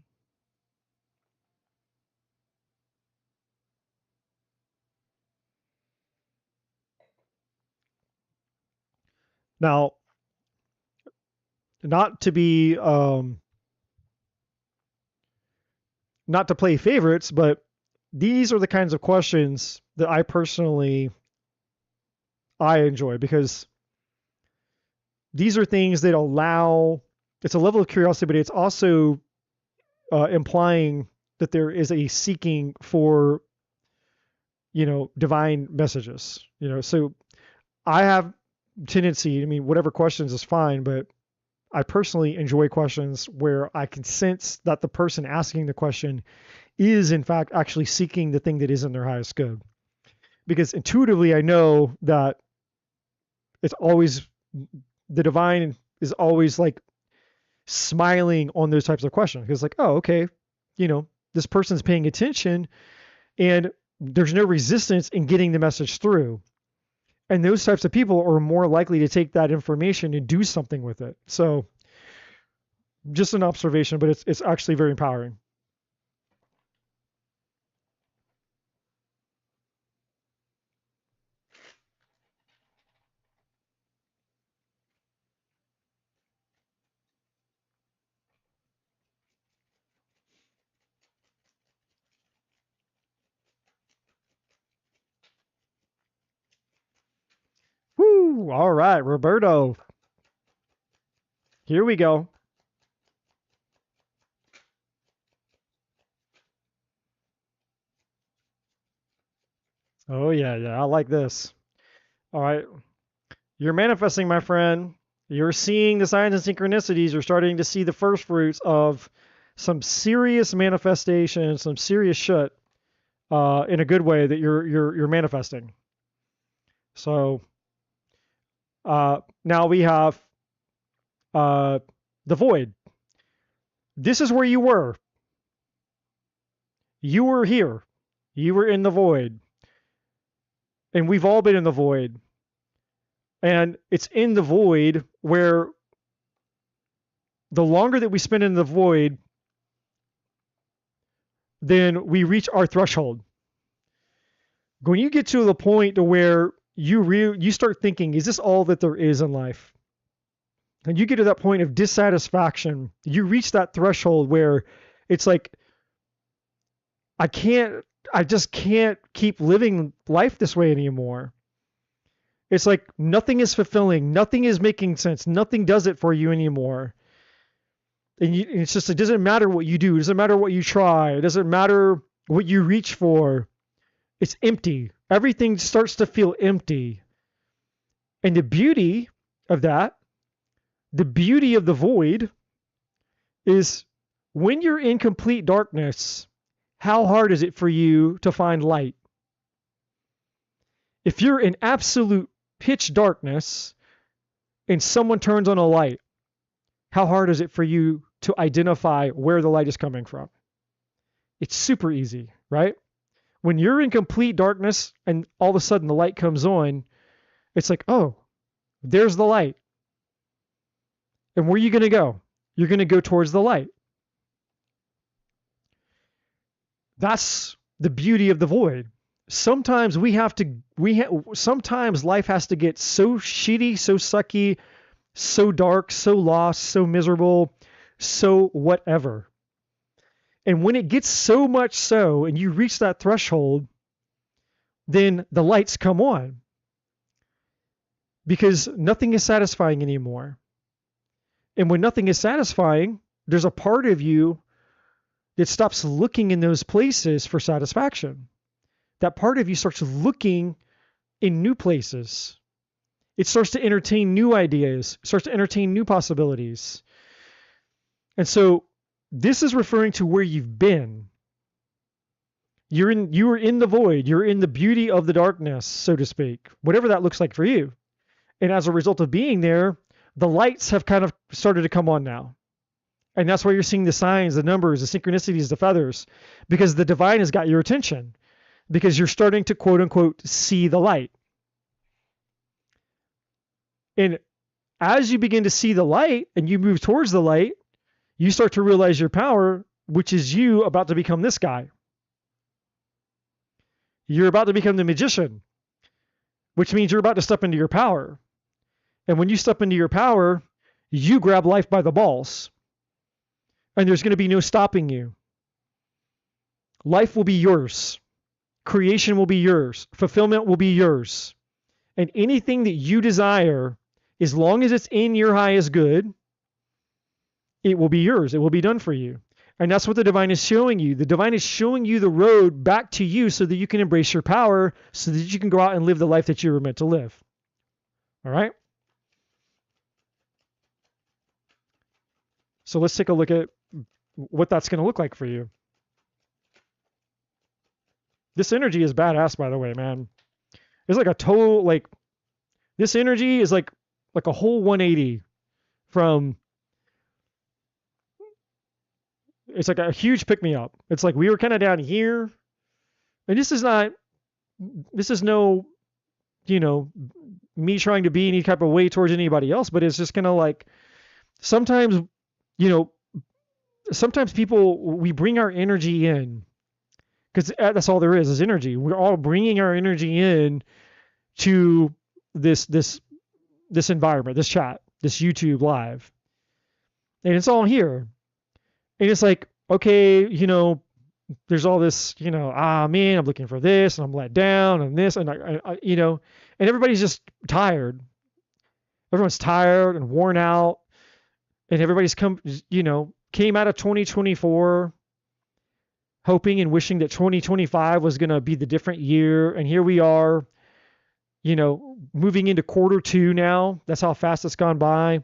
Now, not to be, not to play favorites, but these are the kinds of questions that I personally enjoy, because these are things that allow, it's a level of curiosity, but it's also implying that there is a seeking for, divine messages, so I have tendency, I mean, whatever questions is fine, but I personally enjoy questions where I can sense that the person asking the question is in fact actually seeking the thing that is in their highest good. Because intuitively I know that it's always, the divine is always like smiling on those types of questions. Because like, oh, okay, this person's paying attention and there's no resistance in getting the message through. And those types of people are more likely to take that information and do something with it. So just an observation, but it's actually very empowering. Woo! All right, Roberto. Here we go. Oh, yeah, I like this. All right. You're manifesting, my friend. You're seeing the signs and synchronicities. You're starting to see the first fruits of some serious manifestation, some serious shit, in a good way that you're manifesting. So now we have the void. This is where you were. You were here. You were in the void. And we've all been in the void. And it's in the void where the longer that we spend in the void, then we reach our threshold. When you get to the point to where you start thinking, is this all that there is in life? And you get to that point of dissatisfaction, you reach that threshold where it's like, I just can't keep living life this way anymore. It's like nothing is fulfilling, nothing is making sense, nothing does it for you anymore. And it's just, it doesn't matter what you do, it doesn't matter what you try, it doesn't matter what you reach for. It's empty. Everything starts to feel empty. And the beauty of that, the beauty of the void, is when you're in complete darkness, how hard is it for you to find light? If you're in absolute pitch darkness and someone turns on a light, how hard is it for you to identify where the light is coming from? It's super easy, right? When you're in complete darkness and all of a sudden the light comes on, it's like, oh, there's the light. And where are you going to go? You're going to go towards the light. That's the beauty of the void. Sometimes sometimes life has to get so shitty, so sucky, so dark, so lost, so miserable, so whatever. And when it gets so much so, and you reach that threshold, then the lights come on. Because nothing is satisfying anymore. And when nothing is satisfying, there's a part of you that stops looking in those places for satisfaction. That part of you starts looking in new places. It starts to entertain new ideas, starts to entertain new possibilities. And so this is referring to where you've been. You are in the void. You're in the beauty of the darkness, so to speak, whatever that looks like for you. And as a result of being there, the lights have kind of started to come on now. And that's why you're seeing the signs, the numbers, the synchronicities, the feathers, because the divine has got your attention, because you're starting to quote unquote see the light. And as you begin to see the light and you move towards the light, you start to realize your power, which is you about to become this guy. You're about to become the magician, which means you're about to step into your power. And when you step into your power, you grab life by the balls. And there's going to be no stopping you. Life will be yours. Creation will be yours. Fulfillment will be yours. And anything that you desire, as long as it's in your highest good, it will be yours. It will be done for you. And that's what the divine is showing you. The divine is showing you the road back to you so that you can embrace your power, so that you can go out and live the life that you were meant to live. All right? So let's take a look at what that's going to look like for you. This energy is badass, by the way, man. It's like a total, like, this energy is like a whole 180 from, it's like a huge pick-me-up. It's like we were kind of down here, and this is no, me trying to be any type of way towards anybody else, but it's just kind of like, sometimes, sometimes people, we bring our energy in, because that's all there is energy. We're all bringing our energy in to this environment, this chat, this YouTube live. And it's all here. And it's like, okay, there's all this, man, I'm looking for this, and I'm let down, and this, and and everybody's just tired. Everyone's tired and worn out, and everybody's came out of 2024 hoping and wishing that 2025 was going to be the different year. And here we are, moving into Q2 now. That's how fast it's gone by.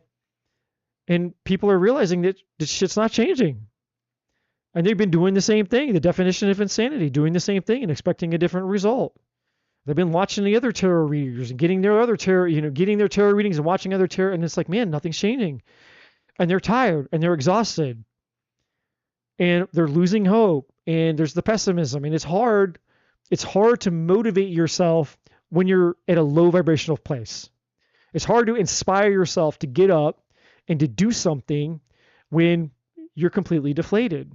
And people are realizing that this shit's not changing. And they've been doing the same thing, the definition of insanity, doing the same thing and expecting a different result. They've been watching the other tarot readers and getting their other tarot, getting their tarot readings and watching other tarot. And it's like, man, nothing's changing. And they're tired and they're exhausted. And they're losing hope. And there's the pessimism. And it's hard to motivate yourself when you're at a low vibrational place. It's hard to inspire yourself to get up and to do something when you're completely deflated.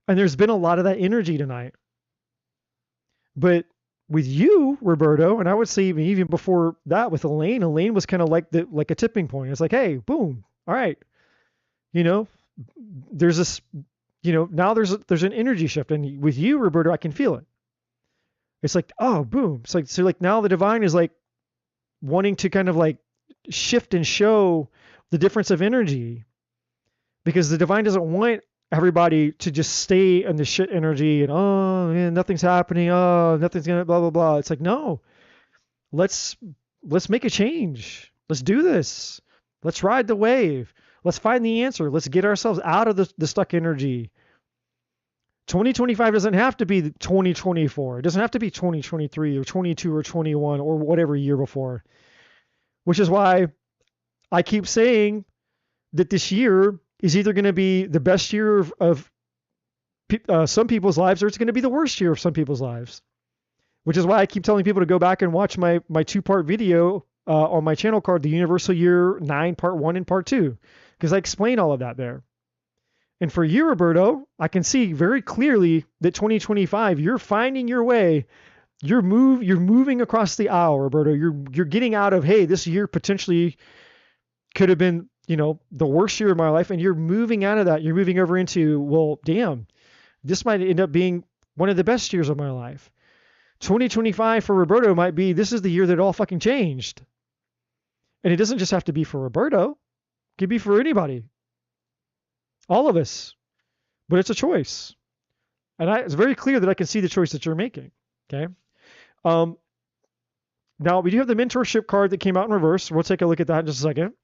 And there's been a lot of that energy tonight. But with you, Roberto, and I would say even before that with Elaine was kind of like a tipping point. It's like, hey, boom, all right. There's this, now there's an energy shift. And with you, Roberto, I can feel it. It's like, oh, boom. It's like, so like now the divine is like wanting to kind of like shift and show the difference of energy, because the divine doesn't want everybody to just stay in the shit energy and, oh man, nothing's happening. Oh, nothing's going to blah, blah, blah. It's like, no, let's make a change. Let's do this. Let's ride the wave. Let's find the answer. Let's get ourselves out of the stuck energy. 2025 doesn't have to be 2024. It doesn't have to be 2023 or 22 or 21 or whatever year before, which is why I keep saying that this year is either going to be the best year of some people's lives, or it's going to be the worst year of some people's lives, which is why I keep telling people to go back and watch my 2-part video on my channel called The Universal Year 9, Part 1 and Part 2, because I explain all of that there. And for you, Roberto, I can see very clearly that 2025, you're finding your way. You're moving across the aisle, Roberto. You're getting out of, hey, this year potentially could have been, the worst year of my life, and you're moving out of that. You're moving over into, well, damn, this might end up being one of the best years of my life. 2025 for Roberto might be, this is the year that it all fucking changed. And it doesn't just have to be for Roberto. It could be for anybody. All of us. But it's a choice. And it's very clear that I can see the choice that you're making. Okay. Now we do have the mentorship card that came out in reverse. We'll take a look at that in just a second.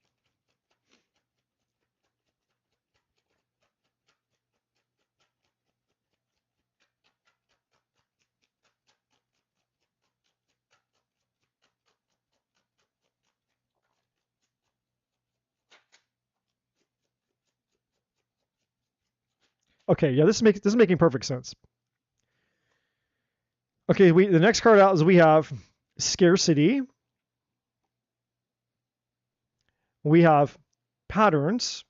Okay, yeah, this is making perfect sense. Okay, the next card out is we have scarcity. We have patterns,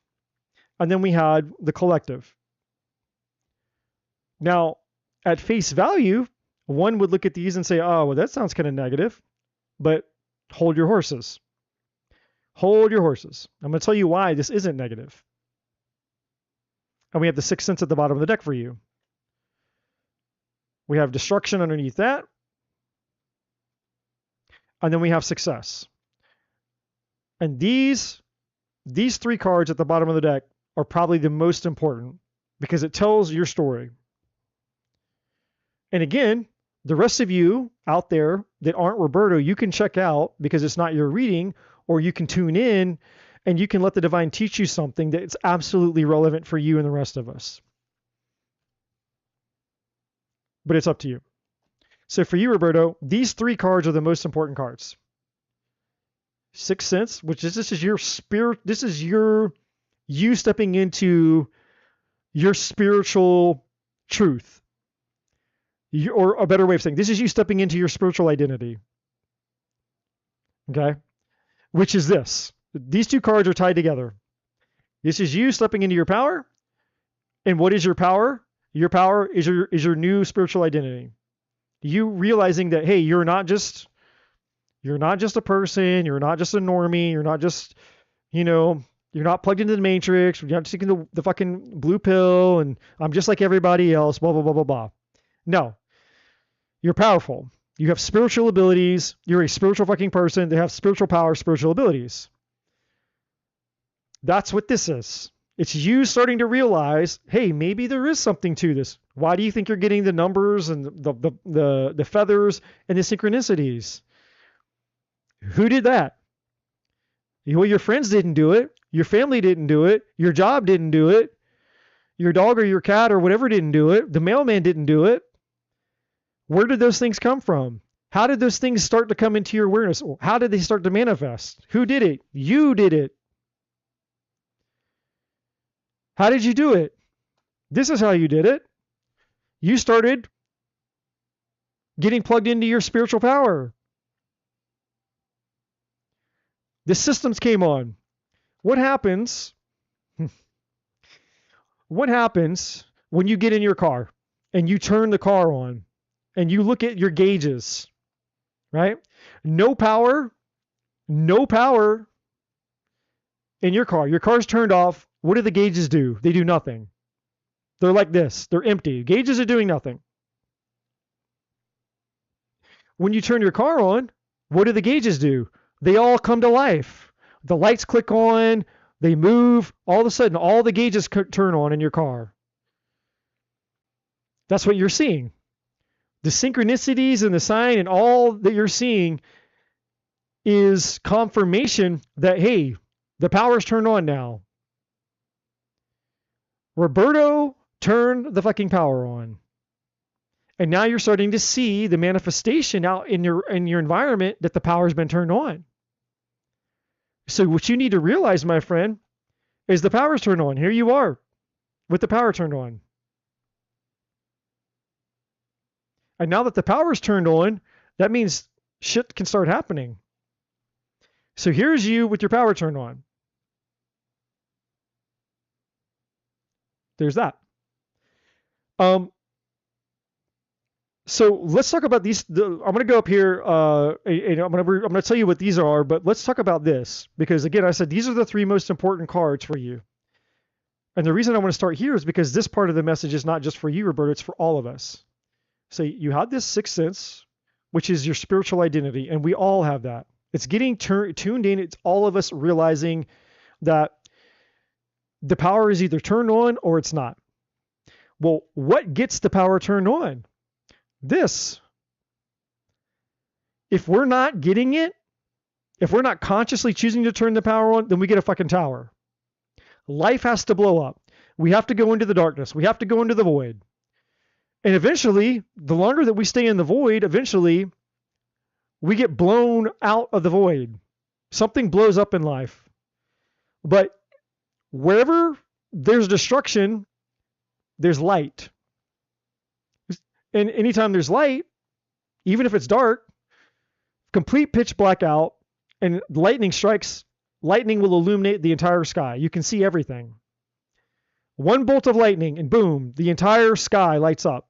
and then we had the collective. Now, at face value, one would look at these and say, oh, well, that sounds kind of negative, but hold your horses. Hold your horses. I'm going to tell you why this isn't negative. And we have the sixth sense at the bottom of the deck for you. We have destruction underneath that. And then we have success. And these three cards at the bottom of the deck are probably the most important because it tells your story. And again, the rest of you out there that aren't Roberto, you can check out because it's not your reading, or you can tune in and you can let the divine teach you something that's absolutely relevant for you and the rest of us. But it's up to you. So for you, Roberto, these three cards are the most important cards. Sixth sense, which is this is your spirit, this is you stepping into your spiritual truth. Or a better way of saying, this is you stepping into your spiritual identity. Okay? Which is this. These two cards are tied together. This is you stepping into your power. And what is your power? Your power is your new spiritual identity. You realizing that, hey, you're not just a person, you're not just a normie, you're not just, you're not plugged into the matrix, you're not taking the fucking blue pill, and I'm just like everybody else, blah, blah, blah, blah, blah. No. You're powerful. You have spiritual abilities. You're a spiritual fucking person that have spiritual power, spiritual abilities. That's what this is. It's you starting to realize, hey, maybe there is something to this. Why do you think you're getting the numbers and the feathers and the synchronicities? Who did that? Well, your friends didn't do it. Your family didn't do it. Your job didn't do it. Your dog or your cat or whatever didn't do it. The mailman didn't do it. Where did those things come from? How did those things start to come into your awareness? How did they start to manifest? Who did it? You did it. How did you do it? This is how you did it. You started getting plugged into your spiritual power. The systems came on. What happens? What happens when you get in your car and you turn the car on and you look at your gauges, right? No power in your car. Your car's turned off. What do the gauges do? They do nothing. They're like this. They're empty. Gauges are doing nothing. When you turn your car on, what do the gauges do? They all come to life. The lights click on. They move. All of a sudden, all the gauges turn on in your car. That's what you're seeing. The synchronicities and the sign and all that you're seeing is confirmation that, hey, the power's turned on now. Roberto turned the fucking power on. And now you're starting to see the manifestation out in your environment that the power's been turned on. So what you need to realize, my friend, is the power's turned on. Here you are with the power turned on. And now that the power's turned on, that means shit can start happening. So here's you with your power turned on. There's that. So let's talk about these. I'm going to go up here. And I'm going to tell you what these are, but let's talk about this because again, I said these are the three most important cards for you. And the reason I want to start here is because this part of the message is not just for you, Roberto. It's for all of us. So you have this sixth sense, which is your spiritual identity, and we all have that. It's getting tuned in. It's all of us realizing that the power is either turned on or it's not. Well, what gets the power turned on? This. If we're not getting it, if we're not consciously choosing to turn the power on, then we get a fucking tower. Life has to blow up. We have to go into the darkness. We have to go into the void. And eventually, the longer that we stay in the void, eventually we get blown out of the void. Something blows up in life. But wherever there's destruction, there's light. And anytime there's light, even if it's dark, complete pitch blackout, and lightning strikes, lightning will illuminate the entire sky. You can see everything. One bolt of lightning and boom, the entire sky lights up.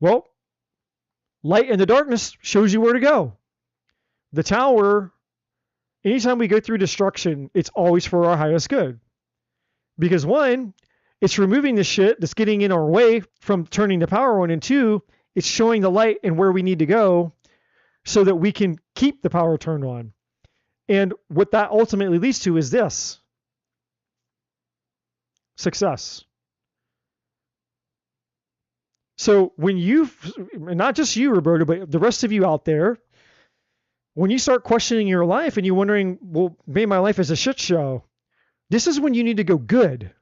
Well, light in the darkness shows you where to go. The tower, anytime we go through destruction, it's always for our highest good. Because one, it's removing the shit that's getting in our way from turning the power on, and two, it's showing the light and where we need to go so that we can keep the power turned on. And what that ultimately leads to is this: success. So when you, not just you, Roberta, but the rest of you out there, when you start questioning your life and you're wondering, well, maybe my life is a shit show, this is when you need to go good.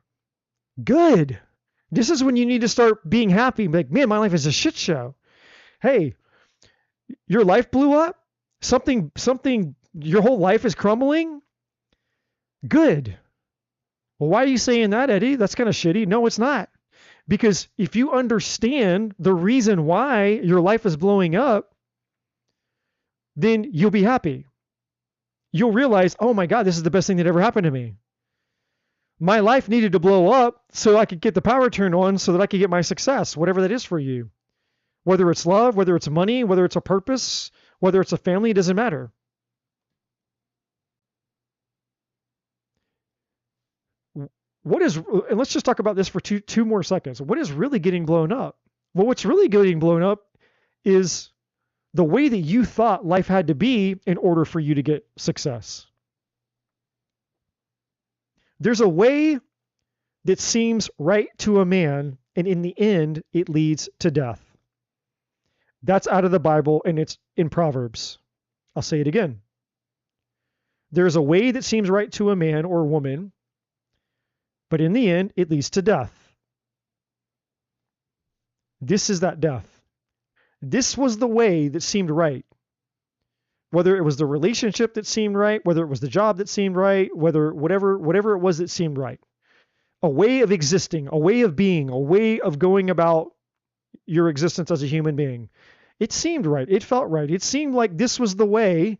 Good. This is when you need to start being happy. Like, man, my life is a shit show. Hey, your life blew up? Something, your whole life is crumbling? Good. Well, why are you saying that, Eddie? That's kind of shitty. No, it's not. Because if you understand the reason why your life is blowing up, then you'll be happy. You'll realize, oh my God, this is the best thing that ever happened to me. My life needed to blow up so I could get the power turned on so that I could get my success, whatever that is for you. Whether it's love, whether it's money, whether it's a purpose, whether it's a family, it doesn't matter. What is, and let's just talk about this for two more seconds. What is really getting blown up? Well, what's really getting blown up is the way that you thought life had to be in order for you to get success. There's a way that seems right to a man, and in the end, it leads to death. That's out of the Bible, and it's in Proverbs. I'll say it again. There's a way that seems right to a man or woman, but in the end, it leads to death. This is that death. This was the way that seemed right. Whether it was the relationship that seemed right, whether it was the job that seemed right, whatever it was that seemed right. A way of existing, a way of being, a way of going about your existence as a human being. It seemed right. It felt right. It seemed like this was the way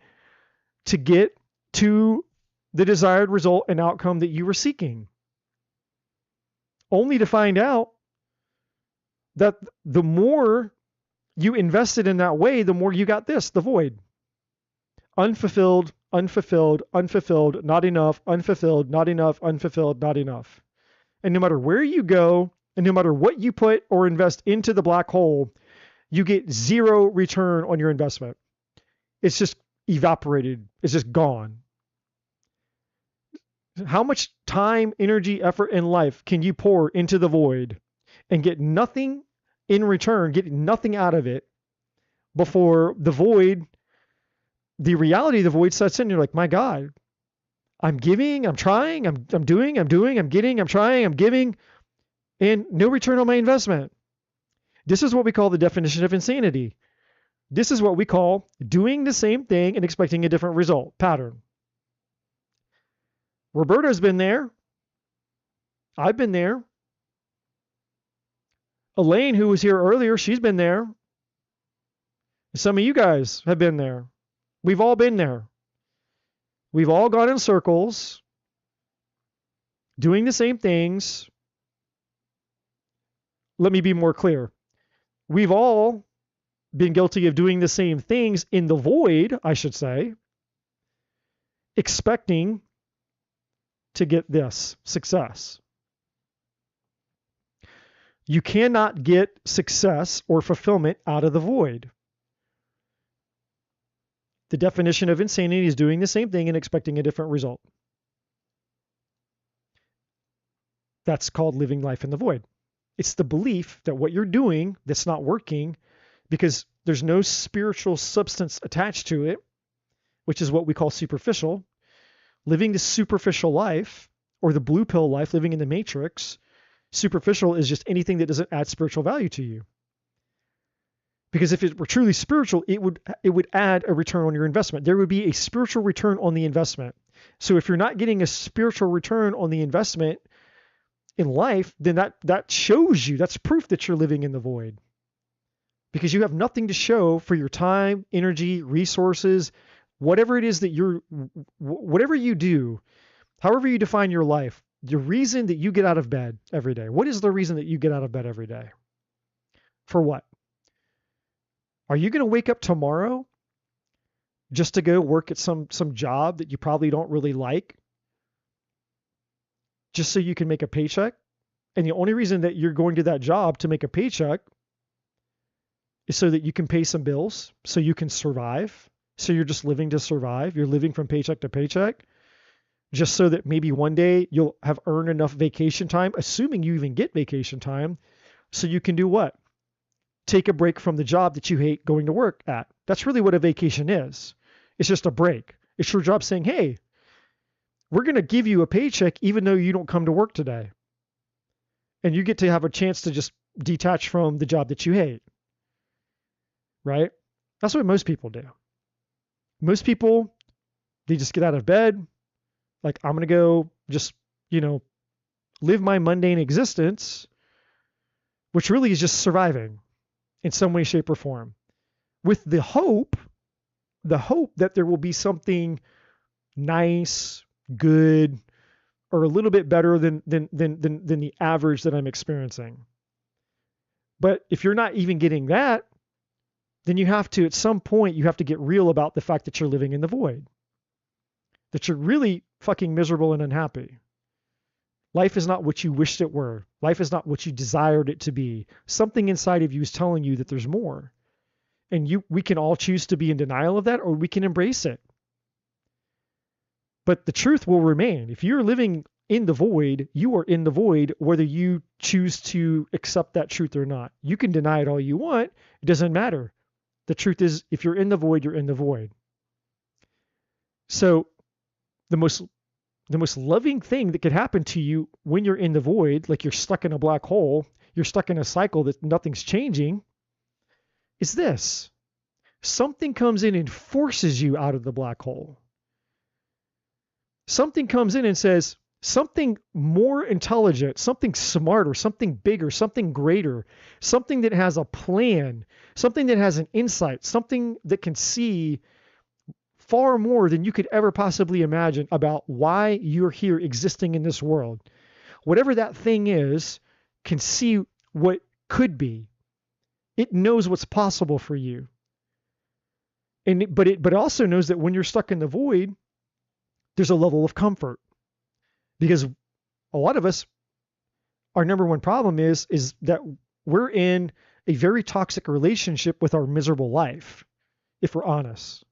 to get to the desired result and outcome that you were seeking. Only to find out that the more you invested in that way, the more you got this, the void. Unfulfilled, unfulfilled, unfulfilled, not enough, unfulfilled, not enough, unfulfilled, not enough. And no matter where you go, and no matter what you put or invest into the black hole, you get zero return on your investment. It's just evaporated. It's just gone. How much time, energy, effort, and life can you pour into the void and get nothing in return, get nothing out of it before the void, the reality of the void sets in? You're like, my God, I'm giving, I'm trying, I'm doing, I'm getting, I'm trying, I'm giving, and no return on my investment. This is what we call the definition of insanity. This is what we call doing the same thing and expecting a different result, pattern. Roberta's been there. I've been there. Elaine, who was here earlier, she's been there. Some of you guys have been there. We've all been there. We've all gone in circles, doing the same things. Let me be more clear. We've all been guilty of doing the same things in the void, I should say, expecting to get this success. You cannot get success or fulfillment out of the void. The definition of insanity is doing the same thing and expecting a different result. That's called living life in the void. It's the belief that what you're doing that's not working because there's no spiritual substance attached to it, which is what we call superficial. Living the superficial life, or the blue pill life, living in the matrix. Superficial is just anything that doesn't add spiritual value to you. Because if it were truly spiritual, it would add a return on your investment. There would be a spiritual return on the investment. So if you're not getting a spiritual return on the investment, in life, then that shows you, that's proof that you're living in the void. Because you have nothing to show for your time, energy, resources, whatever it is that whatever you do, however you define your life, the reason that you get out of bed every day. What is the reason that you get out of bed every day? For what? Are you going to wake up tomorrow just to go work at some job that you probably don't really like, just so you can make a paycheck? And the only reason that you're going to that job to make a paycheck is so that you can pay some bills, so you can survive. So you're just living to survive. You're living from paycheck to paycheck, just so that maybe one day you'll have earned enough vacation time, assuming you even get vacation time, so you can do what? Take a break from the job that you hate going to work at. That's really what a vacation is. It's just a break. It's your job saying, hey, we're going to give you a paycheck even though you don't come to work today. And you get to have a chance to just detach from the job that you hate. Right? That's what most people do. Most people, they just get out of bed. Like, I'm going to go just, live my mundane existence, which really is just surviving in some way, shape, or form, with the hope that there will be something nice, good, or a little bit better than the average that I'm experiencing. But if you're not even getting that, then you have to, at some point, you have to get real about the fact that you're living in the void, that you're really fucking miserable and unhappy. Life is not what you wished it were. Life is not what you desired it to be. Something inside of you is telling you that there's more. And we can all choose to be in denial of that, or we can embrace it. But the truth will remain. If you're living in the void, you are in the void, whether you choose to accept that truth or not. You can deny it all you want. It doesn't matter. The truth is, if you're in the void, you're in the void. So the most loving thing that could happen to you when you're in the void, like you're stuck in a black hole, you're stuck in a cycle that nothing's changing, is this. Something comes in and forces you out of the black hole. Something comes in and says, something more intelligent, something smarter, something bigger, something greater, something that has a plan, something that has an insight, something that can see far more than you could ever possibly imagine about why you're here existing in this world. Whatever that thing is, can see what could be. It knows what's possible for you. But it also knows that when you're stuck in the void, there's a level of comfort. Because a lot of us, our number one problem is that we're in a very toxic relationship with our miserable life, if we're honest.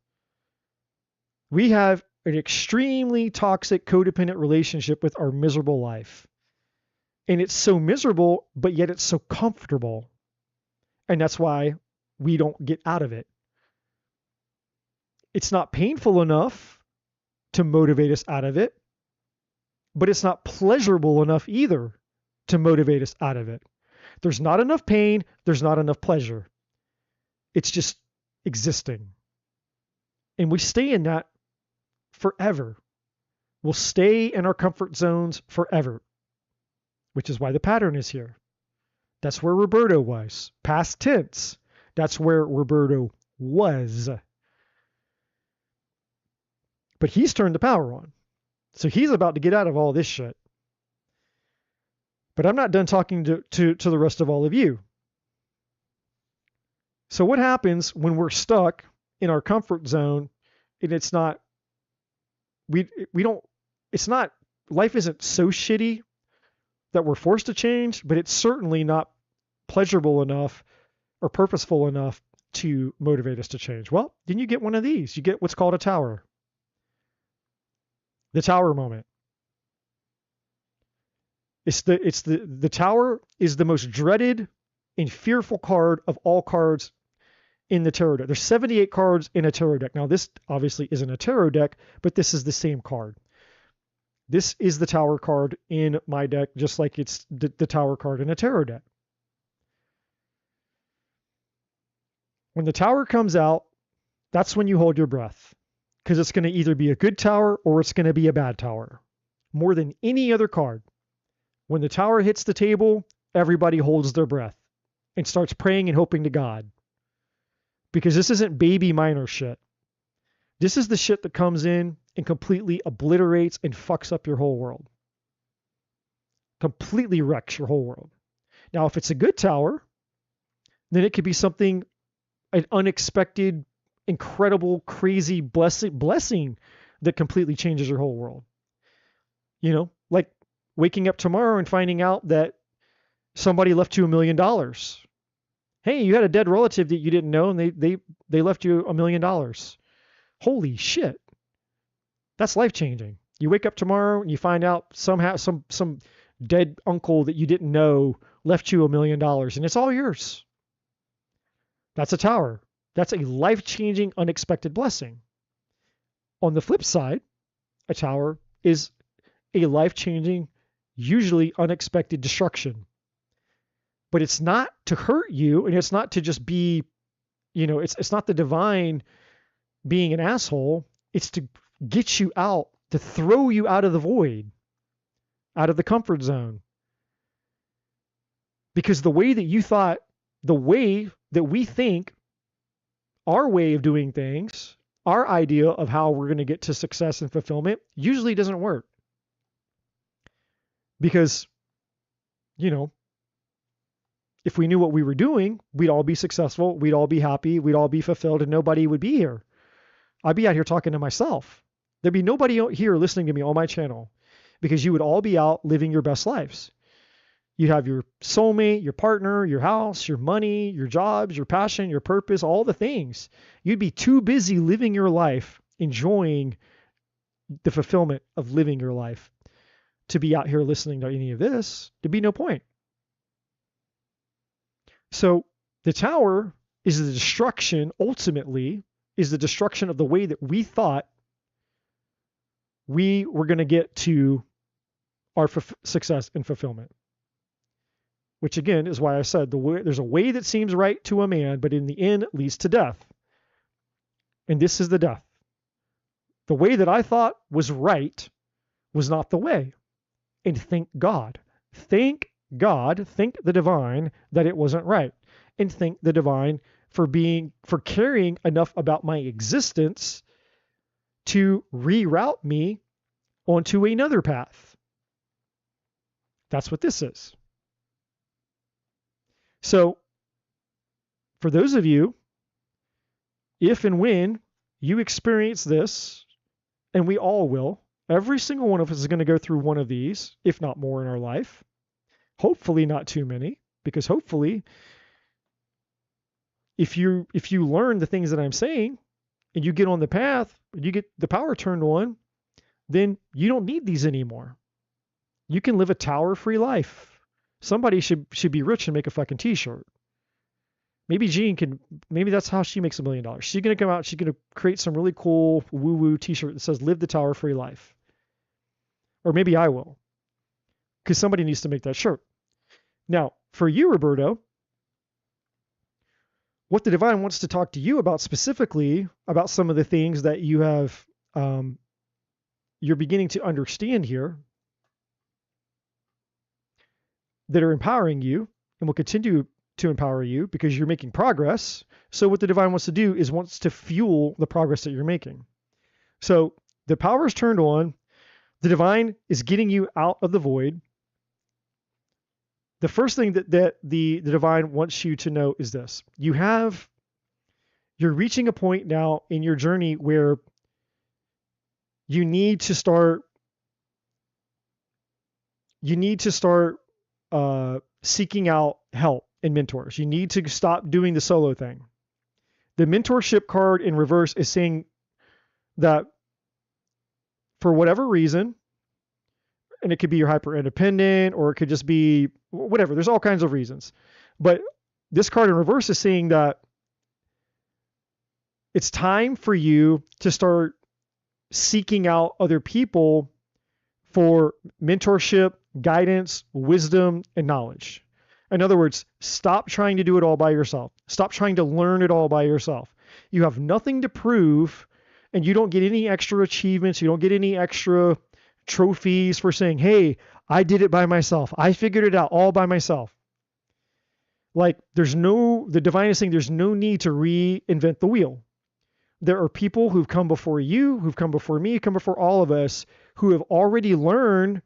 We have an extremely toxic, codependent relationship with our miserable life. And it's so miserable, but yet it's so comfortable. And that's why we don't get out of it. It's not painful enough to motivate us out of it, but it's not pleasurable enough either to motivate us out of it. There's not enough pain. There's not enough pleasure. It's just existing. And we stay in that forever. We'll stay in our comfort zones forever, which is why the pattern is here. That's where Roberto was. Past tense. That's where Roberto was. But he's turned the power on. So he's about to get out of all this shit. But I'm not done talking to the rest of all of you. So what happens when we're stuck in our comfort zone and it's not, life isn't so shitty that we're forced to change, but it's certainly not pleasurable enough or purposeful enough to motivate us to change. Well, then you get one of these. You get what's called a tower. The tower moment. The tower is the most dreaded and fearful card of all cards in the tarot deck. There's 78 cards in a tarot deck. Now, this obviously isn't a tarot deck, but this is the same card. This is the tower card in my deck, just like it's the tower card in a tarot deck. When the tower comes out, that's when you hold your breath, because it's going to either be a good tower or it's going to be a bad tower, more than any other card. When the tower hits the table, everybody holds their breath and starts praying and hoping to God. Because this isn't baby minor shit. This is the shit that comes in and completely obliterates and fucks up your whole world. Completely wrecks your whole world. Now, if it's a good tower, then it could be something, an unexpected, incredible, crazy blessing that completely changes your whole world. You know, like waking up tomorrow and finding out that somebody left you $1 million. Hey, you had a dead relative that you didn't know, and they left you $1 million. Holy shit. That's life-changing. You wake up tomorrow and you find out somehow some dead uncle that you didn't know left you $1 million, and it's all yours. That's a tower. That's a life-changing, unexpected blessing. On the flip side, a tower is a life-changing, usually unexpected destruction. But it's not to hurt you, and it's not to just be, you know, it's not the divine being an asshole. It's to get you out, to throw you out of the void, out of the comfort zone. Because the way that you thought, the way that we think, our way of doing things, our idea of how we're going to get to success and fulfillment usually doesn't work. Because, you know, if we knew what we were doing, we'd all be successful, we'd all be happy, we'd all be fulfilled, and nobody would be here. I'd be out here talking to myself. There'd be nobody out here listening to me on my channel, because you would all be out living your best lives. You'd have your soulmate, your partner, your house, your money, your jobs, your passion, your purpose, all the things. You'd be too busy living your life, enjoying the fulfillment of living your life, to be out here listening to any of this. There'd be no point. So the tower is the destruction, ultimately, is the destruction of the way that we thought we were going to get to our success and fulfillment. Which again is why I said there's a way that seems right to a man, but in the end it leads to death. And this is the death. The way that I thought was right was not the way. And thank God. Thank God, thank the divine that it wasn't right. And thank the divine for caring enough about my existence to reroute me onto another path. That's what this is. So, for those of you, if and when you experience this, and we all will, every single one of us is going to go through one of these, if not more in our life. Hopefully not too many, because hopefully, if you learn the things that I'm saying, and you get on the path, and you get the power turned on, then you don't need these anymore. You can live a tower-free life. Somebody should be rich and make a fucking t-shirt. Maybe Jean can, maybe that's how she makes $1 million. She's going to come out, she's going to create some really cool woo-woo t-shirt that says, live the tower-free life. Or maybe I will. Because somebody needs to make that shirt. Now, for you, Roberto, what the divine wants to talk to you about specifically, about some of the things that you have, you're beginning to understand here, that are empowering you and will continue to empower you because you're making progress. So what the divine wants to do is wants to fuel the progress that you're making. So the power is turned on. The divine is getting you out of the void. The first thing that the divine wants you to know is this. You're reaching a point now in your journey where you need to start seeking out help and mentors. You need to stop doing the solo thing. The mentorship card in reverse is saying that for whatever reason, and it could be you're hyper independent, or it could just be whatever. There's all kinds of reasons. But this card in reverse is saying that it's time for you to start seeking out other people for mentorship, guidance, wisdom, and knowledge. In other words, stop trying to do it all by yourself. Stop trying to learn it all by yourself. You have nothing to prove, and you don't get any extra achievements. You don't get any extra trophies for saying, hey, I did it by myself. I figured it out all by myself. Like the divine is saying there's no need to reinvent the wheel. There are people who've come before you, who've come before me, come before all of us, who have already learned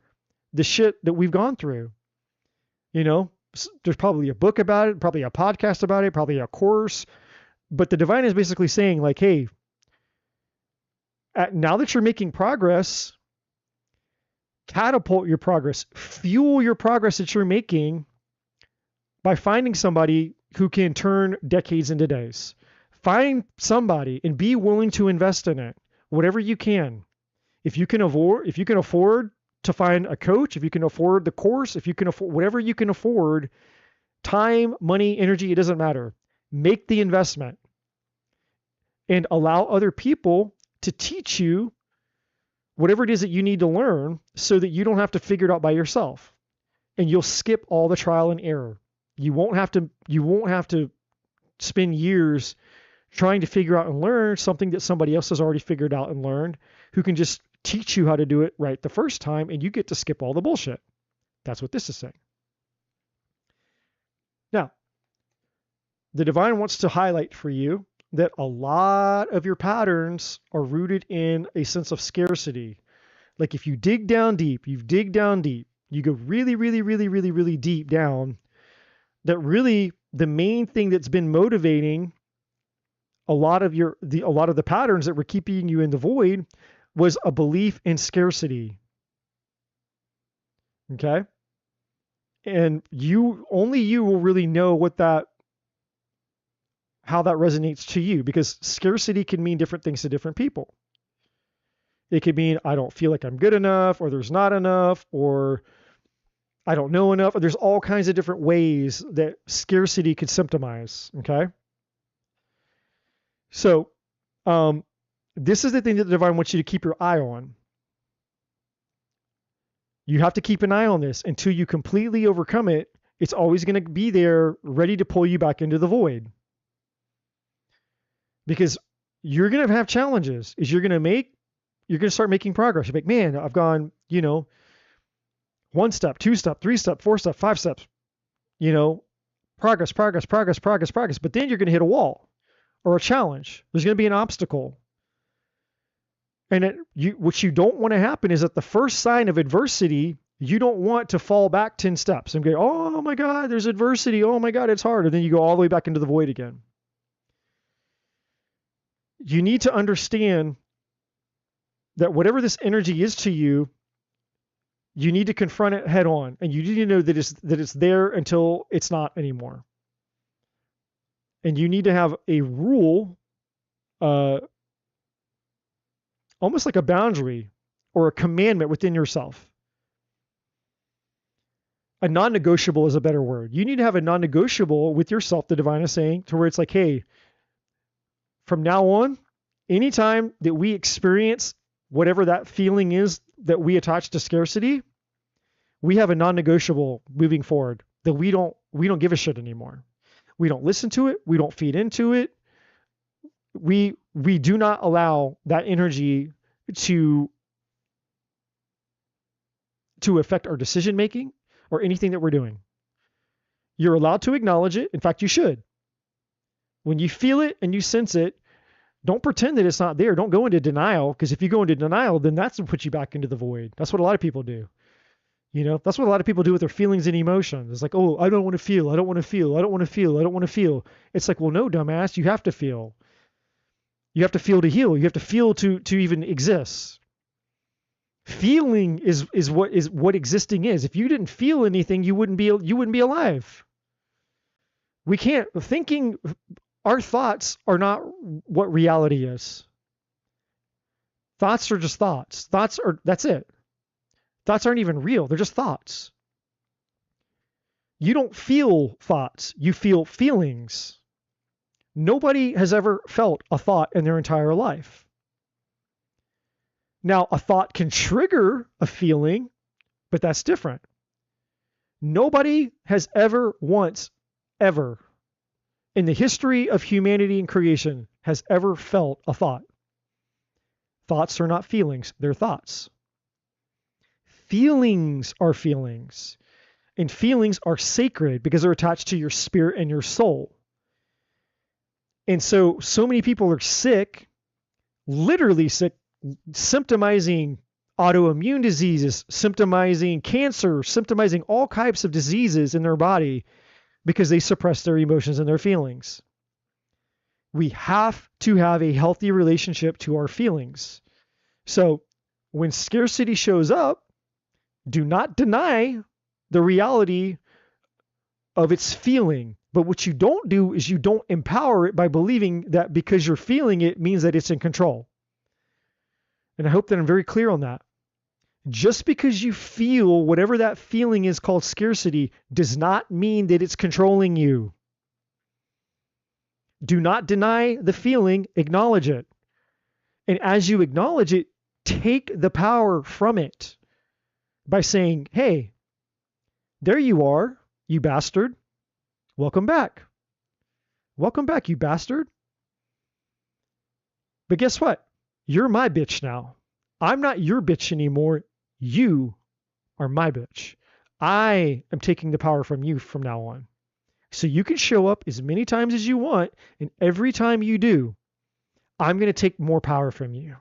the shit that we've gone through. You know, there's probably a book about it, probably a podcast about it, probably a course. But the divine is basically saying like, hey, now that you're making progress, catapult your progress, fuel your progress that you're making by finding somebody who can turn decades into days. Find somebody and be willing to invest in it, whatever you can. If you can afford to find a coach, if you can afford the course, if you can afford whatever you can afford, time, money, energy, it doesn't matter. Make the investment and allow other people to teach you whatever it is that you need to learn so that you don't have to figure it out by yourself. And you'll skip all the trial and error. You won't have to spend years trying to figure out and learn something that somebody else has already figured out and learned, who can just teach you how to do it right the first time, and you get to skip all the bullshit. That's what this is saying. Now, the divine wants to highlight for you that a lot of your patterns are rooted in a sense of scarcity. Like if you dig down deep, you go really, really, really, really, really deep down, that really the main thing that's been motivating a lot of the patterns that were keeping you in the void was a belief in scarcity. Okay? And only you will really know how that resonates to you, because scarcity can mean different things to different people. It could mean I don't feel like I'm good enough, or there's not enough, or I don't know enough. There's all kinds of different ways that scarcity could symptomize, okay? So this is the thing that the divine wants you to keep your eye on. You have to keep an eye on this until you completely overcome it. It's always going to be there, ready to pull you back into the void. Because you're going to have challenges. You're going to start making progress. You're like, man, I've gone, 1 step, 2 step, 3 step, 4 step, 5 steps, progress. But then you're going to hit a wall or a challenge. There's going to be an obstacle. And what you don't want to happen is at the first sign of adversity, you don't want to fall back 10 steps and go, oh my God, there's adversity. Oh my God, it's hard. And then you go all the way back into the void again. You need to understand that whatever this energy is to you, you need to confront it head on, and you need to know that it's there until it's not anymore. And you need to have a rule, almost like a boundary or a commandment within yourself. A non-negotiable is a better word. You need to have a non-negotiable with yourself, the divine is saying, to where it's like, hey, from now on, anytime that we experience whatever that feeling is that we attach to scarcity, we have a non-negotiable moving forward that we don't give a shit anymore. We don't listen to it. We don't feed into it. We do not allow that energy to affect our decision making or anything that we're doing. You're allowed to acknowledge it. In fact, you should. When you feel it and you sense it, don't pretend that it's not there. Don't go into denial, because if you go into denial, then that's what puts you back into the void. That's what a lot of people do. That's what a lot of people do with their feelings and emotions. It's like, oh, I don't want to feel. I don't want to feel. I don't want to feel. I don't want to feel. It's like, well, no, dumbass, you have to feel. You have to feel to heal. You have to feel to even exist. Feeling is what existing is. If you didn't feel anything, you wouldn't be alive. We can't thinking. Our thoughts are not what reality is. Thoughts are just thoughts. That's it. Thoughts aren't even real. They're just thoughts. You don't feel thoughts. You feel feelings. Nobody has ever felt a thought in their entire life. Now, a thought can trigger a feeling, but that's different. Nobody has ever once, ever, in the history of humanity and creation, has ever felt a thought. Thoughts are not feelings, they're thoughts. feelings are feelings. And feelings are sacred because they're attached to your spirit and your soul. And so many people are sick, literally sick, symptomizing autoimmune diseases, symptomizing cancer, symptomizing all types of diseases in their body because they suppress their emotions and their feelings. We have to have a healthy relationship to our feelings. So when scarcity shows up, do not deny the reality of its feeling. But what you don't do is you don't empower it by believing that because you're feeling it means that it's in control. And I hope that I'm very clear on that. Just because you feel whatever that feeling is called scarcity does not mean that it's controlling you. Do not deny the feeling, acknowledge it. And as you acknowledge it, take the power from it by saying, hey, there you are, you bastard. Welcome back. Welcome back, you bastard. But guess what? You're my bitch now. I'm not your bitch anymore. You are my bitch. I am taking the power from you from now on. So you can show up as many times as you want, and every time you do, I'm going to take more power from you.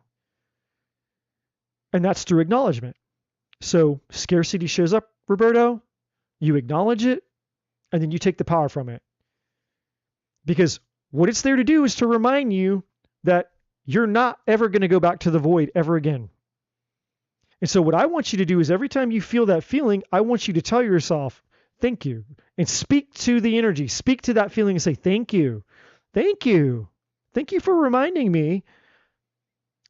And that's through acknowledgement. So scarcity shows up, Roberto, you acknowledge it, and then you take the power from it. Because what it's there to do is to remind you that you're not ever going to go back to the void ever again. And so what I want you to do is every time you feel that feeling, I want you to tell yourself, thank you. And speak to the energy, speak to that feeling and say, thank you. Thank you. Thank you for reminding me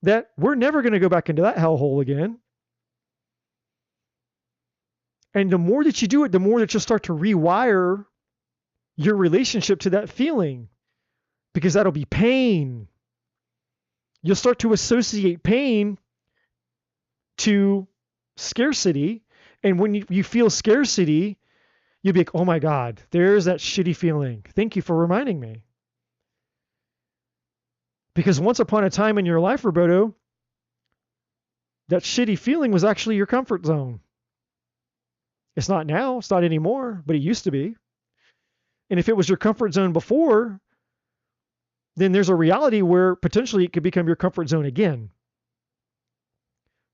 that we're never going to go back into that hellhole again. And the more that you do it, the more that you'll start to rewire your relationship to that feeling, because that'll be pain. You'll start to associate pain to scarcity. And when you feel scarcity, you'll be like, oh my God, there's that shitty feeling. Thank you for reminding me. Because once upon a time in your life, Roberto, that shitty feeling was actually your comfort zone. It's not now, it's not anymore, but it used to be. And if it was your comfort zone before, then there's a reality where potentially it could become your comfort zone again.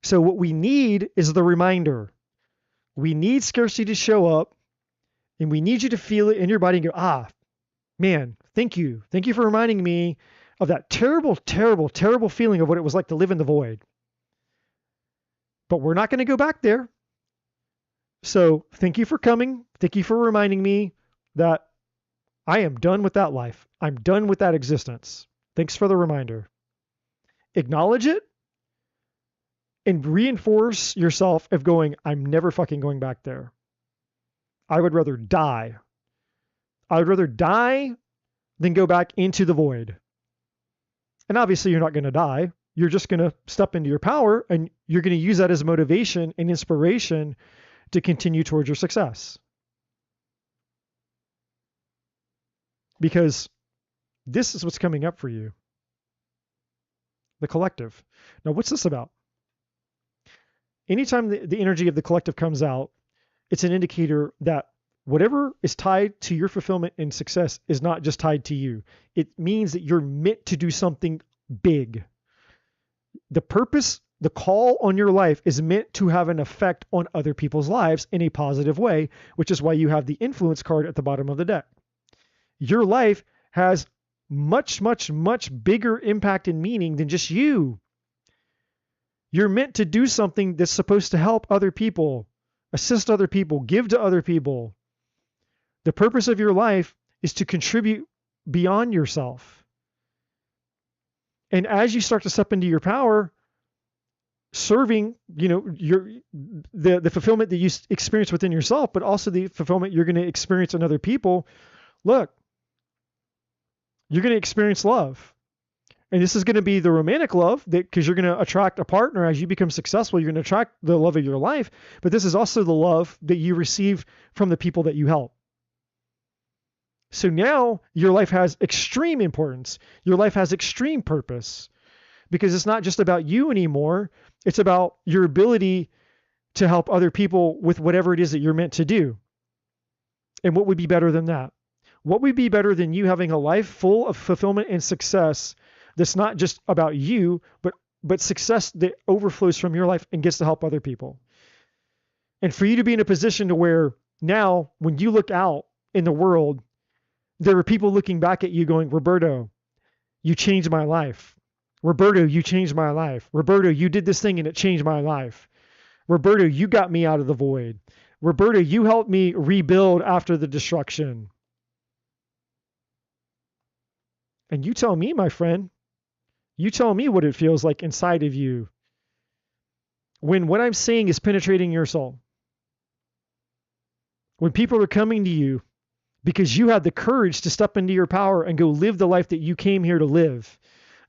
So what we need is the reminder. We need scarcity to show up, and we need you to feel it in your body and go, man, thank you. Thank you for reminding me of that terrible, terrible, terrible feeling of what it was like to live in the void. But we're not going to go back there. So thank you for coming. Thank you for reminding me that I am done with that life. I'm done with that existence. Thanks for the reminder. Acknowledge it and reinforce yourself of going, I'm never fucking going back there. I would rather die. I would rather die than go back into the void. And obviously you're not going to die. You're just going to step into your power, and you're going to use that as motivation and inspiration to continue towards your success. Because this is what's coming up for you. The collective. Now, what's this about? Anytime the energy of the collective comes out, it's an indicator that whatever is tied to your fulfillment and success is not just tied to you. It means that you're meant to do something big. The purpose, the call on your life is meant to have an effect on other people's lives in a positive way, which is why you have the influence card at the bottom of the deck. Your life has much, much, much bigger impact and meaning than just you. You're meant to do something that's supposed to help other people, assist other people, give to other people. The purpose of your life is to contribute beyond yourself. And as you start to step into your power, serving, the fulfillment that you experience within yourself, but also the fulfillment you're going to experience in other people, look, you're going to experience love. And this is going to be the romantic love, because you're going to attract a partner. As you become successful, you're going to attract the love of your life. But this is also the love that you receive from the people that you help. So now your life has extreme importance. Your life has extreme purpose, because it's not just about you anymore. It's about your ability to help other people with whatever it is that you're meant to do. And what would be better than that? What would be better than you having a life full of fulfillment and success that's not just about you, but success that overflows from your life and gets to help other people? And for you to be in a position to where now when you look out in the world, there are people looking back at you going, Roberto, you changed my life. Roberto, you changed my life. Roberto, you did this thing and it changed my life. Roberto, you got me out of the void. Roberto, you helped me rebuild after the destruction. And you tell me, my friend, you tell me what it feels like inside of you when what I'm saying is penetrating your soul. When people are coming to you because you had the courage to step into your power and go live the life that you came here to live.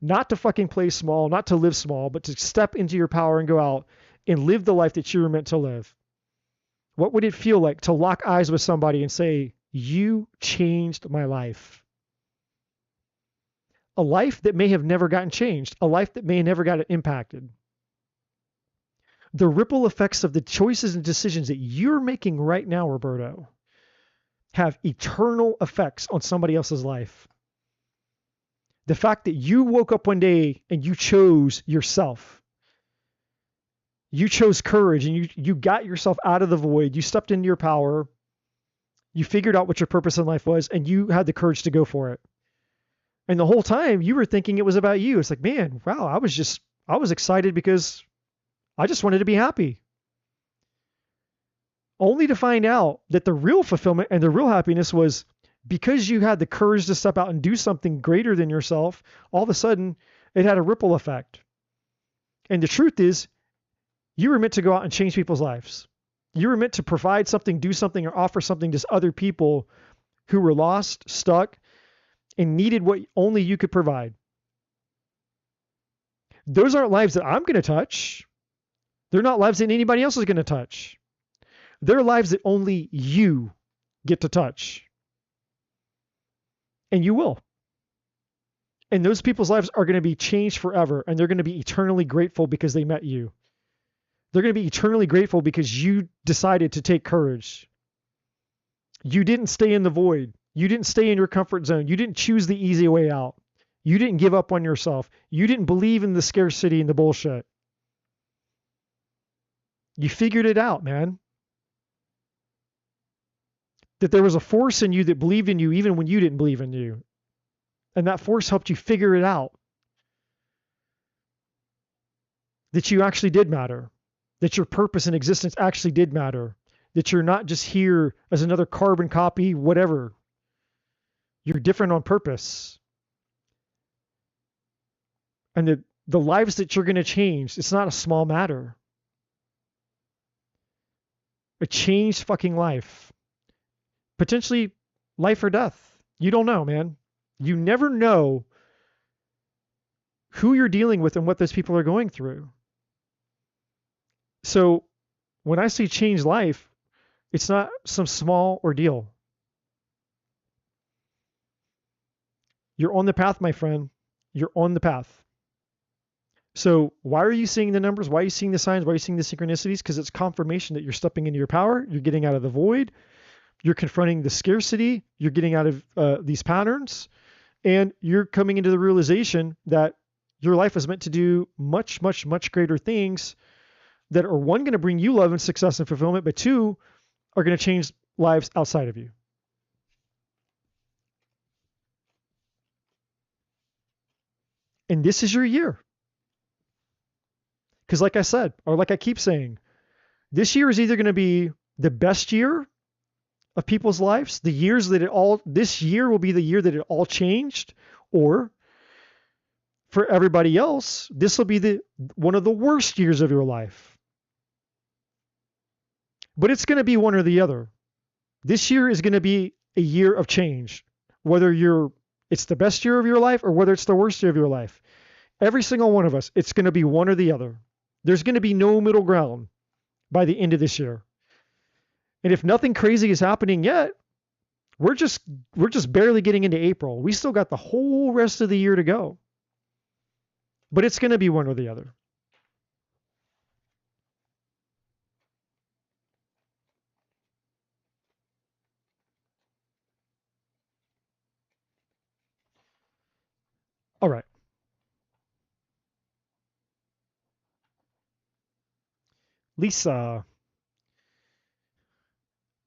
Not to fucking play small, not to live small, but to step into your power and go out and live the life that you were meant to live. What would it feel like to lock eyes with somebody and say, you changed my life? A life that may have never gotten changed, a life that may have never gotten impacted. The ripple effects of the choices and decisions that you're making right now, Roberto, have eternal effects on somebody else's life. The fact that you woke up one day and you chose yourself. You chose courage and you got yourself out of the void. You stepped into your power. You figured out what your purpose in life was and you had the courage to go for it. And the whole time you were thinking it was about you. It's like, man, wow, I was excited because I just wanted to be happy. Only to find out that the real fulfillment and the real happiness was because you had the courage to step out and do something greater than yourself. All of a sudden, it had a ripple effect. And the truth is, you were meant to go out and change people's lives. You were meant to provide something, do something, or offer something to other people who were lost, stuck, and needed what only you could provide. Those aren't lives that I'm going to touch. They're not lives that anybody else is going to touch. They're lives that only you get to touch. And you will. And those people's lives are going to be changed forever. And they're going to be eternally grateful because they met you. They're going to be eternally grateful because you decided to take courage. You didn't stay in the void. You didn't stay in your comfort zone. You didn't choose the easy way out. You didn't give up on yourself. You didn't believe in the scarcity and the bullshit. You figured it out, man. That there was a force in you that believed in you even when you didn't believe in you. And that force helped you figure it out. That you actually did matter. That your purpose and existence actually did matter. That you're not just here as another carbon copy, whatever. You're different on purpose. And the lives that you're going to change, it's not a small matter. A changed fucking life. Potentially life or death. You don't know, man. You never know who you're dealing with and what those people are going through. So when I say change life, it's not some small ordeal. You're on the path, my friend. You're on the path. So why are you seeing the numbers? Why are you seeing the signs? Why are you seeing the synchronicities? Because it's confirmation that you're stepping into your power. You're getting out of the void. You're confronting the scarcity. You're getting out of these patterns. And you're coming into the realization that your life is meant to do much, much, much greater things that are, one, going to bring you love and success and fulfillment, but two, are going to change lives outside of you. And this is your year. Because like I said, or like I keep saying, this year is either going to be the best year of people's lives, this year will be the year that it all changed, or for everybody else, this will be one of the worst years of your life. But it's going to be one or the other. This year is going to be a year of change, whether it's the best year of your life or whether it's the worst year of your life. Every single one of us, it's going to be one or the other. There's going to be no middle ground by the end of this year. And if nothing crazy is happening yet, we're just barely getting into April. We still got the whole rest of the year to go. But it's going to be one or the other. Lisa.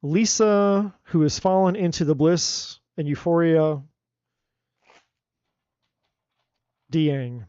Lisa, who has fallen into the bliss and euphoria, Diang.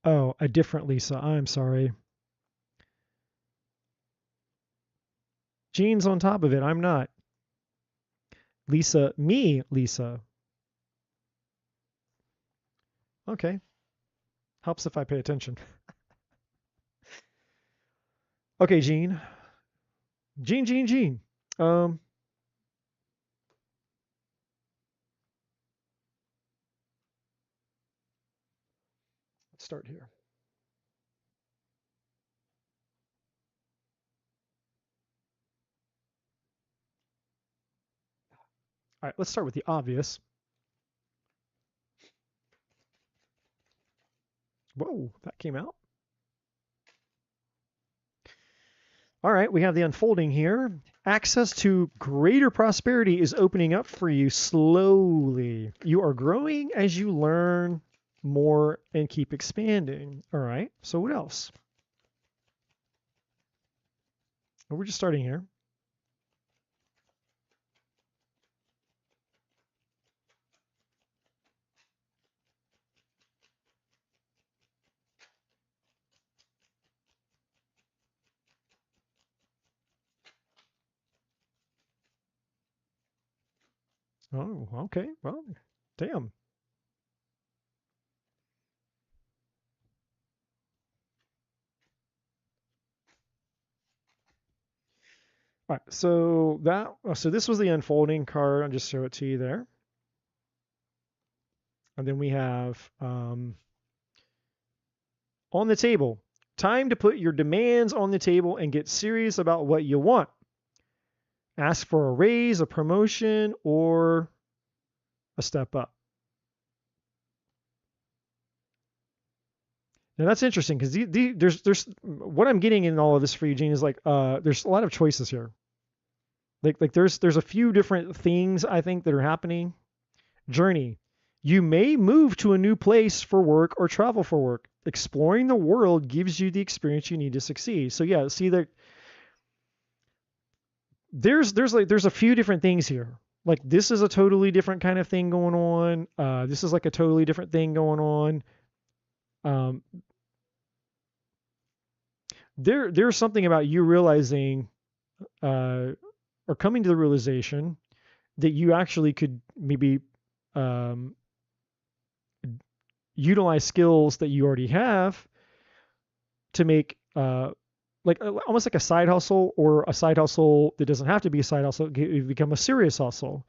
Oh, a different Lisa. I'm sorry. Jean's on top of it. I'm not. Lisa, me, Lisa. Okay. Helps if I pay attention. Okay, Jean. Jean. Um, let's start here. All right, let's start with the obvious. Whoa, that came out. All right, we have the unfolding here. Access to greater prosperity is opening up for you slowly. You are growing as you learn more and keep expanding. All right, so what else? We're just starting here. Oh, okay. Well, damn. All right, so this was the unfolding card. I'll just show it to you there. And then we have on the table, time to put your demands on the table and get serious about what you want. Ask for a raise, a promotion, or a step up. Now that's interesting because there's what I'm getting in all of this for you, Gene, is like there's a lot of choices here. Like there's a few different things I think that are happening. Journey. You may move to a new place for work or travel for work. Exploring the world gives you the experience you need to succeed. So yeah, see that there's a few different things here. Like this is a totally different kind of thing going on. This is like a totally different thing going on. Um, there's something about you realizing or coming to the realization that you actually could maybe um, utilize skills that you already have to make like almost like a side hustle, or a side hustle that doesn't have to be a side hustle, become a serious hustle.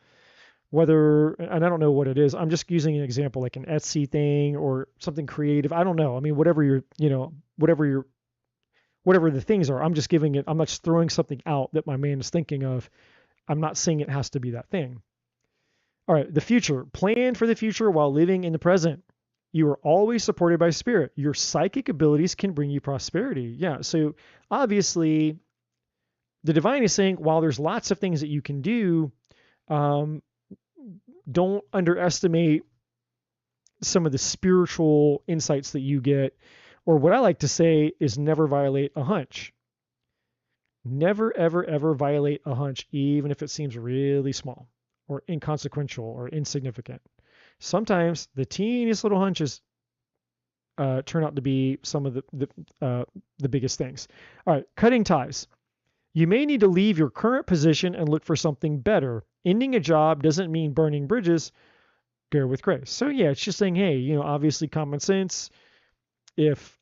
Whether, and I don't know what it is, I'm just using an example like an Etsy thing or something creative. I don't know. I mean, whatever whatever the things are, I'm just giving it, I'm not just throwing something out that my man is thinking of. I'm not saying it has to be that thing. All right, the future. Plan for the future while living in the present. You are always supported by spirit. Your psychic abilities can bring you prosperity. Yeah, so obviously the divine is saying while there's lots of things that you can do, um, don't underestimate some of the spiritual insights that you get, or what I like to say is never violate a hunch. Never, ever, ever violate a hunch, even if it seems really small or inconsequential or insignificant. Sometimes the teeniest little hunches turn out to be some of the biggest things. All right, cutting ties. You may need to leave your current position and look for something better. Ending a job doesn't mean burning bridges. Go with grace. So yeah, it's just saying, hey, obviously common sense. If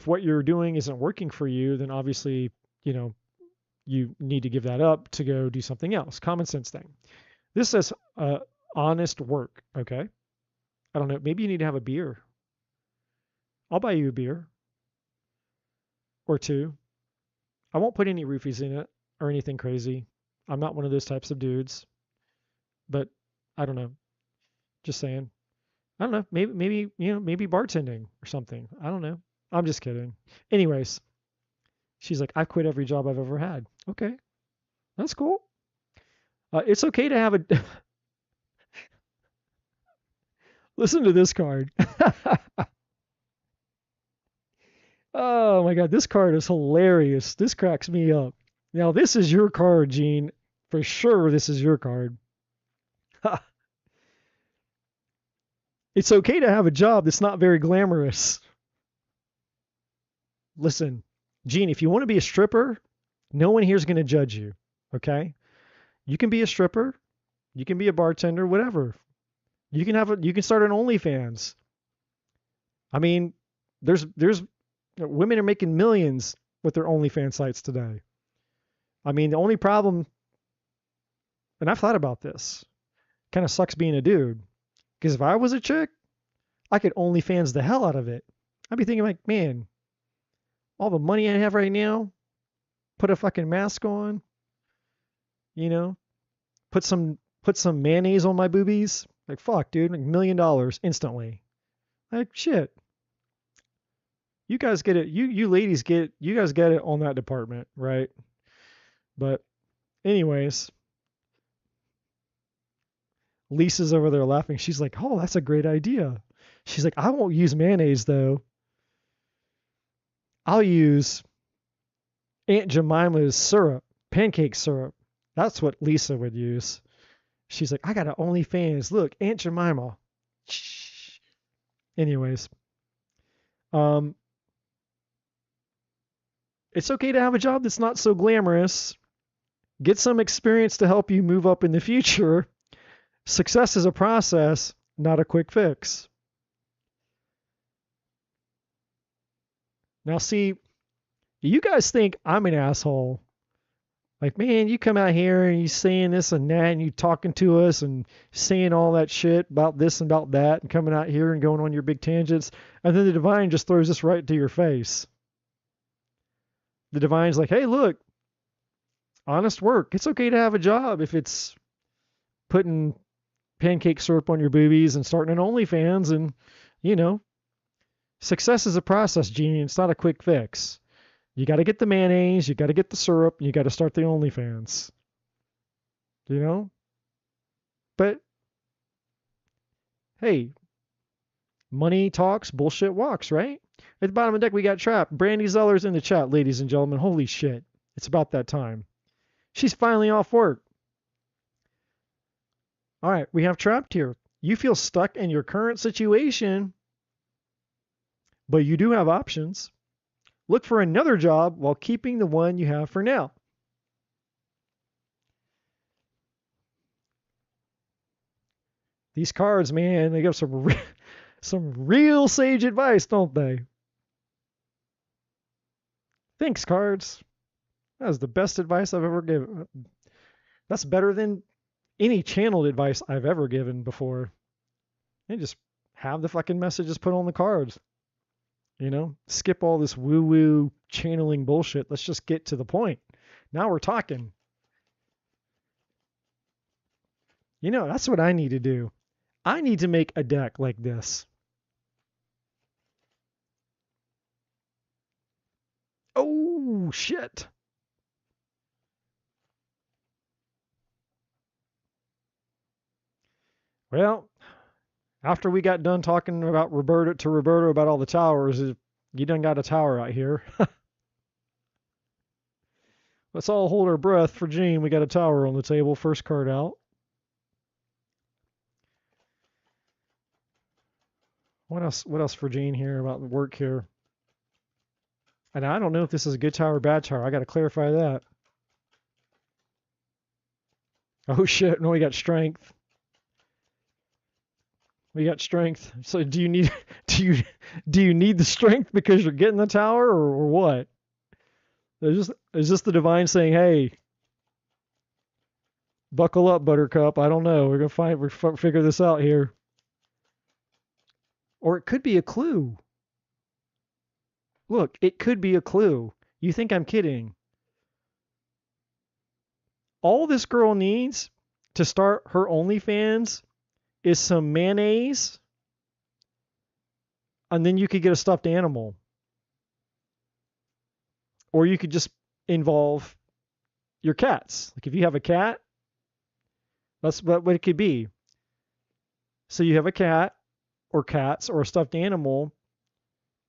what you're doing isn't working for you, then obviously, you need to give that up to go do something else. Common sense thing. This says honest work. Okay. I don't know. Maybe you need to have a beer. I'll buy you a beer or two. I won't put any roofies in it or anything crazy. I'm not one of those types of dudes, but I don't know. Just saying. I don't know. Maybe bartending or something. I don't know. I'm just kidding. Anyways, she's like, I've quit every job I've ever had. Okay, that's cool. It's okay to have a. Listen to this card. Oh my God, this card is hilarious. This cracks me up. Now, this is your card, Gene. For sure, this is your card. It's okay to have a job that's not very glamorous. Listen, Gene, if you want to be a stripper, no one here is going to judge you. Okay? You can be a stripper, you can be a bartender, whatever. You can start an OnlyFans. I mean, there's women are making millions with their OnlyFans sites today. I mean, the only problem, and I've thought about this, kind of sucks being a dude. Because if I was a chick, I could OnlyFans the hell out of it. I'd be thinking like, man, all the money I have right now, put a fucking mask on, you know, put some mayonnaise on my boobies. Like fuck, dude, like $1 million instantly. Like shit. You guys get it. You ladies get you guys get it on that department, right? But anyways, Lisa's over there laughing. She's like, "Oh, that's a great idea." She's like, "I won't use mayonnaise though. I'll use Aunt Jemima's syrup, pancake syrup. That's what Lisa would use." She's like, "I got an OnlyFans. Look, Aunt Jemima." Anyways, it's okay to have a job that's not so glamorous. Get some experience to help you move up in the future. Success is a process, not a quick fix. Now, see, you guys think I'm an asshole. Like, man, you come out here and you saying this and that and you talking to us and saying all that shit about this and about that and coming out here and going on your big tangents. And then the divine just throws this right to your face. The divine's like, hey, look, honest work. It's okay to have a job if it's putting pancake syrup on your boobies and starting an OnlyFans. And, you know, success is a process, Gene. It's not a quick fix. You got to get the mayonnaise, you got to get the syrup, and you got to start the OnlyFans. You know? But, hey, money talks, bullshit walks, right? At the bottom of the deck, we got Trapped. Brandy Zeller's in the chat, ladies and gentlemen. Holy shit. It's about that time. She's finally off work. All right, we have Trapped here. You feel stuck in your current situation, but you do have options. Look for another job while keeping the one you have for now. These cards, man, they give some real sage advice, don't they? Thanks, cards. That was the best advice I've ever given. That's better than any channeled advice I've ever given before. And just have the fucking messages put on the cards. You know, skip all this woo-woo channeling bullshit. Let's just get to the point. Now we're talking. You know, that's what I need to do. I need to make a deck like this. Oh, shit. Well, after we got done talking about Roberto about all the towers, you done got a tower out here. Let's all hold our breath for Gene. We got a tower on the table. First card out. What else? What else for Gene here about the work here? And I don't know if this is a good tower or bad tower. I got to clarify that. Oh shit! No, we got strength. We got strength. So do you need the strength because you're getting the tower or what? Is this the divine saying, "Hey, buckle up, Buttercup"? I don't know. We're gonna figure this out here. Or it could be a clue. Look, it could be a clue. You think I'm kidding. All this girl needs to start her OnlyFans is some mayonnaise, and then you could get a stuffed animal. Or you could just involve your cats. Like if you have a cat, that's what it could be. So you have a cat or cats or a stuffed animal,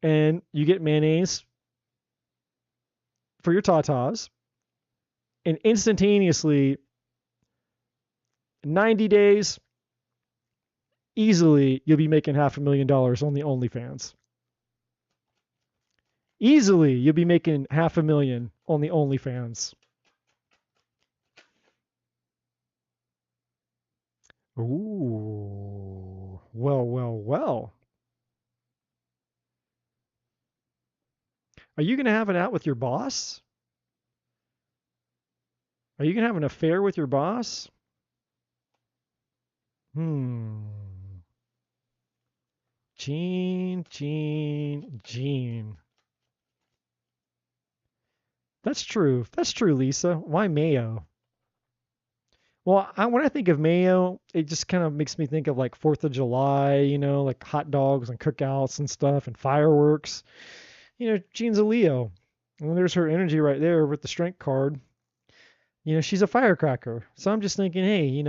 and you get mayonnaise for your tatas, and instantaneously, 90 days, easily you'll be making $500,000 on the OnlyFans. Easily you'll be making $500,000 on the OnlyFans. Ooh, well, well, well. Are you going to have it out with your boss? Are you going to have an affair with your boss? Gene. That's true. That's true, Lisa. Why mayo? Well, when I think of mayo, it just kind of makes me think of like 4th of July, like hot dogs and cookouts and stuff and fireworks. Jean's a Leo. And there's her energy right there with the strength card. She's a firecracker. So I'm just thinking, hey,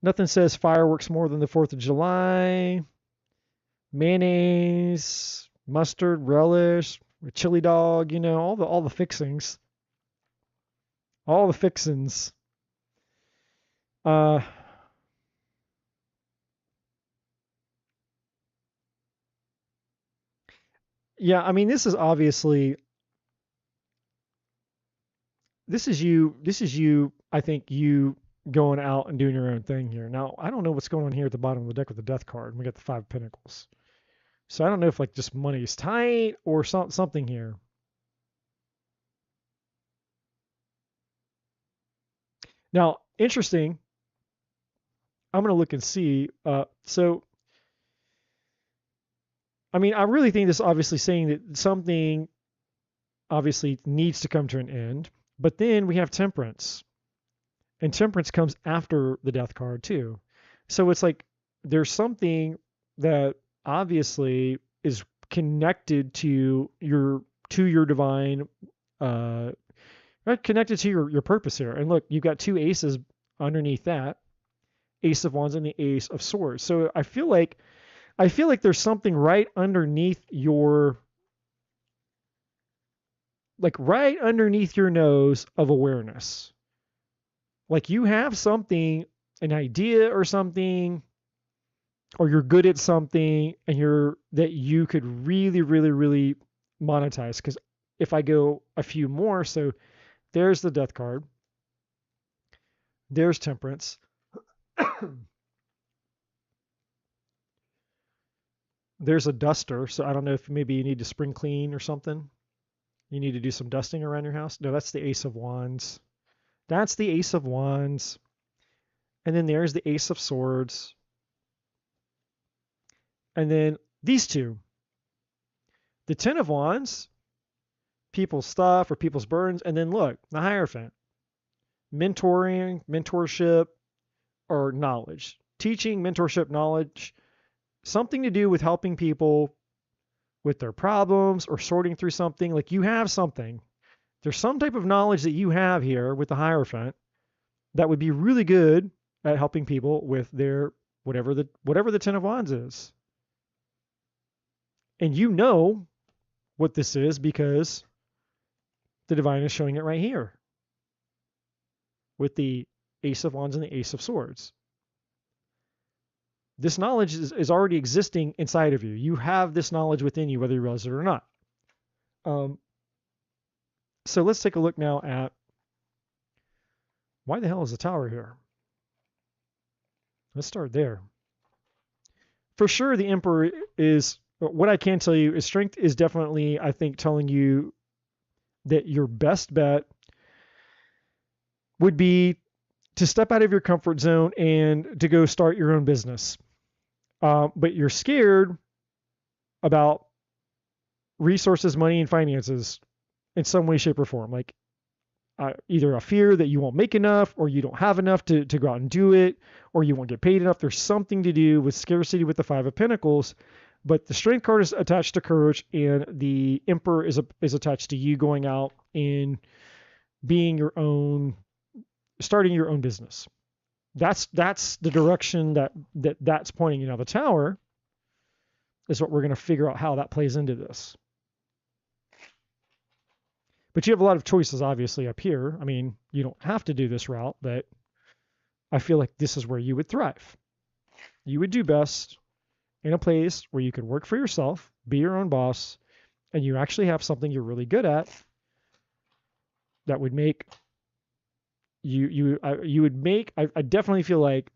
nothing says fireworks more than the 4th of July. Mayonnaise, mustard, relish, chili dog, all the fixings. All the fixins. Yeah, I mean, this is you, I think you going out and doing your own thing here. Now, I don't know what's going on here at the bottom of the deck with the death card. We got the 5 of Pentacles. So I don't know if like just money is tight or something here. Now, interesting. I'm going to look and see. So, I mean, I really think this is obviously saying that something obviously needs to come to an end. But then we have Temperance. And Temperance comes after the death card too. So it's like there's something that obviously is connected to your divine connected to your purpose here. And look, you've got 2 aces underneath that. Ace of Wands and the Ace of Swords. So I feel like there's something right underneath your nose of awareness. Like you have something, an idea or something, or you're good at something and that you could really, really, really monetize. Because if I go a few more, so there's the death card. There's Temperance. There's a duster. So I don't know if maybe you need to spring clean or something. You need to do some dusting around your house. No, that's the Ace of Wands. That's the Ace of Wands. And then there's the Ace of Swords. And then these two. The 10 of Wands, people's stuff or people's burdens. And then look, the Hierophant. Mentoring, mentorship, or knowledge. Teaching, mentorship, knowledge. Something to do with helping people with their problems or sorting through something. Like you have something. There's some type of knowledge that you have here with the Hierophant that would be really good at helping people with their whatever the 10 of Wands is. And you know what this is because the divine is showing it right here with the Ace of Wands and the Ace of Swords. This knowledge is already existing inside of you. You have this knowledge within you, whether you realize it or not. So let's take a look now at why the hell is the Tower here? Let's start there. For sure, the Emperor is, what I can tell you is Strength is definitely, I think, telling you that your best bet would be to step out of your comfort zone and to go start your own business. But you're scared about resources, money, and finances in some way, shape, or form. Like either a fear that you won't make enough, or you don't have enough to go out and do it, or you won't get paid enough. There's something to do with scarcity with the Five of Pentacles. But the Strength card is attached to courage, and the Emperor is attached to you going out and being your own, starting your own business. That's the direction that's pointing. You know, the Tower is what we're going to figure out how that plays into this. But you have a lot of choices, obviously, up here. I mean, you don't have to do this route, but I feel like this is where you would thrive. You would do best in a place where you can work for yourself, be your own boss, and you actually have something you're really good at that would make you would make. I definitely feel like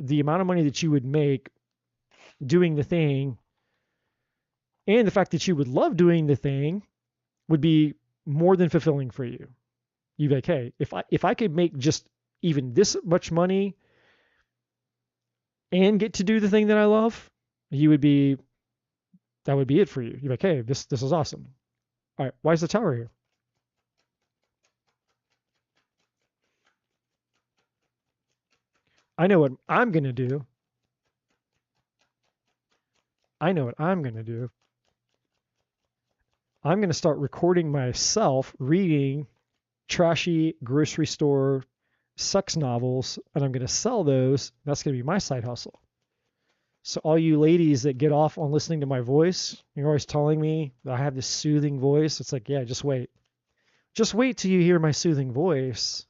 the amount of money that you would make doing the thing, and the fact that you would love doing the thing, would be more than fulfilling for you. You'd be like, hey, if I could make just even this much money and get to do the thing that I love, that would be it for you. You'd be like, hey, this is awesome. All right, why is the Tower here? I know what I'm going to do. I'm going to start recording myself reading trashy grocery store sex novels, and I'm going to sell those. That's going to be my side hustle. So all you ladies that get off on listening to my voice, you're always telling me that I have this soothing voice. It's like, yeah, just wait. Just wait till you hear my soothing voice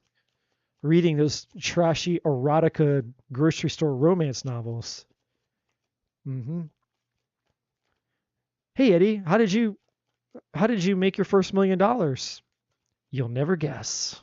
reading those trashy erotica grocery store romance novels. Hey, Eddie, how did you make your first $1 million? You'll never guess.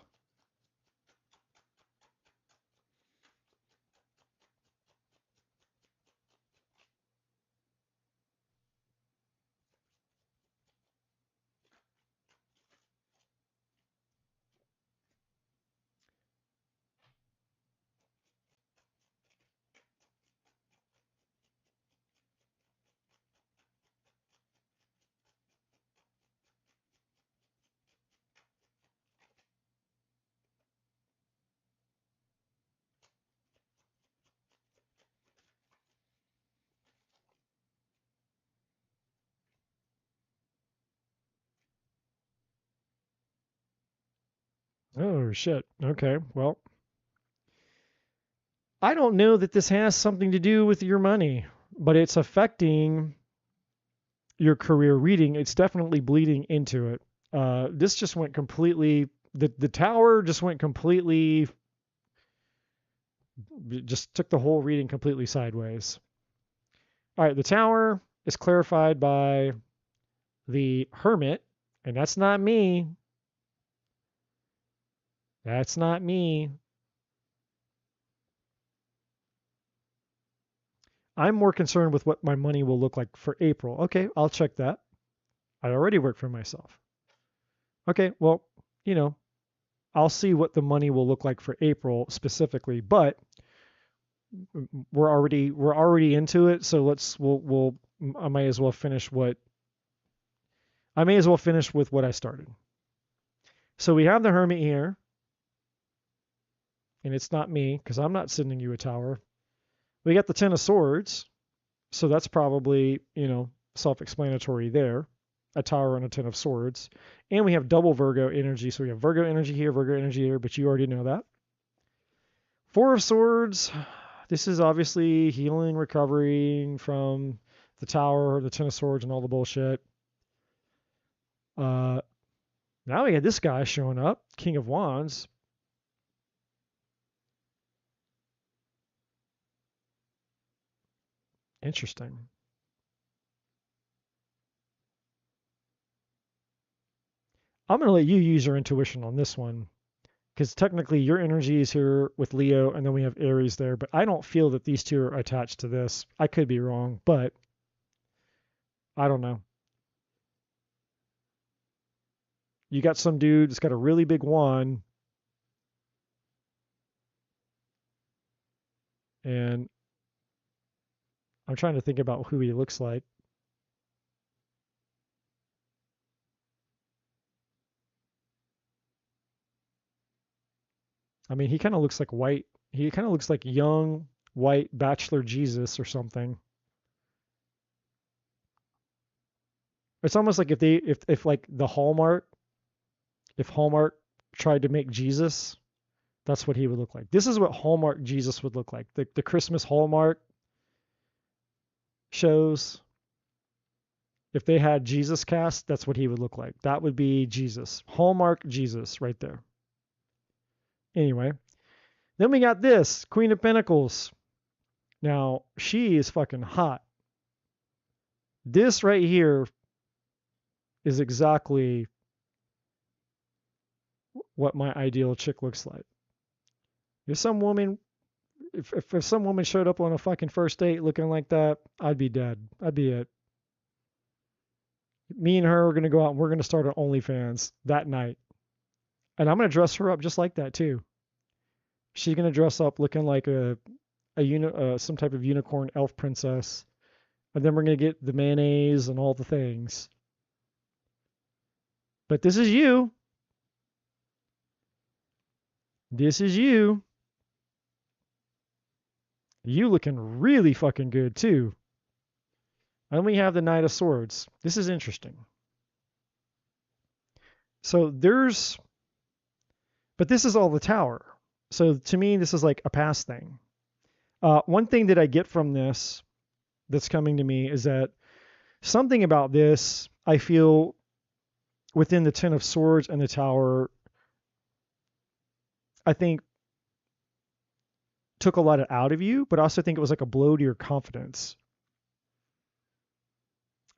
Oh, shit. Okay, well, I don't know that this has something to do with your money, but it's affecting your career reading. It's definitely bleeding into it. This just went completely, the Tower just went completely, just took the whole reading completely sideways. All right, the Tower is clarified by the Hermit, and that's not me. That's not me. I'm more concerned with what my money will look like for April. Okay, I'll check that. I already work for myself. Okay, well, you know, I'll see what the money will look like for April specifically, but we're already into it, so I may as well finish with what I started. So we have the Hermit here, and it's not me because I'm not sending you a Tower. We got the Ten of Swords, so that's probably, self-explanatory there. A Tower and a Ten of Swords. And we have double Virgo energy, so we have Virgo energy here, but you already know that. Four of Swords, this is obviously healing, recovering from the Tower, the Ten of Swords, and all the bullshit. Now we had this guy showing up, King of Wands. Interesting. I'm going to let you use your intuition on this one, because technically your energy is here with Leo, and then we have Aries there, but I don't feel that these two are attached to this. I could be wrong, but I don't know. You got some dude that's got a really big wand, and I'm trying to think about who he looks like. I mean, he kind of looks like white. He kind of looks like young white bachelor Jesus or something. It's almost like if like the Hallmark, if Hallmark tried to make Jesus, that's what he would look like. This is what Hallmark Jesus would look like. The Christmas Hallmark shows, if they had Jesus cast, that's what he would look like. That would be Jesus. Hallmark Jesus right there. Anyway, then we got this Queen of Pentacles. Now, she is fucking hot. This right here is exactly what my ideal chick looks like. If some woman, if some woman showed up on a fucking first date looking like that, I'd be dead. I'd be it. Me and her are gonna go out and we're gonna start an OnlyFans that night, and I'm gonna dress her up just like that too. She's gonna dress up looking like some type of unicorn elf princess, and then we're gonna get the mayonnaise and all the things. But this is you. This is you. You looking really fucking good too. And we have the Knight of Swords. This is interesting. So but this is all the Tower. So to me, this is like a past thing. One thing that I get from this that's coming to me is that something about this, I feel within the Ten of Swords and the Tower, I think took a lot out of you, but I also think it was like a blow to your confidence.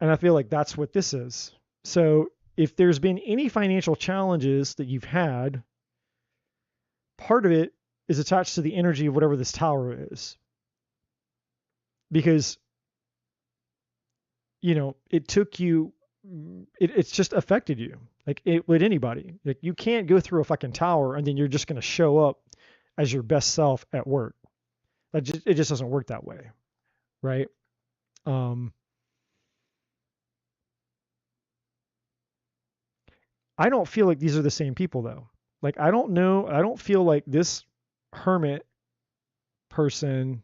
And I feel like that's what this is. So if there's been any financial challenges that you've had, part of it is attached to the energy of whatever this Tower is. Because, it took you, it's just affected you. Like it would anybody. Like you can't go through a fucking Tower and then you're just going to show up as your best self at work. It just doesn't work that way. Right? I don't feel like these are the same people though. Like I don't feel like this Hermit person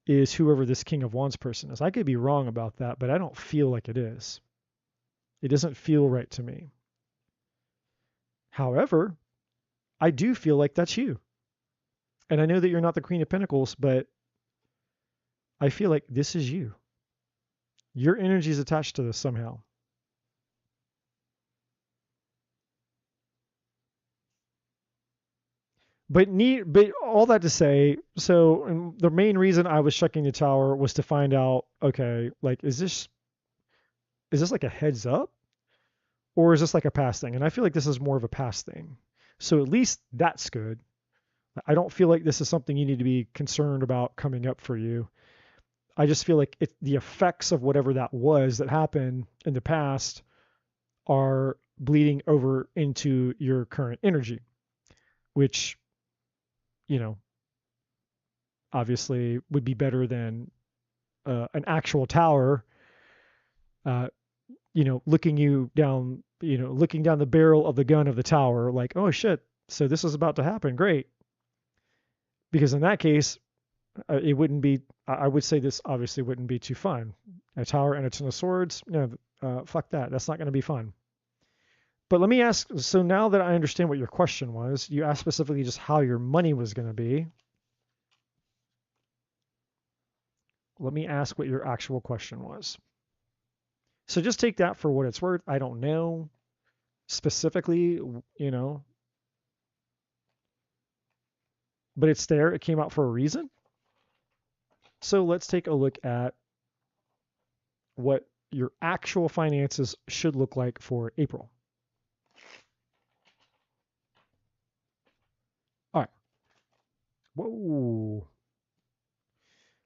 is whoever this King of Wands person is. I could be wrong about that, but I don't feel like it is. It doesn't feel right to me. However, I do feel like that's you. And I know that you're not the Queen of Pentacles, but I feel like this is you. Your energy is attached to this somehow. But all that to say, so the main reason I was checking the Tower was to find out, okay, like is this like a heads up, or is this like a past thing? And I feel like this is more of a past thing. So at least that's good. I don't feel like this is something you need to be concerned about coming up for you. I just feel like the effects of whatever that was that happened in the past are bleeding over into your current energy, which, obviously would be better than an actual Tower, looking down the barrel of the gun of the Tower, like, oh shit, so this is about to happen. Great. Because in that case, it wouldn't be, I would say this obviously wouldn't be too fun. A Tower and a Ten of Swords, no, fuck that. That's not going to be fun. But let me ask, so now that I understand what your question was, you asked specifically just how your money was going to be. Let me ask what your actual question was. So just take that for what it's worth. I don't know specifically, but it's there. It came out for a reason. So let's take a look at what your actual finances should look like for April. All right. Whoa.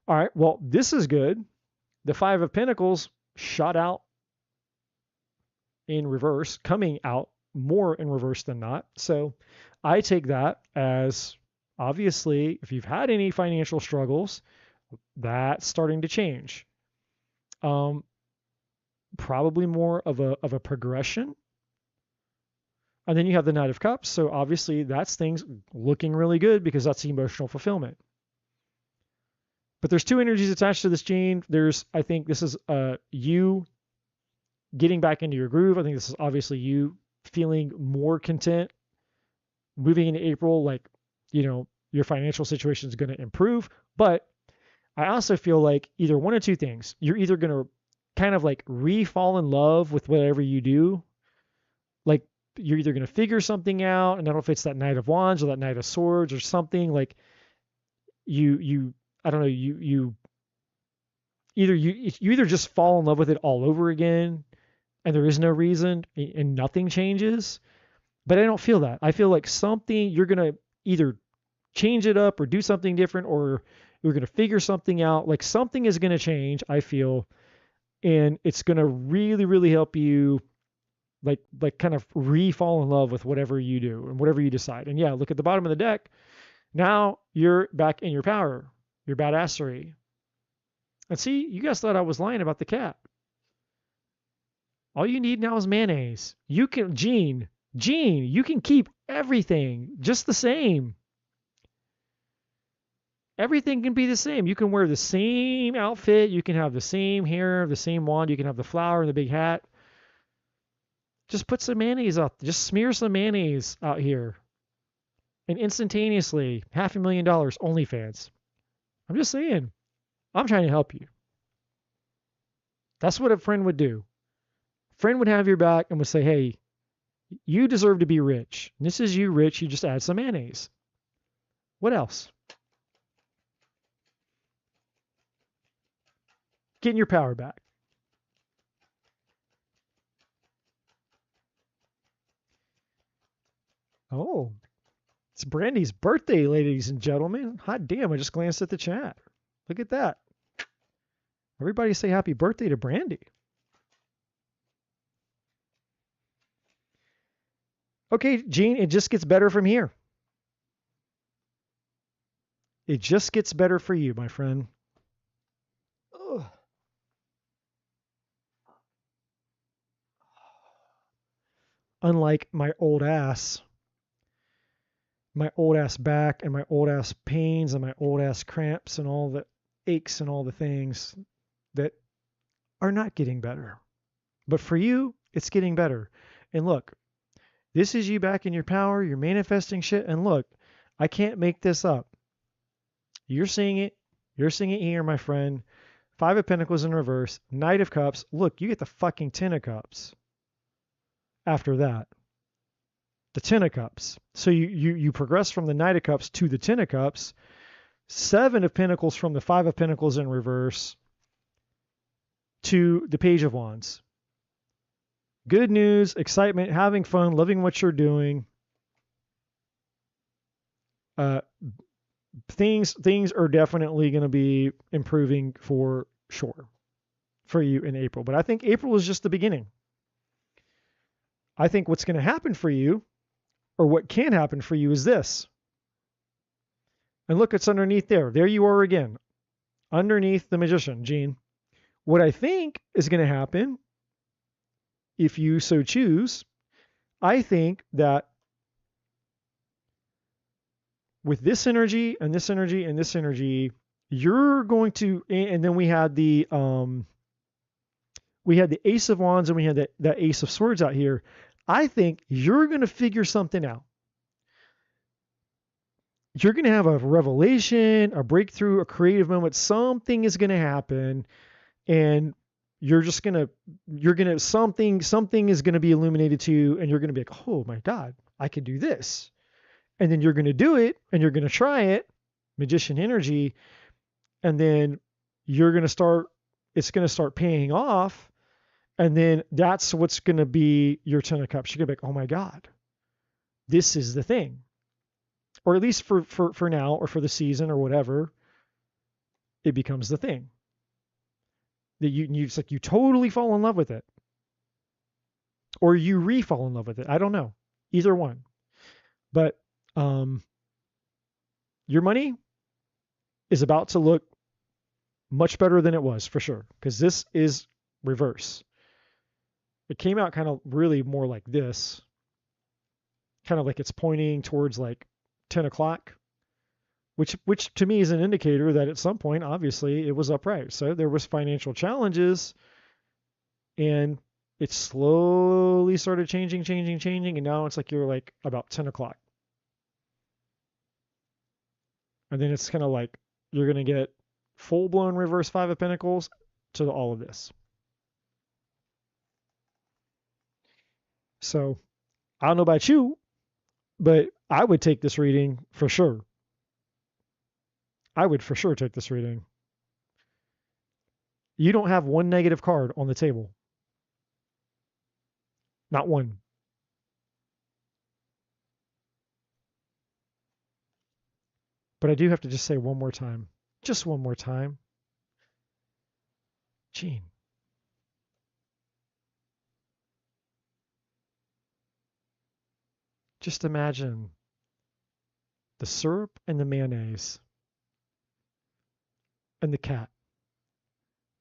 All right. Well, this is good. The Five of Pentacles shot out in reverse, coming out more in reverse than not. So I take that as, obviously, if you've had any financial struggles, That's starting to change. Probably more of a progression. And then you have the Knight of Cups. So obviously that's things looking really good because that's emotional fulfillment. But there's two energies attached to this, Gene. I think this is you getting back into your groove. I think this is obviously you feeling more content moving into April. Like, your financial situation is going to improve. But I also feel like either one of two things. You're either going to kind of like re-fall in love with whatever you do. Like, you're either going to figure something out, and I don't know if it's that Knight of Wands or that Knight of Swords or something. Like, I don't know, you either just fall in love with it all over again and there is no reason and nothing changes. But I don't feel that. I feel like something, you're going to either change it up or do something different, or you're going to figure something out. Like something is going to change, I feel, and it's going to really, really help you like kind of re-fall in love with whatever you do and whatever you decide. And yeah, look at the bottom of the deck. Now you're back in your power, your badassery. And see, you guys thought I was lying about the cat. All you need now is mayonnaise. You can, Gene, you can keep everything just the same. Everything can be the same. You can wear the same outfit. You can have the same hair, the same wand. You can have the flower and the big hat. Just put some mayonnaise out. Just smear some mayonnaise out here. And instantaneously, $500,000 OnlyFans. I'm just saying. I'm trying to help you. That's what a friend would do. A friend would have your back and would say, hey, you deserve to be rich. And this is you rich. You just add some mayonnaise. What else? Getting your power back. Oh, it's Brandy's birthday, ladies and gentlemen. Hot damn, I just glanced at the chat. Look at that. Everybody say happy birthday to Brandy. Okay, Gene, it just gets better from here. It just gets better for you, my friend. Ugh. Unlike my old ass back and my old ass pains and my old ass cramps and all the aches and all the things that are not getting better. But for you, it's getting better. And look, this is you back in your power. You're manifesting shit. And look, I can't make this up. You're seeing it. You're seeing it here, my friend. 5 of Pentacles in reverse. Knight of Cups. Look, you get the fucking 10 of Cups after that. The 10 of Cups. So you progress from the Knight of Cups to the 10 of Cups. 7 of Pentacles from the 5 of Pentacles in reverse to the Page of Wands. Good news, excitement, having fun, loving what you're doing. Things are definitely going to be improving for sure for you in April. But I think April is just the beginning. I think what's going to happen for you, or what can happen for you, is this. And look, it's underneath there. There you are again, underneath the Magician, Gene. What I think is going to happen, if you so choose, I think that with this energy and this energy and this energy, you're going to, and then we had the Ace of Wands and we had that Ace of Swords out here. I think you're going to figure something out. You're going to have a revelation, a breakthrough, a creative moment. Something is going to happen, and something is going to be illuminated to you, and you're going to be like, oh my God, I can do this. And then you're going to do it, and you're going to try it, Magician energy, and then it's going to start paying off, and then that's what's going to be your 10 of Cups. You're going to be like, oh my God, this is the thing. Or at least for now, or for the season, or whatever, it becomes the thing. That it's like you totally fall in love with it. Or you re-fall in love with it. I don't know. Either one. But your money is about to look Much better than it was for sure, because this is reverse. It came out kind of really more like this, kind of like it's pointing towards like 10 o'clock, which to me is an indicator that at some point, obviously, it was upright. So there was financial challenges, and it slowly started changing, and now it's like you're like about 10 o'clock. And then it's kind of like you're going to get full-blown reverse Five of Pentacles to all of this. So I don't know about you, but I would take this reading for sure. I would for sure take this reading. You don't have one negative card on the table. Not one. But I do have to just say one more time. Just one more time. Gene. Just imagine the syrup and the mayonnaise and the cat.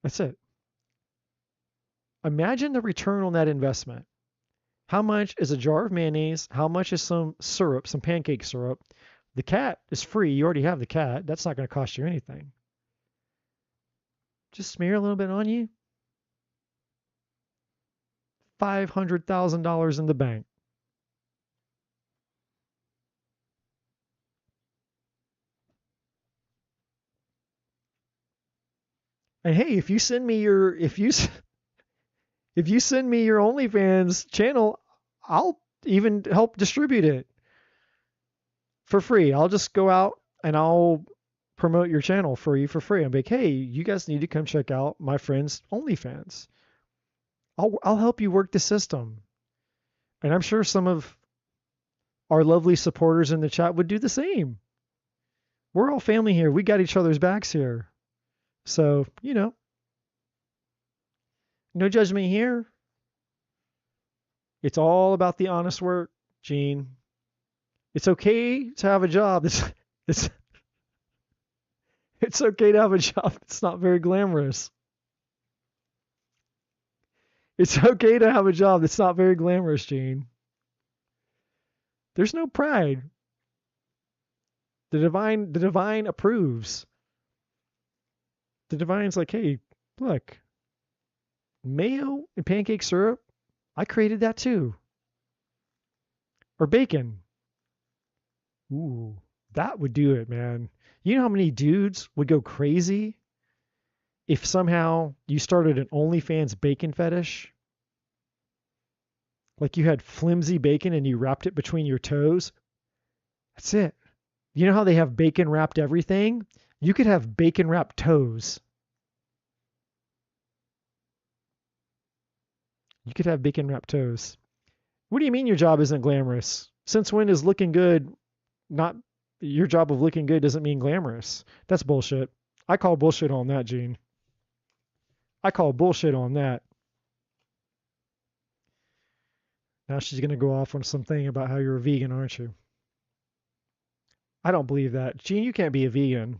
That's it. Imagine the return on that investment. How much is a jar of mayonnaise? How much is some syrup, some pancake syrup? The cat is free. You already have the cat. That's not going to cost you anything. Just smear a little bit on you. $500,000 in the bank. And hey, if you send me your OnlyFans channel, I'll even help distribute it for free. I'll just go out and I'll promote your channel for you for free. I'm like, hey, you guys need to come check out my friend's OnlyFans. I'll help you work the system. And I'm sure some of our lovely supporters in the chat would do the same. We're all family here. We got each other's backs here. So, no judgment here. It's all about the honest work, Gene. It's okay to have a job. It's okay to have a job that's not very glamorous. It's okay to have a job that's not very glamorous, Gene. There's no pride. The divine approves. The divine's like, hey, look, mayo and pancake syrup, I created that too. Or bacon. Ooh, that would do it, man. You know how many dudes would go crazy if somehow you started an OnlyFans bacon fetish? Like you had flimsy bacon and you wrapped it between your toes? That's it. You know how they have bacon wrapped everything? You could have bacon wrapped toes. You could have bacon wrapped toes. What do you mean your job isn't glamorous? Since when is looking good not your job of looking good doesn't mean glamorous? That's bullshit. I call bullshit on that, Gene. I call bullshit on that. Now she's going to go off on something about how you're a vegan, aren't you? I don't believe that. Gene, you can't be a vegan.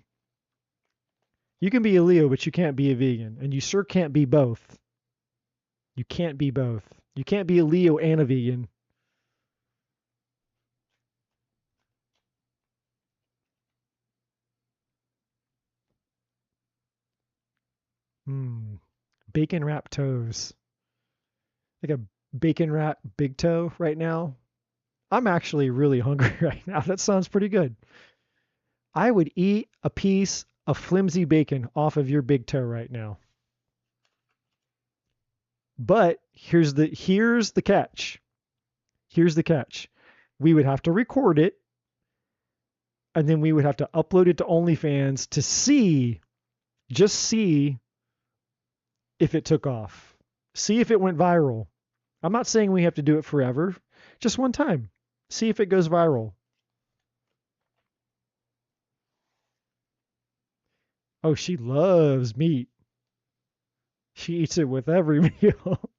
You can be a Leo, but you can't be a vegan. And you sure can't be both. You can't be both. You can't be a Leo and a vegan. Bacon wrapped toes. Like a bacon wrapped big toe right now. I'm actually really hungry right now. That sounds pretty good. I would eat a piece of flimsy bacon off of your big toe right now. But here's the catch. Here's the catch. We would have to record it, and then we would have to upload it to OnlyFans to see if it took off. See if it went viral. I'm not saying we have to do it forever. Just one time. See if it goes viral. Oh, she loves meat. She eats it with every meal.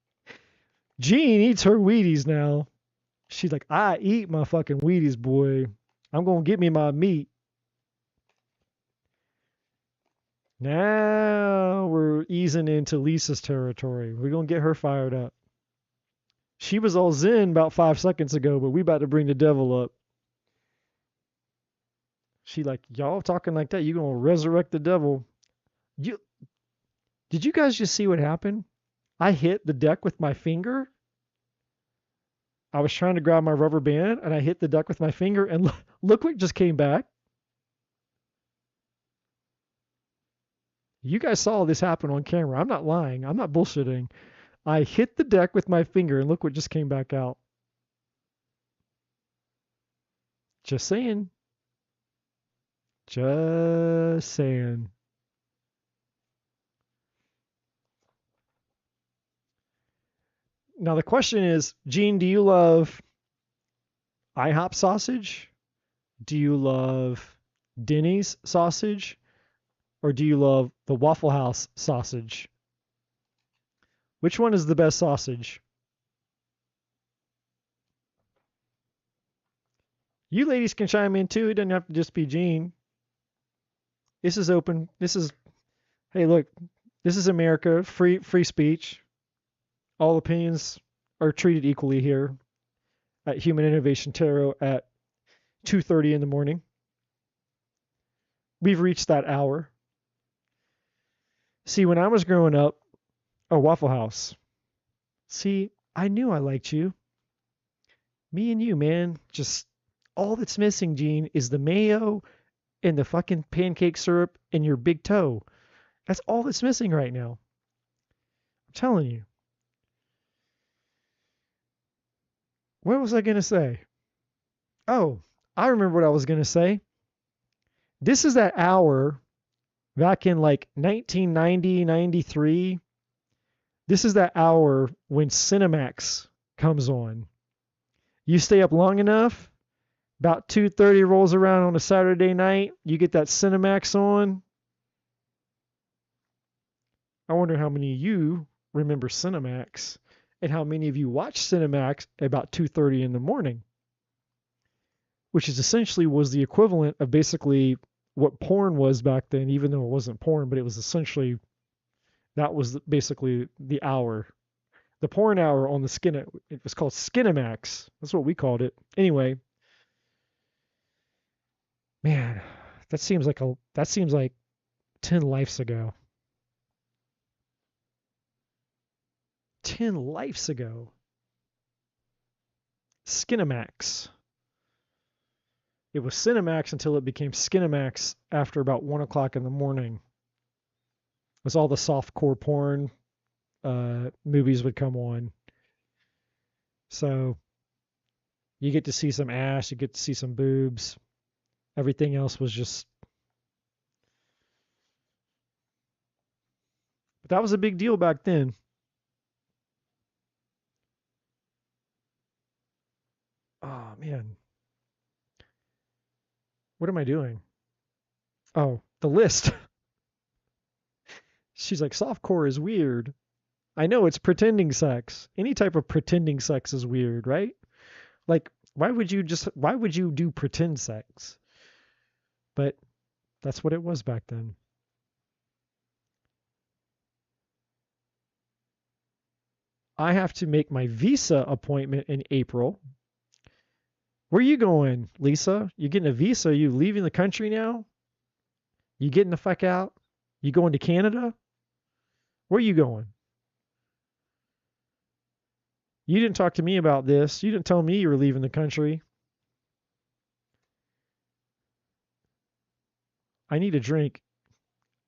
Jean eats her Wheaties now. She's like, I eat my fucking Wheaties, boy. I'm going to get me my meat. Now we're easing into Lisa's territory. We're going to get her fired up. She was all zen about 5 seconds ago, but we about to bring the devil up. She like, y'all talking like that, you going to resurrect the devil. Did you guys just see what happened? I hit the deck with my finger. I was trying to grab my rubber band, and I hit the deck with my finger, and look what just came back. You guys saw this happen on camera. I'm not lying. I'm not bullshitting. I hit the deck with my finger, and look what just came back out. Just saying. Just saying. Now the question is, Gene, do you love IHOP sausage? Do you love Denny's sausage? Or do you love the Waffle House sausage? Which one is the best sausage? You ladies can chime in too. It doesn't have to just be Gene. This is open. Hey, look, this is America. Free speech. All opinions are treated equally here at Human Innovation Tarot at 2:30 in the morning. We've reached that hour. See, when I was growing up, Waffle House. See, I knew I liked you. Me and you, man. Just all that's missing, Gene, is the mayo and the fucking pancake syrup and your big toe. That's all that's missing right now. I'm telling you. What was I going to say? Oh, I remember what I was going to say. This is that hour back in like 1990, 93. This is that hour when Cinemax comes on. You stay up long enough, about 2:30 rolls around on a Saturday night, you get that Cinemax on. I wonder how many of you remember Cinemax and how many of you watch Cinemax at about 2:30 in the morning, which is essentially was the equivalent of basically what porn was back then, even though it wasn't porn, but it was essentially, that was basically the hour. The porn hour on the skin, it was called Skinemax. That's what we called it. Anyway, man, that seems like 10 lives ago. 10 lives ago. Skinemax. It was Cinemax until it became Skinemax after about 1 o'clock in the morning. It was all the softcore porn movies would come on. So you get to see some ass, you get to see some boobs. Everything else was just... But that was a big deal back then. Oh, man. What am I doing? Oh, the list. She's like, softcore is weird. I know, it's pretending sex. Any type of pretending sex is weird, right? Like, why would you do pretend sex? But that's what it was back then. I have to make my visa appointment in April. Where are you going, Lisa? You getting a visa? You leaving the country now? You getting the fuck out? You going to Canada? Where are you going? You didn't talk to me about this. You didn't tell me you were leaving the country. I need to drink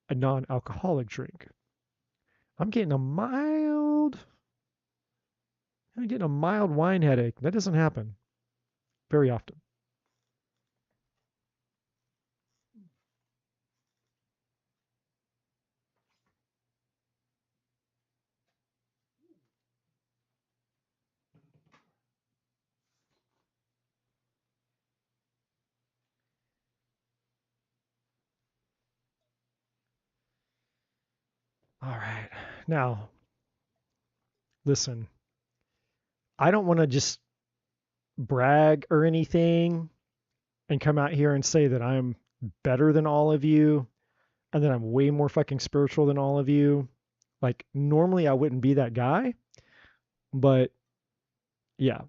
a non-alcoholic drink. I'm getting a mild wine headache. That doesn't happen very often. All right. Now, listen. I don't want to just brag or anything and come out here and say that I'm better than all of you. and then I'm way more fucking spiritual than all of you. Like, normally I wouldn't be that guy, but yeah,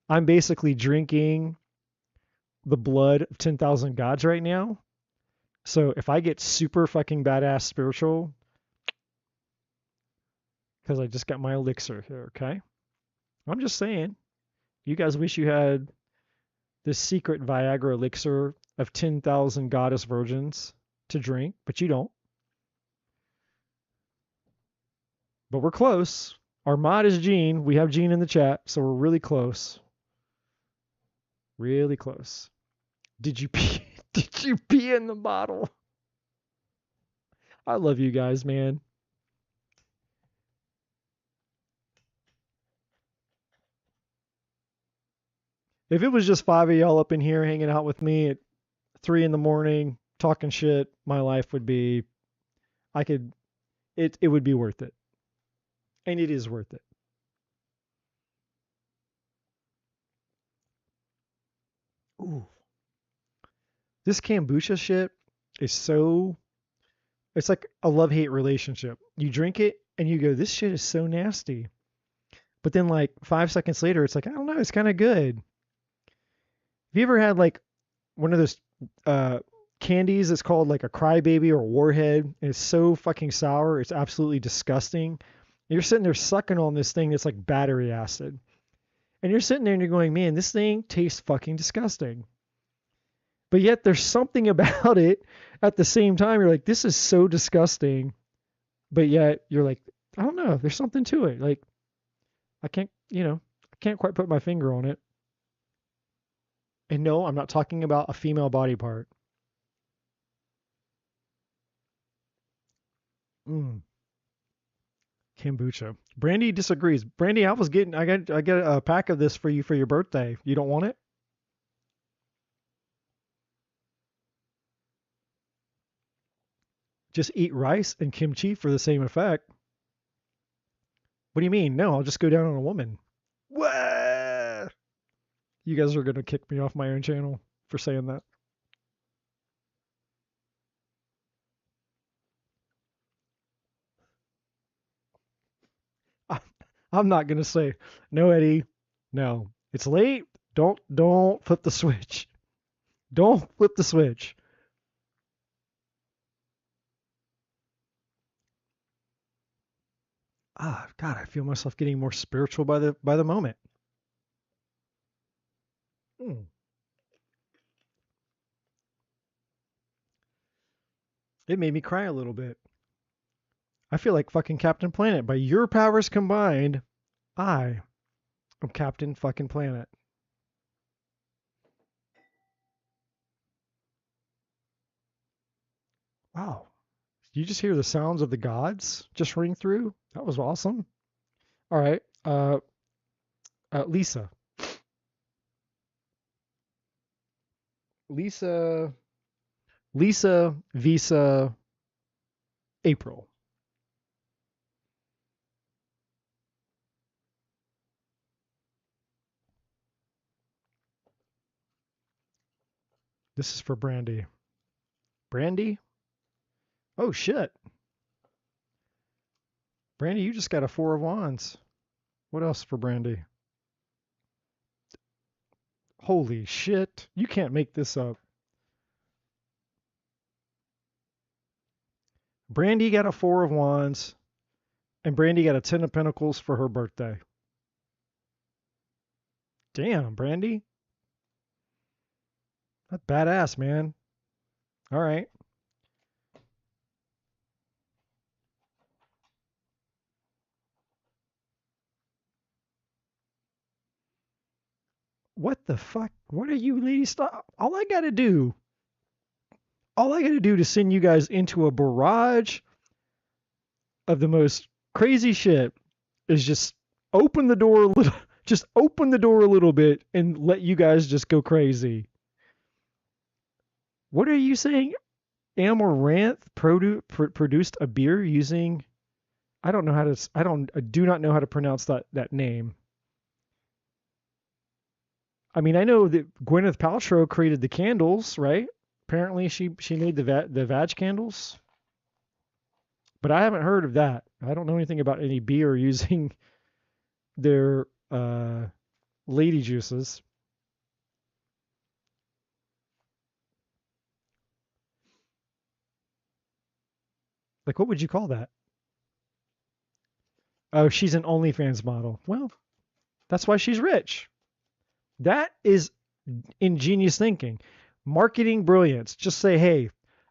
I'm basically drinking the blood of 10,000 gods right now. So if I get super fucking badass spiritual, because I just got my elixir here, okay? I'm just saying, you guys wish you had this secret Viagra elixir of 10,000 goddess virgins to drink, but you don't. But we're close. Our mod is Gene. We have Gene in the chat, so we're really close. Really close. Did you pee? Did you pee in the bottle? I love you guys, man. If it was just 5 of y'all up in here hanging out with me at 3 in the morning talking shit, my life would be, it would be worth it. And it is worth it. Ooh. This kombucha shit is so, it's like a love-hate relationship. You drink it and you go, this shit is so nasty. But then like 5 seconds later, it's like, I don't know, it's kind of good. Have you ever had like one of those candies that's called like a crybaby or a warhead, and it's so fucking sour, it's absolutely disgusting. And you're sitting there sucking on this thing that's like battery acid. And you're sitting there and you're going, man, this thing tastes fucking disgusting. But yet there's something about it at the same time. You're like, this is so disgusting. But yet you're like, I don't know, there's something to it. Like, I can't quite put my finger on it. And no, I'm not talking about a female body part. Kombucha. Brandy disagrees. Brandy, I got a pack of this for you for your birthday. You don't want it? Just eat rice and kimchi for the same effect. What do you mean? No, I'll just go down on a woman. What? You guys are gonna kick me off my own channel for saying that. I'm not gonna say no, Eddie. No, it's late. Don't flip the switch. Don't flip the switch. Ah, God, I feel myself getting more spiritual by the moment. Hmm. It made me cry a little bit. I feel like fucking Captain Planet. By your powers combined, I am Captain fucking Planet. Wow. You just hear the sounds of the gods just ring through? That was awesome. All right. Lisa. Lisa. Lisa, Visa, April. This is for Brandy. Brandy? Oh, shit. Brandy, you just got a 4 of Wands. What else for Brandy? Holy shit. You can't make this up. Brandy got a 4 of Wands, and Brandy got a 10 of Pentacles for her birthday. Damn, Brandy. That's badass, man. All right. What the fuck? What are you ladies? Stop. All I got to do to send you guys into a barrage of the most crazy shit is just open the door a little, just open the door a little bit and let you guys just go crazy. What are you saying? Amaranth produced a beer using, I don't know how to, I do not know how to pronounce that name. I mean, I know that Gwyneth Paltrow created the candles, right? Apparently, she made the vag candles, but I haven't heard of that. I don't know anything about any beer using their lady juices. Like, what would you call that? Oh, she's an OnlyFans model. Well, that's why she's rich. That is ingenious thinking. Marketing brilliance. Just say, hey,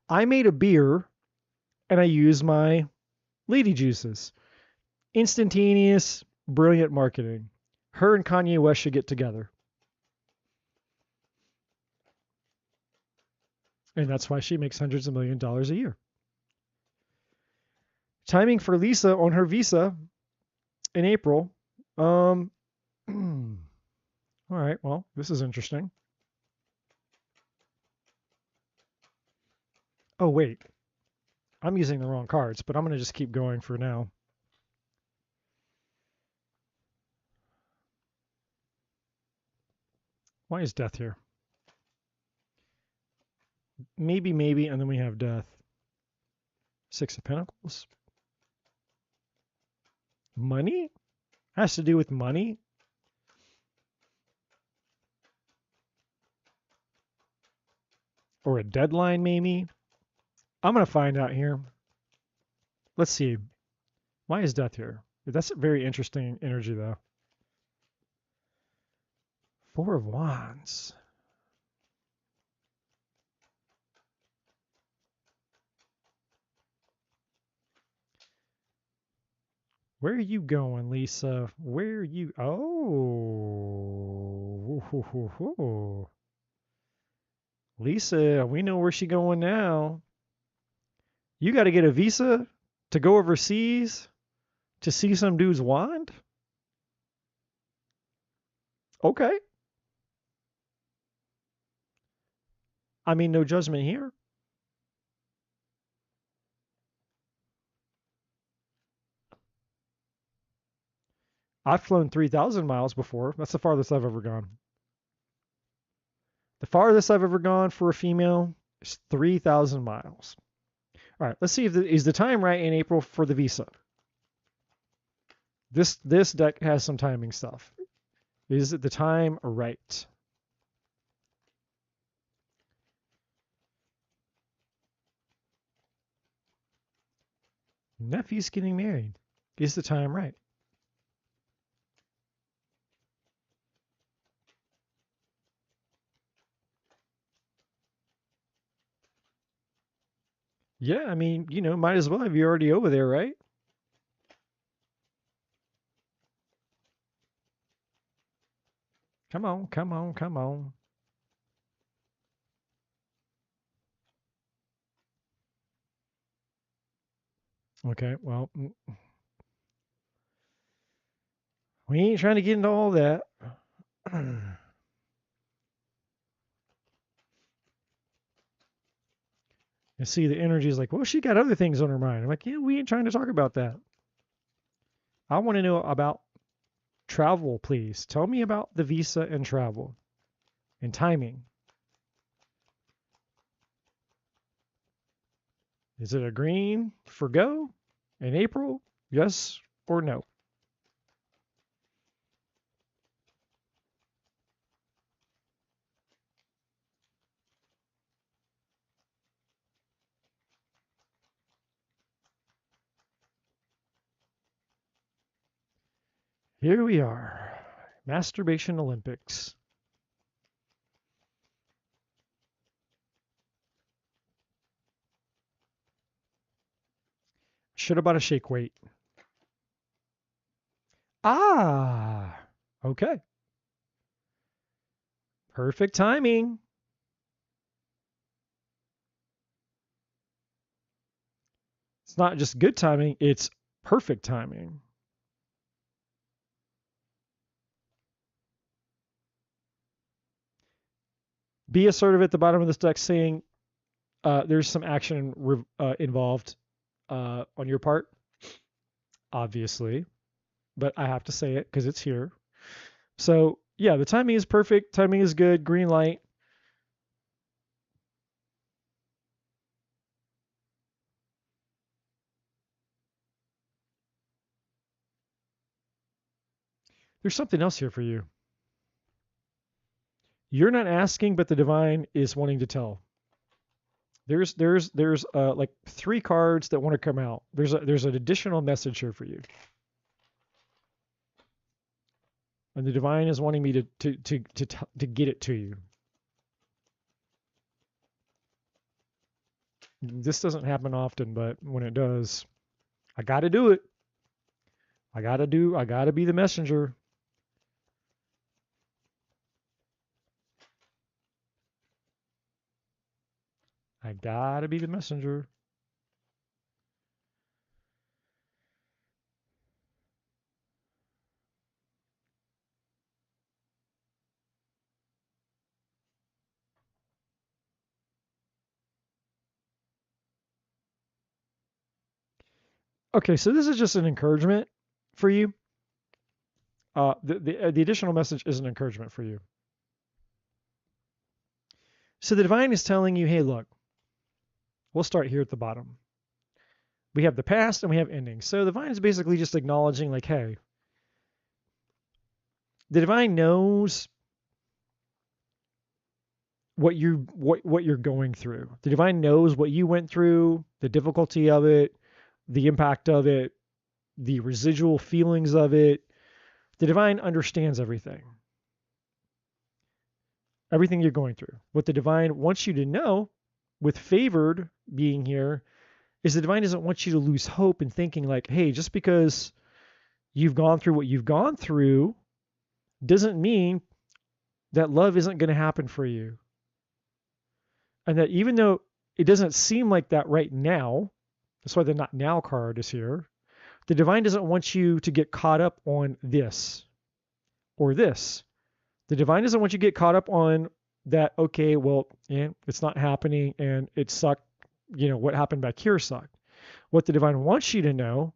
I made a beer and I use my lady juices. Instantaneous, brilliant marketing. Her and Kanye West should get together. And that's why she makes hundreds of $1,000,000 a year. Timing for Lisa on her visa in April. All right, well, this is interesting. Oh, wait. I'm using the wrong cards, but I'm going to just keep going for now. Why is death here? Maybe, and then we have death. Six of Pentacles. Money? Has to do with money? Or a deadline, maybe? I'm going to find out here. Let's see. Why is death here? That's a very interesting energy, though. Four of Wands. Where are you going, Lisa? Where are you? Oh. Lisa, we know where she's going now. You got to get a visa to go overseas to see some dude's wand? Okay. I mean, no judgment here. I've flown 3,000 miles before. That's the farthest I've ever gone. The farthest I've ever gone for a female is 3,000 miles. All right, let's see if is the time right in April for the visa. This deck has some timing stuff. Is it the time right? Nephew's getting married. Is the time right? Yeah, I mean, might as well if you're already over there, right? Come on, come on, come on. Okay, well, we ain't trying to get into all that. You see the energy is like, well, she got other things on her mind. I'm like, yeah, we ain't trying to talk about that. I want to know about travel, please. Tell me about the visa and travel and timing. Is it a green for go in April? Yes or no? Here we are. Masturbation Olympics. Should have bought a shake weight. Ah, okay. Perfect timing. It's not just good timing, it's perfect timing. Be assertive at the bottom of this deck saying there's some action involved on your part, obviously, but I have to say it because it's here. So, yeah, the timing is perfect. Timing is good. Green light. There's something else here for you. You're not asking, but the divine is wanting to tell. There's like 3 cards that want to come out. There's an additional message here for you. And the divine is wanting me to get it to you. This doesn't happen often, but when it does, I got to do it. I got to be the messenger. I got to be the messenger. Okay, so this is just an encouragement for you. The additional message is an encouragement for you. So the divine is telling you, hey, look, we'll start here at the bottom. We have the past and we have endings. So the divine is basically just acknowledging, like, hey, the divine knows what you're going through. The divine knows what you went through, the difficulty of it, the impact of it, the residual feelings of it. The divine understands everything. Everything you're going through. What the divine wants you to know, with favored being here, is the divine doesn't want you to lose hope and thinking like, hey, just because you've gone through what you've gone through doesn't mean that love isn't going to happen for you. And that even though it doesn't seem like that right now, that's why the not now card is here, the divine doesn't want you to get caught up on this or this. The divine doesn't want you to get caught up on that, okay, well, yeah, it's not happening and it sucked. You know, what happened back here sucked. What the divine wants you to know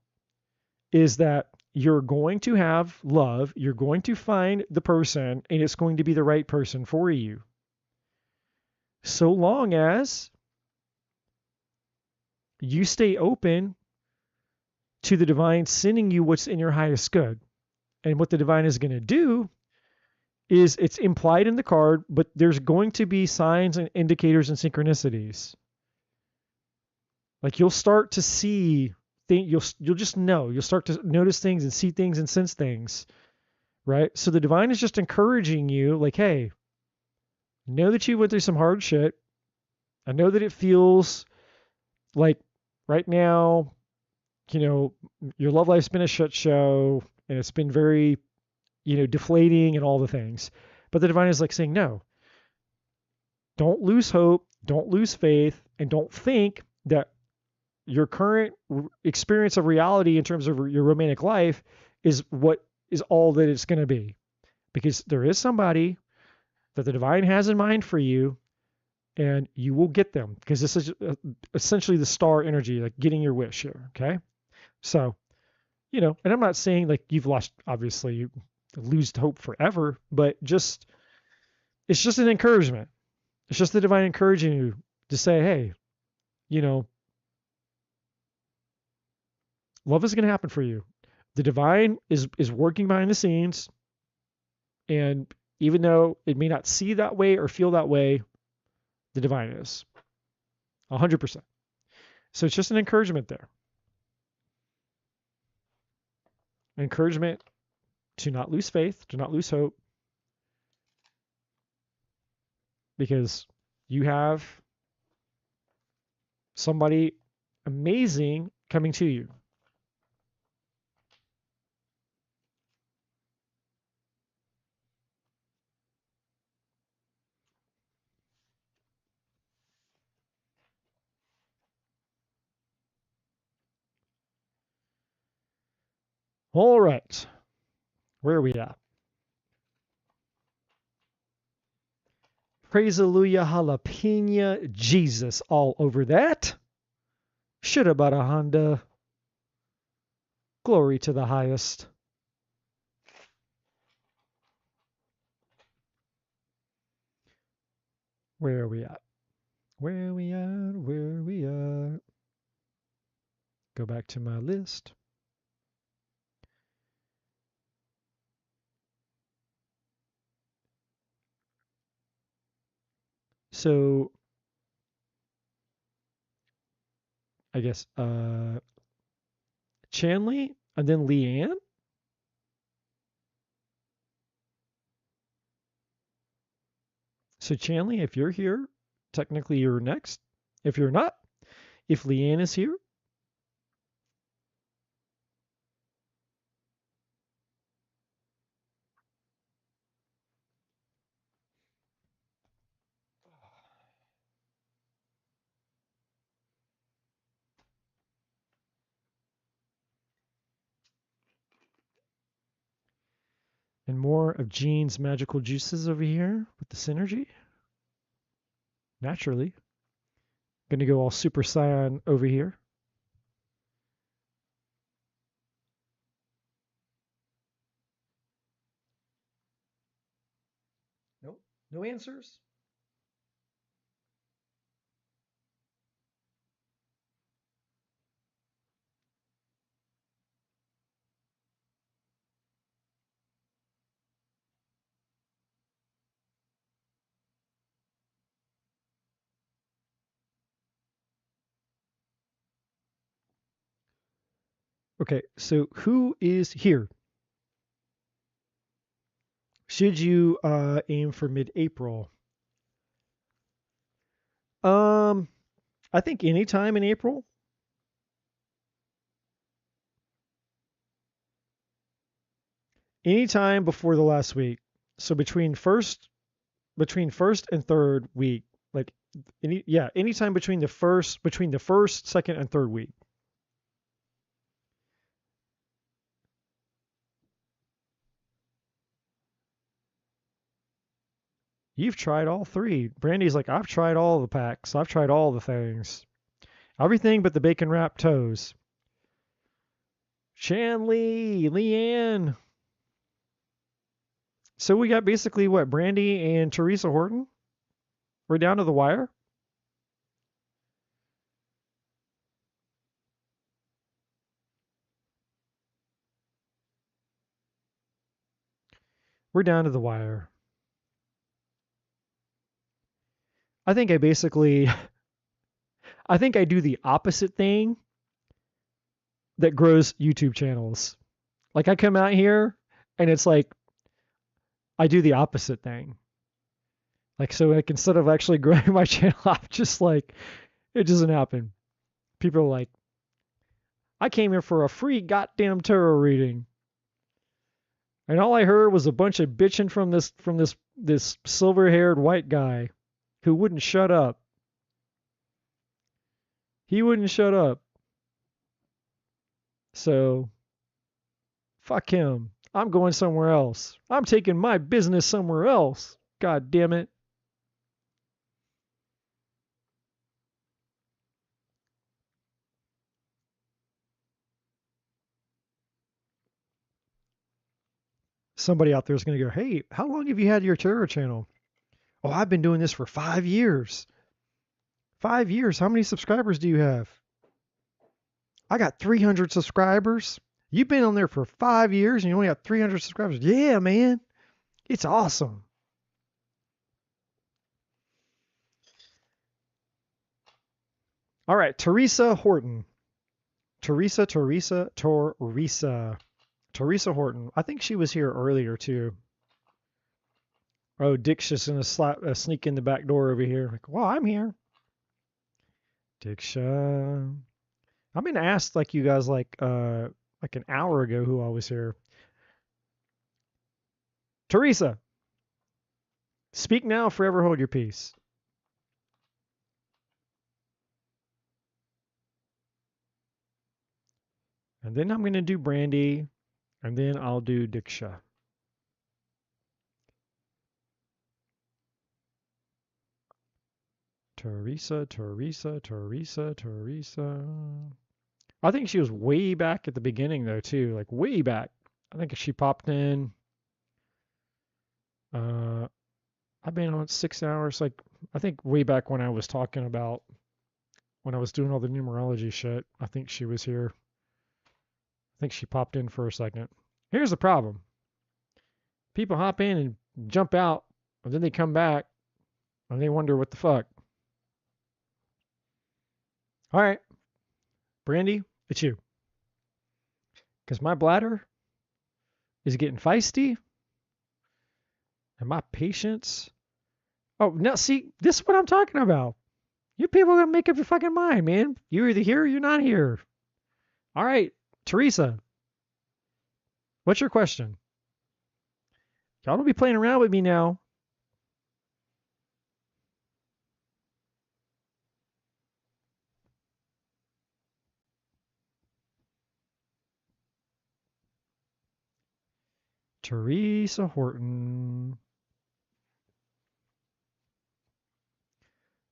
is that you're going to have love, you're going to find the person, and it's going to be the right person for you. So long as you stay open to the divine sending you what's in your highest good. And what the divine is going to do is, it's implied in the card, but there's going to be signs and indicators and synchronicities. Like you'll start to see things, you'll just know, you'll start to notice things and see things and sense things, right? So the divine is just encouraging you, like, hey, know that you went through some hard shit. I know that it feels like right now, you know, your love life's been a shit show and it's been very, you know, deflating and all the things. But the divine is like saying, no, don't lose hope, don't lose faith, and don't think that your current experience of reality in terms of your romantic life is what is all that it's going to be. Because there is somebody that the divine has in mind for you, and you will get them, because this is essentially the star energy, like getting your wish here. Okay. So, you know, and I'm not saying like you've lost, obviously you lose hope forever, but just, it's just an encouragement. It's just the divine encouraging you to say, hey, you know, love is going to happen for you. The divine is working behind the scenes. And even though it may not see that way or feel that way, the divine is 100%. So it's just an encouragement there. Encouragement to not lose faith, to not lose hope, because you have somebody amazing coming to you. All right. Where are we at? Praise Hallelujah, jalapeno, Jesus all over that. Shoulda bought a Honda. Glory to the highest. Where are we at? Where are we at? Where are we at? Go back to my list. So I guess Chanley and then Leanne. So Chanley, if you're here, technically you're next. If you're not, if Leanne is here, and more of Jean's magical juices over here with the synergy. Naturally. Gonna go all Super Saiyan over here. Nope. No answers. Okay, so who is here? Should you aim for mid-April? I think anytime in April. Anytime before the last week. So between first and third week, like anytime between the first, second, and third week. You've tried all three. Brandy's like, I've tried all the packs. I've tried all the things. Everything but the bacon wrapped toes. Shanley, Leanne. So we got basically what, Brandy and Teresa Horton? We're down to the wire. We're down to the wire. I think I do the opposite thing that grows YouTube channels. Like I come out here and it's like I do the opposite thing. Like so like instead of actually growing my channel, I'm just like it doesn't happen. People are like, I came here for a free goddamn tarot reading. And all I heard was a bunch of bitching from this silver-haired white guy who wouldn't shut up. He wouldn't shut up. So fuck him. I'm going somewhere else. I'm taking my business somewhere else. God damn it. Somebody out there is going to go, hey, how long have you had your tarot channel? Oh, I've been doing this for 5 years. 5 years? How many subscribers do you have? I got 300 subscribers. You've been on there for 5 years and you only have 300 subscribers. Yeah, man. It's awesome. All right, Teresa Horton. Teresa Horton. I think she was here earlier too. Oh, Dick's just gonna sneak in the back door over here. Like, well, I'm here. Diksha. I've been asked like you guys like an hour ago who I was here. Teresa, speak now, forever hold your peace. And then I'm going to do Brandy, and then I'll do Diksha. Teresa. I think she was way back at the beginning, though, too. Like, way back. I think she popped in. I've been on 6 hours. Like, I think way back when I was talking about when I was doing all the numerology shit, I think she was here. I think she popped in for a second. Here's the problem. People hop in and jump out, and then they come back, And they wonder what the fuck. All right, Brandy, it's you. Because my bladder is getting feisty and my patience. Oh, now see, this is what I'm talking about. You people are going to make up your fucking mind, man. You're either here or you're not here. All right, Teresa, what's your question? Y'all don't be playing around with me now. Teresa Horton.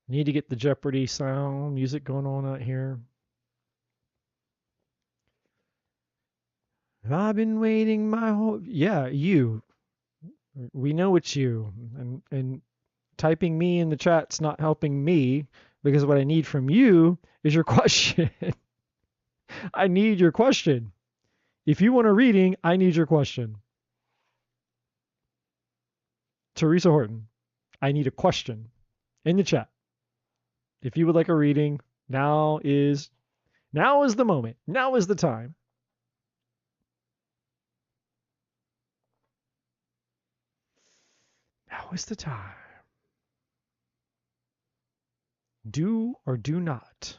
Need to get the Jeopardy sound music going on out here. I've been waiting my whole. Yeah, you. We know it's you. And typing me in the chat's not helping me because what I need from you is your question. I need your question. If you want a reading, I need your question. Teresa Horton, I need a question in the chat. If you would like a reading, now is the moment. Now is the time. Now is the time. Do or do not.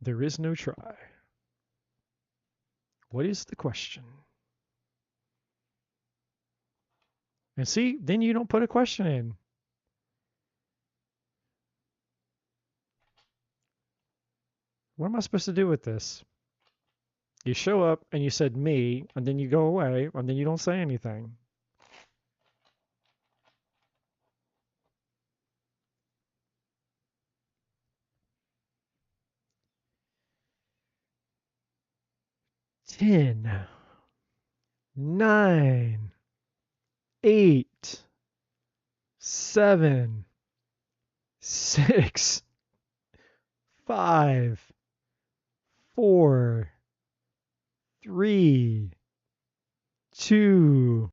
There is no try. What is the question? And see, then you don't put a question in. What am I supposed to do with this? You show up and you said me, and then you go away, and then you don't say anything. Ten, 9, 8, 7, 6, 5, 4, 3, 2,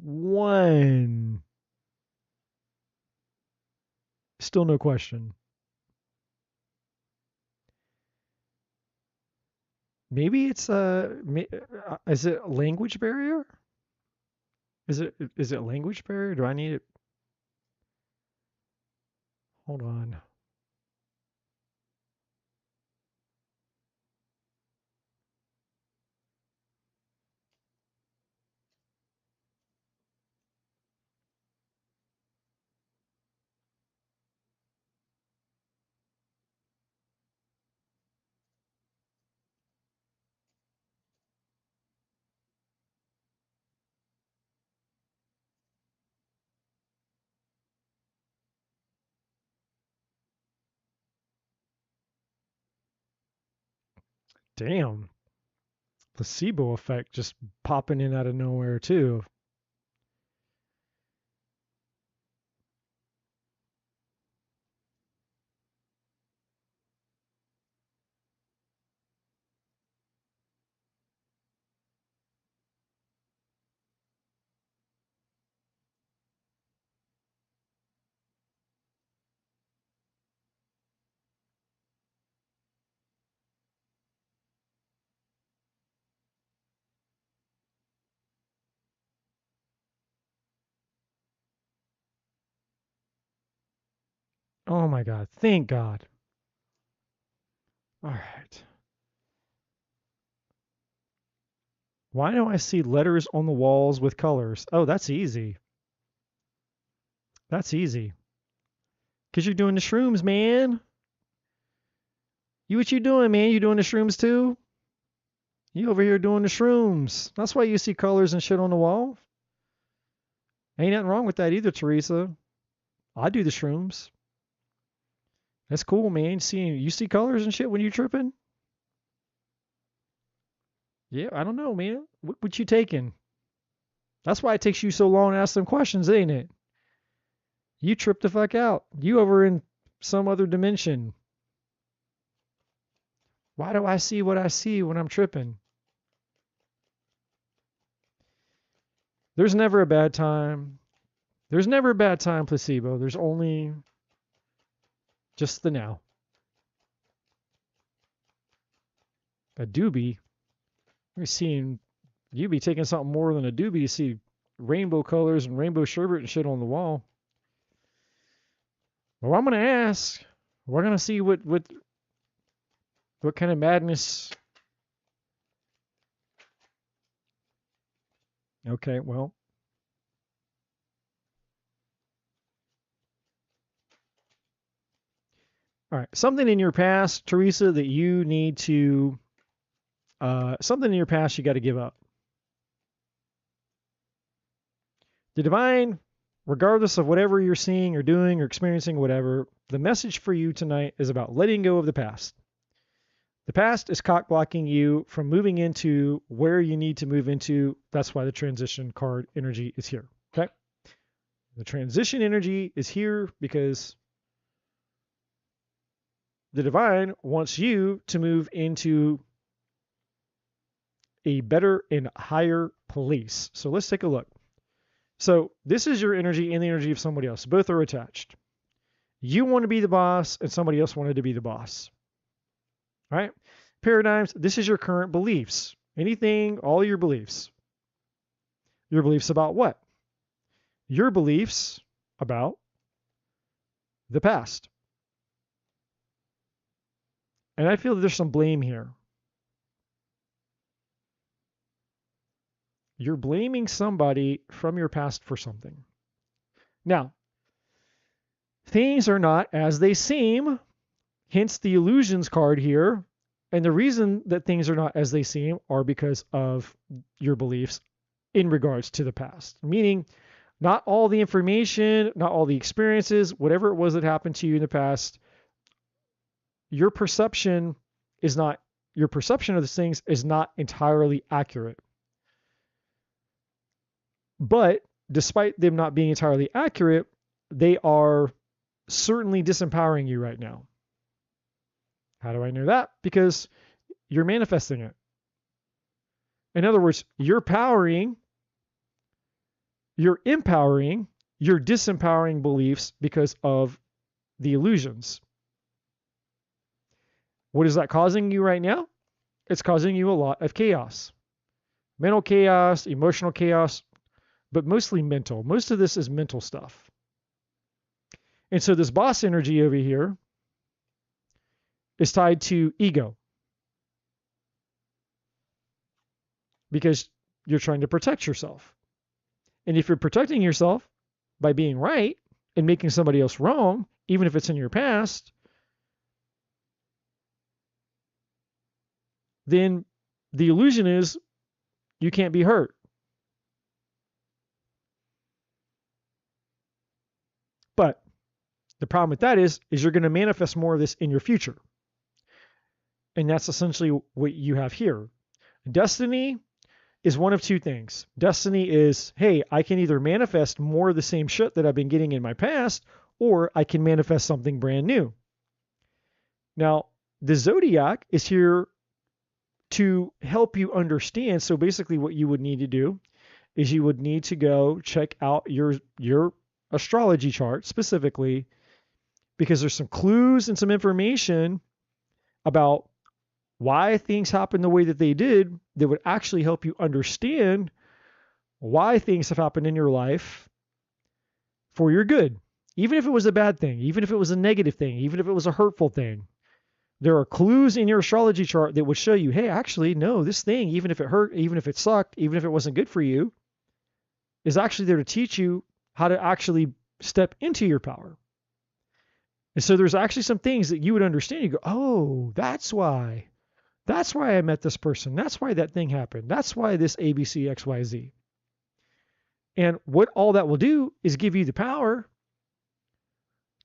1. Still no question. Maybe it's is it a language barrier? Is it language barrier? Do I need it? Hold on. Damn. Placebo effect just popping in out of nowhere too. Oh my God. Thank God. All right. Why do I see letters on the walls with colors? Oh, that's easy. That's easy. Because you're doing the shrooms, man. What you doing, man? You doing the shrooms too? You over here doing the shrooms. That's why you see colors and shit on the wall. Ain't nothing wrong with that either, Teresa. I do the shrooms. That's cool, man. You see colors and shit when you tripping? Yeah, I don't know, man. What you taking? That's why it takes you so long to ask them questions, ain't it? You trip the fuck out. You over in some other dimension. Why do I see what I see when I'm tripping? There's never a bad time There's never a bad time, placebo. There's only just the now. A doobie? We're seeing you be taking something more than a doobie to see rainbow colors and rainbow sherbet and shit on the wall. Well, I'm gonna ask. We're gonna see what kind of madness. Okay, well. All right, something in your past, Teresa, that you need to, something in your past you got to give up. The divine, regardless of whatever you're seeing or doing or experiencing, whatever, the message for you tonight is about letting go of the past. The past is cock blocking you from moving into where you need to move into. That's why the transition card energy is here. Okay. The transition energy is here because the divine wants you to move into a better and higher place. So let's take a look. So this is your energy and the energy of somebody else. Both are attached. You want to be the boss and somebody else wanted to be the boss. All right? Paradigms, this is your current beliefs. Anything, all your beliefs. Your beliefs about what? Your beliefs about the past. And I feel that there's some blame here. You're blaming somebody from your past for something. Now, things are not as they seem, hence the illusions card here. And the reason that things are not as they seem are because of your beliefs in regards to the past. Meaning, not all the information, not all the experiences, whatever it was that happened to you in the past, your perception of these things is not entirely accurate. But despite them not being entirely accurate, they are certainly disempowering you right now. How do I know that? Because you're manifesting it. In other words, you're empowering your disempowering beliefs because of the illusions. What is that causing you right now? It's causing you a lot of chaos. Mental chaos, emotional chaos, but mostly mental. Most of this is mental stuff. And so this boss energy over here is tied to ego. Because you're trying to protect yourself. And if you're protecting yourself by being right and making somebody else wrong, even if it's in your past, then the illusion is you can't be hurt. But the problem with that is you're going to manifest more of this in your future. And that's essentially what you have here. Destiny is one of two things. Destiny is, hey, I can either manifest more of the same shit that I've been getting in my past, or I can manifest something brand new. Now, the zodiac is here to help you understand. So basically what you would need to do is you would need to go check out your astrology chart specifically, because there's some clues and some information about why things happen the way that they did that would actually help you understand why things have happened in your life for your good. Even if it was a bad thing, even if it was a negative thing, even if it was a hurtful thing, there are clues in your astrology chart that would show you, hey, actually, no, this thing, even if it hurt, even if it sucked, even if it wasn't good for you, is actually there to teach you how to actually step into your power. And so there's actually some things that you would understand. You go, oh, that's why. That's why I met this person. That's why that thing happened. That's why this ABC, XYZ. And what all that will do is give you the power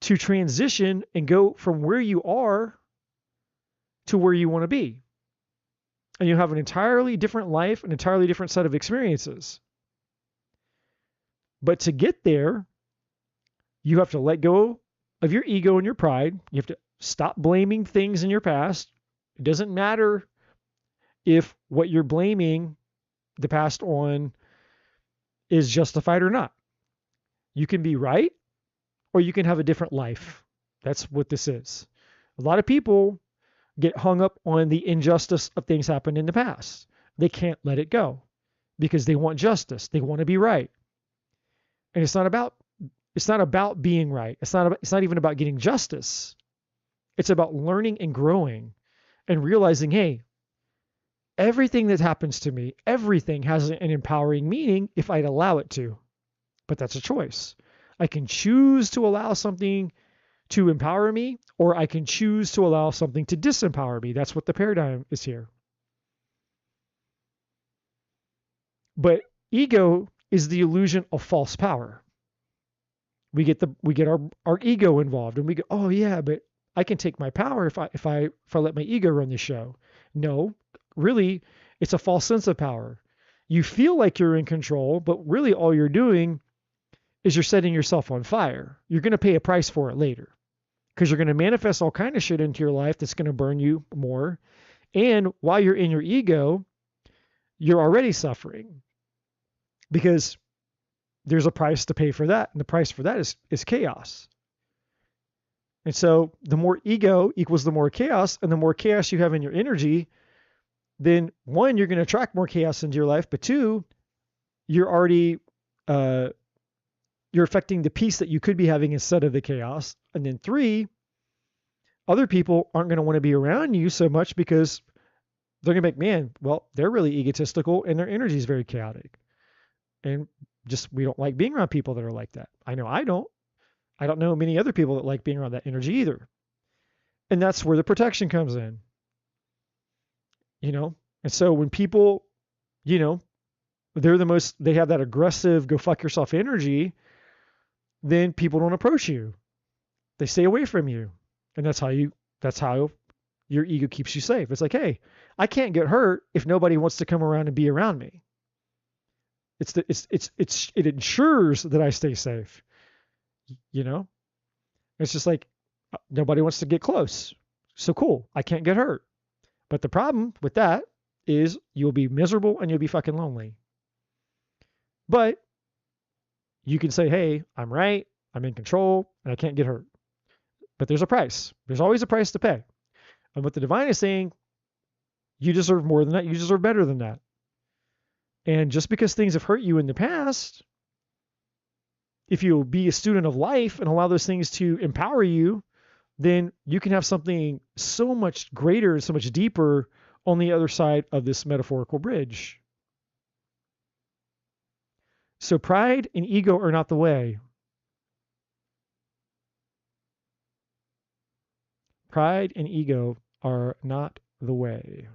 to transition and go from where you are to where you want to be. And you have an entirely different life, an entirely different set of experiences. But to get there, you have to let go of your ego and your pride. You have to stop blaming things in your past. It doesn't matter if what you're blaming the past on is justified or not. You can be right or you can have a different life. That's what this is. A lot of people get hung up on the injustice of things happened in the past. They can't let it go because they want justice. They want to be right. And it's not about being right. It's not even about getting justice. It's about learning and growing and realizing, hey, everything that happens to me, everything has an empowering meaning if I'd allow it to. But that's a choice. I can choose to allow something to empower me, or I can choose to allow something to disempower me. That's what the paradigm is here. But ego is the illusion of false power. We get our ego involved, and we go, oh yeah, but I can take my power if I let my ego run the show. No, really, it's a false sense of power. You feel like you're in control, but really all you're doing is you're setting yourself on fire. You're going to pay a price for it later because you're going to manifest all kind of shit into your life that's going to burn you more. And while you're in your ego, you're already suffering because there's a price to pay for that. And the price for that is chaos. And so the more ego equals the more chaos, and the more chaos you have in your energy, then one, you're going to attract more chaos into your life, but two, you're already you're affecting the peace that you could be having instead of the chaos. And then three, other people aren't going to want to be around you so much because they're going to be like, man, well, they're really egotistical and their energy is very chaotic. And just, we don't like being around people that are like that. I know I don't. I don't know many other people that like being around that energy either. And that's where the protection comes in. And so when people, they have that aggressive, go fuck yourself energy, then people don't approach you. They stay away from you. And that's how your ego keeps you safe. It's like, hey, I can't get hurt if nobody wants to come around and be around me. It ensures that I stay safe. It's just like nobody wants to get close. So cool. I can't get hurt. But the problem with that is you'll be miserable and you'll be fucking lonely. But you can say, hey, I'm right, I'm in control, and I can't get hurt. But there's a price. There's always a price to pay. And what the divine is saying, you deserve more than that. You deserve better than that. And just because things have hurt you in the past, if you be a student of life and allow those things to empower you, then you can have something so much greater, so much deeper on the other side of this metaphorical bridge. So pride and ego are not the way. Pride and ego are not the way.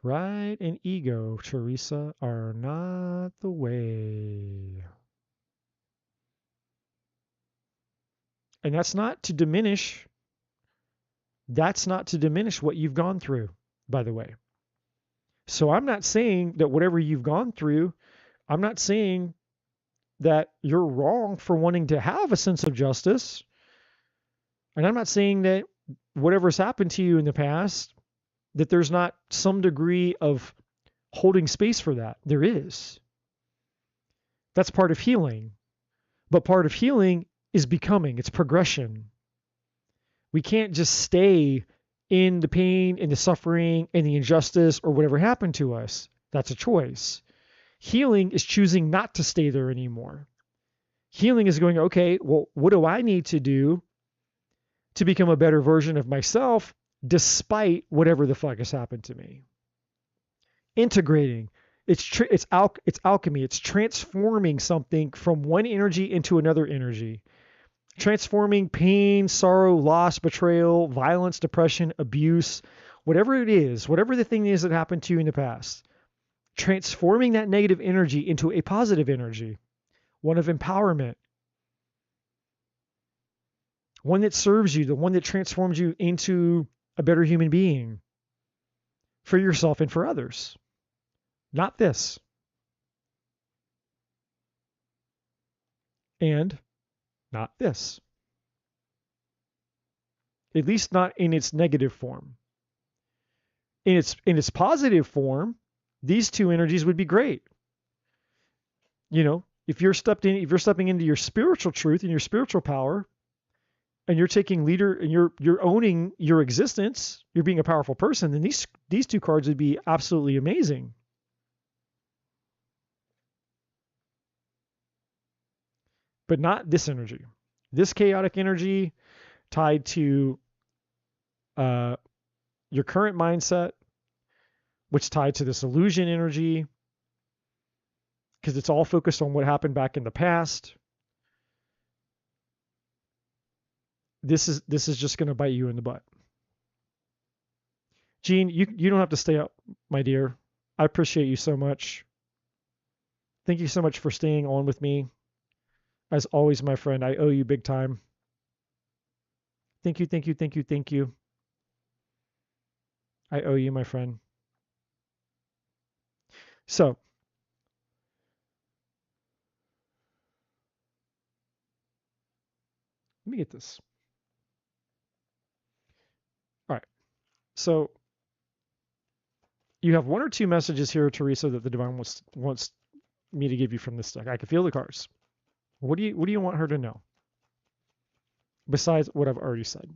Pride and ego, Teresa, are not the way. And that's not to diminish what you've gone through, by the way. So I'm not saying that whatever you've gone through, I'm not saying that you're wrong for wanting to have a sense of justice. And I'm not saying that whatever's happened to you in the past, that there's not some degree of holding space for that. There is. That's part of healing. But part of healing is becoming. It's progression. We can't just stay in the pain and the suffering and the injustice or whatever happened to us. That's a choice. Healing is choosing not to stay there anymore. Healing is going, okay, well, what do I need to do to become a better version of myself despite whatever the fuck has happened to me? Integrating. It's alchemy. It's transforming something from one energy into another energy. Transforming pain, sorrow, loss, betrayal, violence, depression, abuse, whatever it is, whatever the thing is that happened to you in the past, transforming that negative energy into a positive energy, one of empowerment, one that serves you, the one that transforms you into a better human being for yourself and for others. Not this. And not this. At least not in its negative form. In its positive form, these two energies would be great. You know, if you're stepping into your spiritual truth and your spiritual power, and you're taking leader and you're owning your existence, you're being a powerful person, then these two cards would be absolutely amazing. But not this energy. This chaotic energy tied to your current mindset, which tied to this illusion energy, because it's all focused on what happened back in the past. This is just going to bite you in the butt. Jean, you don't have to stay up, my dear. I appreciate you so much. Thank you so much for staying on with me. As always, my friend, I owe you big time. Thank you, thank you, thank you, thank you. I owe you, my friend. So, let me get this. All right. So, you have one or two messages here, Teresa, that the divine wants me to give you from this deck. I can feel the cards. What do you want her to know? Besides what I've already said.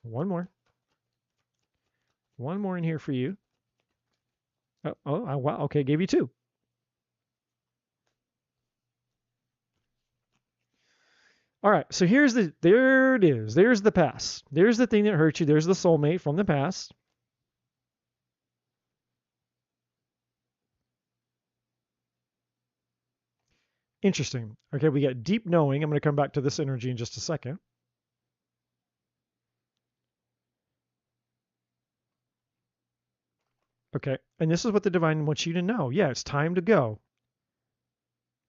One more. One more in here for you. Oh, wow. Okay, gave you two. All right, so there it is. There's the past. There's the thing that hurt you. There's the soulmate from the past. Interesting. Okay, we got deep knowing. I'm going to come back to this energy in just a second. Okay, and this is what the divine wants you to know. Yeah, it's time to go.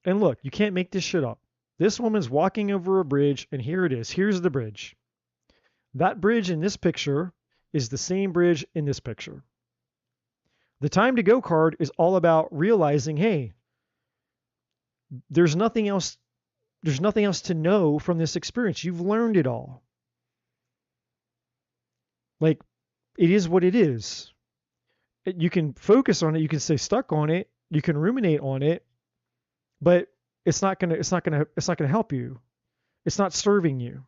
And look, you can't make this shit up. This woman's walking over a bridge, and here it is. Here's the bridge. That bridge in this picture is the same bridge in this picture. The time to go card is all about realizing, hey, there's nothing else to know from this experience. You've learned it all. Like, it is what it is. You can focus on it, you can stay stuck on it, you can ruminate on it, but it's not gonna help you. It's not serving you.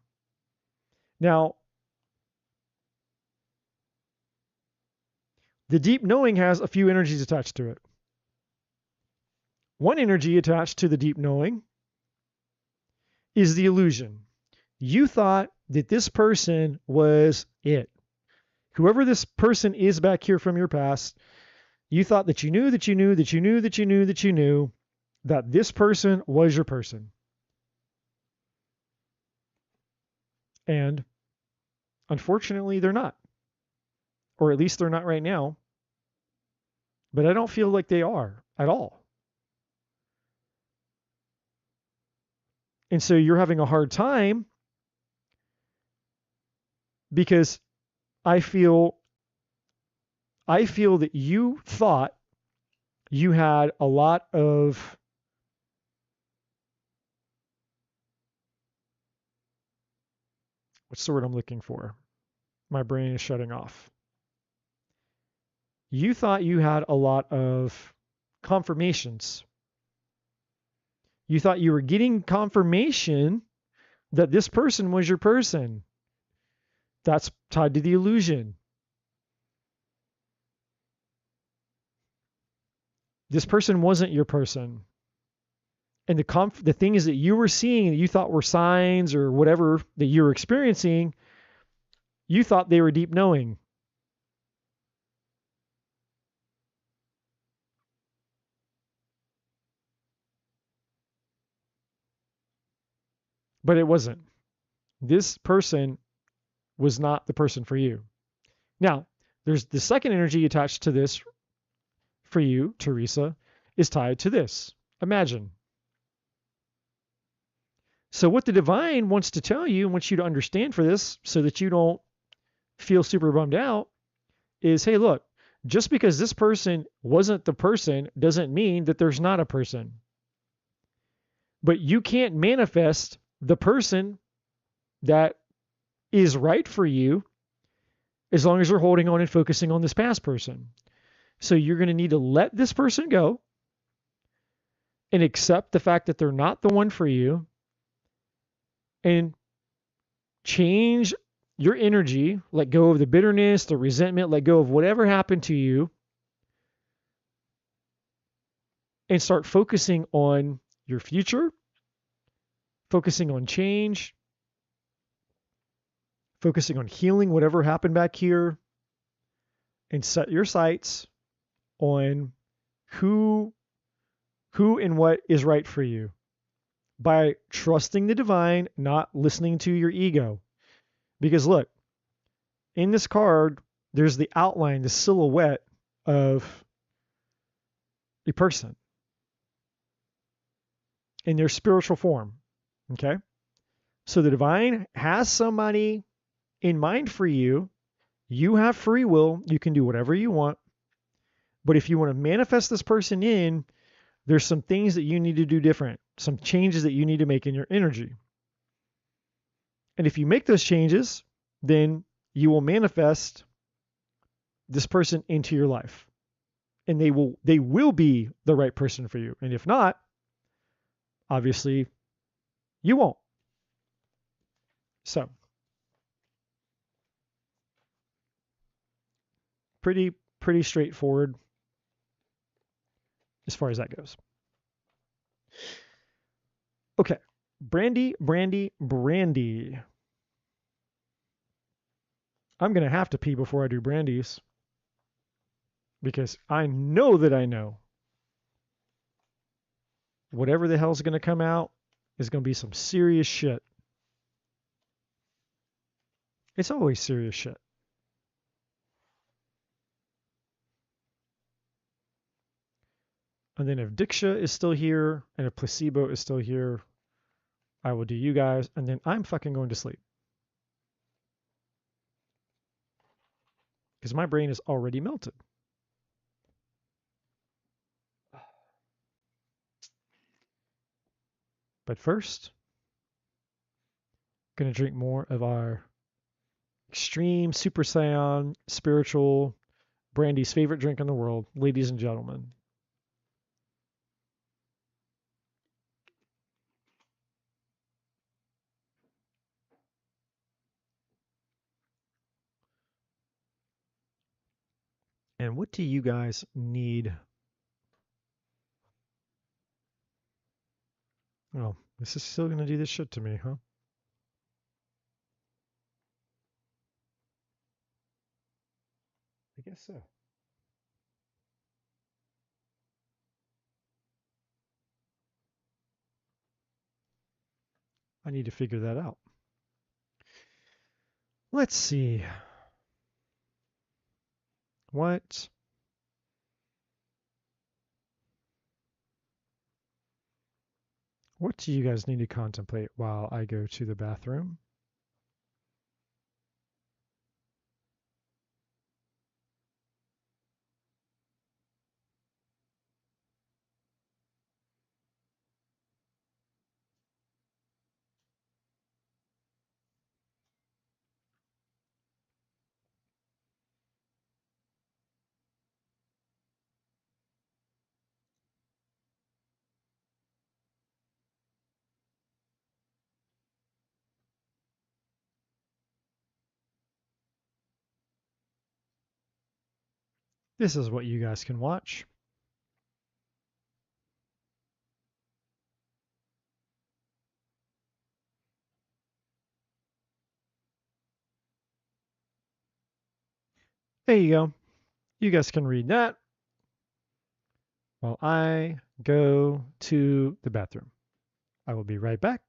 Now, the deep knowing has a few energies attached to it. One energy attached to the deep knowing is the illusion. You thought that this person was it. Whoever this person is back here from your past, you thought that you knew that this person was your person. And unfortunately, they're not. Or at least they're not right now. But I don't feel like they are at all. And so you're having a hard time because I feel that you thought you had a lot of what's the word I'm looking for? My brain is shutting off. You thought you had a lot of confirmations. You thought you were getting confirmation that this person was your person. That's tied to the illusion. This person wasn't your person. And the thing is that you were seeing that you thought were signs or whatever that you were experiencing, you thought they were deep knowing. But it wasn't. This person was not the person for you. Now, there's the second energy attached to this for you, Teresa, is tied to this. Imagine. So what the divine wants to tell you and wants you to understand for this so that you don't feel super bummed out is, hey, look, just because this person wasn't the person doesn't mean that there's not a person. But you can't manifest the person that is right for you as long as you're holding on and focusing on this past person. So you're going to need to let this person go and accept the fact that they're not the one for you and change your energy, let go of the bitterness, the resentment, let go of whatever happened to you, and start focusing on your future, focusing on change, focusing on healing whatever happened back here, and set your sights on who and what is right for you by trusting the divine, not listening to your ego. Because look, in this card, there's the outline, the silhouette of a person in their spiritual form. Okay? So the divine has somebody in mind for you. You have free will. You can do whatever you want. But if you want to manifest this person in, there's some things that you need to do different, some changes that you need to make in your energy. And if you make those changes, then you will manifest this person into your life. And they will be the right person for you. And if not, obviously you won't. So pretty straightforward as far as that goes. Okay. Brandy. I'm going to have to pee before I do Brandy's because I know that I know whatever the hell's going to come out is going to be some serious shit. It's always serious shit. And then if Diksha is still here and if Placebo is still here, I will do you guys, and then I'm fucking going to sleep. Because my brain is already melted. But first, going to drink more of our extreme Super Saiyan spiritual Brandy's favorite drink in the world, ladies and gentlemen. And what do you guys need? Oh, this is still going to do this shit to me, huh? I guess so. I need to figure that out. Let's see. What do you guys need to contemplate while I go to the bathroom? This is what you guys can watch. There you go. You guys can read that while I go to the bathroom. I will be right back.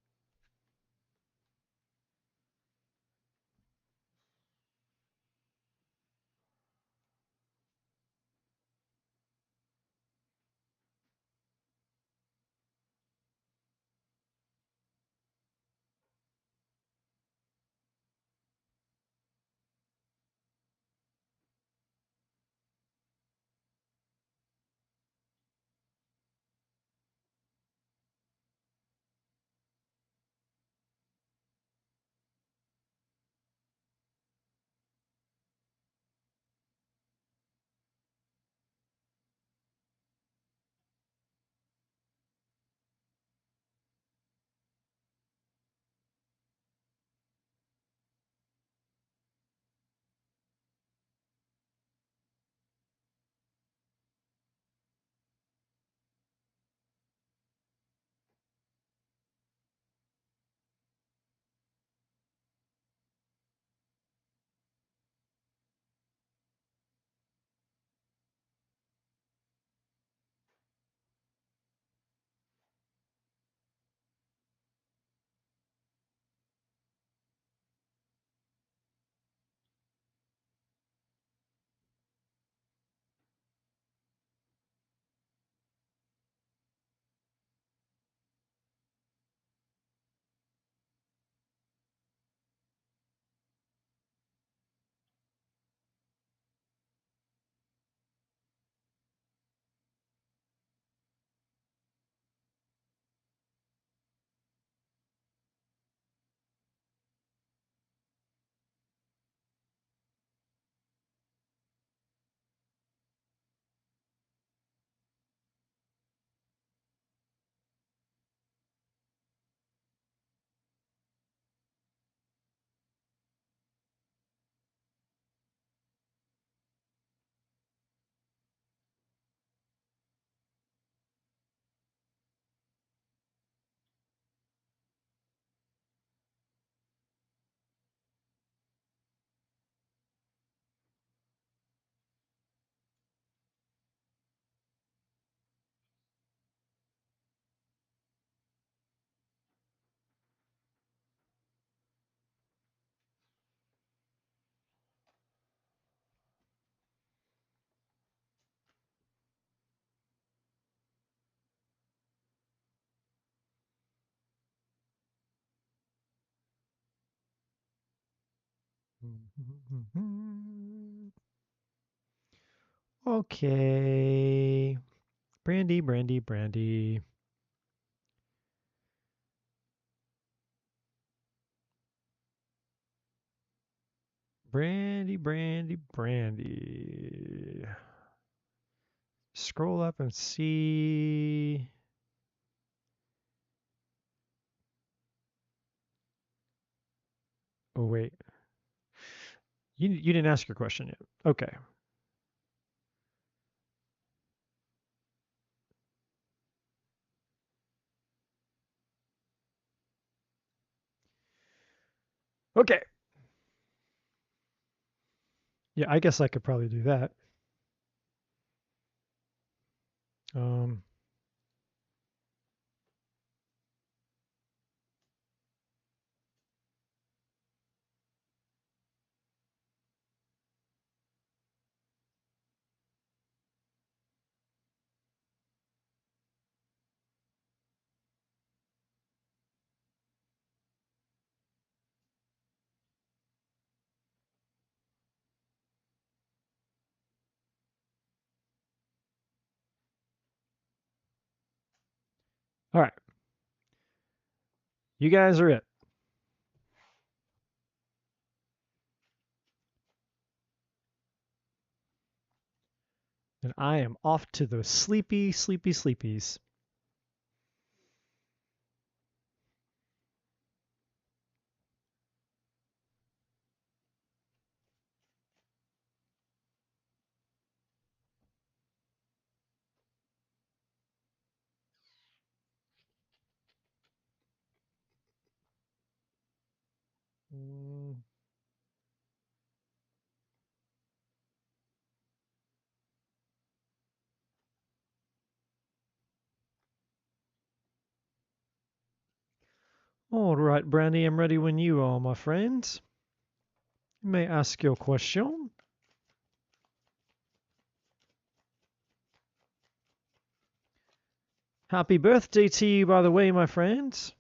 Okay. Brandy, Brandy, Brandy. Brandy, Brandy, Brandy. Scroll up and see. Oh, wait. You didn't ask your question yet. Okay. Okay. Yeah, I guess I could probably do that. Um, all right. You guys are it. And I am off to the sleepy, sleepy, sleepies. Mm. All right, Brandy, I'm ready when you are, my friend. You may ask your question. Happy birthday to you, by the way, my friends.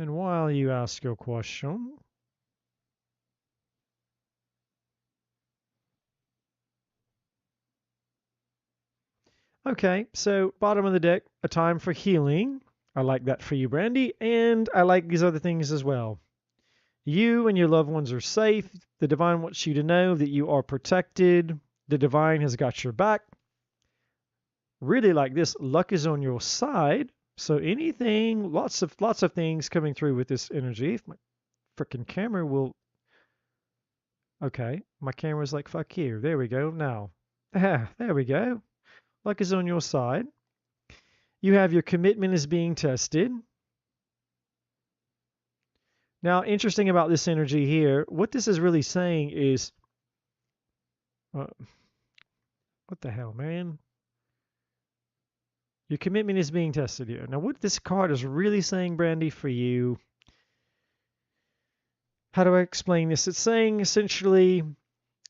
And while you ask your question, okay, so bottom of the deck, a time for healing. I like that for you, Brandy, and I like these other things as well. You and your loved ones are safe. The divine wants you to know that you are protected. The divine has got your back. Really like this, luck is on your side. So anything, lots of things coming through with this energy. If my freaking camera will, okay, my camera's like fuck you. There we go. Now, there we go. Luck is on your side. You have your commitment is being tested. Now, interesting about this energy here, what this is really saying is, uh, what the hell, man? Your commitment is being tested here. Now, what this card is really saying, Brandy, for you, how do I explain this? It's saying essentially,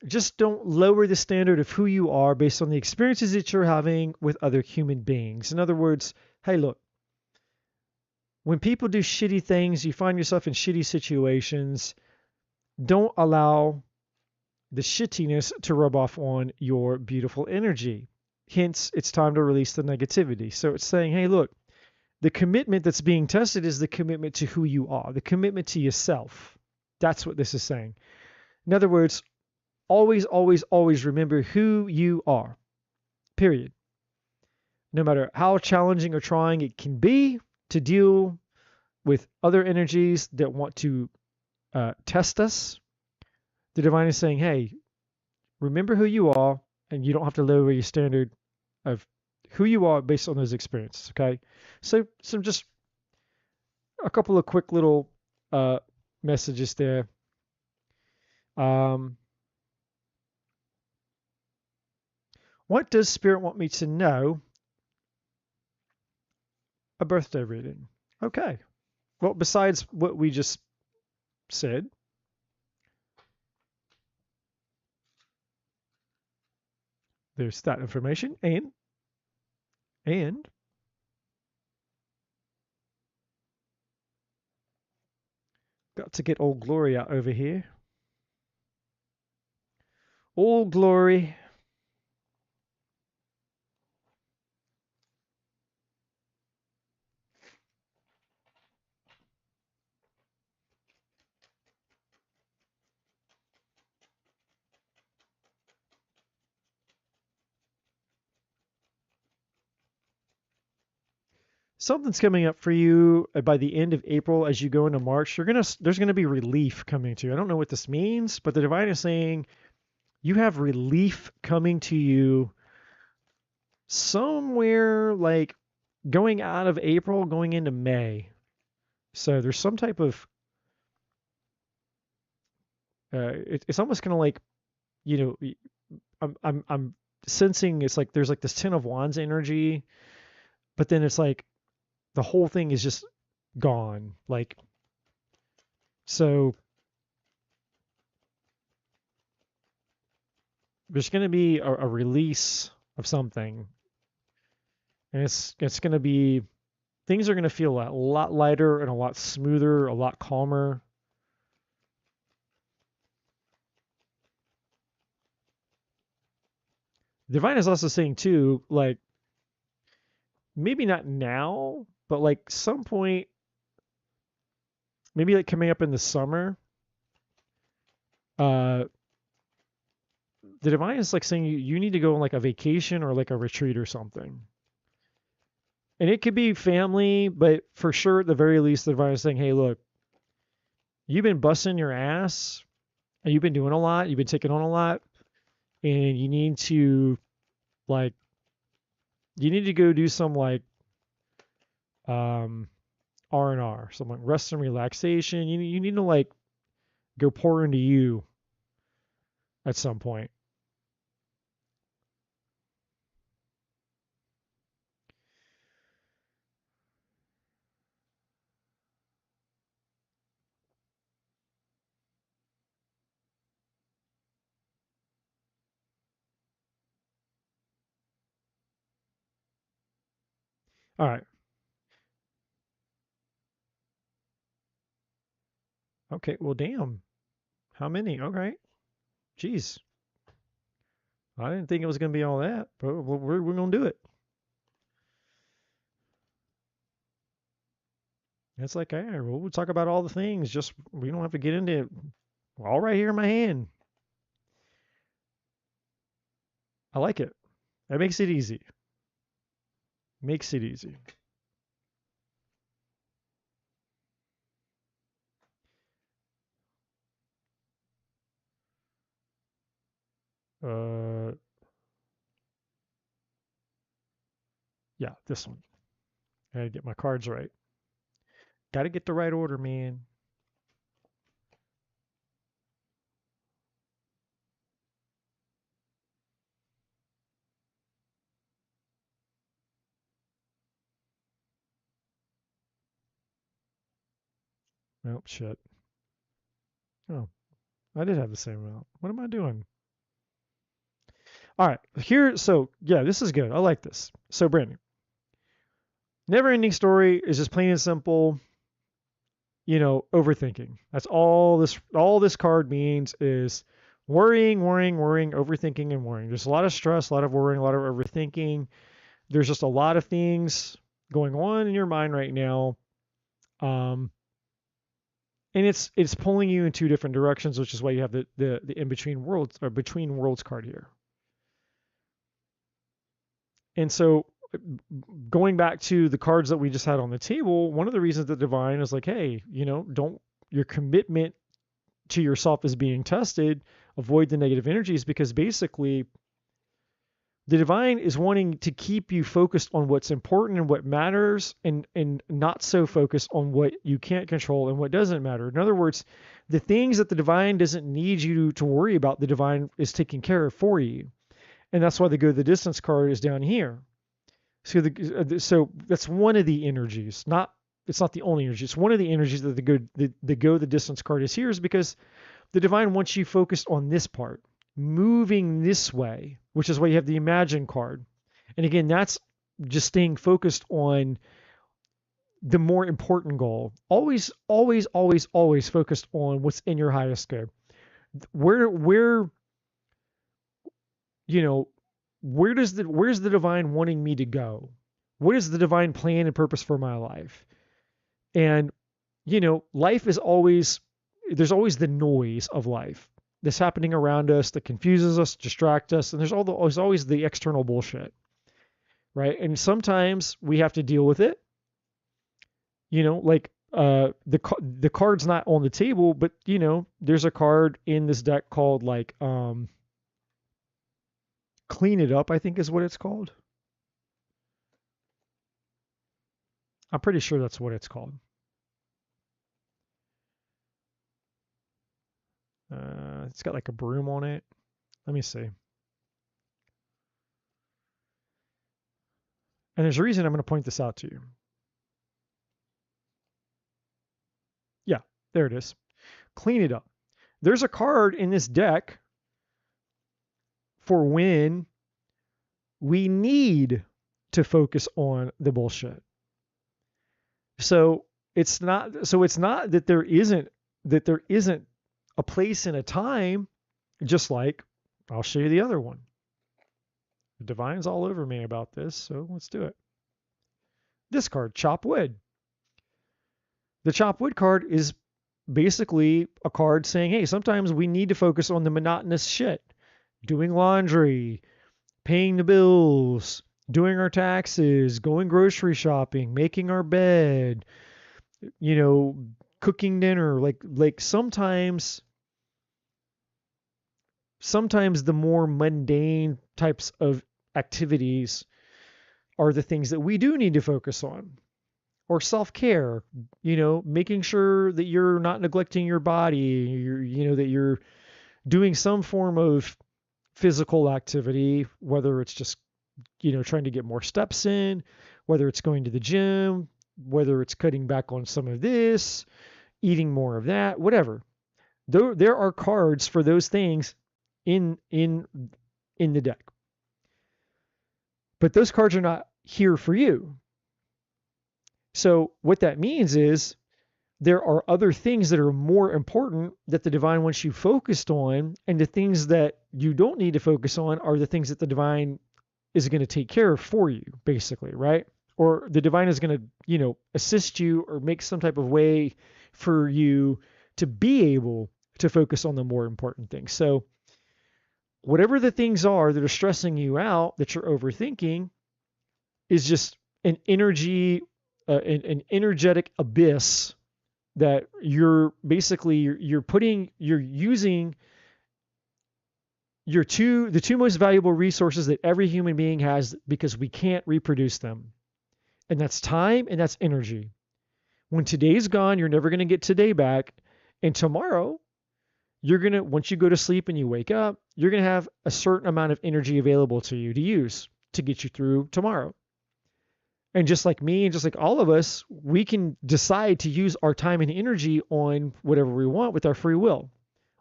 just don't lower the standard of who you are based on the experiences that you're having with other human beings. In other words, hey, look, when people do shitty things, you find yourself in shitty situations, don't allow the shittiness to rub off on your beautiful energy. Hence, it's time to release the negativity. So it's saying, hey, look, the commitment that's being tested is the commitment to who you are, the commitment to yourself. That's what this is saying. In other words, always, always, always remember who you are, period. No matter how challenging or trying it can be to deal with other energies that want to test us, the divine is saying, hey, remember who you are, and you don't have to lower your standard of who you are based on those experiences, okay? So some just a couple of quick little messages there. Um, what does Spirit want me to know? A birthday reading. Okay. Well, besides what we just said, there's that information, and got to get Old Glory out over here. Old Glory. Something's coming up for you by the end of April as you go into March. There's gonna be relief coming to you. I don't know what this means, but the divine is saying you have relief coming to you somewhere like going out of April, going into May. So there's some type of it's almost kind of like, you know, I'm sensing it's like there's like this Ten of Wands energy, but then it's like the whole thing is just gone. Like, so there's going to be a release of something, and it's going to be things are going to feel a lot lighter and a lot smoother, a lot calmer. Divine is also saying too, like maybe not now, but like some point, maybe like coming up in the summer. Uh, the divine is like saying you need to go on like a vacation or like a retreat or something. And it could be family, but for sure, at the very least, the divine is saying, hey, look, you've been busting your ass and you've been doing a lot, you've been taking on a lot, and you need to like you need to go do some like R&R, some like rest and relaxation. You need to like go pour into you at some point. All right. Okay. Well, damn. How many? Okay. Jeez. I didn't think it was going to be all that, but we're going to do it. It's like, hey, we'll talk about all the things. Just we don't have to get into it. All right here in my hand. I like it. That makes it easy. Makes it easy. Uh, yeah, this one. I gotta get my cards right. Gotta get the right order, man. Oh, shit. Oh, I did have the same amount. What am I doing? All right, here. So, yeah, this is good. I like this. So, Brandon, never ending story is just plain and simple, overthinking. That's all this card means is worrying, overthinking, and worrying. There's a lot of stress, a lot of worrying, a lot of overthinking. There's just a lot of things going on in your mind right now. And it's pulling you in two different directions, which is why you have the in between worlds or between worlds card here. And so going back to the cards that we just had on the table, one of the reasons that divine is like, hey, don't your commitment to yourself is being tested, avoid the negative energies, because basically the divine is wanting to keep you focused on what's important and what matters, and not so focused on what you can't control and what doesn't matter. In other words, the things that the divine doesn't need you to worry about, the divine is taking care of for you. And that's why the go the distance card is down here. So that's one of the energies. Not it's not the only energy. It's one of the energies that the go the distance card is here, is because the divine wants you focused on this part, moving this way, which is why you have the imagine card. And again, that's just staying focused on the more important goal. Always, always, always, always focused on what's in your highest good. Where, you know, where's the divine wanting me to go? What is the divine plan and purpose for my life? And, you know, life is always, there's always the noise of life that's happening around us that confuses us, distracts us, and there's always the external bullshit, right? And sometimes we have to deal with it. You know, like the card's not on the table, but you know, there's a card in this deck called like Clean It Up, I think is what it's called. I'm pretty sure that's what it's called. It's got like a broom on it. Let me see. And there's a reason I'm going to point this out to you. Yeah, there it is. Clean It Up. There's a card in this deck for when we need to focus on the bullshit. So it's not that there isn't a place and a time, just like I'll show you the other one. The divine's all over me about this, so let's do it. This card, Chop Wood. The Chop Wood card is basically a card saying, hey, sometimes we need to focus on the monotonous shit. Doing laundry, paying the bills, doing our taxes, going grocery shopping, making our bed, you know, cooking dinner. Like sometimes the more mundane types of activities are the things that we do need to focus on. Or self-care, you know, making sure that you're not neglecting your body, that you're doing some form of physical activity, whether it's just, you know, trying to get more steps in, whether it's going to the gym, whether it's cutting back on some of this, eating more of that, whatever. There are cards for those things in the deck. But those cards are not here for you. So what that means is there are other things that are more important that the divine wants you focused on, and the things that you don't need to focus on are the things that the divine is going to take care of for you, basically, right? Or the divine is going to, you know, assist you or make some type of way for you to be able to focus on the more important things. So whatever the things are that are stressing you out, that you're overthinking, is just an energy, an energetic abyss that you're using the two most valuable resources that every human being has, because we can't reproduce them. And that's time and that's energy. When today's gone, you're never going to get today back. And tomorrow, once you go to sleep and you wake up, you're going to have a certain amount of energy available to you to use to get you through tomorrow. And just like me and just like all of us, we can decide to use our time and energy on whatever we want with our free will.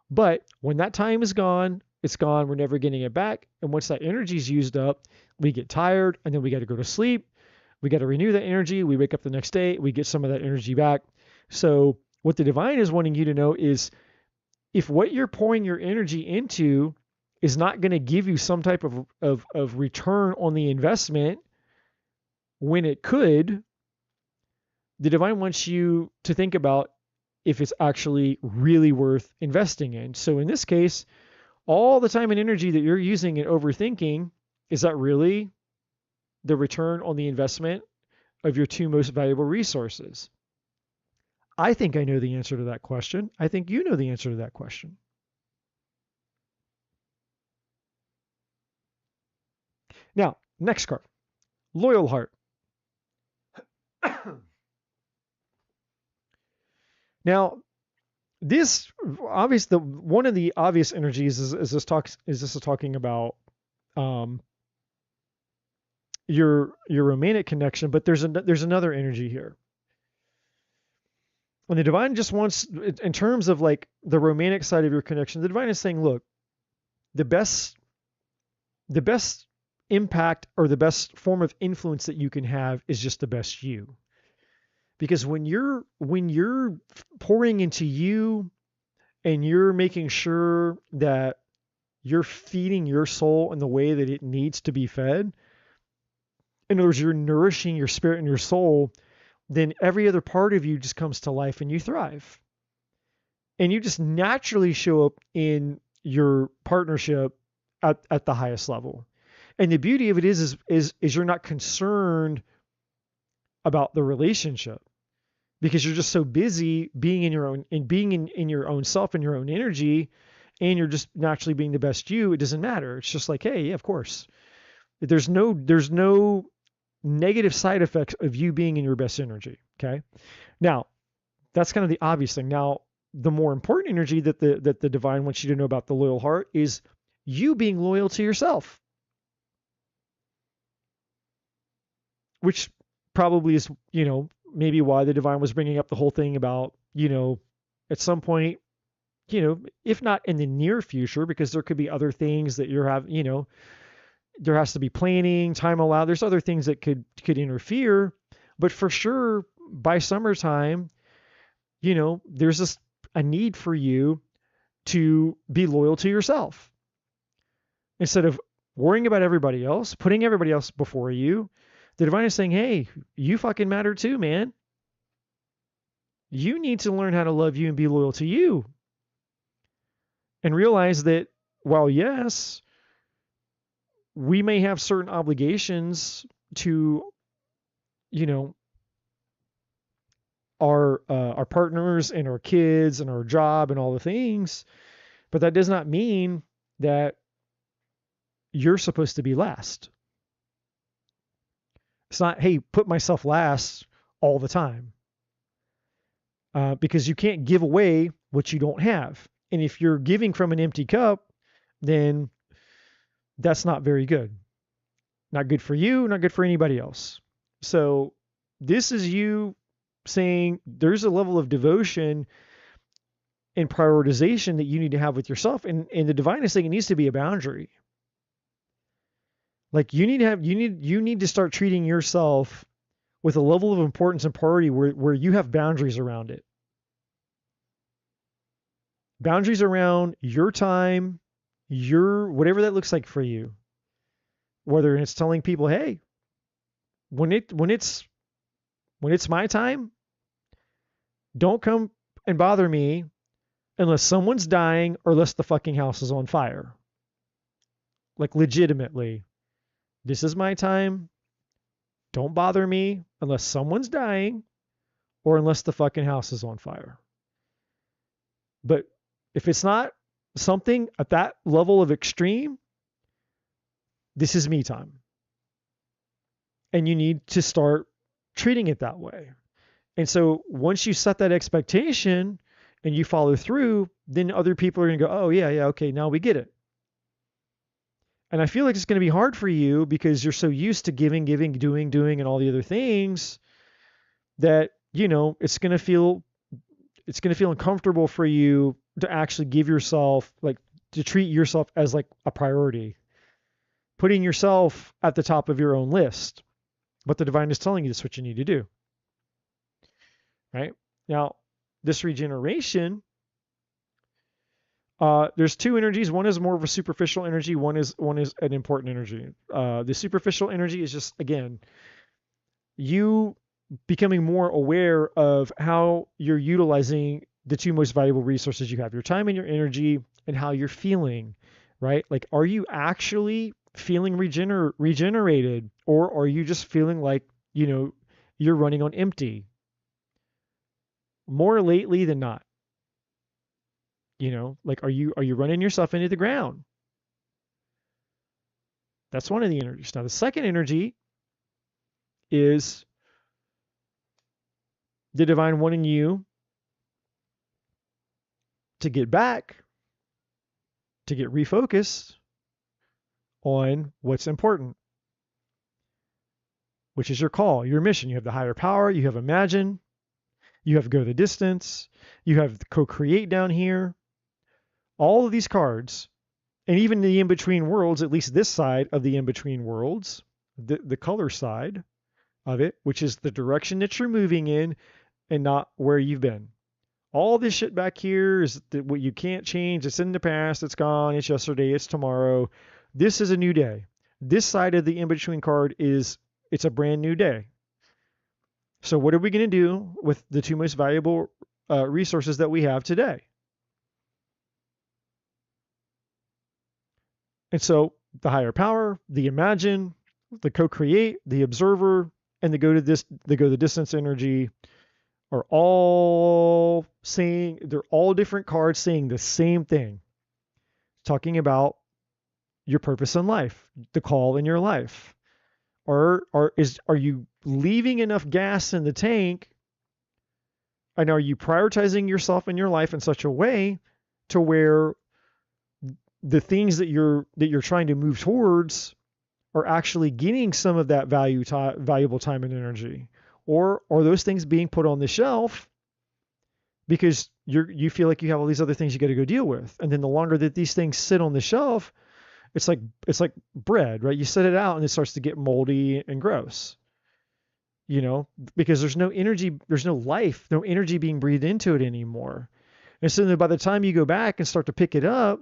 But when that time is gone, it's gone. We're never getting it back. And once that energy is used up, we get tired and then we got to go to sleep. We got to renew that energy. We wake up the next day. We get some of that energy back. So what the divine is wanting you to know is, if what you're pouring your energy into is not going to give you some type of return on the investment, when it could, the divine wants you to think about if it's actually really worth investing in. So in this case, all the time and energy that you're using in overthinking, is that really the return on the investment of your two most valuable resources? I think I know the answer to that question. I think you know the answer to that question. Now, next card, Loyal Heart. Now, this one of the obvious energies is this talking about your romantic connection, but there's another energy here. when the divine just wants, in terms of like the romantic side of your connection, the divine is saying, look, the best impact or the best form of influence that you can have is just the best you. Because when you're pouring into you and you're making sure that you're feeding your soul in the way that it needs to be fed, in other words, you're nourishing your spirit and your soul, then every other part of you just comes to life and you thrive. And you just naturally show up in your partnership at the highest level. And the beauty of it is you're not concerned about the relationship because you're just so busy being in your own and being in your own self and your own energy, and you're just naturally being the best you. It doesn't matter. It's just like, hey, yeah, of course. There's no negative side effects of you being in your best energy. Okay. Now, that's kind of the obvious thing. Now, the more important energy that the divine wants you to know about the loyal heart is you being loyal to yourself, which probably is, maybe why the divine was bringing up the whole thing about, at some point, if not in the near future, because there could be other things that you're having, there has to be planning, time allowed. There's other things that could interfere, but for sure by summertime, there's a need for you to be loyal to yourself instead of worrying about everybody else, putting everybody else before you. The divine is saying, hey, you fucking matter too, man. You need to learn how to love you and be loyal to you. And realize that while, yes, we may have certain obligations to, our partners and our kids and our job and all the things, but that does not mean that you're supposed to be last. It's not, hey, put myself last all the time. Because you can't give away what you don't have. And if you're giving from an empty cup, then that's not very good. Not good for you, not good for anybody else. So this is you saying there's a level of devotion and prioritization that you need to have with yourself. And the divine is saying it needs to be a boundary. Like you need to start treating yourself with a level of importance and priority where you have boundaries around it. Boundaries around your time, your whatever that looks like for you. Whether it's telling people, hey, when it's my time, don't come and bother me unless someone's dying or unless the fucking house is on fire. Like legitimately, this is my time. Don't bother me unless someone's dying or unless the fucking house is on fire. But if it's not something at that level of extreme, this is me time. And you need to start treating it that way. And so once you set that expectation and you follow through, then other people are going to go, oh, yeah, okay, now we get it. And I feel like it's going to be hard for you because you're so used to giving, doing, and all the other things that, it's going to feel uncomfortable for you to actually give yourself, like to treat yourself as like a priority, putting yourself at the top of your own list. But the divine is telling you this is what you need to do. Right? Now, this regeneration, there's two energies. One is more of a superficial energy. One is an important energy. The superficial energy is just, again, you becoming more aware of how you're utilizing the two most valuable resources you have, your time and your energy, and how you're feeling, right? Like, are you actually feeling regenerated, or are you just feeling like, you're running on empty? More lately than not. Like, are you running yourself into the ground? That's one of the energies. Now, the second energy is the divine wanting you to get back, to get refocused on what's important, which is your call, your mission. You have the higher power, you have Imagine, You have Go the Distance. You have the Co-Create down here. All of these cards, and even the in-between worlds, at least this side of the in-between worlds, the color side of it, which is the direction that you're moving in and not where you've been. All this shit back here is what you can't change. It's in the past. It's gone. It's yesterday. It's tomorrow. This is a new day. This side of the in-between card it's a brand new day. So what are we going to do with the two most valuable resources that we have today? And so the higher power, the imagine, the co-create, the observer, and the go the distance energy are all saying, they're all different cards saying the same thing. Talking about your purpose in life, the call in your life. Are you leaving enough gas in the tank? And are you prioritizing yourself in your life in such a way to where the things that you're trying to move towards are actually getting some of that valuable time and energy? Or are those things being put on the shelf because you feel like you have all these other things you got to go deal with? And then the longer that these things sit on the shelf, it's like bread, right? You set it out and it starts to get moldy and gross, because there's no energy, there's no life, no energy being breathed into it anymore. And so then by the time you go back and start to pick it up,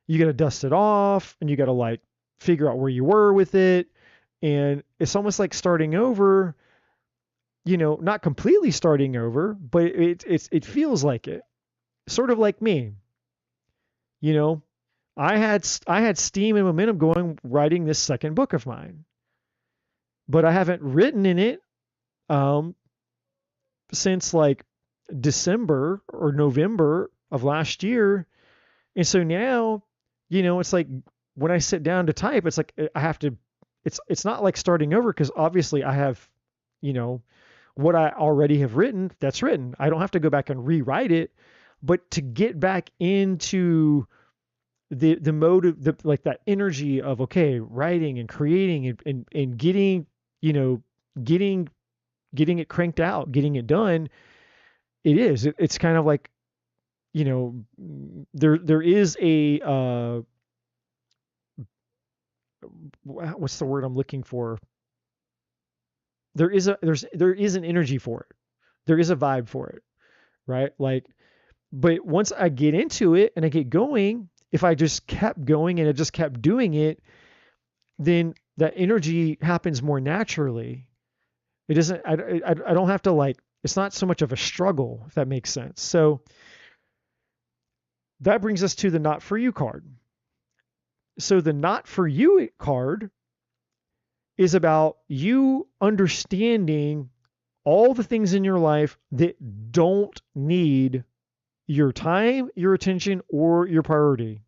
you got to dust it off and you got to figure out where you were with it. And it's almost like starting over, not completely starting over, but it feels like it. Sort of like me. I had steam and momentum going writing this second book of mine, but I haven't written in it since December or November of last year. And so now, it's like when I sit down to type, it's like I have to, it's not like starting over, because obviously I have, what I already have written, that's written. I don't have to go back and rewrite it, but to get back into the mode of that energy of, okay, writing and creating and getting, getting it cranked out, getting it done. It's kind of like, there is a, what's the word I'm looking for? There is an energy for it. There is a vibe for it, right? But once I get into it and I get going, if I just kept going and I just kept doing it, then that energy happens more naturally. It isn't, I don't have to it's not so much of a struggle, if that makes sense. So that brings us to the not for you card. So the not for you card is about you understanding all the things in your life that don't need your time, your attention, or your priority.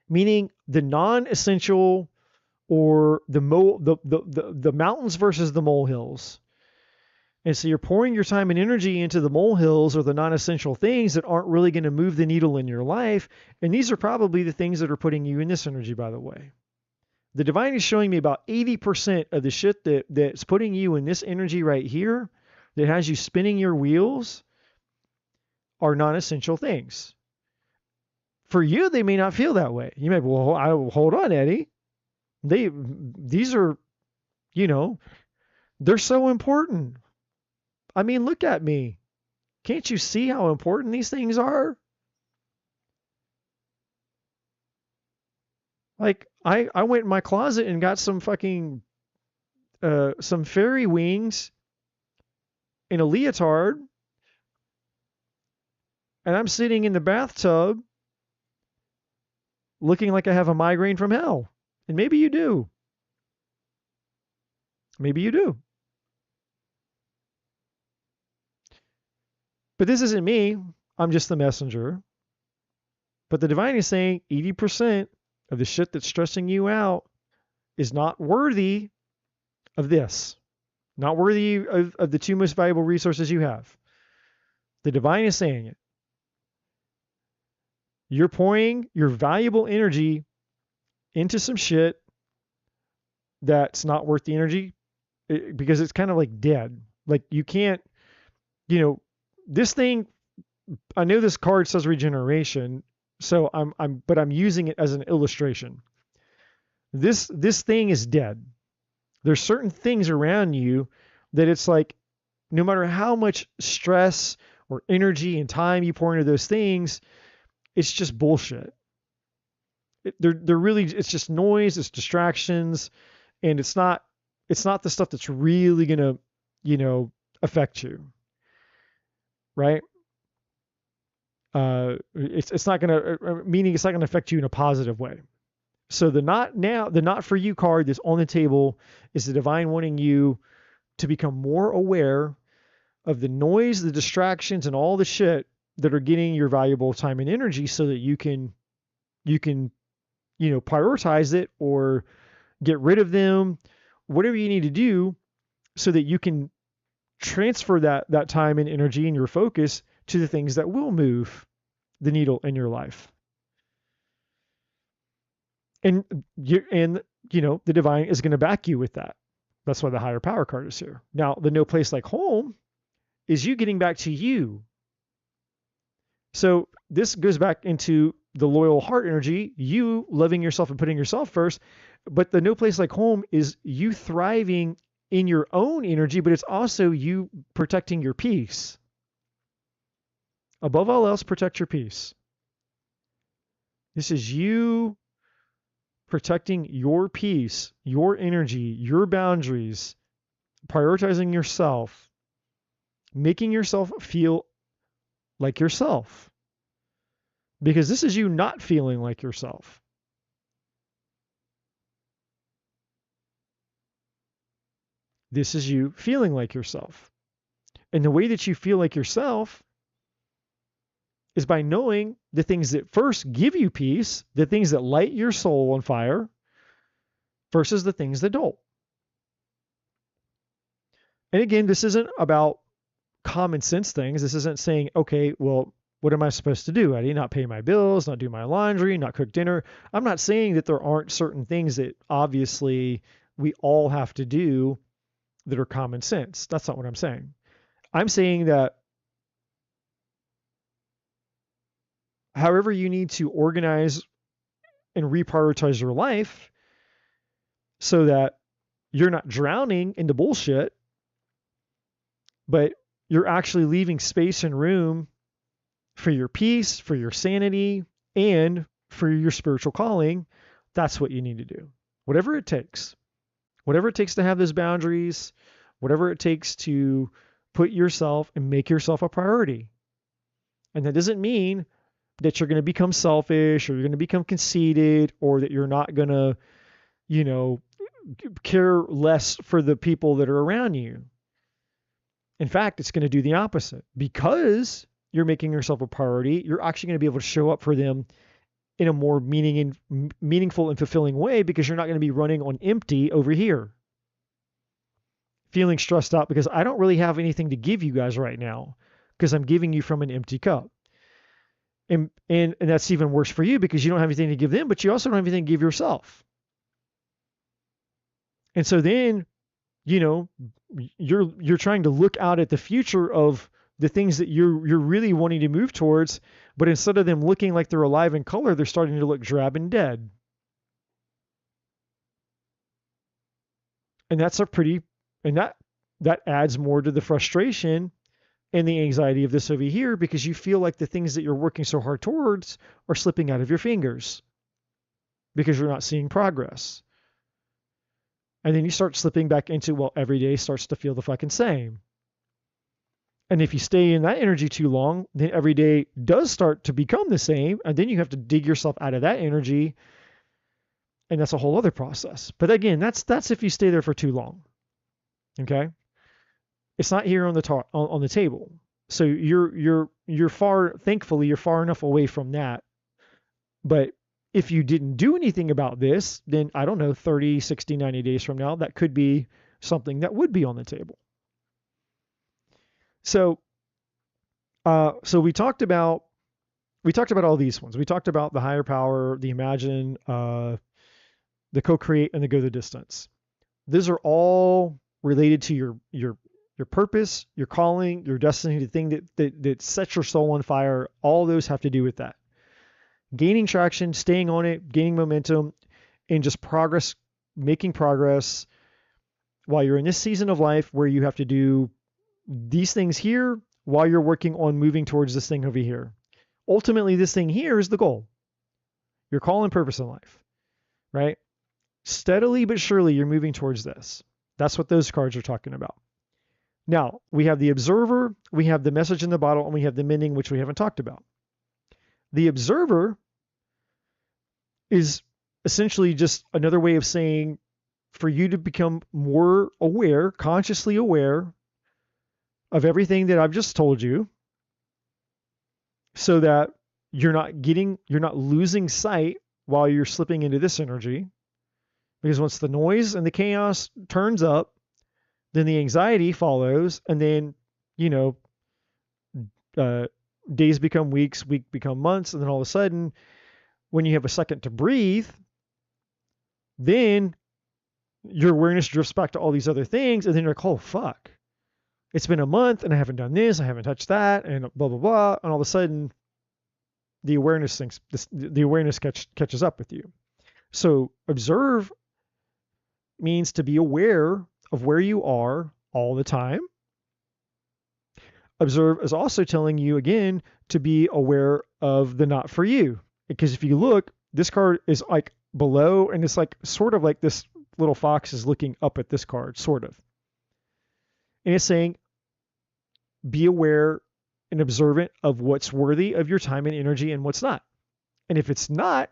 Meaning the non-essential, or the mountains versus the molehills. And so you're pouring your time and energy into the molehills, or the non-essential things that aren't really going to move the needle in your life. And these are probably the things that are putting you in this energy, by the way. The divine is showing me about 80% of the shit that's putting you in this energy right here, that has you spinning your wheels, are non-essential things. For you, they may not feel that way. You may be, well, hold on, Eddie. These are, they're so important. I mean, look at me. Can't you see how important these things are? I went in my closet and got some fucking, some fairy wings in a leotard, and I'm sitting in the bathtub looking like I have a migraine from hell. And maybe you do. Maybe you do. But this isn't me. I'm just the messenger. But the divine is saying 80% of the shit that's stressing you out is not worthy of this. Not worthy of the two most valuable resources you have. The divine is saying it. You're pouring your valuable energy into some shit that's not worth the energy, because it's kind of like dead. You can't, you know, this thing, I know this card says regeneration, so I'm using it as an illustration. This thing is dead. There's certain things around you that it's like, no matter how much stress or energy and time you pour into those things, it's just bullshit. They're really, it's just noise, it's distractions, and it's not the stuff that's really gonna, affect you, right? It's not gonna, meaning it's not gonna affect you in a positive way. So the not for you card that's on the table is the divine wanting you to become more aware of the noise, the distractions, and all the shit that are getting your valuable time and energy, so that you can prioritize it or get rid of them, whatever you need to do, so that you can transfer that time and energy and your focus to the things that will move the needle in your life. And the divine is going to back you with that. That's why the higher power card is here. Now, the no place like home is you getting back to you. So this goes back into the loyal heart energy, you loving yourself and putting yourself first. But the no place like home is you thriving in your own energy, but it's also you protecting your peace. Above all else, protect your peace. This is you protecting your peace, your energy, your boundaries, prioritizing yourself, making yourself feel like yourself. Because this is you not feeling like yourself. This is you feeling like yourself. And the way that you feel like yourself is by knowing the things that first give you peace, the things that light your soul on fire, versus the things that don't. And again, this isn't about common sense things. This isn't saying, okay, well, what am I supposed to do? I need not pay my bills, not do my laundry, not cook dinner. I'm not saying that there aren't certain things that obviously we all have to do that are common sense. That's not what I'm saying. I'm saying that however you need to organize and reprioritize your life so that you're not drowning into bullshit, but you're actually leaving space and room for your peace, for your sanity, and for your spiritual calling. That's what you need to do. Whatever it takes. Whatever it takes to have those boundaries, whatever it takes to put yourself and make yourself a priority. And that doesn't mean that you're going to become selfish or you're going to become conceited or that you're not going to, care less for the people that are around you. In fact, it's going to do the opposite. Because you're making yourself a priority, you're actually going to be able to show up for them in a more meaningful and fulfilling way, because you're not going to be running on empty over here, feeling stressed out because I don't really have anything to give you guys right now because I'm giving you from an empty cup. And that's even worse for you because you don't have anything to give them, but you also don't have anything to give yourself. And so then, you're trying to look out at the future of the things that you're really wanting to move towards, but instead of them looking like they're alive in color, they're starting to look drab and dead. And that adds more to the frustration and the anxiety of this over here, because you feel like the things that you're working so hard towards are slipping out of your fingers because you're not seeing progress. And then you start slipping back into, well, every day starts to feel the fucking same. And if you stay in that energy too long, then every day does start to become the same. And then you have to dig yourself out of that energy. And that's a whole other process. But again, that's if you stay there for too long. Okay? It's not here on the table. So thankfully you're far enough away from that. But if you didn't do anything about this, then I don't know, 30, 60, 90 days from now, that could be something that would be on the table. So we talked about all these ones. We talked about the higher power, the imagine, the co-create, and the go the distance. These are all related to your your purpose, your calling, your destiny, the thing that sets your soul on fire, all those have to do with that. Gaining traction, staying on it, gaining momentum, and just progress, making progress while you're in this season of life where you have to do these things here while you're working on moving towards this thing over here. Ultimately, this thing here is the goal. Your call and purpose in life, right? Steadily but surely, you're moving towards this. That's what those cards are talking about. Now, we have the observer, we have the message in the bottle, and we have the mending, which we haven't talked about. The observer is essentially just another way of saying for you to become more aware, consciously aware of everything that I've just told you, so that you're not losing sight while you're slipping into this energy. Because once the noise and the chaos turns up, then the anxiety follows, and then, days become weeks, weeks become months, and then all of a sudden, when you have a second to breathe, then your awareness drifts back to all these other things, and then you're like, oh, fuck. It's been a month, and I haven't done this, I haven't touched that, and blah, blah, blah, and all of a sudden, the awareness catches up with you. So observe means to be aware of where you are all the time. Observe is also telling you, again, to be aware of the not for you. Because if you look, this card is like below, and it's like sort of like this little fox is looking up at this card, sort of. And it's saying, be aware and observant of what's worthy of your time and energy and what's not. And if it's not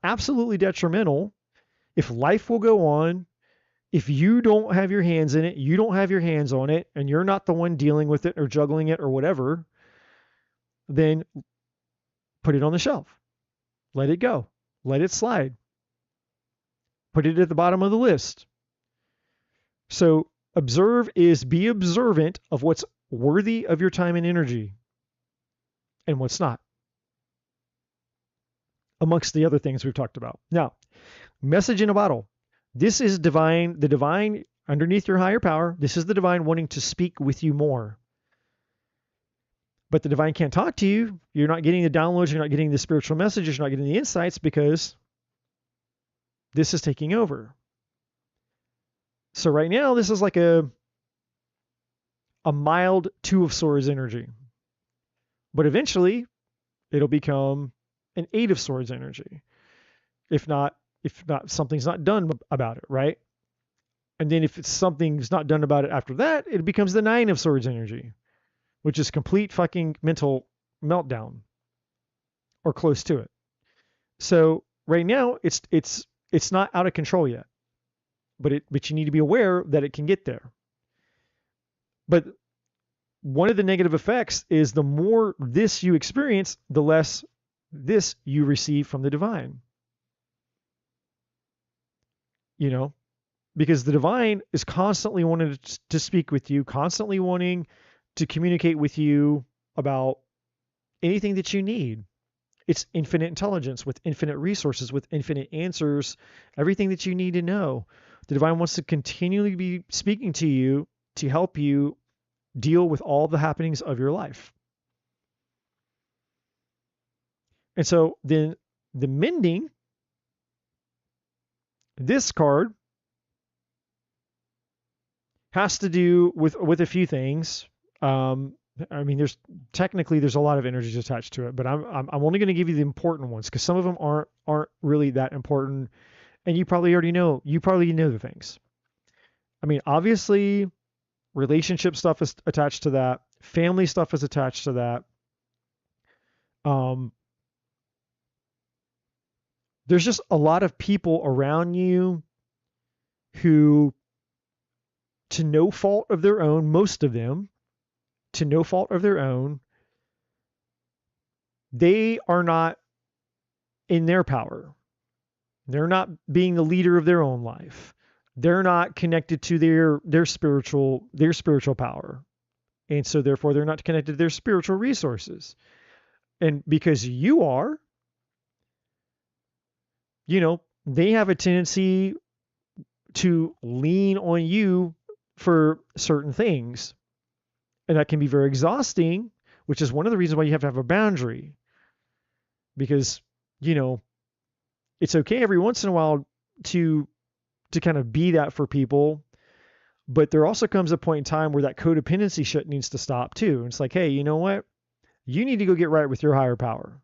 absolutely detrimental, if life will go on, if you don't have your hands in it, you don't have your hands on it, and you're not the one dealing with it or juggling it or whatever, then put it on the shelf. Let it go. Let it slide. Put it at the bottom of the list. So observe is be observant of what's worthy of your time and energy and what's not, amongst the other things we've talked about. Now, message in a bottle. This is divine, the divine underneath your higher power. This is the divine wanting to speak with you more. But the divine can't talk to you. You're not getting the downloads. You're not getting the spiritual messages. You're not getting the insights because this is taking over. So right now, this is like a mild Two of Swords energy. But eventually, it'll become an Eight of Swords energy. If not, something's not done about it, right? And then if something's not done about it after that, it becomes the Nine of Swords energy, which is complete fucking mental meltdown or close to it. So right now, it's not out of control yet, but you need to be aware that it can get there. But one of the negative effects is the more this you experience, the less this you receive from the divine. Because the divine is constantly wanting to speak with you, constantly wanting to communicate with you about anything that you need. It's infinite intelligence with infinite resources, with infinite answers, everything that you need to know. The divine wants to continually be speaking to you to help you deal with all the happenings of your life. And so then the mending, this card has to do with a few things. There's a lot of energies attached to it, but I'm only going to give you the important ones because some of them aren't really that important, and you probably already know. You probably know the things. Obviously, relationship stuff is attached to that. Family stuff is attached to that. There's just a lot of people around you who, to no fault of their own, most of them, to no fault of their own, they are not in their power. They're not being the leader of their own life. They're not connected to their spiritual power. And so therefore they're not connected to their spiritual resources. And because you are, they have a tendency to lean on you for certain things. And that can be very exhausting, which is one of the reasons why you have to have a boundary. Because, it's okay every once in a while to kind of be that for people. But there also comes a point in time where that codependency shit needs to stop too. It's like, hey, you know what? You need to go get right with your higher power.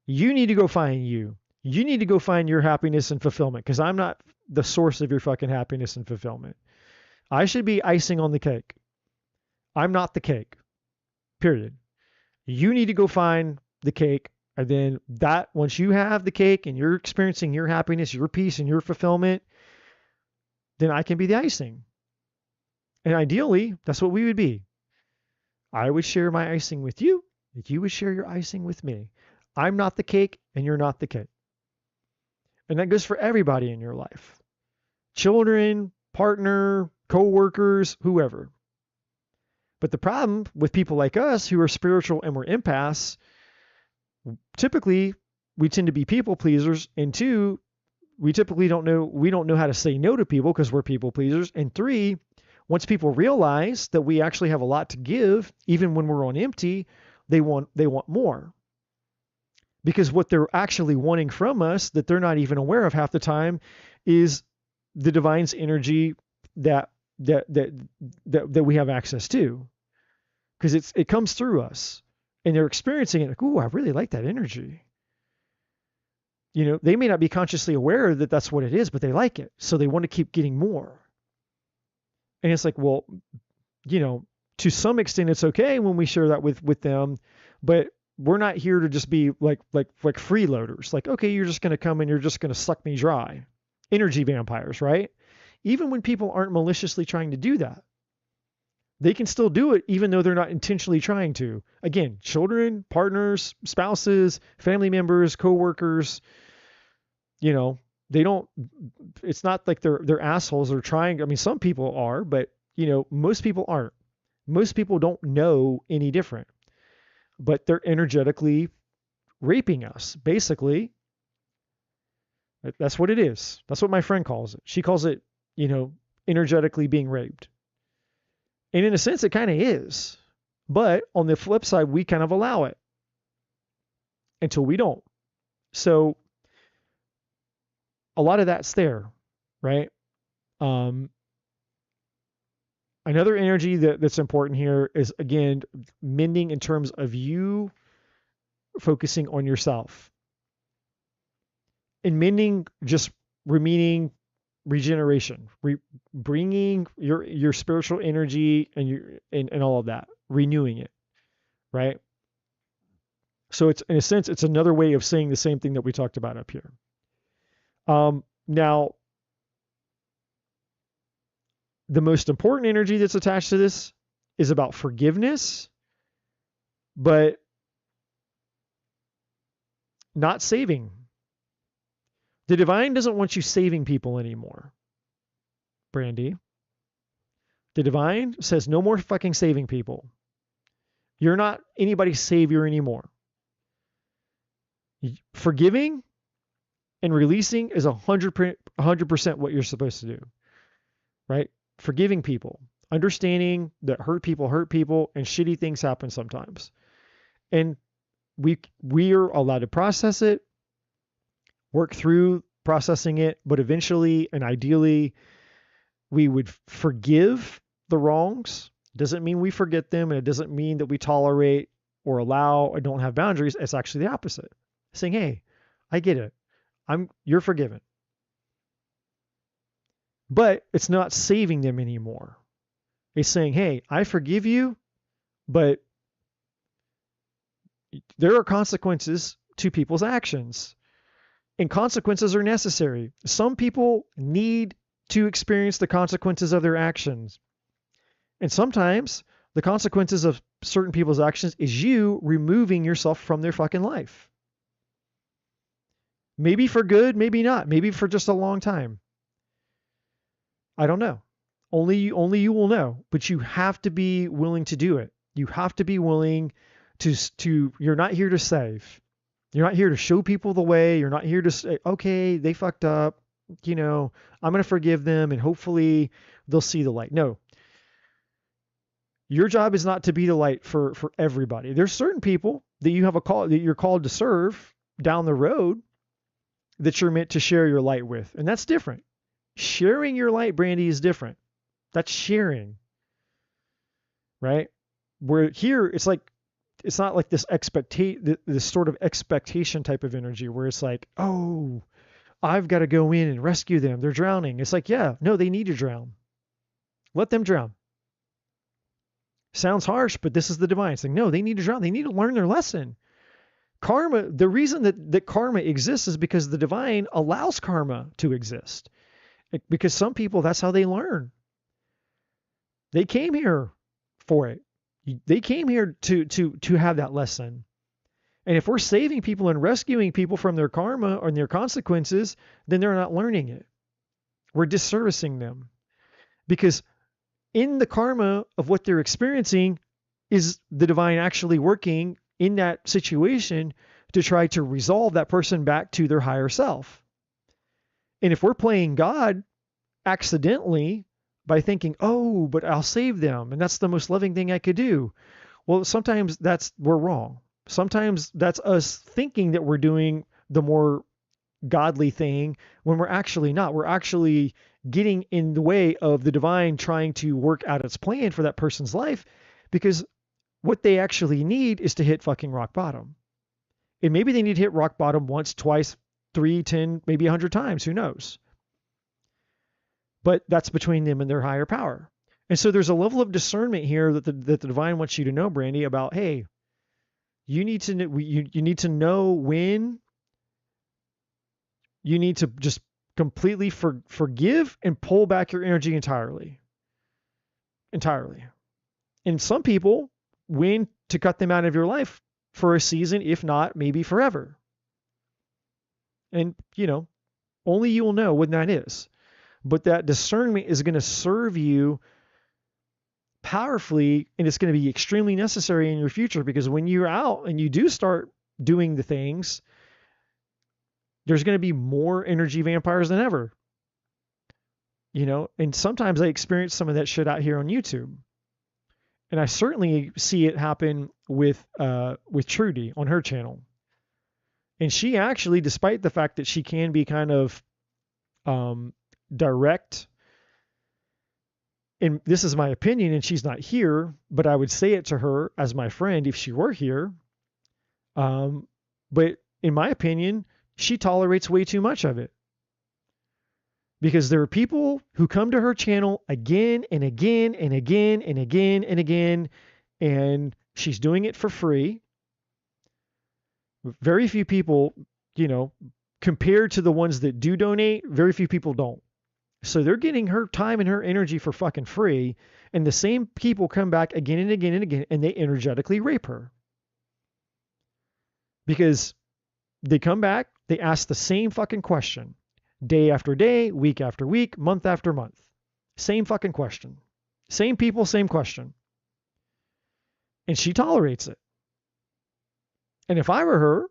You need to go find you. You need to go find your happiness and fulfillment, because I'm not the source of your fucking happiness and fulfillment. I should be icing on the cake. I'm not the cake. Period. You need to go find the cake. And then once you have the cake and you're experiencing your happiness, your peace, and your fulfillment, then I can be the icing. And ideally, that's what we would be. I would share my icing with you. You would share your icing with me. I'm not the cake and you're not the cake. And that goes for everybody in your life. Children, partner, co-workers, whoever. But the problem with people like us who are spiritual and we're empaths, typically we tend to be people pleasers. And 2, we typically don't know how to say no to people because we're people pleasers. And 3, once people realize that we actually have a lot to give, even when we're on empty, they want more. Because what they're actually wanting from us that they're not even aware of half the time is the divine's energy that we have access to. Because it comes through us. And they're experiencing it like, ooh, I really like that energy. They may not be consciously aware that that's what it is, but they like it. So they want to keep getting more. And it's like, well, to some extent it's okay when we share that with them, but we're not here to just be like freeloaders. Like, okay, you're just going to come and you're just going to suck me dry. Energy vampires, right? Even when people aren't maliciously trying to do that, they can still do it even though they're not intentionally trying to. Again, children, partners, spouses, family members, coworkers, they don't, it's not like they're assholes or trying. I mean, some people are, but most people aren't. Most people don't know any different, but they're energetically raping us, basically. That's what it is. That's what my friend calls it. She calls it, energetically being raped. And in a sense, it kind of is. But on the flip side, we kind of allow it until we don't. So a lot of that's there, right? Another energy that's important here is, again, mending in terms of you focusing on yourself. And mending just meaning regeneration, bringing your spiritual energy and all of that, renewing it, right? So it's, in a sense, it's another way of saying the same thing that we talked about up here. Now, the most important energy that's attached to this is about forgiveness, but not saving. The divine doesn't want you saving people anymore, Brandy. The divine says no more fucking saving people. You're not anybody's savior anymore. Forgiving and releasing is 100% what you're supposed to do, right? Forgiving people, understanding that hurt people and shitty things happen sometimes. And we are allowed to process it, work through processing it, but eventually and ideally we would forgive the wrongs. Doesn't mean we forget them, and it doesn't mean that we tolerate or allow or don't have boundaries. It's actually the opposite. Saying, hey, I get it. You're forgiven. But it's not saving them anymore. It's saying, hey, I forgive you, but there are consequences to people's actions. And consequences are necessary. Some people need to experience the consequences of their actions. And sometimes the consequences of certain people's actions is you removing yourself from their fucking life. Maybe for good, maybe not. Maybe for just a long time. I don't know. Only you will know. But you have to be willing to do it. You have to be willing to you're not here to save. You're not here to show people the way. You're not here to say, okay, they fucked up. I'm going to forgive them and hopefully they'll see the light. No, your job is not to be the light for everybody. There's certain people that you have a call that you're called to serve down the road that you're meant to share your light with, and that's different. Sharing your light, Brandy, is different. That's sharing, right? Where here it's like, it's not like this this sort of expectation type of energy where it's like, oh, I've got to go in and rescue them. They're drowning. It's like, yeah, no, they need to drown. Let them drown. Sounds harsh, but this is the divine saying, no, they need to drown. They need to learn their lesson. Karma, the reason that karma exists is because the divine allows karma to exist. Because some people, that's how they learn. They came here for it. They came here to have that lesson. And if we're saving people and rescuing people from their karma or their consequences, then they're not learning it. We're disservicing them. Because in the karma of what they're experiencing is the divine actually working in that situation to try to resolve that person back to their higher self. And if we're playing God accidentally by thinking, oh, but I'll save them, and that's the most loving thing I could do. Well, sometimes we're wrong. Sometimes that's us thinking that we're doing the more godly thing when we're actually not. We're actually getting in the way of the divine trying to work out its plan for that person's life, because what they actually need is to hit fucking rock bottom. And maybe they need to hit rock bottom once, twice, 3, 10, maybe 100 times. Who knows? But that's between them and their higher power. And so there's a level of discernment here that the divine wants you to know, Brandy, about, hey, you need to know when you need to just completely forgive and pull back your energy entirely. And some people, when to cut them out of your life for a season, if not maybe forever. And, only you will know when that is. But that discernment is going to serve you powerfully, and it's going to be extremely necessary in your future, because when you're out and you do start doing the things, there's going to be more energy vampires than ever. And sometimes I experience some of that shit out here on YouTube. And I certainly see it happen with Trudy on her channel. And she actually, despite the fact that she can be kind of direct, and this is my opinion, and she's not here, but I would say it to her as my friend if she were here. But in my opinion, she tolerates way too much of it. Because there are people who come to her channel again and again and again and again and again, and she's doing it for free. Very few people, compared to the ones that do donate, very few people don't. So they're getting her time and her energy for fucking free, and the same people come back again and again and again, and they energetically rape her. Because they come back, they ask the same fucking question. Day after day, week after week, month after month. Same fucking question. Same people, same question. And she tolerates it. And if I were her,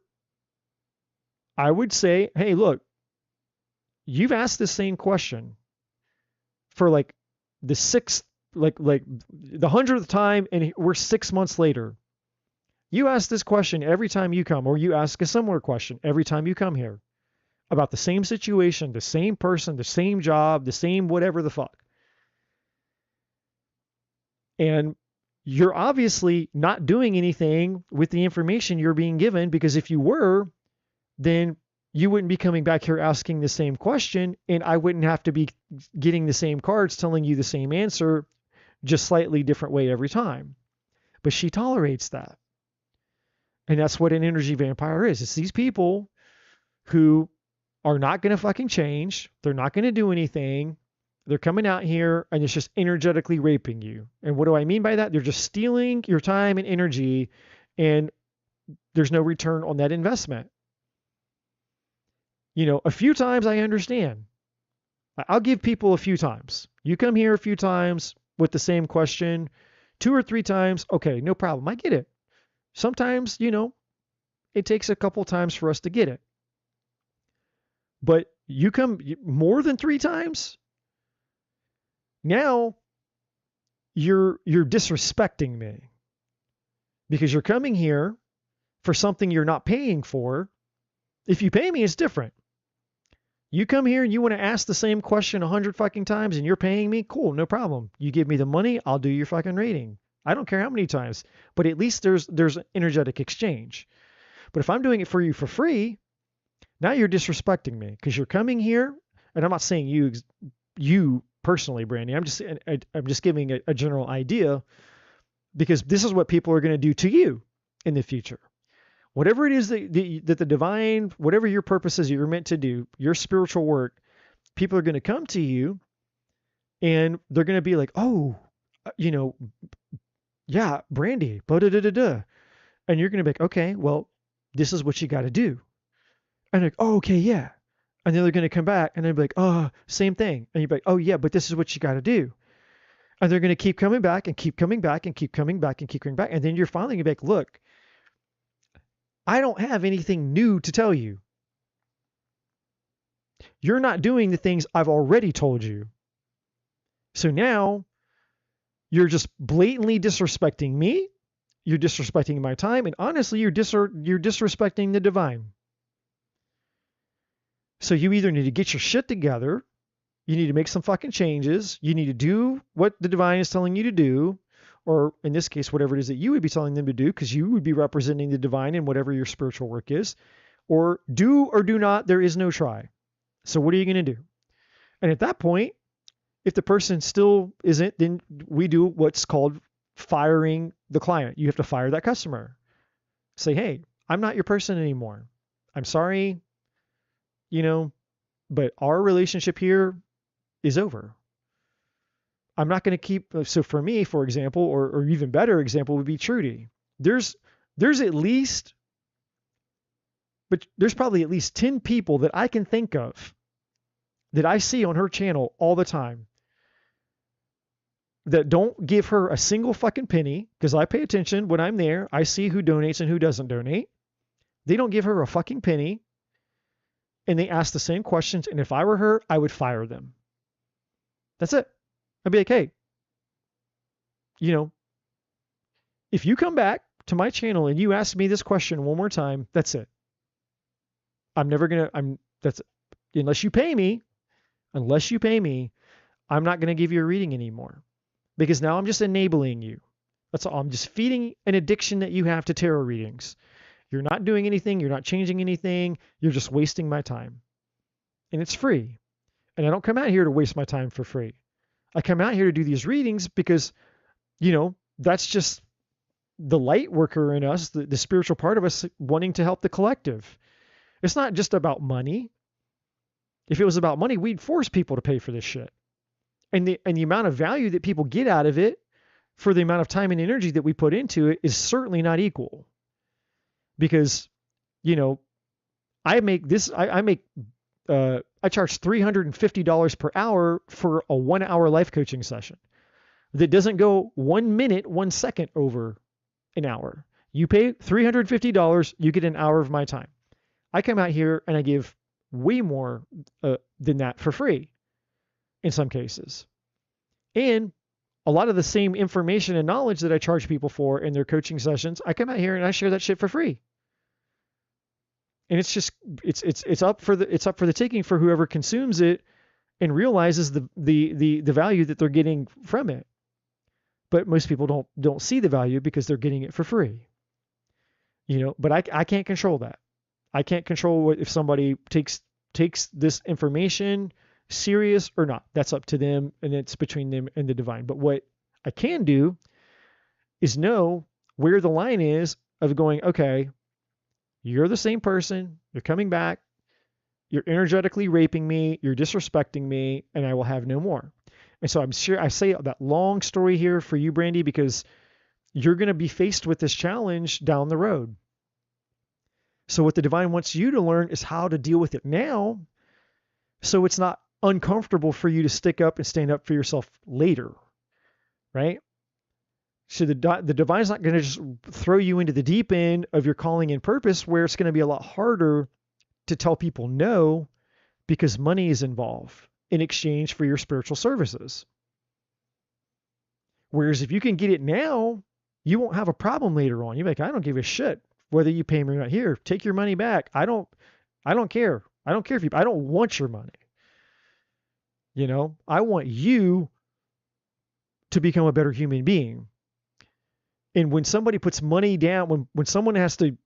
I would say, hey, look, you've asked the same question for like the sixth, like the 100th time, and we're 6 months later. You ask this question every time you come, or you ask a similar question every time you come here about the same situation, the same person, the same job, the same whatever the fuck. And you're obviously not doing anything with the information you're being given, because if you were, then you wouldn't be coming back here asking the same question, and I wouldn't have to be getting the same cards telling you the same answer, just slightly different way every time. But she tolerates that. And that's what an energy vampire is. It's these people who are not going to fucking change. They're not going to do anything. They're coming out here and it's just energetically raping you. And what do I mean by that? They're just stealing your time and energy, and there's no return on that investment. A few times I understand. I'll give people a few times. You come here a few times with the same question, 2 or 3 times. Okay, no problem. I get it. Sometimes, it takes a couple times for us to get it. But you come more than 3 times, Now you're disrespecting me because you're coming here for something you're not paying for. If you pay me, it's different. You come here and you want to ask the same question 100 fucking times and you're paying me, cool, no problem. You give me the money, I'll do your fucking rating. I don't care how many times, but at least there's an energetic exchange. But if I'm doing it for you for free, now you're disrespecting me because you're coming here, and I'm not saying you personally, Brandy. I'm just giving a general idea because this is what people are going to do to you in the future. Whatever it is that the divine, whatever your purpose is you're meant to do, your spiritual work, people are going to come to you and they're going to be like, oh, yeah, Brandy, blah, da, da, da, da. And you're going to be like, okay, well, this is what you got to do. And they're like, oh, okay, yeah. And then they're going to come back and they'll be like, oh, same thing. And you're like, oh, yeah, but this is what you got to do. And they're going to keep coming back and keep coming back and keep coming back and keep coming back. And then you're finally going to be like, look, I don't have anything new to tell you. You're not doing the things I've already told you. So now you're just blatantly disrespecting me. You're disrespecting my time. And honestly, you're disrespecting the divine. So you either need to get your shit together. You need to make some fucking changes. You need to do what the divine is telling you to do. Or in this case, whatever it is that you would be telling them to do, because you would be representing the divine in whatever your spiritual work is. Or do or do not, there is no try. So what are you going to do? And at that point, if the person still isn't, then we do what's called firing the client. You have to fire that customer. Say, hey, I'm not your person anymore. I'm sorry, but our relationship here is over. I'm not going to keep. So for me, for example, or even better example would be Trudy. There's at least, but there's probably at least 10 people that I can think of that I see on her channel all the time that don't give her a single fucking penny, because I pay attention when I'm there. I see who donates and who doesn't donate. They don't give her a fucking penny, and they ask the same questions. And if I were her, I would fire them. That's it. I'd be like, hey, if you come back to my channel and you ask me this question one more time, that's it. That's it. Unless you pay me, I'm not going to give you a reading anymore, because now I'm just enabling you. That's all. I'm just feeding an addiction that you have to tarot readings. You're not doing anything. You're not changing anything. You're just wasting my time. And it's free. And I don't come out here to waste my time for free. I come out here to do these readings because, that's just the light worker in us, the spiritual part of us wanting to help the collective. It's not just about money. If it was about money, we'd force people to pay for this shit. And the amount of value that people get out of it for the amount of time and energy that we put into it is certainly not equal. Because, I charge $350 per hour for a 1 hour life coaching session that doesn't go 1 minute, 1 second over an hour. You pay $350, you get an hour of my time. I come out here and I give way more than that for free in some cases. And a lot of the same information and knowledge that I charge people for in their coaching sessions, I come out here and I share that shit for free. And it's just it's up for the taking for whoever consumes it and realizes the value that they're getting from it. But most people don't see the value because they're getting it for free. But I can't control that. I can't control if somebody takes this information serious or not. That's up to them, and it's between them and the divine. But what I can do is know where the line is of going, okay, you're the same person, you're coming back, you're energetically raping me, you're disrespecting me, and I will have no more. And so I'm sure I say that long story here for you, Brandy, because you're going to be faced with this challenge down the road. So what the divine wants you to learn is how to deal with it now, so it's not uncomfortable for you to stick up and stand up for yourself later, right? So the divine's not going to just throw you into the deep end of your calling and purpose, where it's going to be a lot harder to tell people no, because money is involved in exchange for your spiritual services. Whereas if you can get it now, you won't have a problem later on. You're like, I don't give a shit whether you pay me or not. Here, take your money back. I don't care. I don't care if you, I don't want your money. I want you to become a better human being. And when somebody puts money down, when someone has to,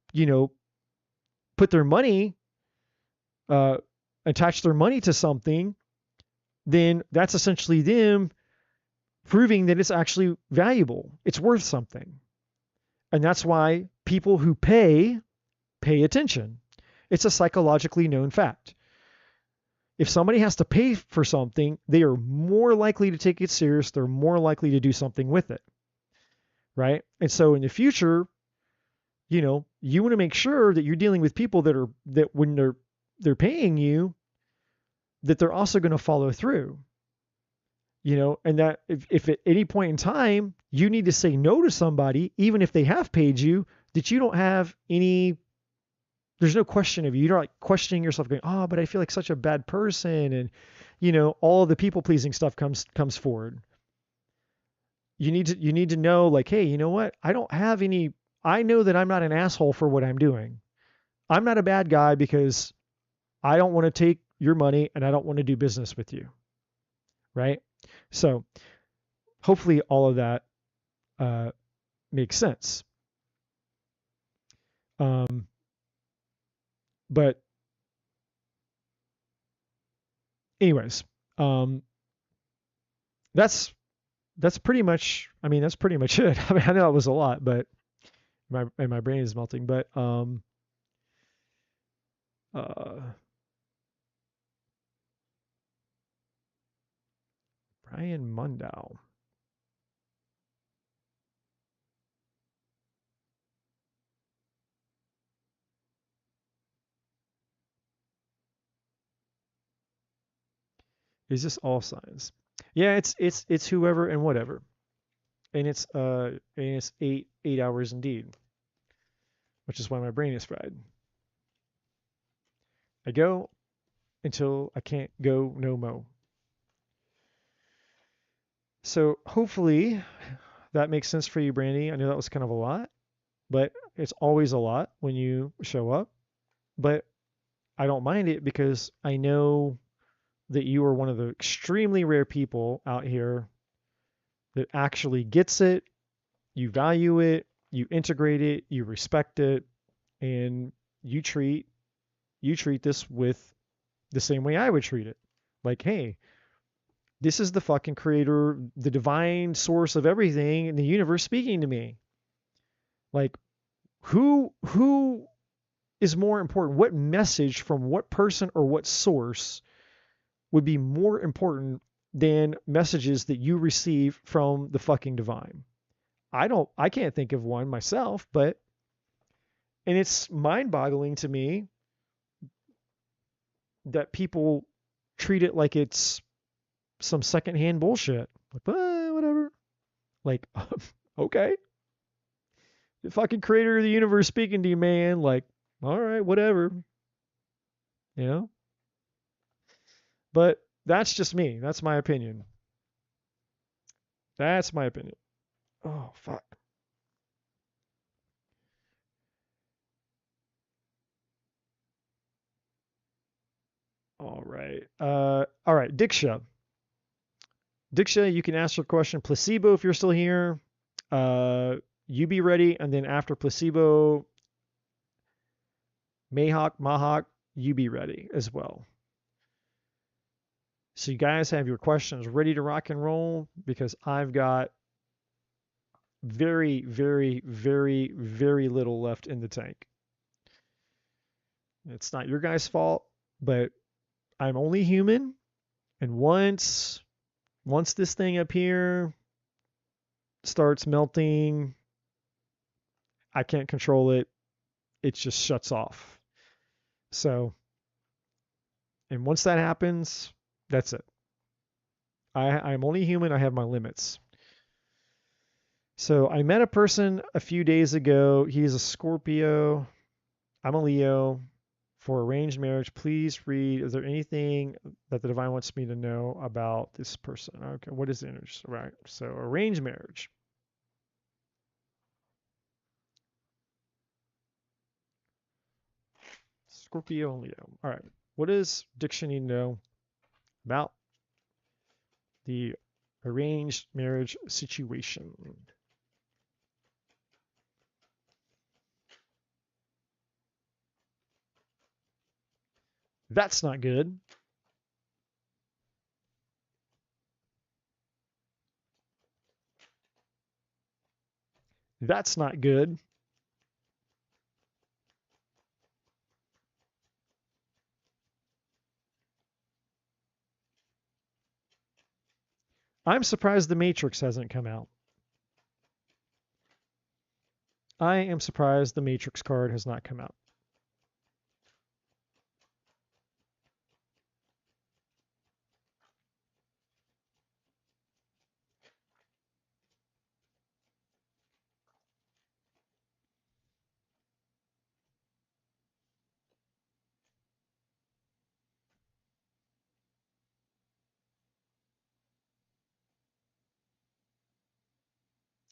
put their money, attach their money to something, then that's essentially them proving that it's actually valuable. It's worth something. And that's why people who pay attention. It's a psychologically known fact. If somebody has to pay for something, they are more likely to take it serious. They're more likely to do something with it. Right? And so in the future, you want to make sure that you're dealing with people that when they're paying you, that they're also going to follow through. And that if at any point in time you need to say no to somebody, even if they have paid you, that you don't have there's no question of you. You're not like questioning yourself going, oh, but I feel like such a bad person. And, all the people pleasing stuff comes forward. You need to know like, hey, you know what? I know that I'm not an asshole for what I'm doing. I'm not a bad guy because I don't want to take your money and I don't want to do business with you. Right? So hopefully all of that makes sense. But anyways, that's pretty much, that's pretty much it. I know it was a lot, but my brain is melting, but Brian Mundow. Is this all signs? Yeah, it's whoever and whatever. And it's 8 hours indeed. Which is why my brain is fried. I go until I can't go no mo. So hopefully that makes sense for you, Brandy. I know that was kind of a lot, but it's always a lot when you show up. But I don't mind it because I know that you are one of the extremely rare people out here that actually gets it, you value it, you integrate it, you respect it, and you treat this with the same way I would treat it. Like, hey, this is the fucking creator, the divine source of everything in the universe speaking to me. Like, who is more important? What message from what person or what source would be more important than messages that you receive from the fucking divine? I can't think of one myself, and it's mind-boggling to me that people treat it like it's some secondhand bullshit. Like, whatever. Like, okay. The fucking creator of the universe speaking to you, man. Like, all right, whatever. But that's just me. That's my opinion. That's my opinion. Oh, fuck. All right. All right. Diksha. Diksha, you can ask your question. Placebo, if you're still here. You be ready. And then after placebo, Mahawk, you be ready as well. So you guys have your questions ready to rock and roll because I've got very, very, very, very little left in the tank. It's not your guys' fault, but I'm only human. And once this thing up here starts melting, I can't control it. It just shuts off. So, and once that happens, that's it. I'm only human. I have my limits. So I met a person a few days ago. He's a Scorpio. I'm a Leo. for arranged marriage. Please read. Is there anything that the divine wants me to know about this person? Okay, what is the energy? Right. So arranged marriage. Scorpio and Leo. All right. What does Diction need to know about the arranged marriage situation? That's not good. That's not good. I'm surprised the Matrix hasn't come out. I am surprised the Matrix card has not come out.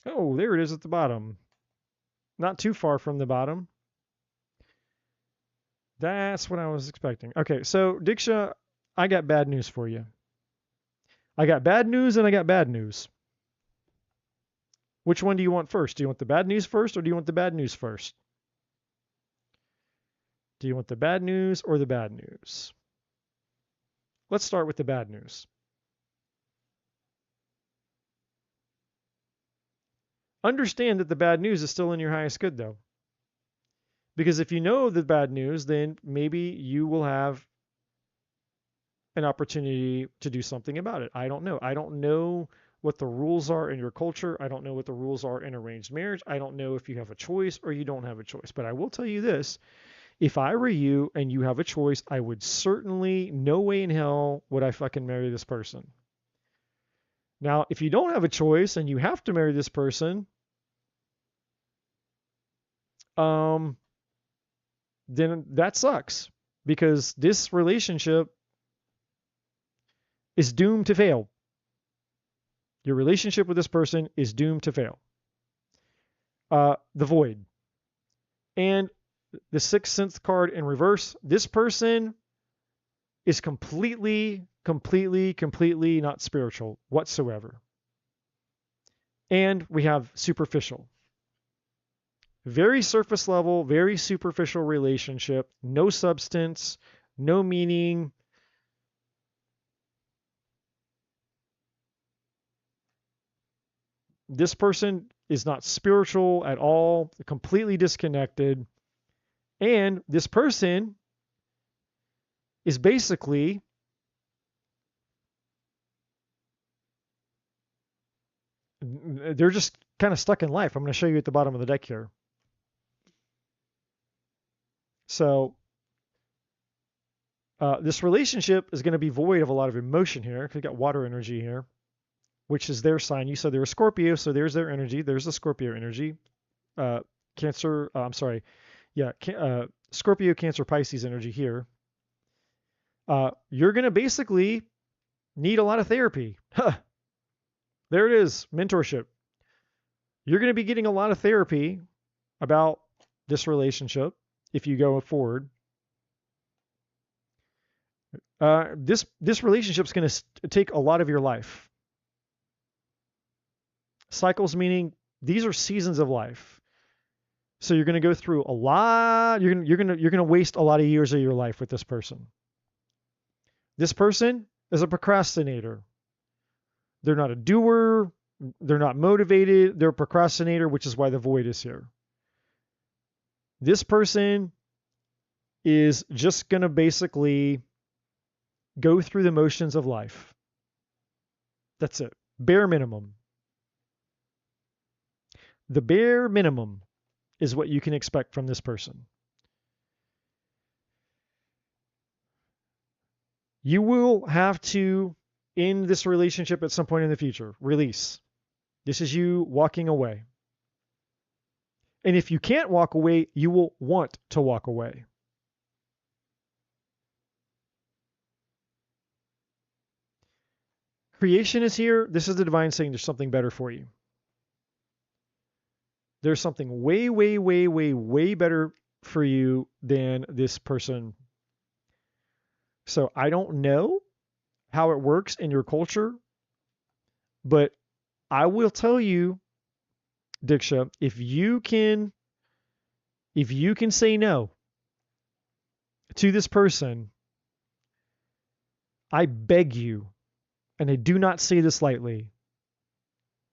Oh, there it is at the bottom. Not too far from the bottom. That's what I was expecting. Okay, so Diksha, I got bad news for you. I got bad news and I got bad news. Which one do you want first? Do you want the bad news first or do you want the bad news first? Do you want the bad news or the bad news? Let's start with the bad news. Understand that the bad news is still in your highest good, though. Because if you know the bad news, then maybe you will have an opportunity to do something about it. I don't know. I don't know what the rules are in your culture. I don't know what the rules are in arranged marriage. I don't know if you have a choice or you don't have a choice. But I will tell you this. If I were you and you have a choice, I would certainly, no way in hell would I fucking marry this person. Now, if you don't have a choice and you have to marry this person, then that sucks because this relationship is doomed to fail. Your relationship with this person is doomed to fail. The void. And the Sixth Sense card in reverse, this person is completely not spiritual whatsoever. And we have superficial. Very surface level, very superficial relationship, no substance, no meaning. This person is not spiritual at all, completely disconnected. And this person is basically they're just kind of stuck in life. I'm going to show you at the bottom of the deck here. So this relationship is going to be void of a lot of emotion here. We've got water energy here, which is their sign. You said they're a Scorpio, so there's their energy. There's the Scorpio energy. Cancer, I'm sorry. Yeah, Scorpio, Cancer, Pisces energy here. You're going to basically need a lot of therapy. There it is, mentorship. You're going to be getting a lot of therapy about this relationship if you go forward. This relationship is going to take a lot of your life. Cycles meaning these are seasons of life. So you're going to go through a lot. You're going to waste a lot of years of your life with this person. This person is a procrastinator. They're not a doer. They're not motivated. They're a procrastinator, which is why the void is here. This person is just going to basically go through the motions of life. That's it. Bare minimum. The bare minimum is what you can expect from this person. You will have to end this relationship at some point in the future. Release. This is you walking away. And if you can't walk away, you will want to walk away. Creation is here. This is the divine saying there's something better for you. There's something way, way, way, way, way better for you than this person. So I don't know how it works in your culture, but I will tell you, Diksha, if you can say no to this person, I beg you, and I do not say this lightly,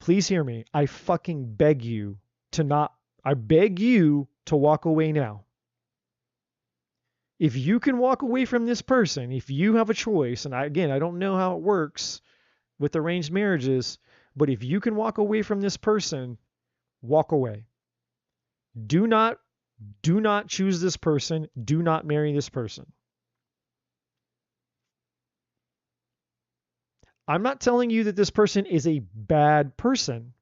please hear me. I fucking beg you I beg you to walk away now. If you can walk away from this person, if you have a choice, and I don't know how it works with arranged marriages, but if you can walk away from this person, walk away. Do not choose this person. Do not marry this person. I'm not telling you that this person is a bad person,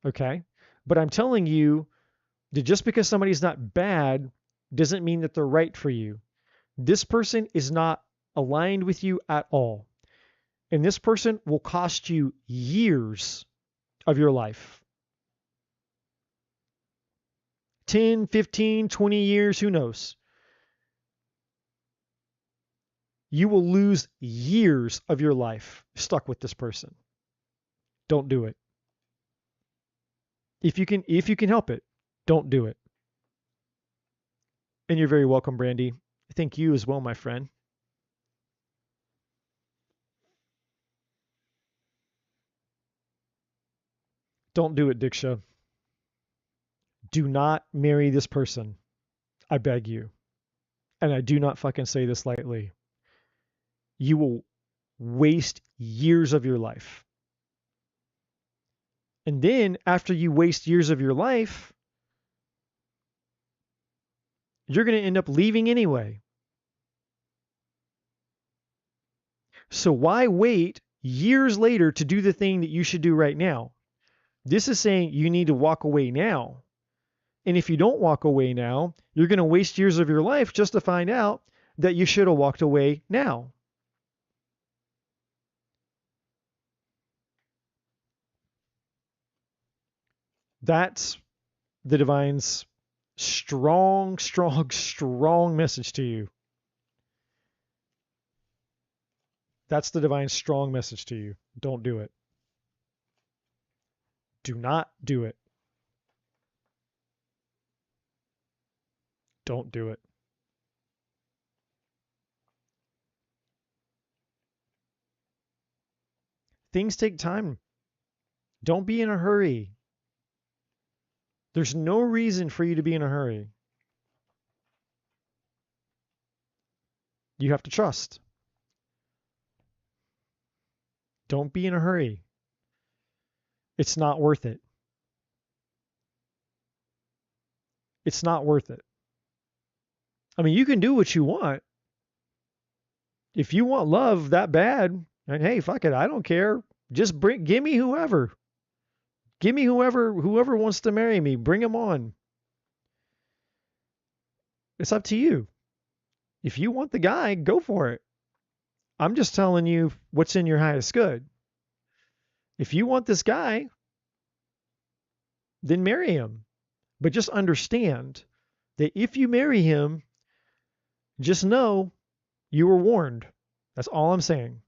okay? But I'm telling you that just because somebody's not bad doesn't mean that they're right for you. This person is not aligned with you at all. And this person will cost you years of your life. 10, 15, 20 years, who knows? You will lose years of your life stuck with this person. Don't do it. If you can help it, don't do it. And you're very welcome, Brandy. Thank you as well, my friend. Don't do it, Diksha. Do not marry this person. I beg you. And I do not fucking say this lightly. You will waste years of your life. And then after you waste years of your life, you're going to end up leaving anyway. So why wait years later to do the thing that you should do right now? This is saying you need to walk away now. And if you don't walk away now, you're going to waste years of your life just to find out that you should have walked away now. That's the divine's strong, strong, strong message to you. That's the divine's strong message to you. Don't do it. Do not do it. Don't do it. Things take time. Don't be in a hurry. There's no reason for you to be in a hurry. You have to trust. Don't be in a hurry. It's not worth it. It's not worth it. I mean, you can do what you want. If you want love that bad, and hey, fuck it, I don't care. Just give me whoever. Give me whoever wants to marry me. Bring them on. It's up to you. If you want the guy, go for it. I'm just telling you what's in your highest good. If you want this guy, then marry him. But just understand that if you marry him, just know you were warned. That's all I'm saying.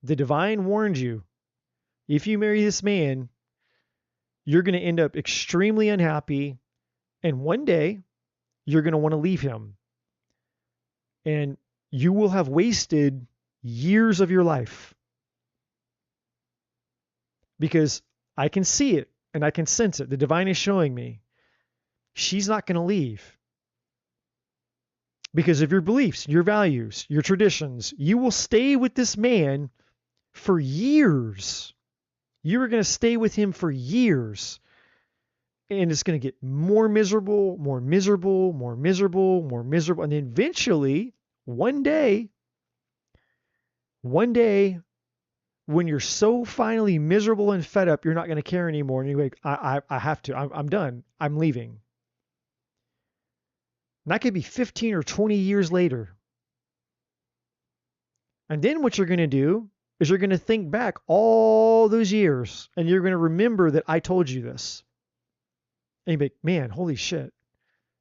The divine warned you. If you marry this man, you're going to end up extremely unhappy. And one day, you're going to want to leave him. And you will have wasted years of your life. Because I can see it and I can sense it. The divine is showing me. She's not going to leave. Because of your beliefs, your values, your traditions. You will stay with this man for years. You are going to stay with him for years. And it's going to get more miserable, more miserable, more miserable, more miserable. And then eventually, one day, when you're so finally miserable and fed up, you're not going to care anymore. And you're like, I have to. I'm done. I'm leaving. And that could be 15 or 20 years later. And then what you're going to do is you're going to think back all those years and you're going to remember that I told you this. And you'll be like, man, holy shit.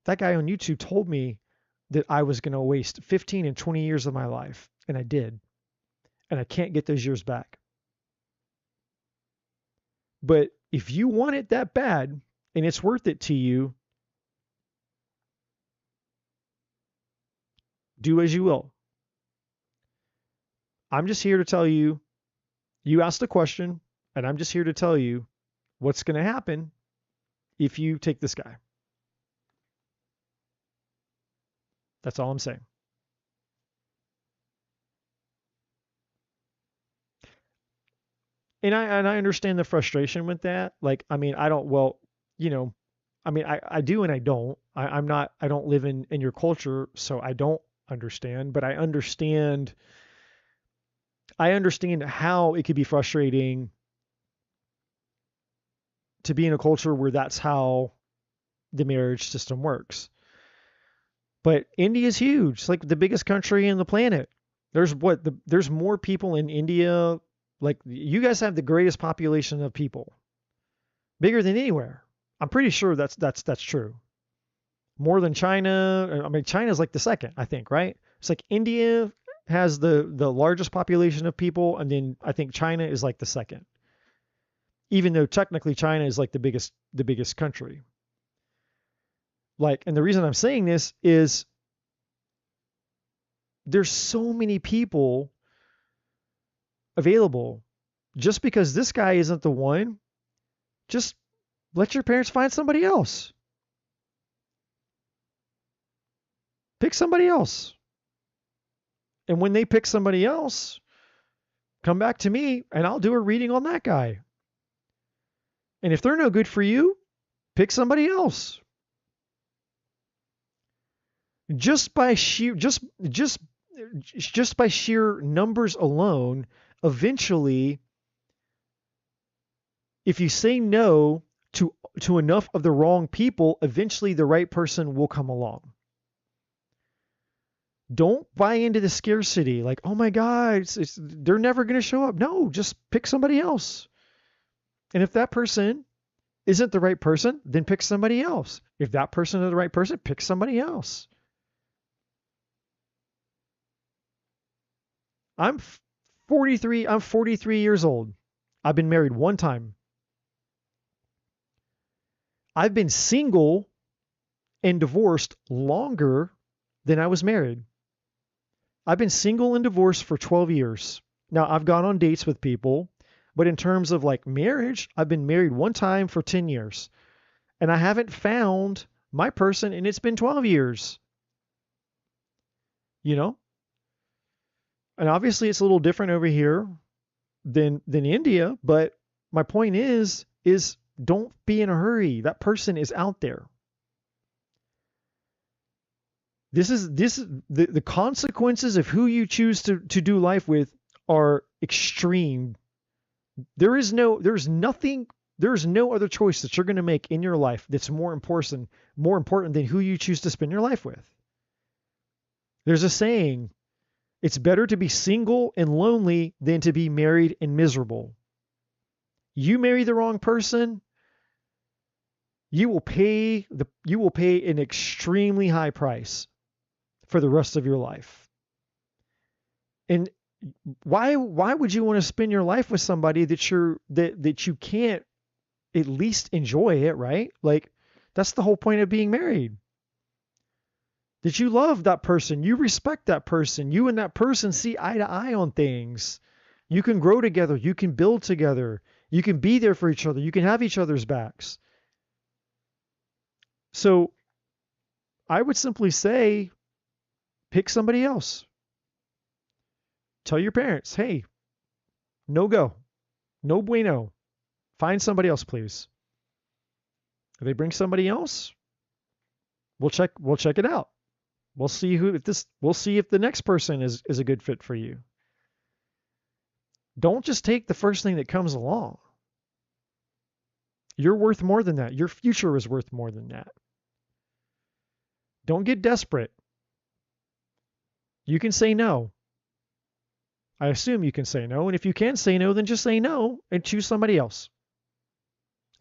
That guy on YouTube told me that I was going to waste 15 and 20 years of my life. And I did. And I can't get those years back. But if you want it that bad and it's worth it to you, do as you will. I'm just here to tell you, you asked a question, and I'm just here to tell you what's going to happen if you take this guy. That's all I'm saying. And I understand the frustration with that. Like, I mean, I don't, well, you know, I mean, I do and I don't. I don't live in your culture, so I don't understand, but I understand how it could be frustrating to be in a culture where that's how the marriage system works. But India is huge. It's like the biggest country in the planet. There's more people in India. Like, you guys have the greatest population of people, bigger than anywhere. I'm pretty sure that's true. More than China. I mean, China's like the second, I think, right? It's like India has the largest population of people, and then I think China is like the second. Even though technically China is like the biggest country. Like, and the reason I'm saying this is there's so many people available. Just because this guy isn't the one, just let your parents find somebody else. Pick somebody else. And when they pick somebody else, come back to me and I'll do a reading on that guy. And if they're no good for you, pick somebody else. Just by sheer numbers alone, eventually, if you say no to enough of the wrong people, eventually the right person will come along. Don't buy into the scarcity. Like, oh my God, they're never going to show up. No, just pick somebody else. And if that person isn't the right person, then pick somebody else. If that person is the right person, pick somebody else. I'm 43 years old. I've been married one time. I've been single and divorced longer than I was married. I've been single and divorced for 12 years. Now, I've gone on dates with people, but in terms of like marriage, I've been married one time for 10 years. And I haven't found my person, and it's been 12 years. You know? And obviously it's a little different over here than India, but my point is don't be in a hurry. That person is out there. The consequences of who you choose to do life with are extreme. There's no other choice that you're going to make in your life that's more important than who you choose to spend your life with. There's a saying, it's better to be single and lonely than to be married and miserable. You marry the wrong person, you will pay an extremely high price for the rest of your life. And why would you want to spend your life with somebody that you can't at least enjoy it, right? Like, that's the whole point of being married. That you love that person, you respect that person, you and that person see eye to eye on things. You can grow together, you can build together, you can be there for each other, you can have each other's backs. So I would simply say, pick somebody else. Tell your parents, hey, no go, no bueno. Find somebody else, please. If they bring somebody else, we'll check it out. We'll see if the next person is a good fit for you. Don't just take the first thing that comes along. You're worth more than that. Your future is worth more than that. Don't get desperate. You can say no. I assume you can say no. And if you can say no, then just say no and choose somebody else.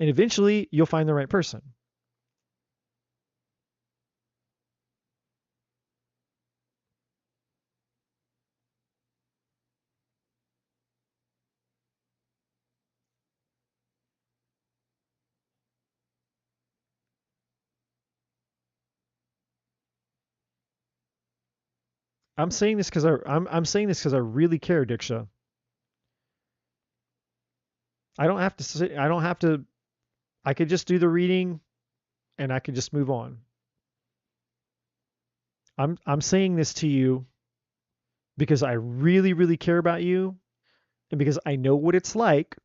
And eventually you'll find the right person. I'm saying this because I'm saying this because I really care, Diksha. I don't have to say, I don't have to. I could just do the reading, and I could just move on. I'm saying this to you because I really really care about you, and because I know what it's like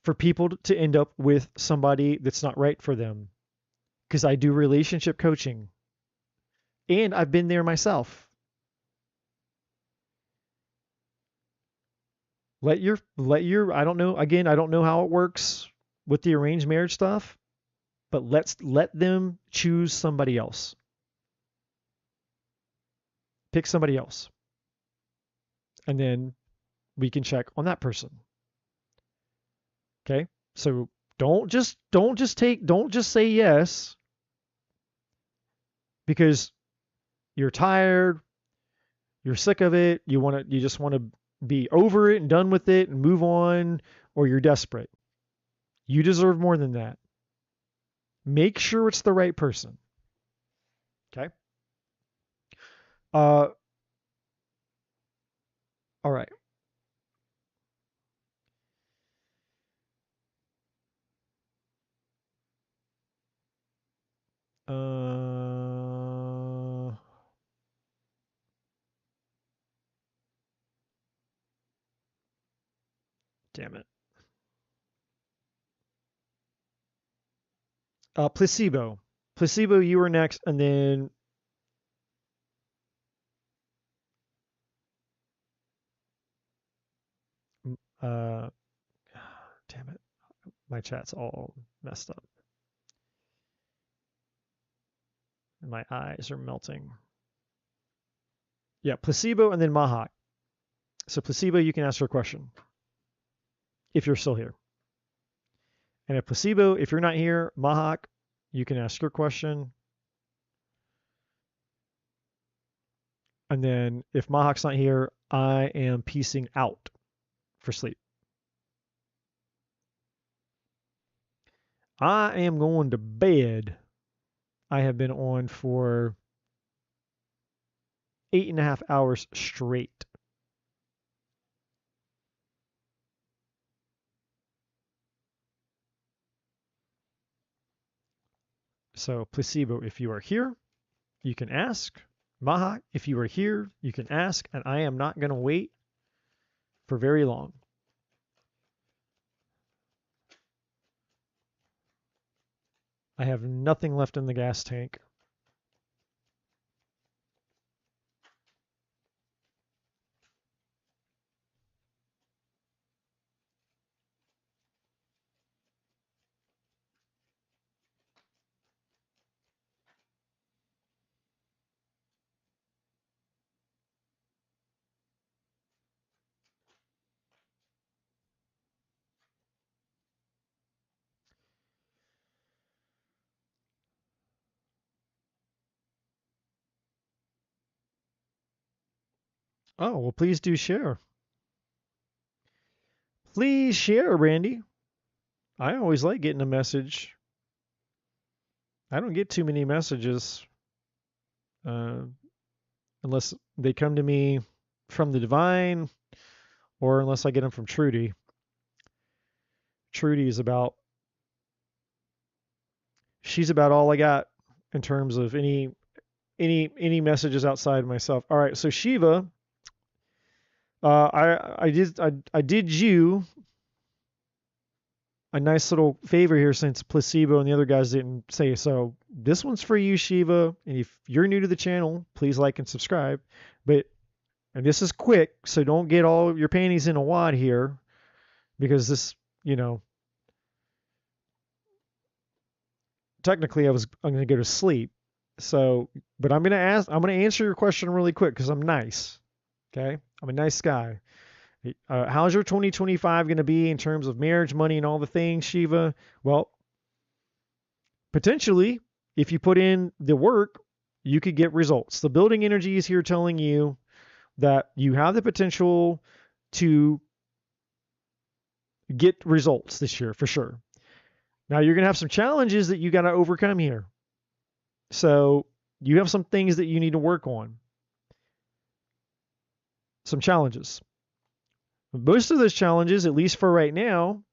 for people to end up with somebody that's not right for them. Because I do relationship coaching, and I've been there myself. Let your I don't know, again, I don't know how it works with the arranged marriage stuff, but let them choose somebody else. Pick somebody else. And then we can check on that person. Okay? So don't just say yes because you're tired, you're sick of it, you just want to be over it and done with it and move on, or you're desperate. You deserve more than that. Make sure it's the right person. Okay? Uh all right. Uh damn it. Placebo. Placebo, you were next, and then uh damn it. My chat's all messed up. And my eyes are melting. Yeah, placebo and then Mahak. So placebo, you can ask her a question if you're still here. And at placebo, if you're not here, Mahak, you can ask your question. And then if Mahak's not here, I am piecing out for sleep. I am going to bed. I have been on for 8.5 hours straight. So placebo, if you are here, you can ask. Mahak, if you are here, you can ask, and I am not going to wait for very long. I have nothing left in the gas tank. Oh, well, please do share. Please share, Randy. I always like getting a message. I don't get too many messages uh, unless they come to me from the divine or unless I get them from Trudy. Trudy is she's about all I got in terms of any messages outside of myself. All right, so Shiva, I did you a nice little favor here since placebo and the other guys didn't say so. This one's for you, Shiva. And if you're new to the channel, please like and subscribe. And this is quick, so don't get all your panties in a wad here, because this, technically I'm going to go to sleep. So, but I'm going to answer your question really quick because I'm nice. Okay. I'm a nice guy. How's your 2025 going to be in terms of marriage, money, and all the things, Shiva? Well, potentially, if you put in the work, you could get results. The building energy is here telling you that you have the potential to get results this year for sure. Now, you're going to have some challenges that you got to overcome here. So, you have some things that you need to work on. Some challenges. Most of those challenges, at least for right now,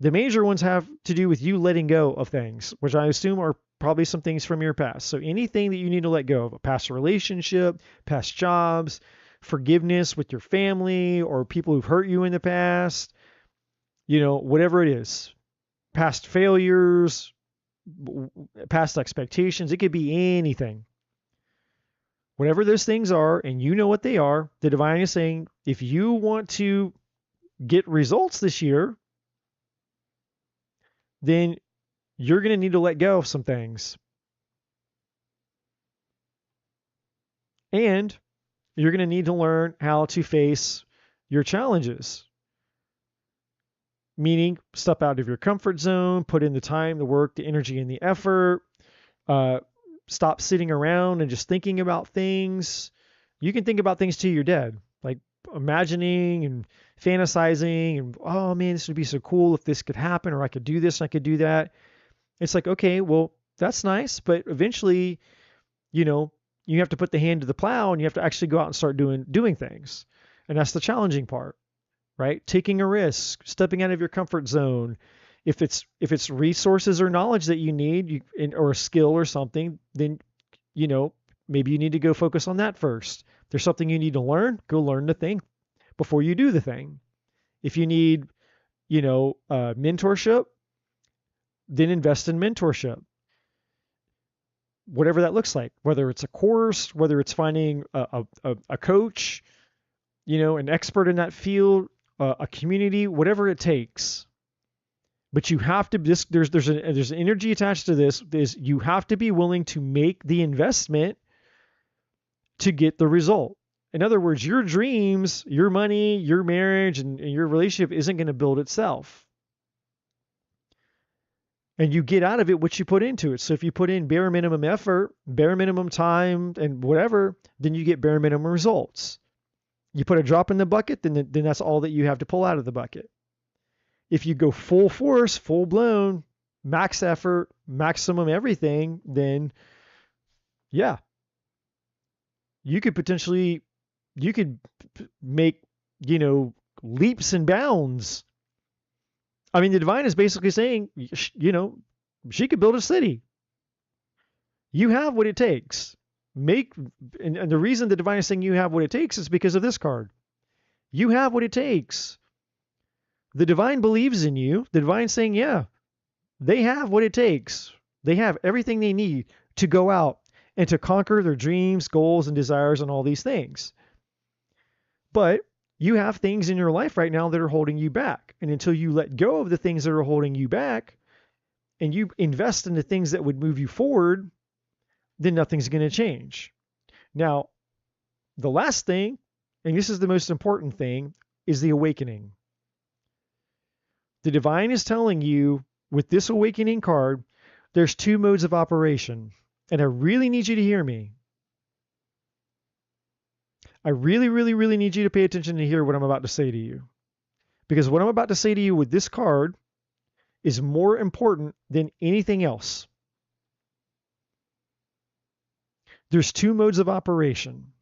the major ones have to do with you letting go of things, which I assume are probably some things from your past. So anything that you need to let go of, a past relationship, past jobs, forgiveness with your family or people who've hurt you in the past, whatever it is, past failures, past expectations, it could be anything. Whatever those things are, and you know what they are, the divine is saying, if you want to get results this year, then you're going to need to let go of some things. And you're going to need to learn how to face your challenges. Meaning, step out of your comfort zone, put in the time, the work, the energy, and the effort. Stop sitting around and just thinking about things. You can think about things till you're dead, like imagining and fantasizing and, oh man, this would be so cool if this could happen, or I could do this and I could do that. It's like, okay, well, that's nice, but eventually, you have to put the hand to the plow and you have to actually go out and start doing things. And that's the challenging part, right? Taking a risk, stepping out of your comfort zone. If it's resources or knowledge that you need, or a skill or something, then maybe you need to go focus on that first. If there's something you need to learn, go learn the thing before you do the thing. If you need, mentorship, then invest in mentorship. Whatever that looks like, whether it's a course, whether it's finding a coach, an expert in that field, a community, whatever it takes. But you have to, there's an energy attached to this, is you have to be willing to make the investment to get the result. In other words, your dreams, your money, your marriage, and your relationship isn't going to build itself. And you get out of it what you put into it. So if you put in bare minimum effort, bare minimum time, and whatever, then you get bare minimum results. You put a drop in the bucket, then that's all that you have to pull out of the bucket. If you go full force, full blown, max effort, maximum everything, then yeah, you could make, leaps and bounds. I mean, the divine is basically saying, she could build a city. You have what it takes. And the reason the divine is saying you have what it takes is because of this card. You have what it takes. The divine believes in you. The divine saying, yeah, they have what it takes. They have everything they need to go out and to conquer their dreams, goals, and desires and all these things. But you have things in your life right now that are holding you back. And until you let go of the things that are holding you back and you invest in the things that would move you forward, then nothing's going to change. Now, the last thing, and this is the most important thing, is the awakening. The divine is telling you with this awakening card, there's two modes of operation. And I really need you to hear me. I really, really, really need you to pay attention and hear what I'm about to say to you. Because what I'm about to say to you with this card is more important than anything else. There's two modes of operation.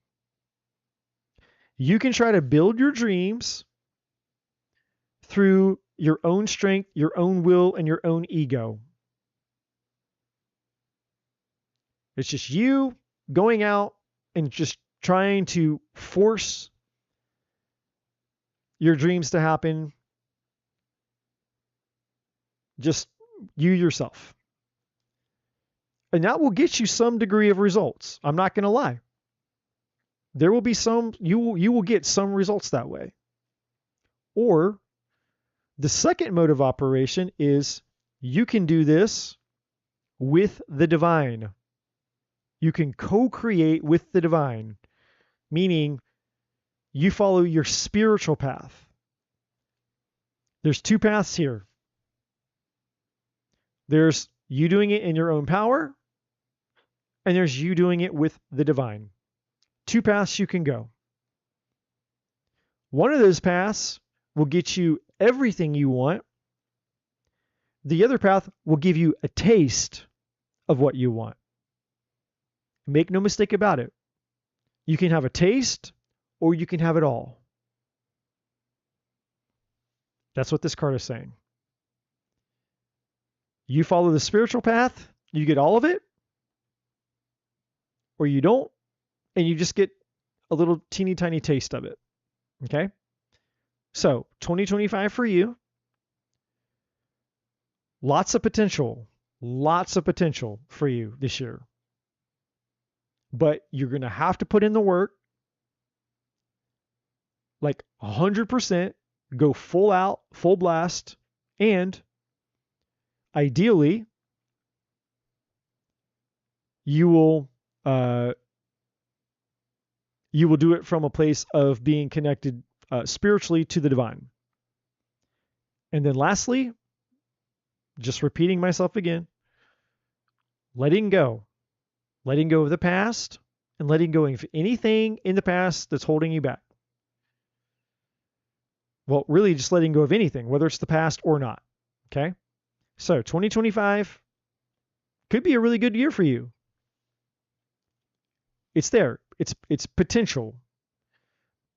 You can try to build your dreams through your own strength, your own will, and your own ego. It's just you going out and just trying to force your dreams to happen. Just you yourself. And that will get you some degree of results. I'm not going to lie. There will be you will get some results that way. Or the second mode of operation is you can do this with the divine. You can co-create with the divine, meaning You follow your spiritual path. There's two paths here. There's you doing it in your own power, and there's you doing it with the divine. Two paths you can go. One of those paths will get you everything you want. The other path will give you a taste of what you want. Make no mistake about it. You can have a taste or you can have it all. That's what this card is saying. You follow the spiritual path, you get all of it, or you don't, and you just get a little teeny tiny taste of it. Okay? So, 2025 for you. Lots of potential for you this year. But you're going to have to put in the work, like 100%, go full out, full blast, and ideally, you will do it from a place of being connected spiritually to the divine. And then lastly, just repeating myself again, letting go of the past and letting go of anything in the past that's holding you back. Well, really just letting go of anything, whether it's the past or not. Okay? So 2025 could be a really good year for you. It's there. It's potential.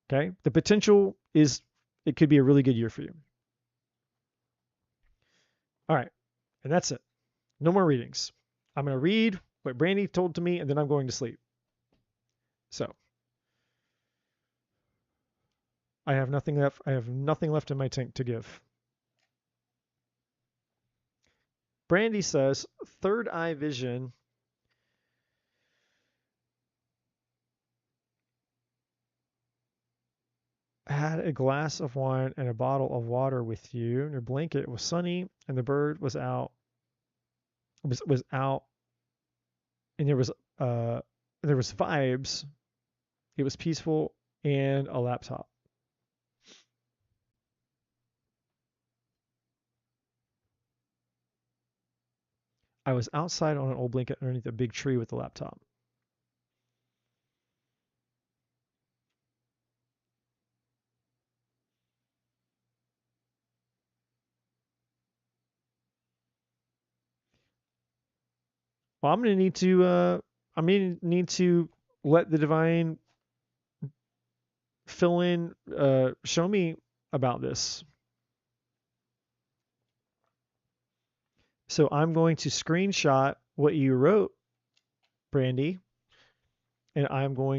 Okay? The potential is it could be a really good year for you. All right. And that's it. No more readings. I'm going to read what Brandy told to me, and then I'm going to sleep. So I have nothing left. I have nothing left in my tank to give. Brandy says, third eye vision. Had a glass of wine and a bottle of water with you, and your blanket was sunny, and the bird was out. Was out, and there was vibes. It was peaceful, and a laptop. I was outside on an old blanket underneath a big tree with the laptop. Well, I'm going to need to let the divine fill in, show me about this. So I'm going to screenshot what you wrote, Brandy, and I will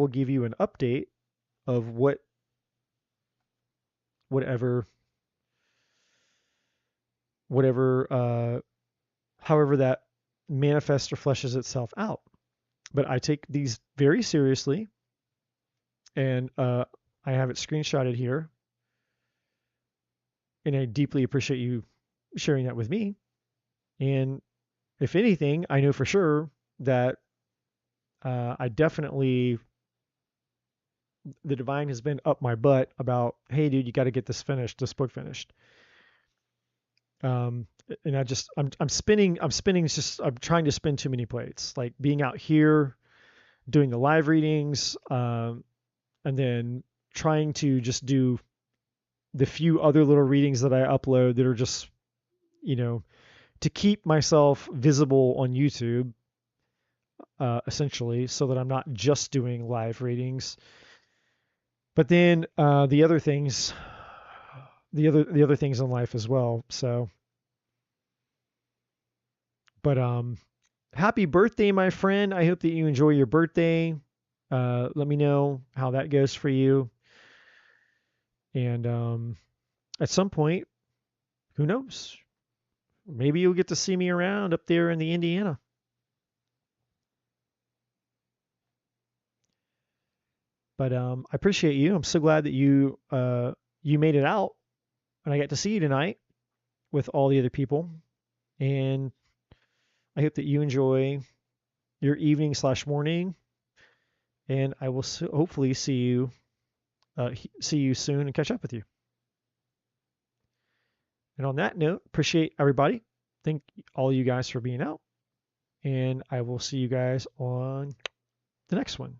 give you an update of however that manifests or fleshes itself out. But I take these very seriously, and I have it screenshotted here, and I deeply appreciate you sharing that with me. And if anything, I know for sure that the divine has been up my butt about, hey, dude, you got to get this book finished. And I'm trying to spin too many plates, like being out here, doing the live readings, and then trying to just do the few other little readings that I upload that are just, to keep myself visible on YouTube, essentially, so that I'm not just doing live readings. But then the other things in life as well. So, but happy birthday, my friend. I hope that you enjoy your birthday. Let me know how that goes for you. And at some point, who knows? Maybe you'll get to see me around up there in the Indiana. But I appreciate you. I'm so glad that you made it out, and I got to see you tonight with all the other people. And I hope that you enjoy your evening / morning, and I will hopefully see you soon and catch up with you. And on that note, appreciate everybody. Thank all you guys for being out, and I will see you guys on the next one.